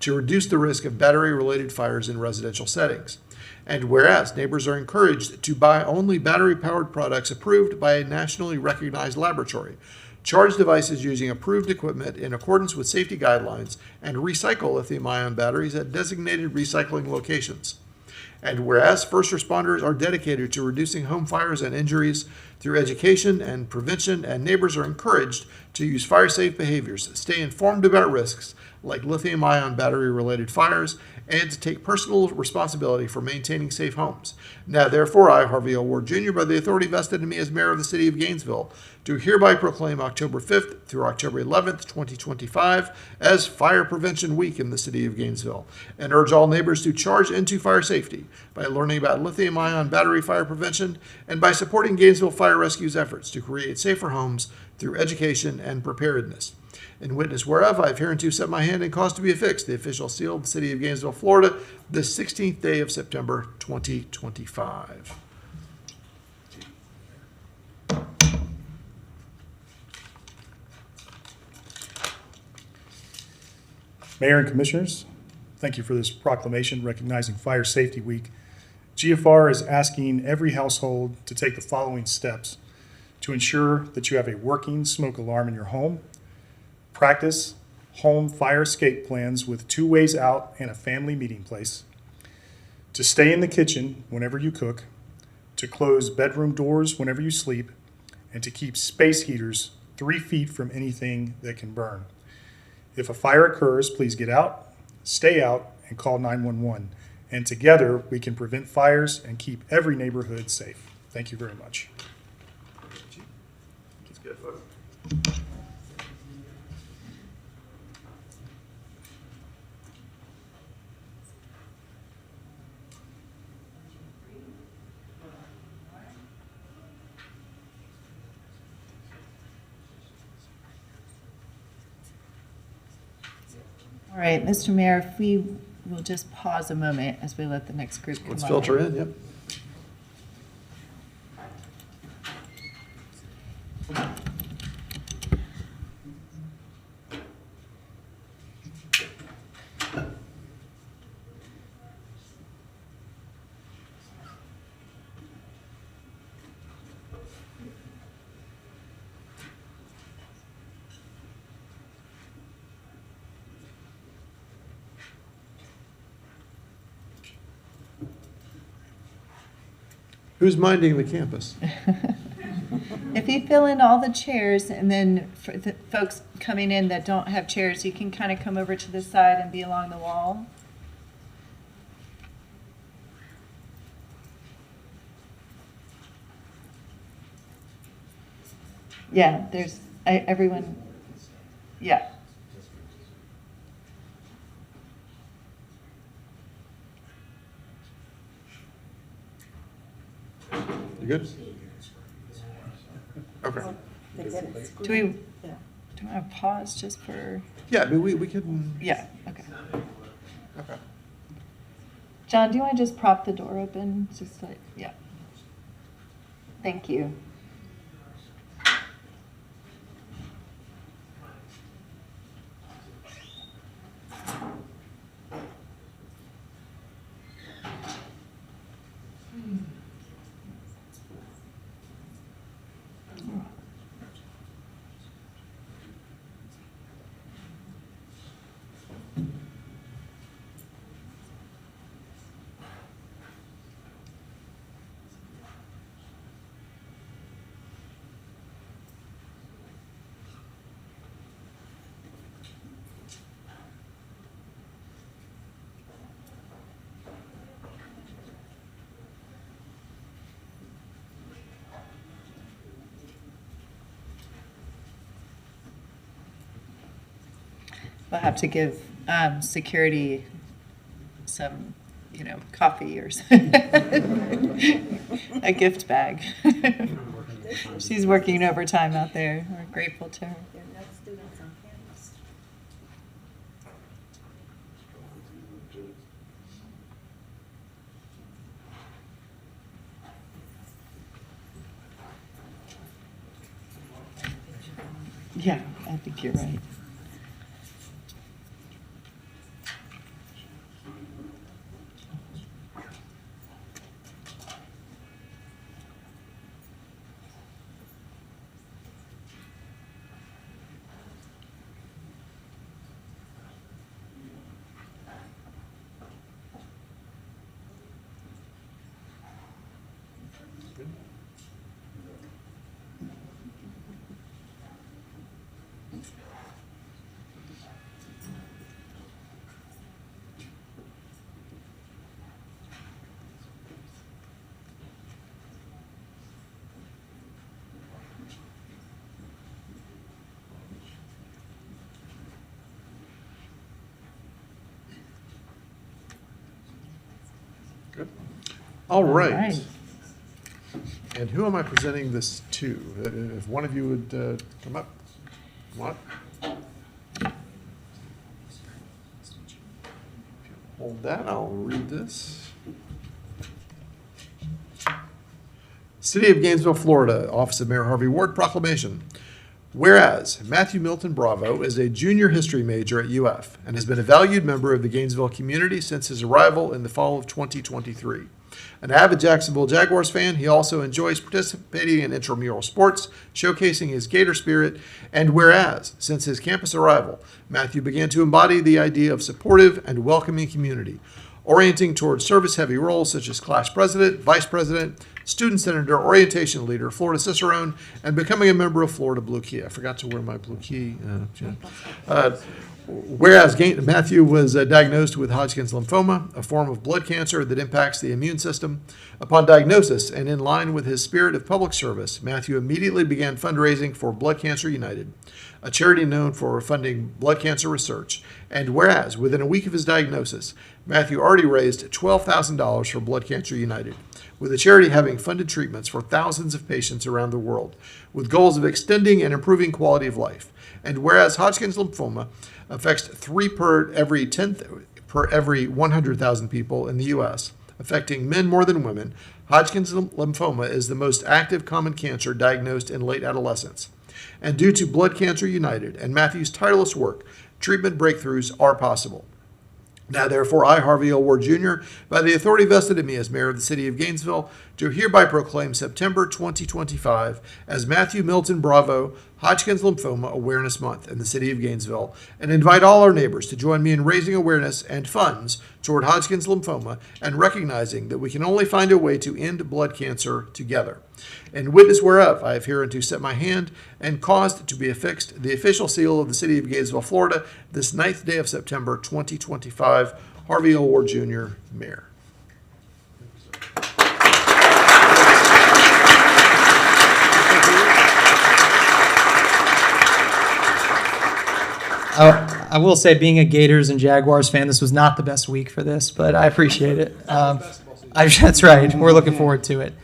to reduce the risk of battery-related fires in residential settings. And whereas neighbors are encouraged to buy only battery-powered products approved by a nationally recognized laboratory, charge devices using approved equipment in accordance with safety guidelines, and recycle lithium-ion batteries at designated recycling locations. And whereas first responders are dedicated to reducing home fires and injuries through education and prevention, and neighbors are encouraged to use fire-safe behaviors, stay informed about risks like lithium-ion battery-related fires, and to take personal responsibility for maintaining safe homes. Now, therefore, I, Harvey L. Ward Jr., by the authority vested in me as mayor of the city of Gainesville, do hereby proclaim October 5th through October 11th, 2025 as Fire Prevention Week in the city of Gainesville, and urge all neighbors to charge into fire safety by learning about lithium-ion battery fire prevention and by supporting Gainesville Fire Rescue's efforts to create safer homes through education and preparedness. In witness whereof, I have hereunto set my hand and caused to be affixed the official seal of the city of Gainesville, Florida, this 16th day of September, 2025. Mayor and Commissioners, thank you for this proclamation recognizing Fire Safety Week. GFR is asking every household to take the following steps to ensure that you have a working smoke alarm in your home. Practice home fire escape plans with 2 ways out and a family meeting place. To stay in the kitchen whenever you cook. To close bedroom doors whenever you sleep. And to keep space heaters 3 feet from anything that can burn. If a fire occurs, please get out, stay out, and call 911. And together, we can prevent fires and keep every neighborhood safe. Thank you very much. Let's get a photo. All right, Mr. Mayor, if we will just pause a moment as we let the next group come Let's on filter in, yep. Who's minding the campus? If you fill in all the chairs, and then for the folks coming in that don't have chairs, you can kind of come over to the side and be along the wall. Yeah, there's everyone. Yeah. You good? Okay. Do we want to pause just for? Yeah, I mean, we can. Yeah, okay. Okay. John, do you want to just prop the door open? Just like, yeah. Thank you. We'll have to give security some, coffee or a gift bag. She's working overtime out there. We're grateful to her. There are no students on campus. Yeah, I think you're right. All right. right. And who am I presenting this to? If one of you would come up. Come on. Hold that, I'll read this. City of Gainesville, Florida, Office of Mayor Harvey Ward proclamation. Whereas Matthew Milton Bravo is a junior history major at UF and has been a valued member of the Gainesville community since his arrival in the fall of 2023. An avid Jacksonville Jaguars fan, he also enjoys participating in intramural sports, showcasing his Gator spirit. And whereas, since his campus arrival, Matthew began to embody the idea of supportive and welcoming community, orienting towards service-heavy roles such as class president, vice president, student senator, orientation leader, Florida Cicerone, and becoming a member of Florida Blue Key. I forgot to wear my Blue Key. Whereas Matthew was diagnosed with Hodgkin's lymphoma, a form of blood cancer that impacts the immune system. Upon diagnosis and in line with his spirit of public service, Matthew immediately began fundraising for Blood Cancer United, a charity known for funding blood cancer research. And whereas within a week of his diagnosis, Matthew already raised $12,000 for Blood Cancer United, with the charity having funded treatments for thousands of patients around the world, with goals of extending and improving quality of life. And whereas Hodgkin's lymphoma affects 3 per every 100,000 people in the U.S., affecting men more than women, Hodgkin's lymphoma is the most active common cancer diagnosed in late adolescence. And due to Blood Cancer United and Matthew's tireless work, treatment breakthroughs are possible. Now, therefore, I, Harvey L. Ward Jr., by the authority vested in me as mayor of the city of Gainesville, do hereby proclaim September 2025 as Matthew Milton Bravo Hodgkin's Lymphoma Awareness Month in the city of Gainesville, and invite all our neighbors to join me in raising awareness and funds toward Hodgkin's lymphoma and recognizing that we can only find a way to end blood cancer together. In witness whereof, I have hereunto set my hand and caused to be affixed the official seal of the city of Gainesville, Florida, this 9th day of September 2025. Harvey L. Ward Jr., Mayor. I will say, being a Gators and Jaguars fan, this was not the best week for this, but I appreciate it. That's right. We're looking forward to it.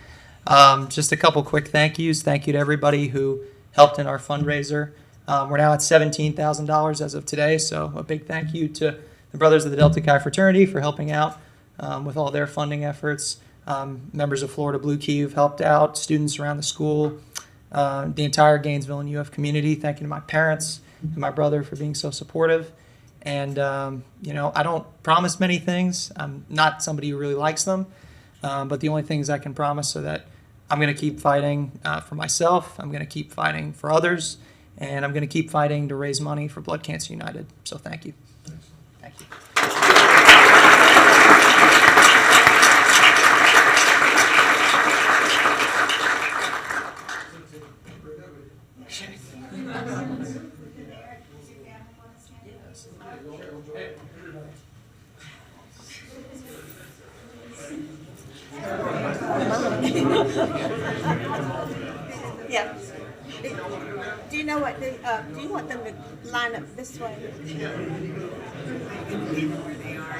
Just a couple quick thank yous. Thank you to everybody who helped in our fundraiser. We're now at $17,000 as of today, so a big thank you to the Brothers of the Delta Chi Fraternity for helping out with all their funding efforts. Members of Florida Blue Key who've helped out, students around the school, the entire Gainesville and UF community. Thank you to my parents and my brother for being so supportive. And, I don't promise many things. I'm not somebody who really likes them. But the only things I can promise are that I'm going to keep fighting for myself. I'm going to keep fighting for others. And I'm going to keep fighting to raise money for Blood Cancer United. So thank you. Thank you. Yeah. Do you know what, do you want them to line up this way?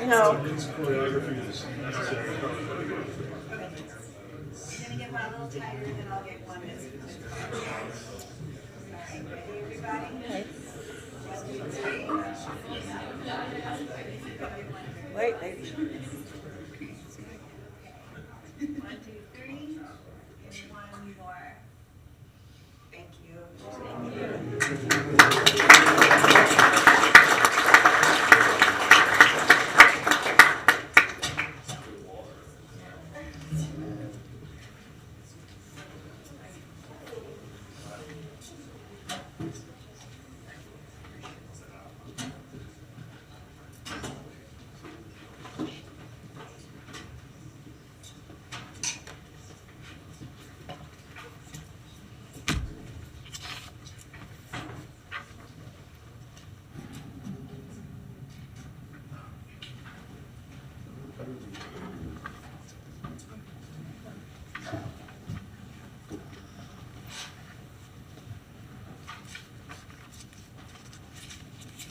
No. I'm gonna get one a little tighter, then I'll get one that's. Wait, wait. 1, 2, 3, and one more. Thank you.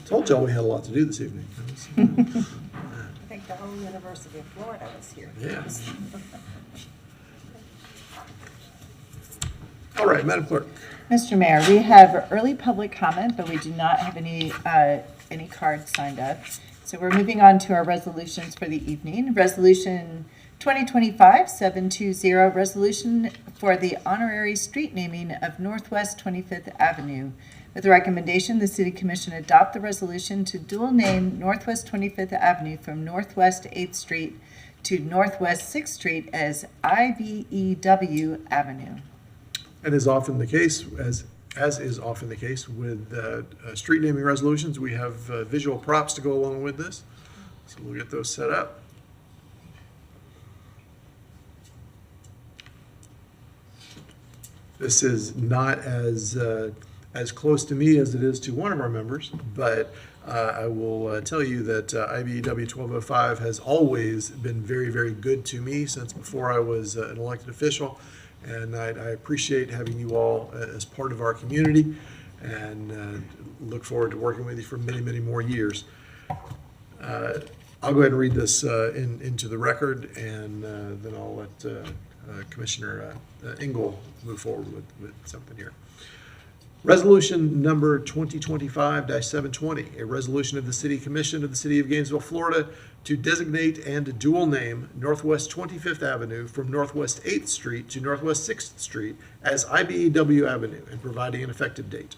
Told y'all we had a lot to do this evening. I think the whole University of Florida was here. Yes. All right, Madam Clerk. Mr. Mayor, we have early public comment, but we do not have any cards signed up. So we're moving on to our resolutions for the evening. Resolution 2025-720, resolution for the honorary street naming of Northwest 25th Avenue. With the recommendation, the City Commission adopt the resolution to dual name Northwest 25th Avenue from Northwest 8th Street to Northwest 6th Street as IBEW Avenue. And as often the case, as is often the case with street naming resolutions, we have visual props to go along with this. So we'll get those set up. This is not as close to me as it is to one of our members, but I will tell you that IBEW 1205 has always been very, very good to me since before I was an elected official. And I appreciate having you all as part of our community and look forward to working with you for many, many more years. I'll go ahead and read this into the record, and then I'll let Commissioner Engel move forward with something here. Resolution number 2025-720, a resolution of the City Commission of the City of Gainesville, Florida, to designate and dual name Northwest 25th Avenue from Northwest 8th Street to Northwest 6th Street as IBEW Avenue and providing an effective date.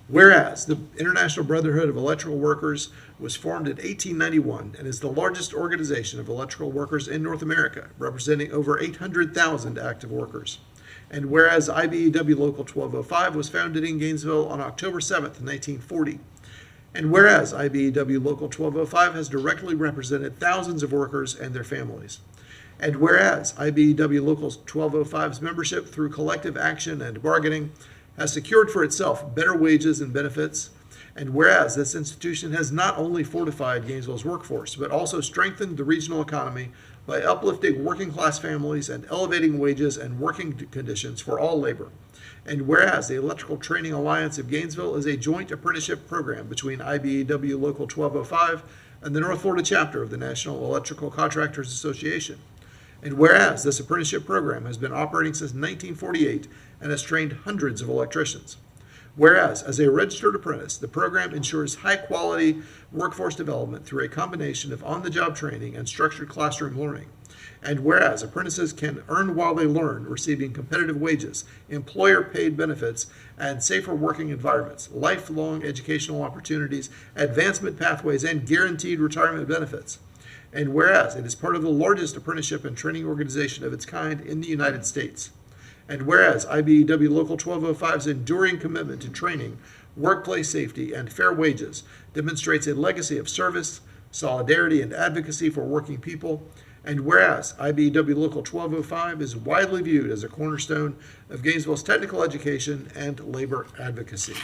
Whereas the International Brotherhood of Electrical Workers was formed in 1891 and is the largest organization of electrical workers in North America, representing over 800,000 active workers. And whereas IBEW Local 1205 was founded in Gainesville on October 7th, 1940. And whereas IBEW Local 1205 has directly represented thousands of workers and their families. And whereas IBEW Local 1205's membership through collective action and bargaining has secured for itself better wages and benefits. And whereas this institution has not only fortified Gainesville's workforce, but also strengthened the regional economy by uplifting working class families and elevating wages and working conditions for all labor. And whereas the Electrical Training Alliance of Gainesville is a joint apprenticeship program between IBEW Local 1205 and the North Florida chapter of the National Electrical Contractors Association. And whereas this apprenticeship program has been operating since 1948 and has trained hundreds of electricians. Whereas, as a registered apprentice, the program ensures high-quality workforce development through a combination of on-the-job training and structured classroom learning. And whereas apprentices can earn while they learn, receiving competitive wages, employer-paid benefits, and safer working environments, lifelong educational opportunities, advancement pathways, and guaranteed retirement benefits. And whereas it is part of the largest apprenticeship and training organization of its kind in the United States. And whereas IBEW Local 1205's enduring commitment to training, workplace safety, and fair wages demonstrates a legacy of service, solidarity, and advocacy for working people. And whereas IBEW Local 1205 is widely viewed as a cornerstone of Gainesville's technical education and labor advocacy.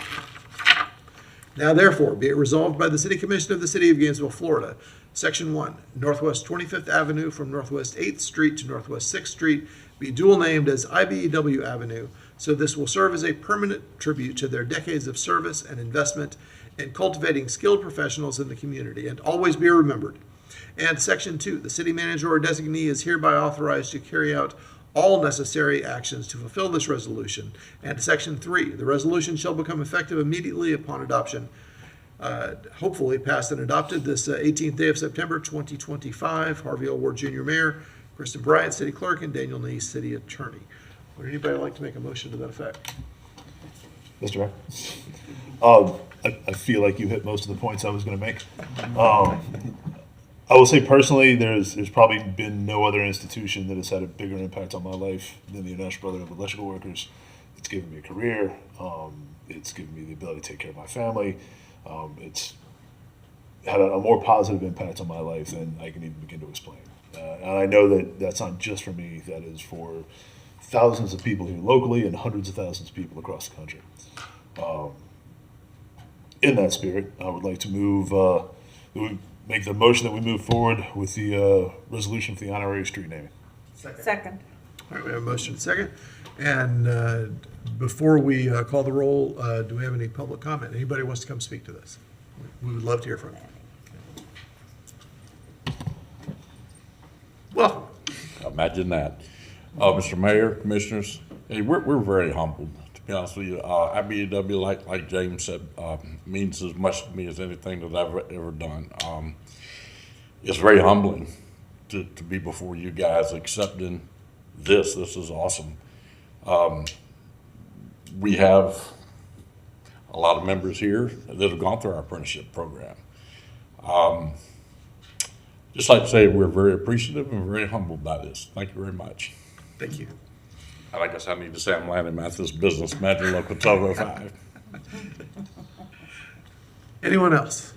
Now therefore, be it resolved by the City Commission of the City of Gainesville, Florida, Section 1, Northwest 25th Avenue from Northwest 8th Street to Northwest 6th Street be dual named as IBEW Avenue, so this will serve as a permanent tribute to their decades of service and investment in cultivating skilled professionals in the community, and always be remembered. And Section 2, the city manager or designee is hereby authorized to carry out all necessary actions to fulfill this resolution. And Section 3, the resolution shall become effective immediately upon adoption, hopefully passed and adopted this 18th day of September 2025. Harvey L. Ward Jr. Mayor, Kristen Bryant, City Clerk, and Daniel Neese, City Attorney. Would anybody like to make a motion to that effect? Mr. Mayor? I feel like you hit most of the points I was going to make. I will say personally, there's probably been no other institution that has had a bigger impact on my life than the International Brotherhood of Electrical Workers. It's given me a career. It's given me the ability to take care of my family. It's had a more positive impact on my life than I can even begin to explain. And I know that that's not just for me. That is for thousands of people here locally and hundreds of thousands of people across the country. In that spirit, I would like to make the motion that we move forward with the resolution for the honorary street naming. Second. All right, we have a motion second. And before we call the roll, do we have any public comment? Anybody wants to come speak to this? We would love to hear from you. Welcome. Imagine that. Mr. Mayor, Commissioners, hey, we're very humbled, to be honest with you. IBEW, like James said, means as much to me as anything that I've ever done. It's very humbling to be before you guys accepting this. This is awesome. We have a lot of members here that have gone through our apprenticeship program. Just like to say we're very appreciative and very humbled by this. Thank you very much. Thank you. And I guess I need to say I'm Lanny Mathis, Business Manager, Local 1205. Anyone else?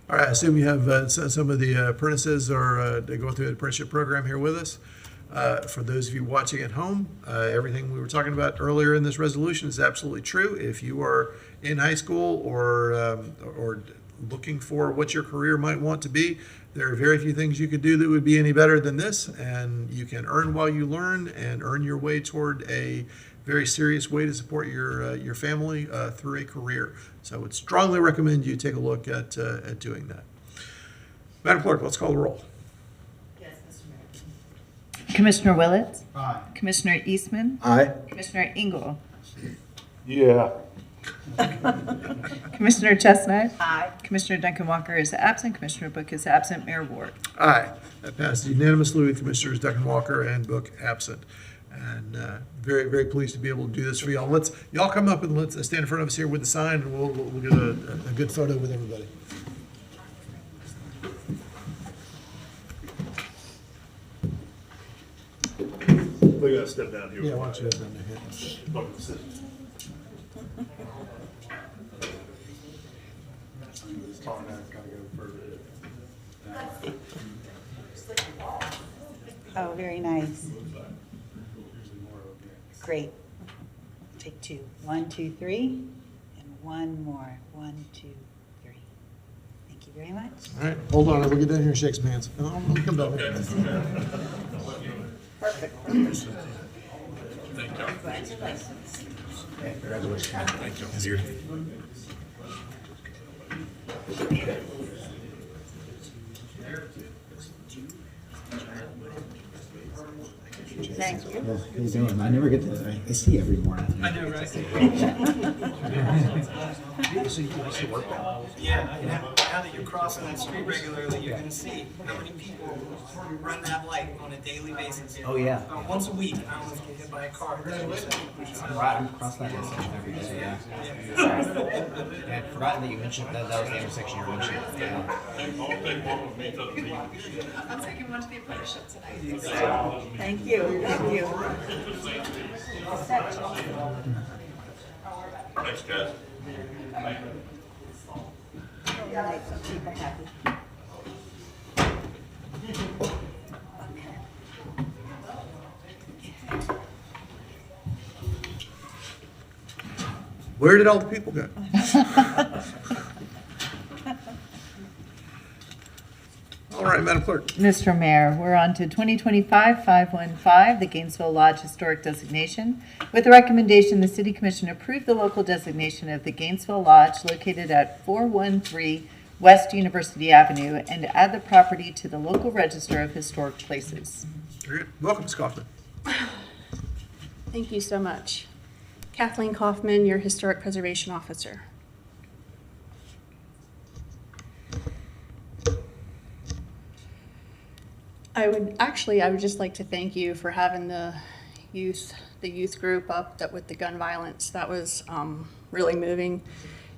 All right, I assume you have some of the apprentices are they go through the apprenticeship program here with us. For those of you watching at home, everything we were talking about earlier in this resolution is absolutely true. If you are in high school or looking for what your career might want to be, there are very few things you could do that would be any better than this, and you can earn while you learn and earn your way toward a very serious way to support your family through a career. So I would strongly recommend you take a look at doing that. Madam Clerk, let's call the roll. Commissioner Willett? Aye. Commissioner Eastman? Aye. Commissioner Engel? Yeah. Commissioner Chestnut? Aye. Commissioner Duncan Walker is absent. Commissioner Book is absent. Mayor Ward? Aye. That passes unanimously with Commissioners Duncan Walker and Book absent. And very, very pleased to be able to do this for y'all. Y'all come up and let's stand in front of us here with the sign, and we'll get a good photo with everybody. We gotta step down here. Yeah, why don't you step down there? Oh, very nice. Great. Take two. 1, 2, 3, and one more. 1, 2, 3. Thank you very much. All right, hold on, we'll get down here and shake some hands. No, we'll come down. Perfect. Congratulations. Congratulations. Thank you. Easier. Thank you. How you doing? I never get to, I see you every morning. I know, right? Yeah, now that you're crossing that street regularly, you're gonna see how many people run that light on a daily basis. Oh, yeah. Once a week, I almost get hit by a car. I'm across that intersection every day, yeah. I'd forgotten that you mentioned that was the intersection you were mentioning. I'm taking one to the apprenticeship tonight. Thank you. Thank you. Thanks, guys. Make some people happy. Where did all the people go? All right, Madam Clerk. Mr. Mayor, we're on to 2025-515, the Gainesville Lodge Historic Designation. With the recommendation, the City Commission approve the local designation of the Gainesville Lodge located at 413 West University Avenue and add the property to the local register of historic places. Very good. Welcome, Ms. Kaufman. Thank you so much. Kathleen Kaufman, your Historic Preservation Officer. I would just like to thank you for having the youth group up with the gun violence. That was really moving.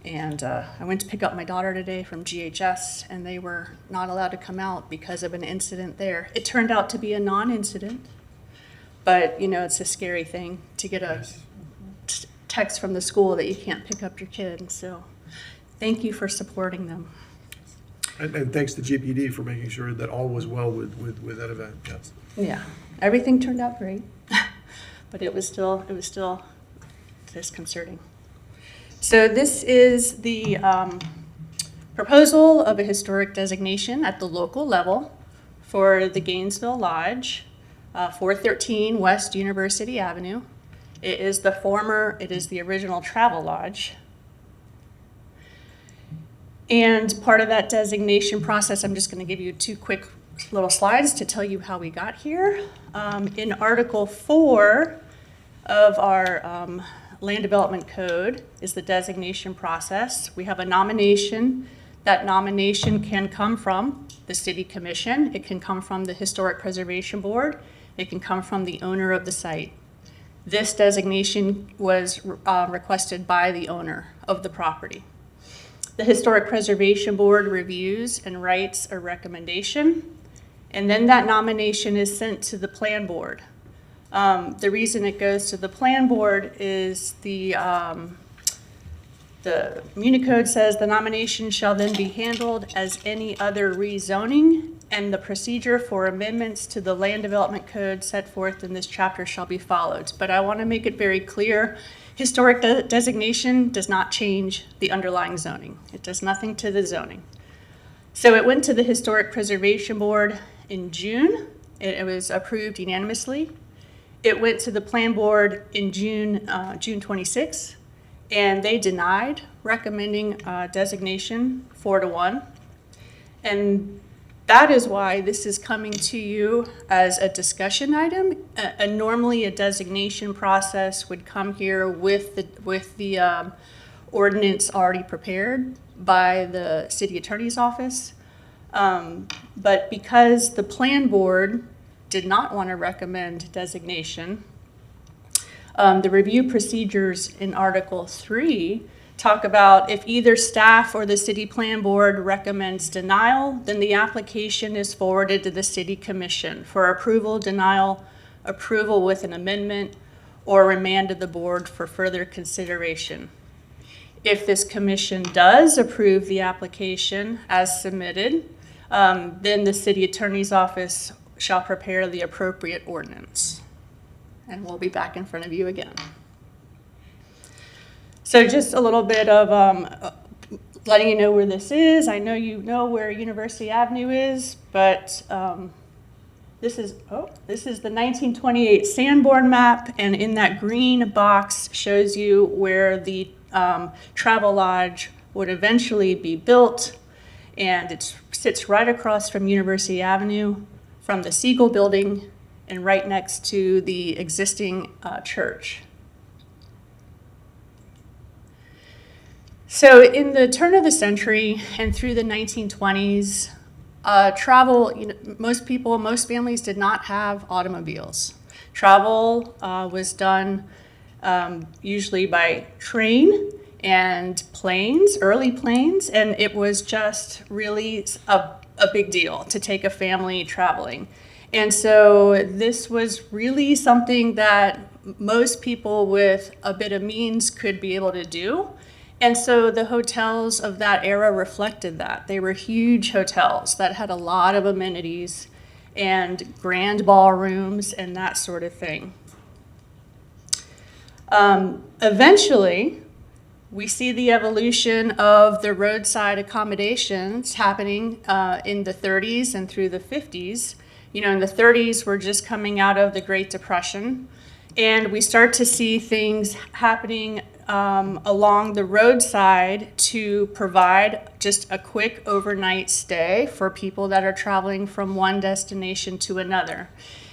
And I went to pick up my daughter today from GHS, and they were not allowed to come out because of an incident there. It turned out to be a non-incident, but you know, it's a scary thing to get a text from the school that you can't pick up your kid. So thank you for supporting them. And thanks to GPD for making sure that all was well with that event. Yes. Yeah, everything turned out great, but it was still disconcerting. So this is the proposal of a historic designation at the local level for the Gainesville Lodge, 413 West University Avenue. It is the original Travel Lodge. And part of that designation process, I'm just going to give you 2 quick little slides to tell you how we got here. In Article 4 of our Land Development Code is the designation process. We have a nomination. That nomination can come from the City Commission. It can come from the Historic Preservation Board. It can come from the owner of the site. This designation was requested by the owner of the property. The Historic Preservation Board reviews and writes a recommendation, and then that nomination is sent to the Plan Board. The reason it goes to the Plan Board is the Muni Code says the nomination shall then be handled as any other rezoning, and the procedure for amendments to the Land Development Code set forth in this chapter shall be followed. But I want to make it very clear, historic designation does not change the underlying zoning. It does nothing to the zoning. So it went to the Historic Preservation Board in June. It was approved unanimously. It went to the Plan Board in June 26, and they denied recommending designation 4-1. And that is why this is coming to you as a discussion item. Normally a designation process would come here with the ordinance already prepared by the City Attorney's Office. But because the Plan Board did not want to recommend designation, the review procedures in Article 3 talk about if either staff or the City Plan Board recommends denial, then the application is forwarded to the City Commission for approval, denial, approval with an amendment, or remand to the board for further consideration. If this commission does approve the application as submitted, then the City Attorney's Office shall prepare the appropriate ordinance. And we'll be back in front of you again. So just a little bit of letting you know where this is. I know you know where University Avenue is, but this is the 1928 Sanborn map, and in that green box shows you where the travel lodge would eventually be built, and it sits right across from University Avenue, from the Siegel building, and right next to the existing church. So in the turn of the century and through the 1920s, travel, most families did not have automobiles. Travel was done usually by train and planes, early planes, and it was just really a big deal to take a family traveling. And so this was really something that most people with a bit of means could be able to do. And so the hotels of that era reflected that. They were huge hotels that had a lot of amenities and grand ballrooms and that sort of thing. Eventually, we see the evolution of the roadside accommodations happening in the 30s and through the 50s. In the 30s, we're just coming out of the Great Depression, and we start to see things happening along the roadside to provide just a quick overnight stay for people that are traveling from one destination to another.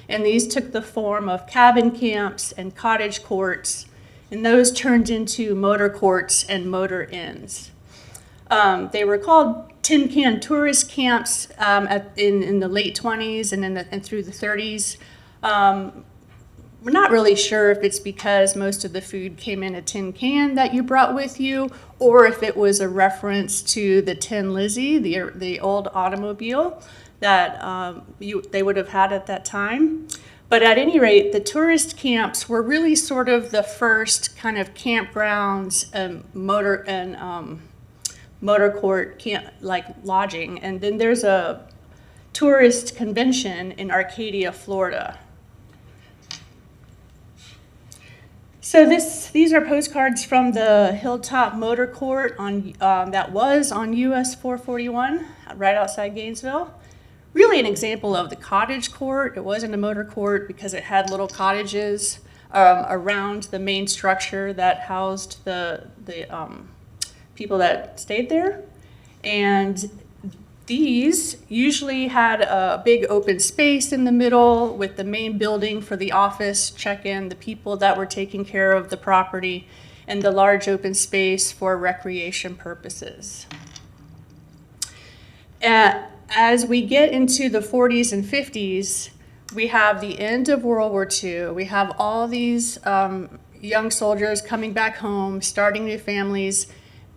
And these took the form of cabin camps and cottage courts, and those turned into motor courts and motor inns. They were called tin can tourist camps in the late 20s and through the 30s. We're not really sure if it's because most of the food came in a tin can that you brought with you, or if it was a reference to the Tin Lizzie, the old automobile that they would have had at that time. But at any rate, the tourist camps were really sort of the first kind of campgrounds and motor court camp, like lodging. And then there's a tourist convention in Arcadia, Florida. So these are postcards from the Hilltop Motor Court that was on US 441, right outside Gainesville. Really an example of the cottage court. It wasn't a motor court because it had little cottages around the main structure that housed the people that stayed there. And these usually had a big open space in the middle with the main building for the office check-in, the people that were taking care of the property, and the large open space for recreation purposes. As we get into the 40s and 50s, we have the end of World War II. We have all these young soldiers coming back home, starting new families,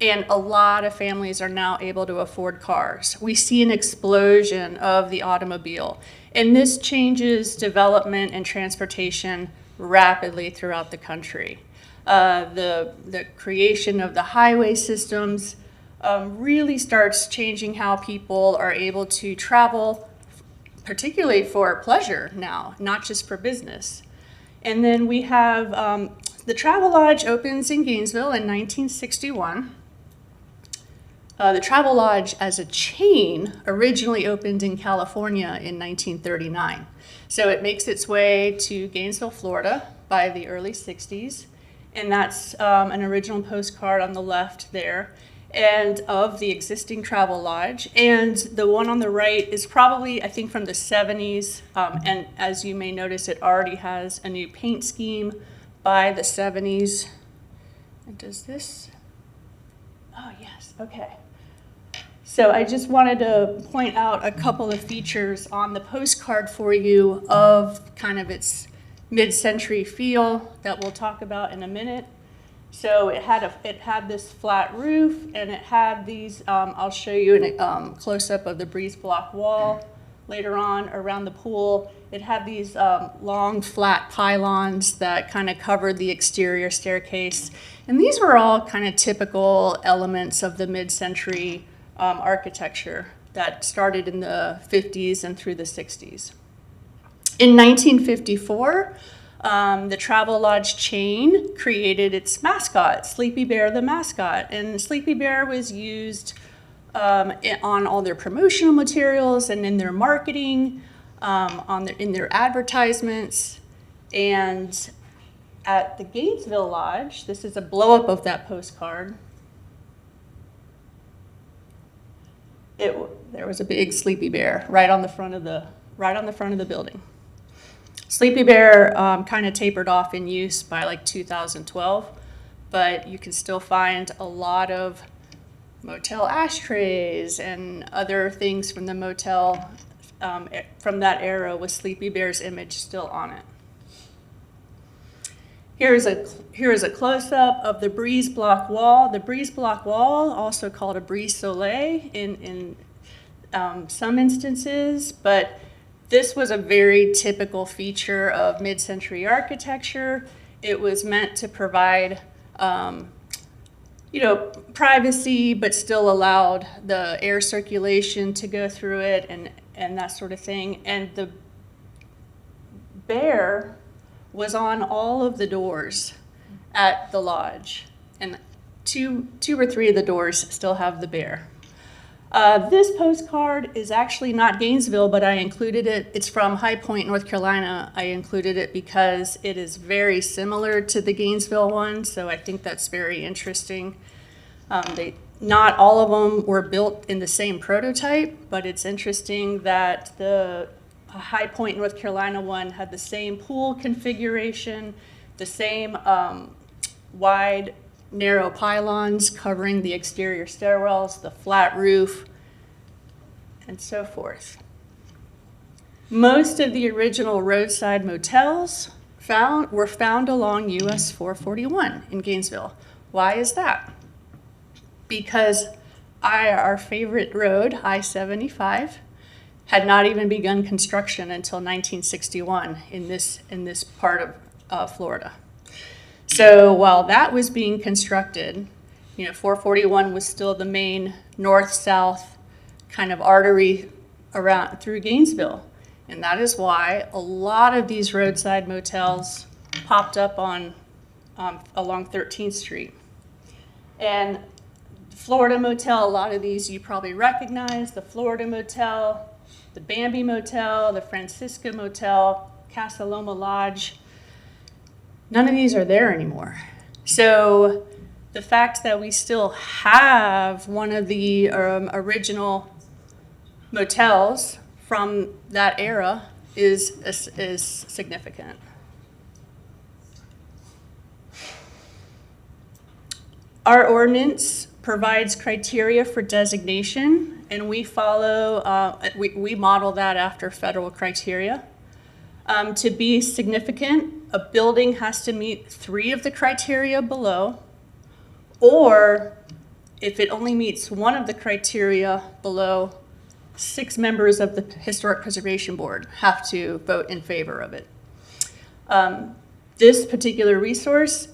and a lot of families are now able to afford cars. We see an explosion of the automobile, and this changes development and transportation rapidly throughout the country. The creation of the highway systems really starts changing how people are able to travel, particularly for pleasure now, not just for business. And then we have the Travelodge opens in Gainesville in 1961. The Travelodge as a chain originally opened in California in 1939. So it makes its way to Gainesville, Florida by the early 60s. And that's an original postcard on the left there, and of the existing Travelodge. And the one on the right is probably, I think, from the 70s. And as you may notice, it already has a new paint scheme by the 70s. And does this? Oh, yes, okay. So I just wanted to point out a couple of features on the postcard for you of kind of its mid-century feel that we'll talk about in a minute. So it had this flat roof, and it had these, I'll show you a close-up of the breeze block wall later on around the pool. It had these long flat pylons that kind of covered the exterior staircase. And these were all kind of typical elements of the mid-century architecture that started in the 50s and through the 60s. In 1954, the Travelodge chain created its mascot, Sleepy Bear the mascot. And Sleepy Bear was used on all their promotional materials and in their marketing, in their advertisements. And at the Gainesville Lodge, this is a blow-up of that postcard. There was a big Sleepy Bear right on the front of the building. Sleepy Bear kind of tapered off in use by like 2012, but you can still find a lot of motel ashtrays and other things from the motel from that era with Sleepy Bear's image still on it. Here is a close-up of the breeze block wall. The breeze block wall, also called a brise soleil in some instances, but this was a very typical feature of mid-century architecture. It was meant to provide, privacy, but still allowed the air circulation to go through it and that sort of thing. And the bear was on all of the doors at the lodge, and two or three of the doors still have the bear. This postcard is actually not Gainesville, but I included it. It's from High Point, North Carolina. I included it because it is very similar to the Gainesville one, so I think that's very interesting. Not all of them were built in the same prototype, but it's interesting that the High Point, North Carolina one had the same pool configuration, the same wide, narrow pylons covering the exterior stairwells, the flat roof, and so forth. Most of the original roadside motels were found along US 441 in Gainesville. Why is that? Because our favorite road, I-75, had not even begun construction until 1961 in this part of Florida. So while that was being constructed, 441 was still the main north-south kind of artery around through Gainesville. And that is why a lot of these roadside motels popped up along 13th Street. And Florida Motel, a lot of these you probably recognize, the Florida Motel, the Bambi Motel, the Francisco Motel, Casa Loma Lodge. None of these are there anymore. So the fact that we still have one of the original motels from that era is significant. Our ordinance provides criteria for designation, and we follow, we model that after federal criteria. To be significant, a building has to meet 3 of the criteria below, or if it only meets 1 of the criteria below, 6 members of the Historic Preservation Board have to vote in favor of it. This particular resource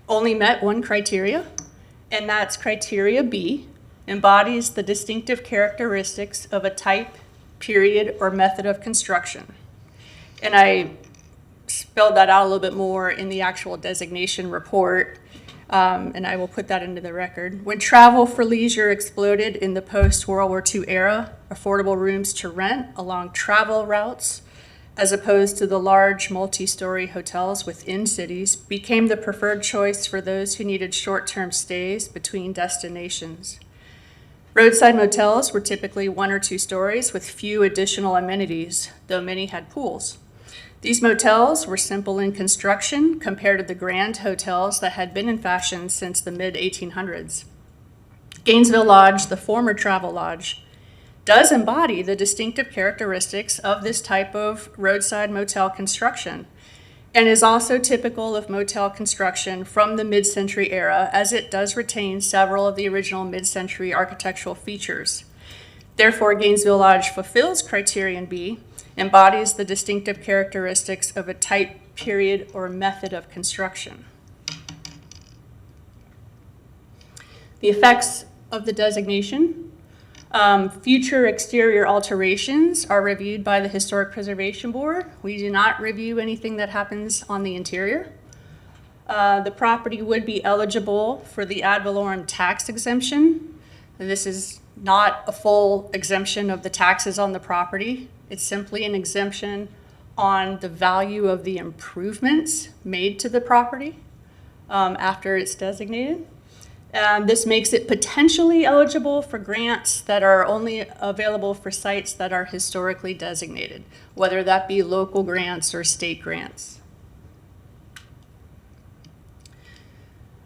only met 1 criteria, and that's criteria B, embodies the distinctive characteristics of a type, period, or method of construction. And I spelled that out a little bit more in the actual designation report, and I will put that into the record. When travel for leisure exploded in the post-World War II era, affordable rooms to rent along travel routes, as opposed to the large multi-story hotels within cities, became the preferred choice for those who needed short-term stays between destinations. Roadside motels were typically 1 or 2 stories with few additional amenities, though many had pools. These motels were simple in construction compared to the grand hotels that had been in fashion since the mid-1800s. Gainesville Lodge, the former Travel Lodge, does embody the distinctive characteristics of this type of roadside motel construction, and is also typical of motel construction from the mid-century era, as it does retain several of the original mid-century architectural features. Therefore, Gainesville Lodge fulfills criterion B, embodies the distinctive characteristics of a type, period, or method of construction. The effects of the designation. Future exterior alterations are reviewed by the Historic Preservation Board. We do not review anything that happens on the interior. The property would be eligible for the ad valorem tax exemption. This is not a full exemption of the taxes on the property. It's simply an exemption on the value of the improvements made to the property after it's designated. This makes it potentially eligible for grants that are only available for sites that are historically designated, whether that be local grants or state grants.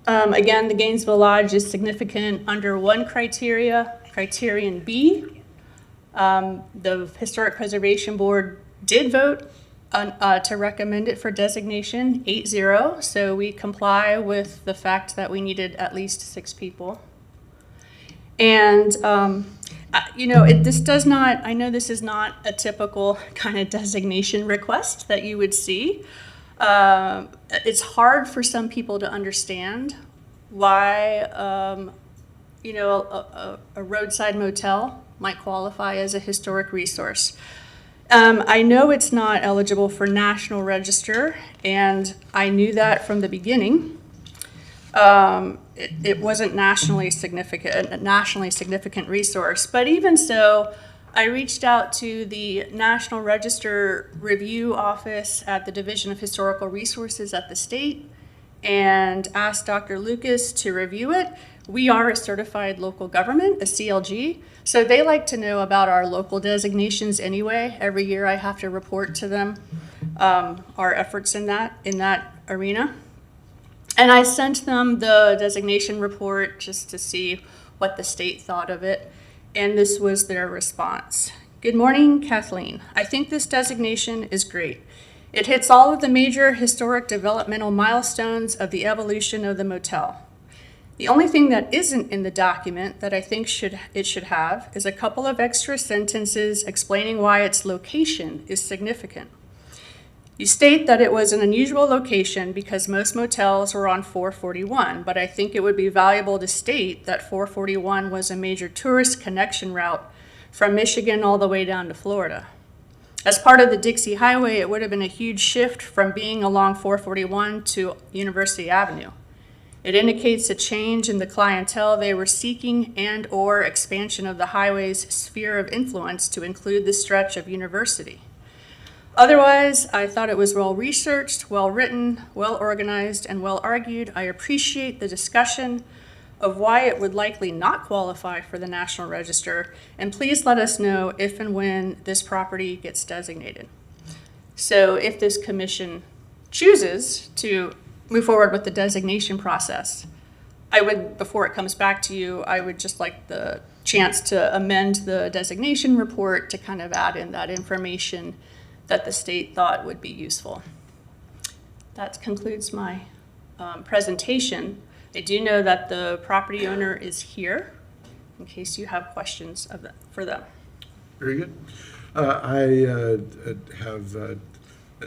Again, the Gainesville Lodge is significant under 1 criteria, criterion B. The Historic Preservation Board did vote to recommend it for designation 8-0, so we comply with the fact that we needed at least 6 people. And you know, this does not, I know this is not a typical kind of designation request that you would see. It's hard for some people to understand why, you know, a roadside motel might qualify as a historic resource. I know it's not eligible for National Register, and I knew that from the beginning. It wasn't a nationally significant resource, but even so, I reached out to the National Register Review Office at the Division of Historical Resources at the state and asked Dr. Lucas to review it. We are a certified local government, a CLG, so they like to know about our local designations anyway. Every year I have to report to them our efforts in that arena. And I sent them the designation report just to see what the state thought of it, and this was their response. Good morning, Kathleen. I think this designation is great. It hits all of the major historic developmental milestones of the evolution of the motel. The only thing that isn't in the document that I think it should have is a couple of extra sentences explaining why its location is significant. You state that it was an unusual location because most motels were on 441, but I think it would be valuable to state that 441 was a major tourist connection route from Michigan all the way down to Florida. As part of the Dixie Highway, it would have been a huge shift from being along 441 to University Avenue. It indicates a change in the clientele they were seeking and/or expansion of the highway's sphere of influence to include the stretch of University. Otherwise, I thought it was well-researched, well-written, well-organized, and well-argued. I appreciate the discussion of why it would likely not qualify for the National Register, and please let us know if and when this property gets designated. So if this commission chooses to move forward with the designation process, I would, before it comes back to you, I would just like the chance to amend the designation report to kind of add in that information that the state thought would be useful. That concludes my presentation. I do know that the property owner is here in case you have questions for them. Very good. I have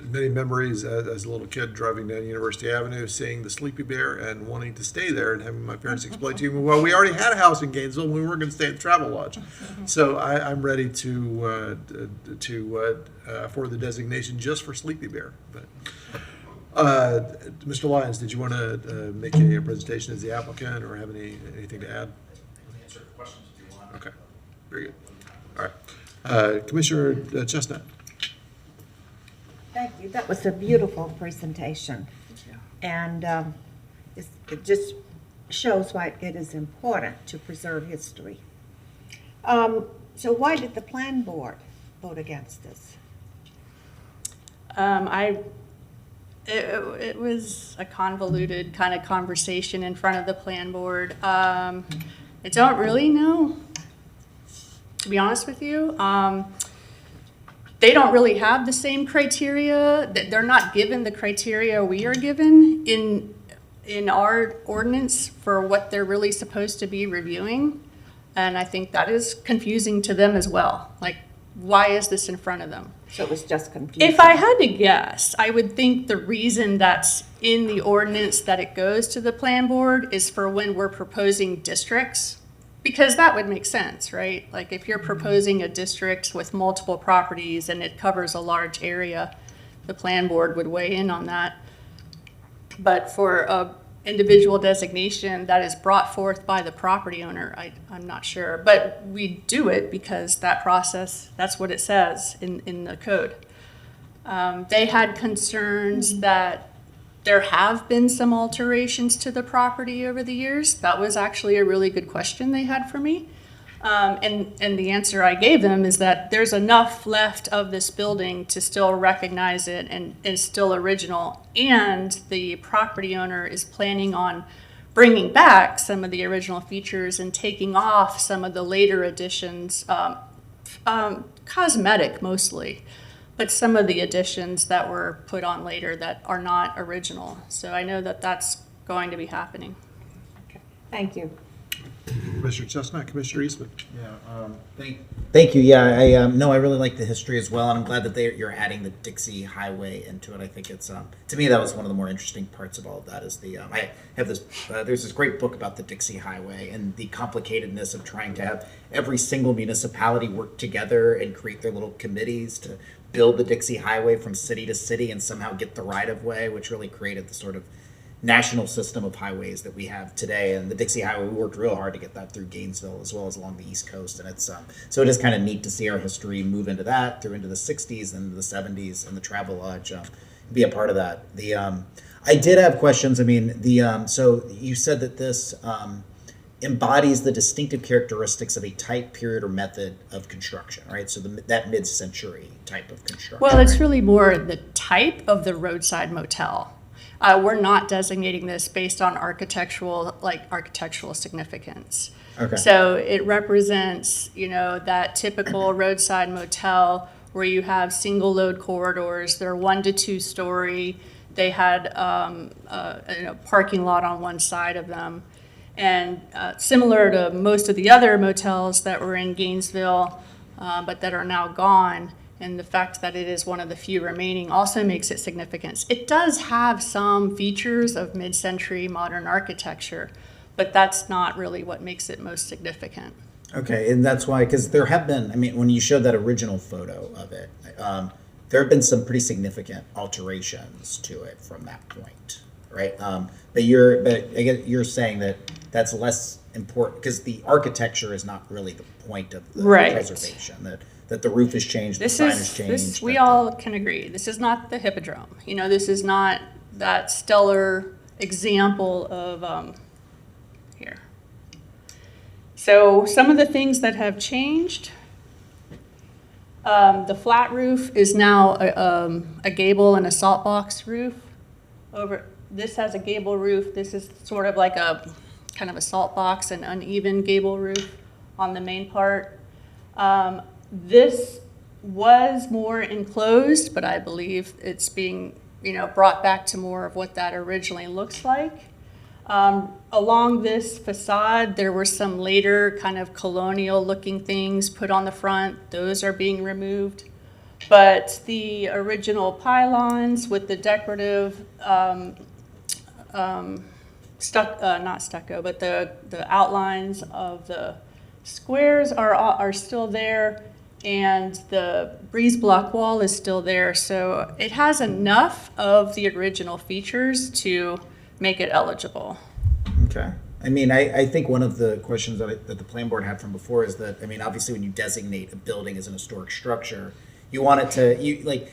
many memories as a little kid driving down University Avenue, seeing the Sleepy Bear and wanting to stay there and having my parents explain to me, well, we already had a house in Gainesville. We weren't going to stay at the Travel Lodge. So I'm ready to for the designation just for Sleepy Bear. But Mr. Lyons, did you want to make a presentation as the applicant or have anything to add? Answer questions if you want. Okay, very good. All right. Commissioner Chestnut. Thank you. That was a beautiful presentation. And it just shows why it is important to preserve history. So why did the plan board vote against this? It was a convoluted kind of conversation in front of the plan board. I don't really know, to be honest with you. They don't really have the same criteria. They're not given the criteria we are given in our ordinance for what they're really supposed to be reviewing. And I think that is confusing to them as well. Like, why is this in front of them? So it was just confusing. If I had to guess, I would think the reason that's in the ordinance that it goes to the plan board is for when we're proposing districts. Because that would make sense, right? Like if you're proposing a district with multiple properties and it covers a large area, the plan board would weigh in on that. But for a individual designation that is brought forth by the property owner, I'm not sure. But we do it because that process, that's what it says in the code. They had concerns that there have been some alterations to the property over the years. That was actually a really good question they had for me. And the answer I gave them is that there's enough left of this building to still recognize it and is still original. And the property owner is planning on bringing back some of the original features and taking off some of the later additions, cosmetic mostly, but some of the additions that were put on later that are not original. So I know that that's going to be happening. Okay. Thank you. Commissioner Chestnut, Commissioner Eastman. Yeah, thank you. Yeah, I really like the history as well, and I'm glad that you're adding the Dixie Highway into it. I think it's to me that was one of the more interesting parts of all of that. Is the I have this there's this great book about the Dixie Highway and the complicatedness of trying to have every single municipality work together and create their little committees to build the Dixie Highway from city to city and somehow get the right of way, which really created the sort of national system of highways that we have today. And the Dixie Highway, we worked real hard to get that through Gainesville as well as along the East Coast. And it's so it is kind of neat to see our history move into that, through into the 60s and the 70s, and the Travel Lodge be a part of that. I did have questions. I mean, so you said that this embodies the distinctive characteristics of a type, period, or method of construction, right? So that mid-century type of construction. Well, it's really more the type of the roadside motel. We're not designating this based on architectural significance. Okay. So it represents, that typical roadside motel where you have single load corridors. They're 1 to 2 story. They had a parking lot on one side of them. And similar to most of the other motels that were in Gainesville, but that are now gone, and the fact that it is one of the few remaining also makes it significant. It does have some features of mid-century modern architecture, but that's not really what makes it most significant. Okay, and that's why, because there have been, when you showed that original photo of it, there have been some pretty significant alterations to it from that point, right? But you're saying that that's less important because the architecture is not really the point of the Right. preservation. that the roof has changed, the This sign is, has changed. this, we that all can agree, this is not the Hippodrome. You know, this is not that stellar example of, here. So some of the things that have changed, the flat roof is now a gable and a salt box roof. This has a gable roof. This is sort of like a kind of a salt box and uneven gable roof on the main part. This was more enclosed, but I believe it's being, brought back to more of what that originally looks like. Along this facade, there were some later kind of colonial looking things put on the front. Those are being removed. But the original pylons with the decorative, not stucco, but the outlines of the squares are still there, and the breeze block wall is still there. So it has enough of the original features to make it eligible. Okay. I mean, I think one of the questions that the plan board had from before is that, I mean, obviously when you designate a building as an historic structure, you want it to,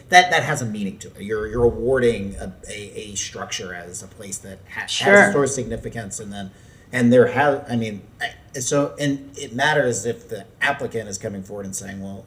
that has a meaning to it. You're awarding a structure as a place that has historic significance, and it matters if the applicant is coming forward and saying, well,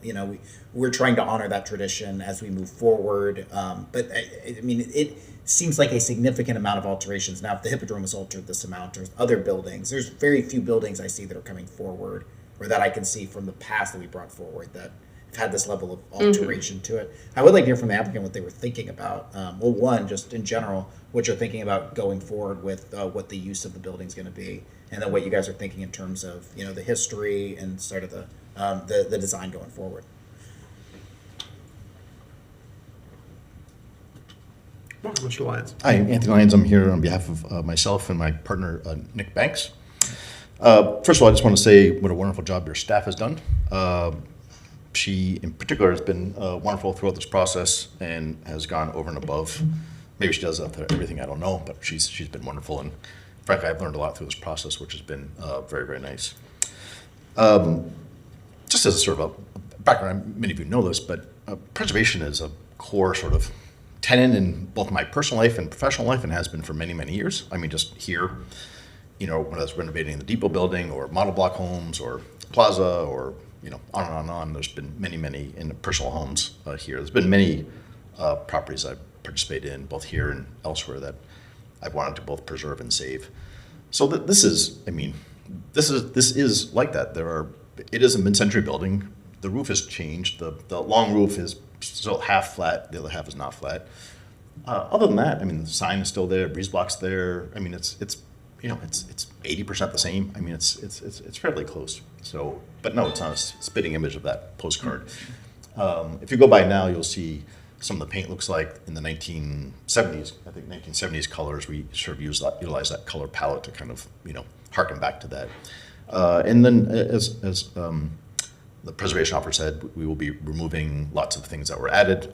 we're trying to honor that tradition as we move forward. But I mean, it seems like a significant amount of alterations. Now, if the Hippodrome has altered this amount, or other buildings, there's very few buildings I see that are coming forward, or that I can see from the past that we brought forward that have had this level of alteration to it. I would like to hear from the applicant what they were thinking about. Well, one, just in general, what you're thinking about going forward with what the use of the building is going to be, and then what you guys are thinking in terms of the history and sort of the design going forward. Welcome, Mr. Lyons. Hi, Anthony Lyons. I'm here on behalf of myself and my partner, Nick Banks. First of all, I just want to say what a wonderful job your staff has done. She, in particular, has been wonderful throughout this process and has gone over and above. Maybe she does everything, I don't know, but she's been wonderful. And frankly, I've learned a lot through this process, which has been very, very nice. Just as a sort of a background, many of you know this, but preservation is a core sort of tenet in both my personal life and professional life, and has been for many, many years. I mean, just here, when I was renovating the Depot building, or model block homes, or Plaza, or on and on and on. There's been many, many in the personal homes here. There's been many properties I've participated in, both here and elsewhere, that I've wanted to both preserve and save. So this is like that. It is a mid-century building. The roof has changed. The long roof is still half flat. The other half is not flat. Other than that, I mean, the sign is still there. Breeze block's there. I mean, it's 80% the same. I mean, it's fairly close. So, but no, it's not a spitting image of that postcard. If you go by now, you'll see some of the paint looks like in the 1970s. I think 1970s colors. We sort of utilize that color palette to kind of harken back to that. And then as the preservation officer said, we will be removing lots of things that were added.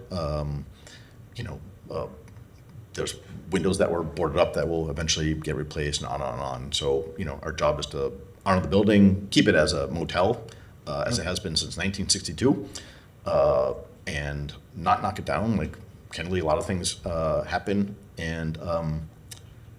There's windows that were boarded up that will eventually get replaced, and on and on. So, our job is to honor the building, keep it as a motel, as it has been since 1962, and not knock it down. Like, candidly, a lot of things happen. And,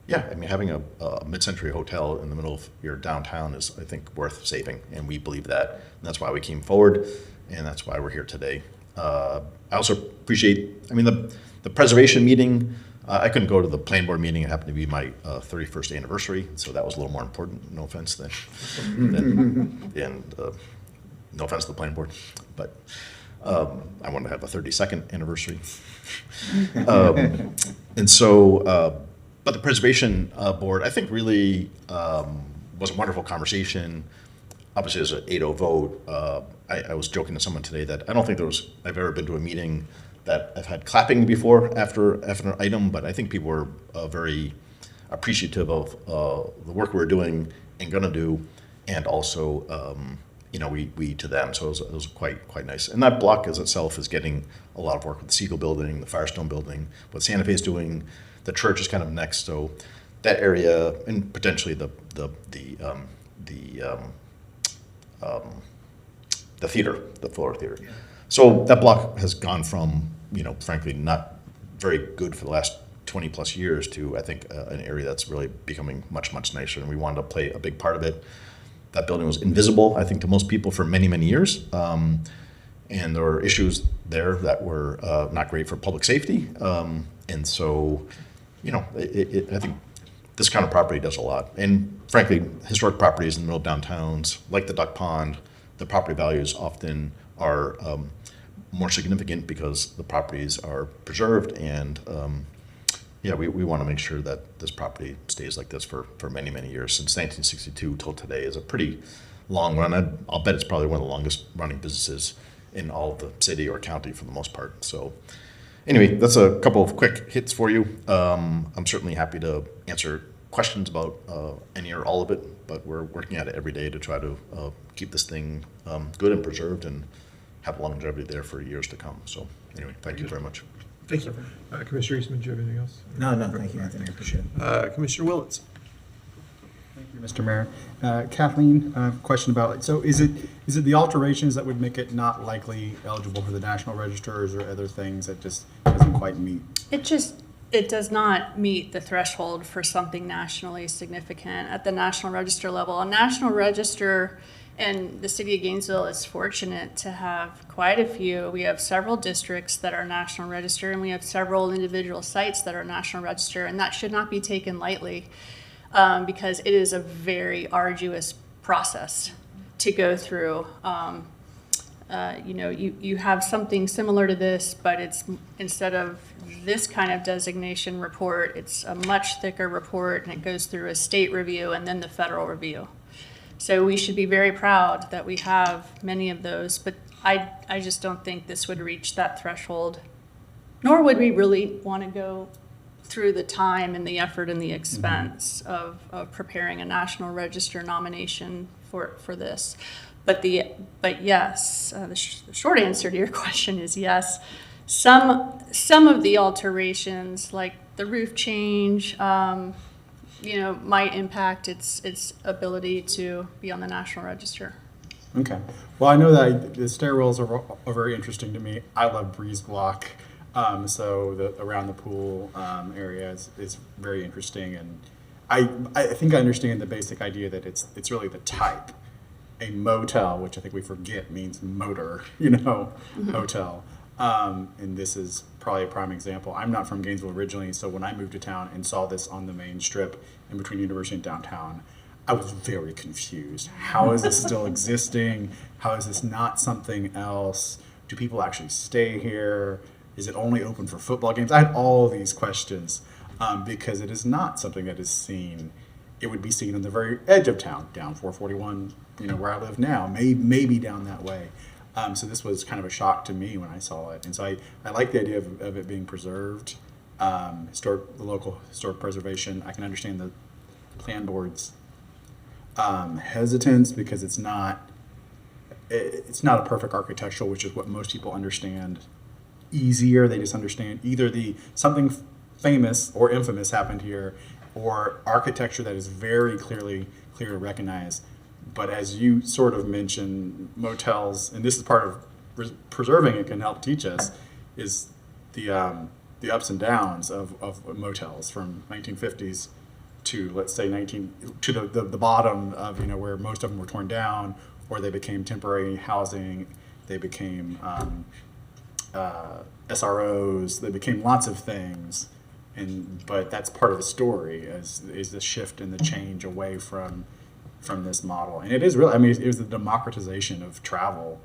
having a mid-century hotel in the middle of your downtown is, I think, worth saving. And we believe that. And that's why we came forward, and that's why we're here today. I also appreciate, the preservation meeting. I couldn't go to the plan board meeting. It happened to be my 31st anniversary, so that was a little more important. No offense, no offense to the plan board, but I wanted to have a 32nd anniversary. But the preservation board, I think, really was a wonderful conversation. Obviously, there's an 8-0 vote. I was joking to someone today that I don't think I've ever been to a meeting that I've had clapping before after an item, but I think people were very appreciative of the work we're doing and gonna do, and also we to them. So it was quite nice. And that block as itself is getting a lot of work with the Siegel building, the Firestone building, what Santa Fe is doing. The church is kind of next, so that area, and potentially the theater, the Florida Theater. So that block has gone from, frankly, not very good for the last 20 plus years to, I think, an area that's really becoming much, much nicer. And we wanted to play a big part of it. That building was invisible, I think, to most people for many, many years. And there were issues there that were not great for public safety. And so, I think this kind of property does a lot. And frankly, historic properties in the middle of downtowns, like the Duck Pond, the property values often are more significant because the properties are preserved. And we want to make sure that this property stays like this for many, many years. Since 1962 till today is a pretty long run. I'll bet it's probably one of the longest running businesses in all of the city or county for the most part. So anyway, that's a couple of quick hits for you. I'm certainly happy to answer questions about any or all of it, but we're working at it every day to try to keep this thing good and preserved and have longevity there for years to come. So anyway, thank you very much. Thank you. Commissioner Eastman, do you have anything else? No, thank you, Anthony, I appreciate it. Commissioner Willits. Thank you, Mr. Mayor. Kathleen, question about, so is it the alterations that would make it not likely eligible for the National Register, or is there other things that just doesn't quite meet? It does not meet the threshold for something nationally significant at the National Register level. A National Register, and the city of Gainesville is fortunate to have quite a few. We have several districts that are National Register, and we have several individual sites that are National Register, and that should not be taken lightly. Because it is a very arduous process to go through. You have something similar to this, but it's instead of this kind of designation report, it's a much thicker report, and it goes through a state review and then the federal review. So we should be very proud that we have many of those, but I just don't think this would reach that threshold, nor would we really want to go through the time and the effort and the expense of preparing a National Register nomination for this. But yes, the short answer to your question is yes. Some of the alterations, like the roof change, might impact its ability to be on the National Register. Okay. Well, I know that the stairwells are very interesting to me. I love breeze block. So the around the pool area is very interesting, and I think I understand the basic idea that it's really the type. A motel, which I think we forget means motor, hotel. And this is probably a prime example. I'm not from Gainesville originally, so when I moved to town and saw this on the main strip in between University and downtown, I was very confused. How is this still existing? How is this not something else? Do people actually stay here? Is it only open for football games? I had all these questions because it is not something that is seen. It would be seen on the very edge of town, down 441, where I live now, maybe down that way. So this was kind of a shock to me when I saw it. And so I like the idea of it being preserved, the local historic preservation. I can understand the plan board's hesitance because it's not a perfect architectural, which is what most people understand easier. They just understand either something famous or infamous happened here, or architecture that is very clear to recognize. But as you sort of mentioned, motels, and this is part of preserving it can help teach us, is the ups and downs of motels from 1950s to, let's say, the bottom of where most of them were torn down, or they became temporary housing. They became SROs. They became lots of things, but that's part of the story is the shift and the change away from this model. And it is really, it was the democratization of travel,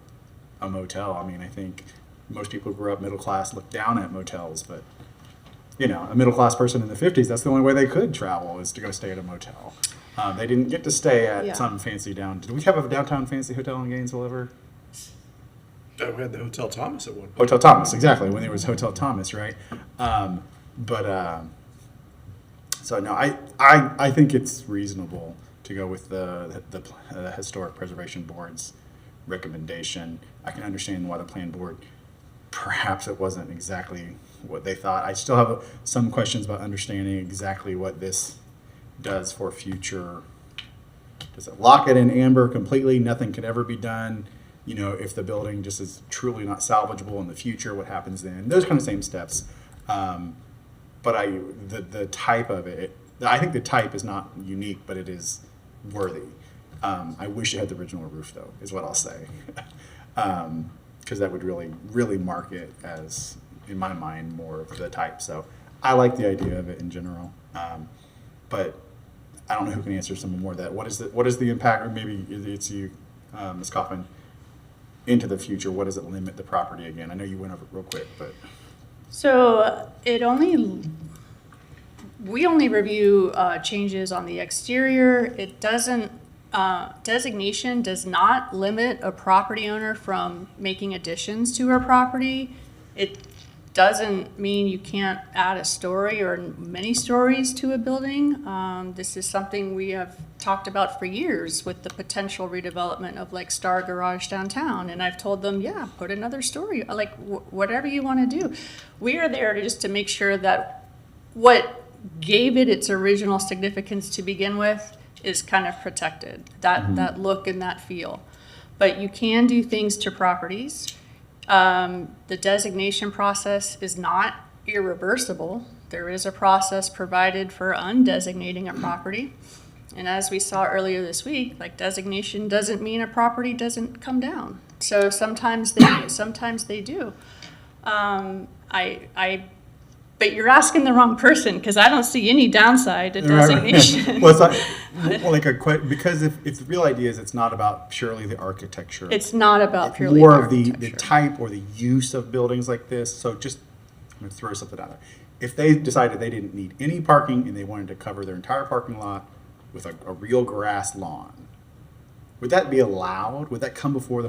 a motel. I think most people who grew up middle class look down at motels, but a middle class person in the 50s, that's the only way they could travel is to go stay at a motel. They didn't get to stay at some fancy did we have a downtown fancy hotel in Gainesville ever? We had the Hotel Thomas at one point. Hotel Thomas, exactly, when there was Hotel Thomas, right? So no, I think it's reasonable to go with the Historic Preservation Board's recommendation. I can understand why the Plan Board, perhaps it wasn't exactly what they thought. I still have some questions about understanding exactly what this does for future. Does it lock it in amber completely? Nothing could ever be done. You know, if the building just is truly not salvageable in the future, what happens then? Those kind of same steps. But the type of it, I think the type is not unique, but it is worthy. I wish it had the original roof, though, is what I'll say. Because that would really mark it as, in my mind, more of the type. So I like the idea of it in general. But I don't know who can answer some more of that. What is the impact, or maybe it's you, Ms. Coffin, into the future? What does it limit the property again? I know you went over it real quick, but. So we only review changes on the exterior. It doesn't, designation does not limit a property owner from making additions to her property. It doesn't mean you can't add a story or many stories to a building. This is something we have talked about for years with the potential redevelopment of like Star Garage downtown. And I've told them, yeah, put another story, like whatever you want to do. We are there just to make sure that what gave it its original significance to begin with is kind of protected, that look and that feel. But you can do things to properties. The designation process is not irreversible. There is a process provided for undesignating a property. And as we saw earlier this week, like designation doesn't mean a property doesn't come down. So sometimes they do, sometimes they do. But you're asking the wrong person, because I don't see any downside to designation. Well, it's not, because if the real idea is it's not about purely the architecture. It's not about purely more the of the type or the use of buildings like this. So just, I'm going to throw something out there. If they decided they didn't need any parking and they wanted to cover their entire parking lot with a real grass lawn, would that be allowed? Would that come before the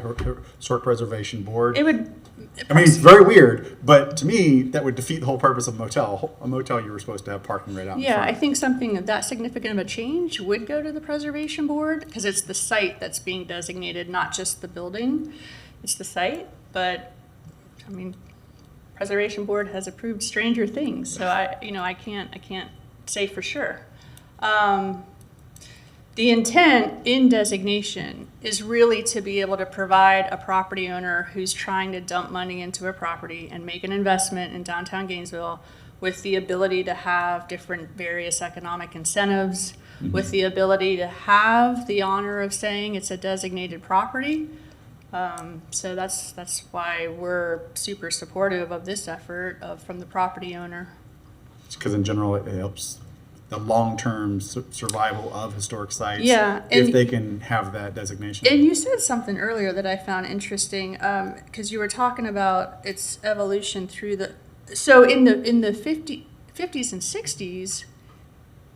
Historic Preservation Board? It would. I mean, it's very weird, but to me, that would defeat the whole purpose of a motel. A motel, you were supposed to have parking right out in Yeah, front. I think something of that significant of a change would go to the Preservation Board, because it's the site that's being designated, not just the building. It's the site, but, I mean, Preservation Board has approved stranger things, so I can't say for sure. The intent in designation is really to be able to provide a property owner who's trying to dump money into a property and make an investment in downtown Gainesville with the ability to have different various economic incentives, with the ability to have the honor of saying it's a designated property. So that's why we're super supportive of this effort from the property owner. Because in general, it helps the long-term survival of historic sites. Yeah, if they can have that designation. And you said something earlier that I found interesting, because you were talking about its evolution through so in the 50s and 60s,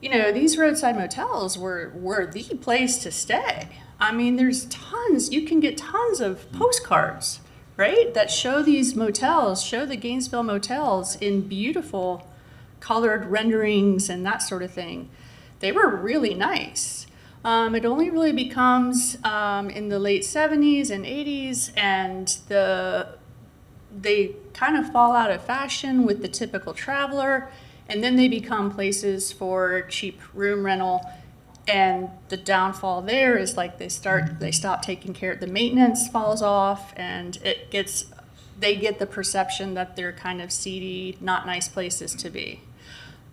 these roadside motels were the place to stay. I mean, there's tons, you can get tons of postcards, right, that show these motels, show the Gainesville motels in beautiful colored renderings and that sort of thing. They were really nice. It only really becomes in the late 70s and 80s, and they kind of fall out of fashion with the typical traveler, and then they become places for cheap room rental. And the downfall there is like they stop taking care of the maintenance, falls off, and they get the perception that they're kind of seedy, not nice places to be.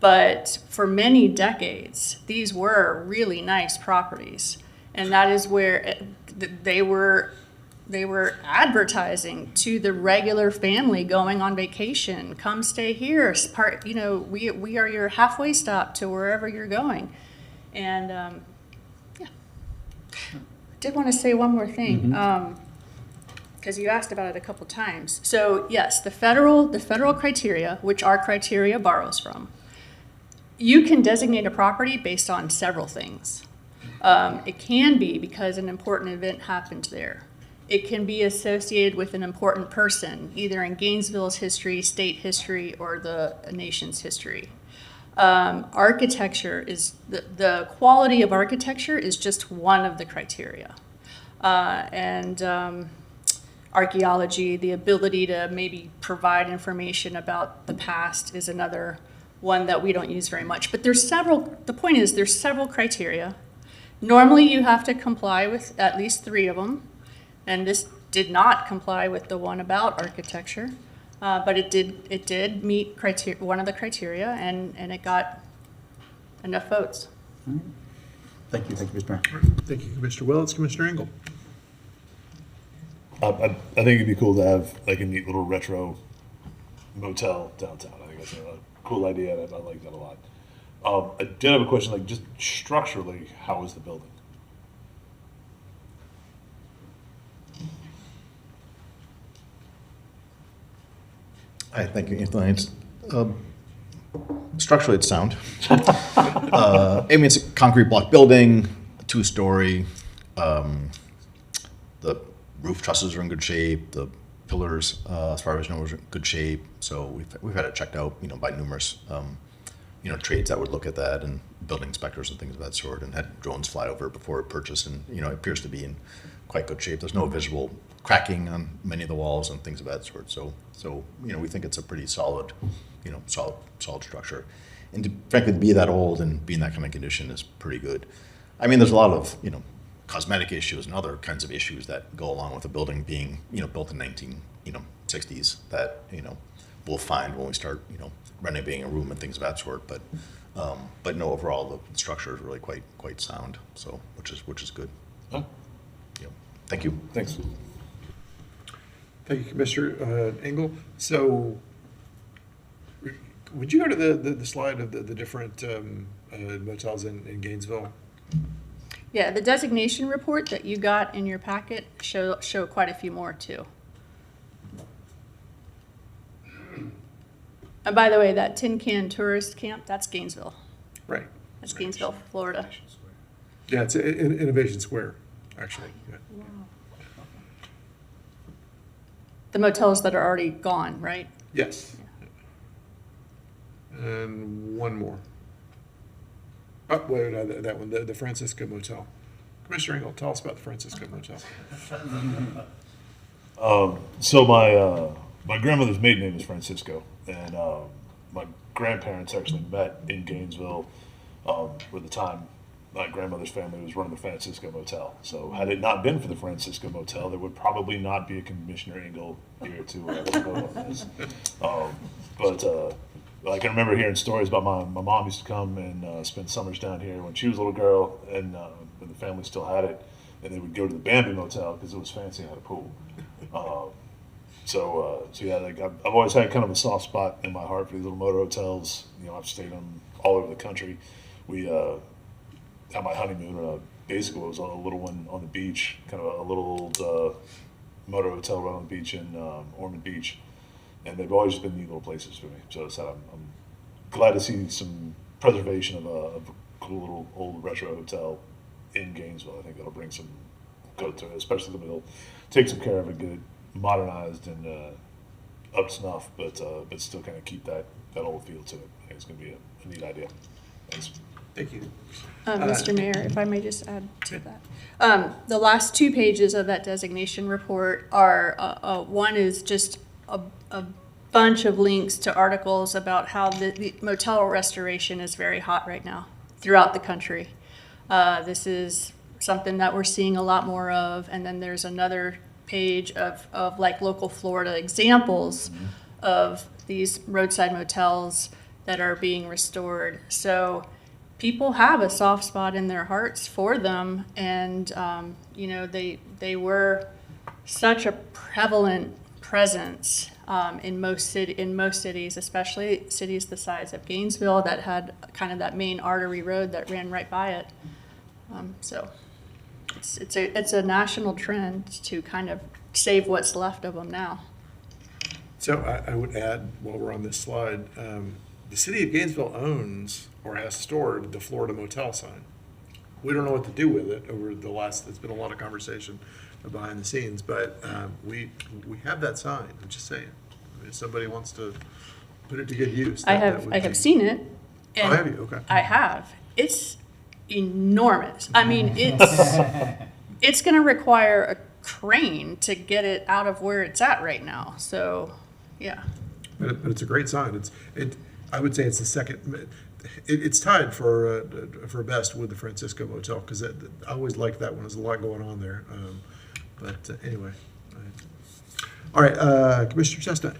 But for many decades, these were really nice properties. And that is where they were advertising to the regular family going on vacation. Come stay here. We are your halfway stop to wherever you're going. And yeah, I did want to say one more thing. Because you asked about it a couple times. So yes, the federal criteria, which our criteria borrows from, you can designate a property based on several things. It can be because an important event happened there. It can be associated with an important person, either in Gainesville's history, state history, or the nation's history. Architecture is, the quality of architecture is just one of the criteria. Archaeology, the ability to maybe provide information about the past, is another one that we don't use very much. But the point is there's several criteria. Normally you have to comply with at least 3 of them. And this did not comply with the one about architecture, but it did meet one of the criteria, and it got enough votes. Thank you, Mr. Mayor. Thank you, Commissioner Willetts. Commissioner Engel? I think it'd be cool to have like a neat little retro motel downtown. I think that's a cool idea, and I like that a lot. I did have a question, like just structurally, how is the building? I think it's structurally it's sound. I mean, it's a concrete block building, a 2-story. The roof trusses are in good shape. The pillars, as far as I know, are in good shape. So we've had it checked out, by numerous, trades that would look at that, and building inspectors and things of that sort, and had drones fly over before purchase, and it appears to be in quite good shape. There's no visible cracking on many of the walls and things of that sort. So we think it's a pretty solid, solid structure. And frankly, to be that old and be in that kind of condition is pretty good. I mean, there's a lot of, cosmetic issues and other kinds of issues that go along with a building being, built in 1960s that, we'll find when we start, renovating a room and things of that sort. But no, overall, the structure is really quite sound. So, which is good. Huh? Thank you. Thanks. Thank you, Commissioner Engel. So, would you go to the slide of the different motels in Gainesville? Yeah, the designation report that you got in your packet show quite a few more too. And by the way, that Tin Can Tourist Camp, that's Gainesville. Right. That's Gainesville, Florida. Yeah, it's Innovation Square, actually. Yeah. The motels that are already gone, right? Yes. And one more. Oh, wait, that one, the Francisco Motel. Commissioner Engel, tell us about the Francisco Motel. So my grandmother's maiden name is Francisco, and my grandparents actually met in Gainesville with the time my grandmother's family was running the Francisco Motel. So had it not been for the Francisco Motel, there would probably not be a Commissioner Engel here to vote on this. I can remember hearing stories about my mom used to come and spend summers down here when she was a little girl, and when the family still had it, and they would go to the Bambi Motel because it was fancy and had a pool. So yeah, like I've always had kind of a soft spot in my heart for these little motor hotels. I've stayed in them all over the country. We at my honeymoon, basically it was a little one on the beach, kind of a little old motor hotel right on the beach in Ormond Beach, and they've always been neat little places for me. So I'm glad to see some preservation of a cool little old retro hotel in Gainesville. I think that'll bring some good to it, especially when it'll take some care of it, get it modernized and up to snuff, but still kind of keep that old feel to it. I think it's going to be a neat idea. Thanks. Thank you. Mr. Mayor, if I may just add to that. The last 2 pages of that designation report are, one is just a bunch of links to articles about how the motel restoration is very hot right now throughout the country. This is something that we're seeing a lot more of, and then there's another page of like local Florida examples of these roadside motels that are being restored. So people have a soft spot in their hearts for them, and they were such a prevalent presence in most cities, especially cities the size of Gainesville that had kind of that main artery road that ran right by it. So it's a national trend to kind of save what's left of them now. So I would add, while we're on this slide, the city of Gainesville owns or has stored the Florida motel sign. We don't know what to do with it there's been a lot of conversation behind the scenes, but we have that sign. I'm just saying, if somebody wants to put it to good use. I have seen it. And have you? Okay. I have. It's enormous. I mean, it's going to require a crane to get it out of where it's at right now. So, yeah. But it's a great sign. I would say it's the second. It's tied for best with the Francisco Motel because I always liked that one. There's a lot going on there. But anyway, All right, Commissioner Chestnut.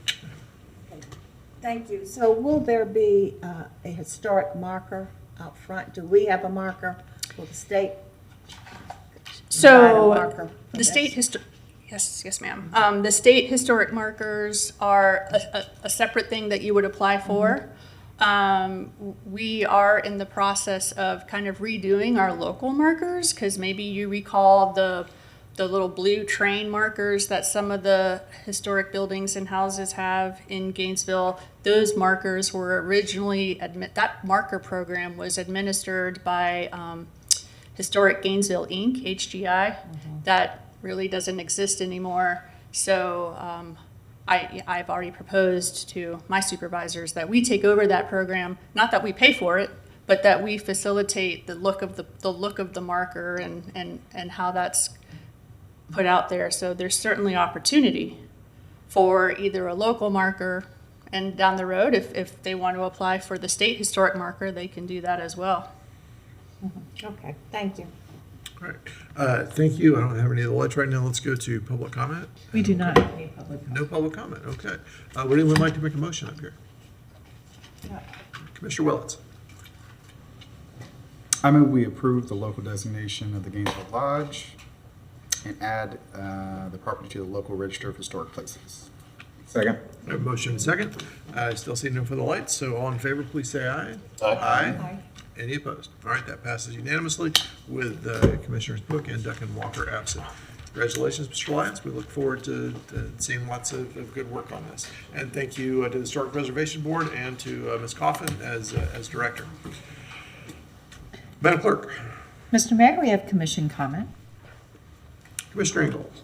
Thank you. So will there be a historic marker out front? Do we have a marker? Will the state provide a marker for The state this? yes, ma'am. The state historic markers are a separate thing that you would apply for. We are in the process of kind of redoing our local markers, because maybe you recall the little blue train markers that some of the historic buildings and houses have in Gainesville. Those markers were originally, that marker program was administered by Historic Gainesville Inc., HGI. That really doesn't exist anymore. So I've already proposed to my supervisors that we take over that program, not that we pay for it, but that we facilitate the look of the marker and how that's put out there. So there's certainly opportunity for either a local marker, and down the road, if they want to apply for the state historic marker, they can do that as well. Okay, thank you. All right, thank you. I don't have any of the lights right now. Let's go to public comment. We do not have any public comment. No public comment, okay. Would anyone like to make a motion up here? Commissioner Willets. I move we approve the local designation of the Gainesville Lodge and add the property to the local register of historic places. Second. We have a motion and a second. I still see no for the lights, so all in favor, please say aye. Aye. Any opposed? All right, that passes unanimously with Commissioners Book and Duncan Walker absent. Congratulations, Mr. Lyons. We look forward to seeing lots of good work on this. And thank you to the Historic Preservation Board and to Ms. Coffin as director. Madam Clerk. Mr. Mayor, we have commission comment. Commissioner Ingalls.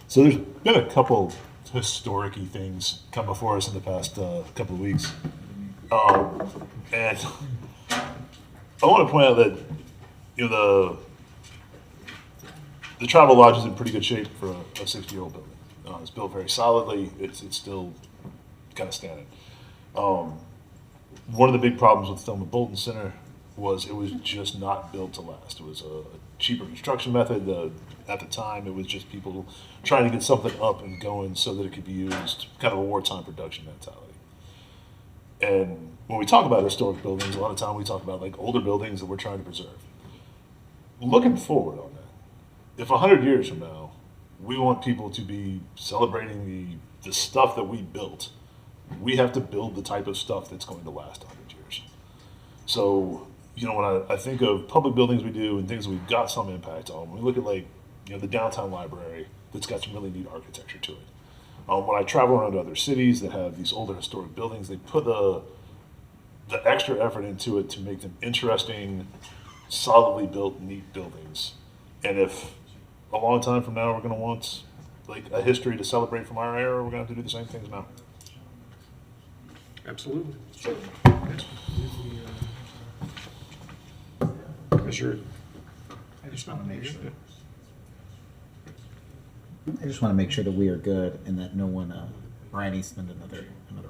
So there's been a couple historic-y things come before us in the past couple of weeks. And I want to point out that, you know, the Travel Lodge is in pretty good shape for a 60-year-old building. It's built very solidly. It's still kind of standing. One of the big problems with the Bolton Center was it was just not built to last. It was a cheaper construction method. At the time, it was just people trying to get something up and going so that it could be used, kind of a wartime production mentality. And when we talk about historic buildings, a lot of time we talk about like older buildings that we're trying to preserve. Looking forward on that, if 100 years from now, we want people to be celebrating the stuff that we built, we have to build the type of stuff that's going to last 100 years. So, you know, when I think of public buildings we do and things that we've got some impact on, when we look at like, you know, the downtown library that's got some really neat architecture to it. When I travel around to other cities that have these older historic buildings, they put the extra effort into it to make them interesting, solidly built, neat buildings. And if a long time from now we're going to want like a history to celebrate from our era, we're going to have to do the same things now. Absolutely. Commissioner. I just want to make sure that we are good and that no one, Brian Eastman, another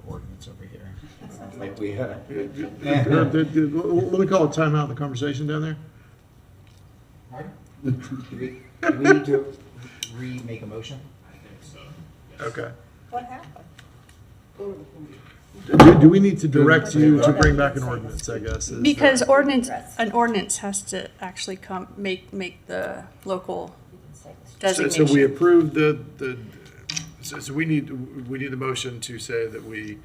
ordinance over here. Sounds like we have. Let me call a timeout in the conversation down there. Do we need to remake a motion? I think so. Okay. What happened? Do we need to direct you to bring back an ordinance, I guess? Because an ordinance has to actually make the local designation. So we approved so we need the motion to say that we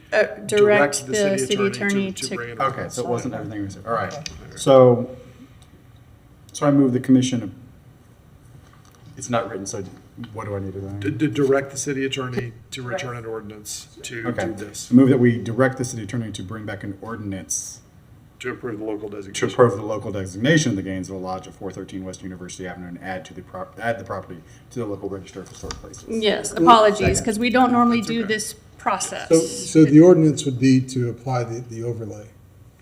direct the city attorney to bring it. Okay, so it wasn't everything we said. All right. So I move the commission. It's not written, so what do I need to do? To direct the city attorney to return an ordinance to do this. I move that we direct the city attorney to bring back an ordinance to approve the local designation. To approve the local designation of the Gainesville Lodge at 413 West University Avenue and add the property to the local register of historic places. Yes, apologies, because we don't normally do this process. So the ordinance would be to apply the overlay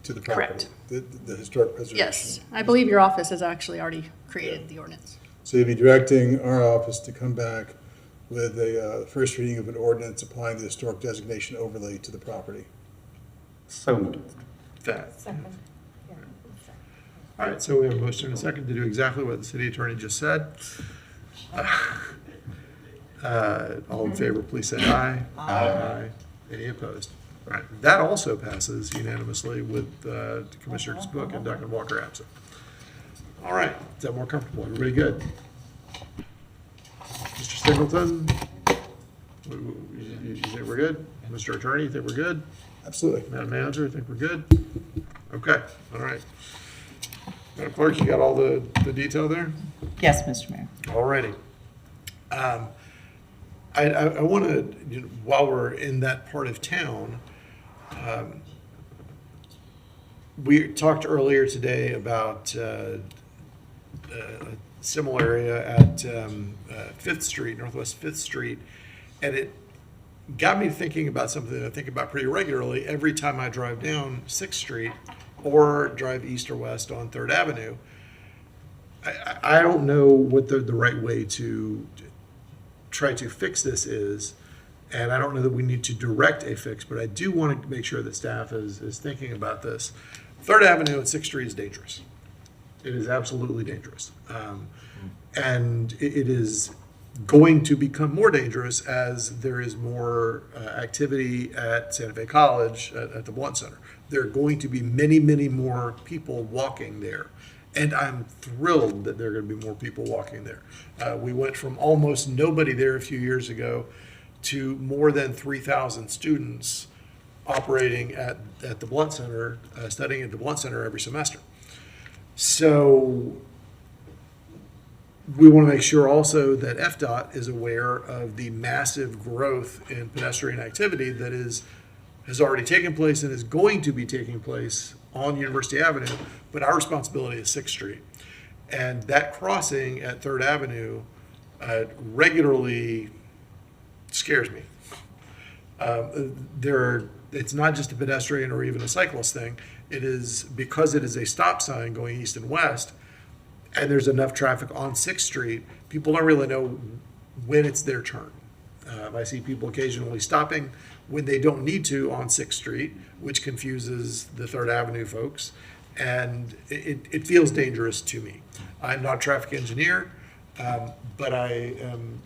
to the property. Correct. The historic preservation. Yes, I believe your office has actually already created the ordinance. So you'd be directing our office to come back with a first reading of an ordinance applying the historic designation overlay to the property. So moved. That. Second. All right, so we have a motion and a second to do exactly what the city attorney just said. All in favor, please say aye. Aye. Any opposed? All right, that also passes unanimously with Commissioners Book and Duncan Walker absent. All right, is that more comfortable? Everybody good? Mr. Singleton? You think we're good? Mr. Attorney, you think we're good? Absolutely. Madam Manager, you think we're good? Okay, all right. Madam Clerk, you got all the detail there? Yes, Mr. Mayor. All righty. I want to, while we're in that part of town, we talked earlier today about a similar area at 5th Street, Northwest 5th Street, and it got me thinking about something that I think about pretty regularly every time I drive down 6th Street or drive east or west on 3rd Avenue. I don't know what the right way to try to fix this is, and I don't know that we need to direct a fix, but I do want to make sure that staff is thinking about this. 3rd Avenue and 6th Street is dangerous. It is absolutely dangerous. And it is going to become more dangerous as there is more activity at Santa Fe College at the Blunt Center. There are going to be many, many more people walking there. And I'm thrilled that there are going to be more people walking there. We went from almost nobody there a few years ago to more than 3,000 students operating at the Blunt Center, studying at the Blunt Center every semester. So we want to make sure also that FDOT is aware of the massive growth in pedestrian activity that has already taken place and is going to be taking place on University Avenue, but our responsibility is 6th Street. And that crossing at 3rd Avenue regularly scares me. It's not just a pedestrian or even a cyclist thing. It is because it is a stop sign going east and west, and there's enough traffic on 6th Street, people don't really know when it's their turn. I see people occasionally stopping when they don't need to on 6th Street, which confuses the 3rd Avenue folks, and it feels dangerous to me. I'm not a traffic engineer, but I am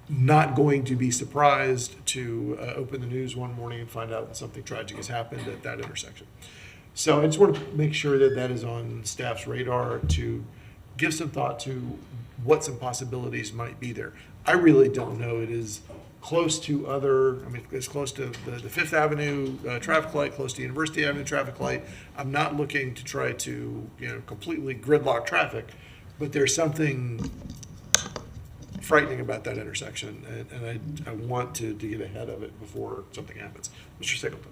not going to be surprised to open the news one morning and find out that something tragic has happened at that intersection. So I just want to make sure that that is on staff's radar to give some thought to what some possibilities might be there. I really don't know. It is close to it's close to the 5th Avenue traffic light, close to University Avenue traffic light. I'm not looking to try to, completely gridlock traffic, but there's something frightening about that intersection, and I want to get ahead of it before something happens. Mr. Singleton.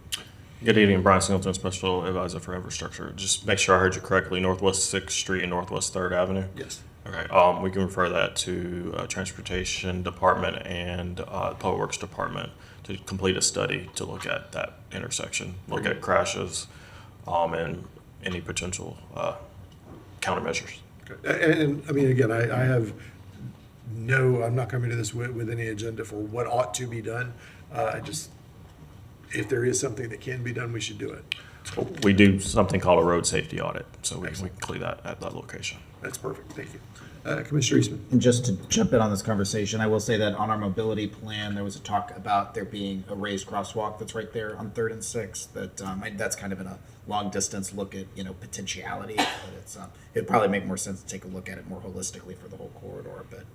Good evening, Brian Singleton, Special Advisor for Infrastructure. Just make sure I heard you correctly, Northwest 6th Street and Northwest 3rd Avenue? Yes. Okay, we can refer that to Transportation Department and Public Works Department to complete a study to look at that intersection, look at crashes, and any potential countermeasures. Okay. And I mean, again, I have I'm not coming to this with any agenda for what ought to be done. If there is something that can be done, we should do it. We do something called a road safety audit, so we can clear that at that location. That's perfect. Thank you. Commissioner Eastman. And just to jump in on this conversation, I will say that on our mobility plan, there was a talk about there being a raised crosswalk that's right there on 3rd and 6th. That's kind of in a long distance look at potentiality, but it'd probably make more sense to take a look at it more holistically for the whole corridor. But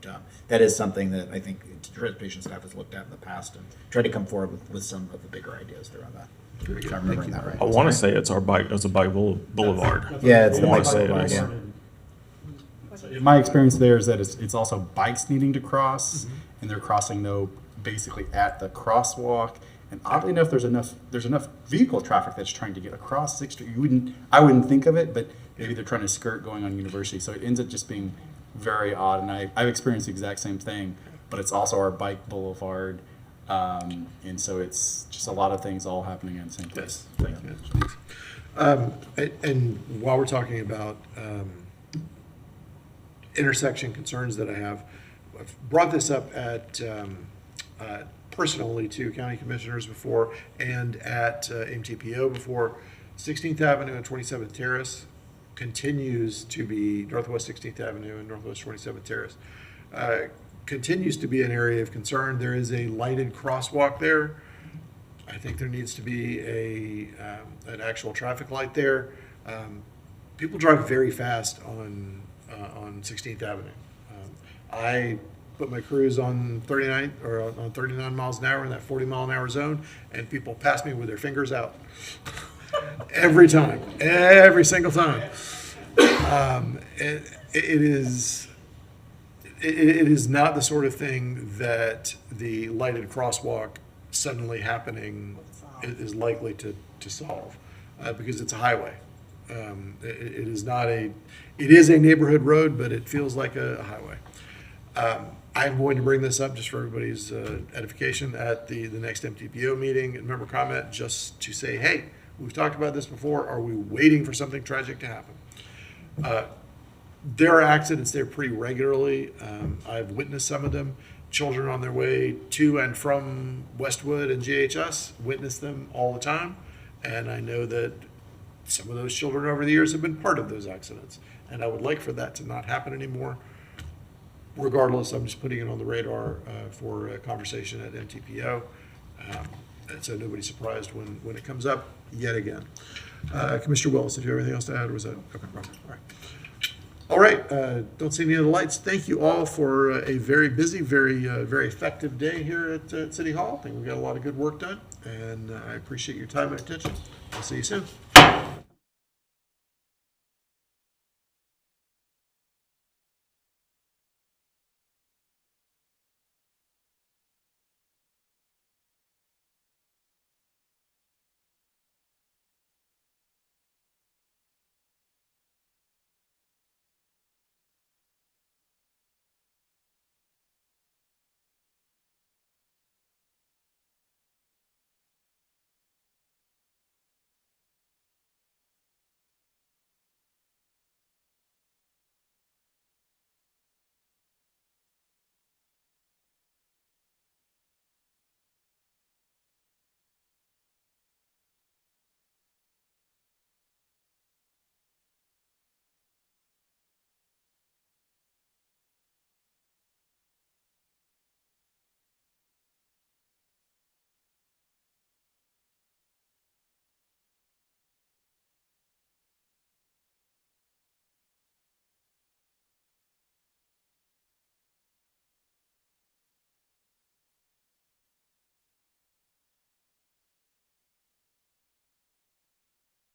that is something that I think transportation staff has looked at in the past and tried to come forward with some of the bigger ideas there on that. If I'm remembering that right. I want to say it's a bike boulevard. Yeah, it's the I wanna bike say it boulevard, is. yeah. My experience there is that it's also bikes needing to cross, and they're crossing basically at the crosswalk. And oddly enough, there's enough vehicle traffic that's trying to get across 6th Street. I wouldn't think of it, but maybe they're trying to skirt going on University. So it ends up just being very odd. And I've experienced the exact same thing, but it's also our bike boulevard. And so it's just a lot of things all happening in the same place. Yes, thank you. And while we're talking about intersection concerns that I have, I've brought this up at personally to county commissioners before and at MTPO before. 16th Avenue and 27th Terrace continues to be Northwest 16th Avenue and Northwest 27th Terrace continues to be an area of concern. There is a lighted crosswalk there. I think there needs to be an actual traffic light there. People drive very fast on 16th Avenue. I put my cruise on 39 or on 39 miles an hour in that 40 mile an hour zone, and people pass me with their fingers out every time, every single time. It is not the sort of thing that the lighted crosswalk suddenly happening is likely to solve, because it's a highway. It is a neighborhood road, but it feels like a highway. I'm going to bring this up just for everybody's edification at the next MTPO meeting and member comment, just to say, hey, we've talked about this before. Are we waiting for something tragic to happen? There are accidents there pretty regularly. I've witnessed some of them. Children on their way to and from Westwood and GHS witness them all the time. And I know that some of those children over the years have been part of those accidents. And I would like for that to not happen anymore. Regardless, I'm just putting it on the radar for a conversation at MTPO. And so nobody's surprised when it comes up yet again. Commissioner Willis, did you have anything else to add, or was that? Okay, all right. All right, don't see any other lights. Thank you all for a very busy, very effective day here at City Hall. I think we got a lot of good work done, and I appreciate your time and attention. I'll see you soon.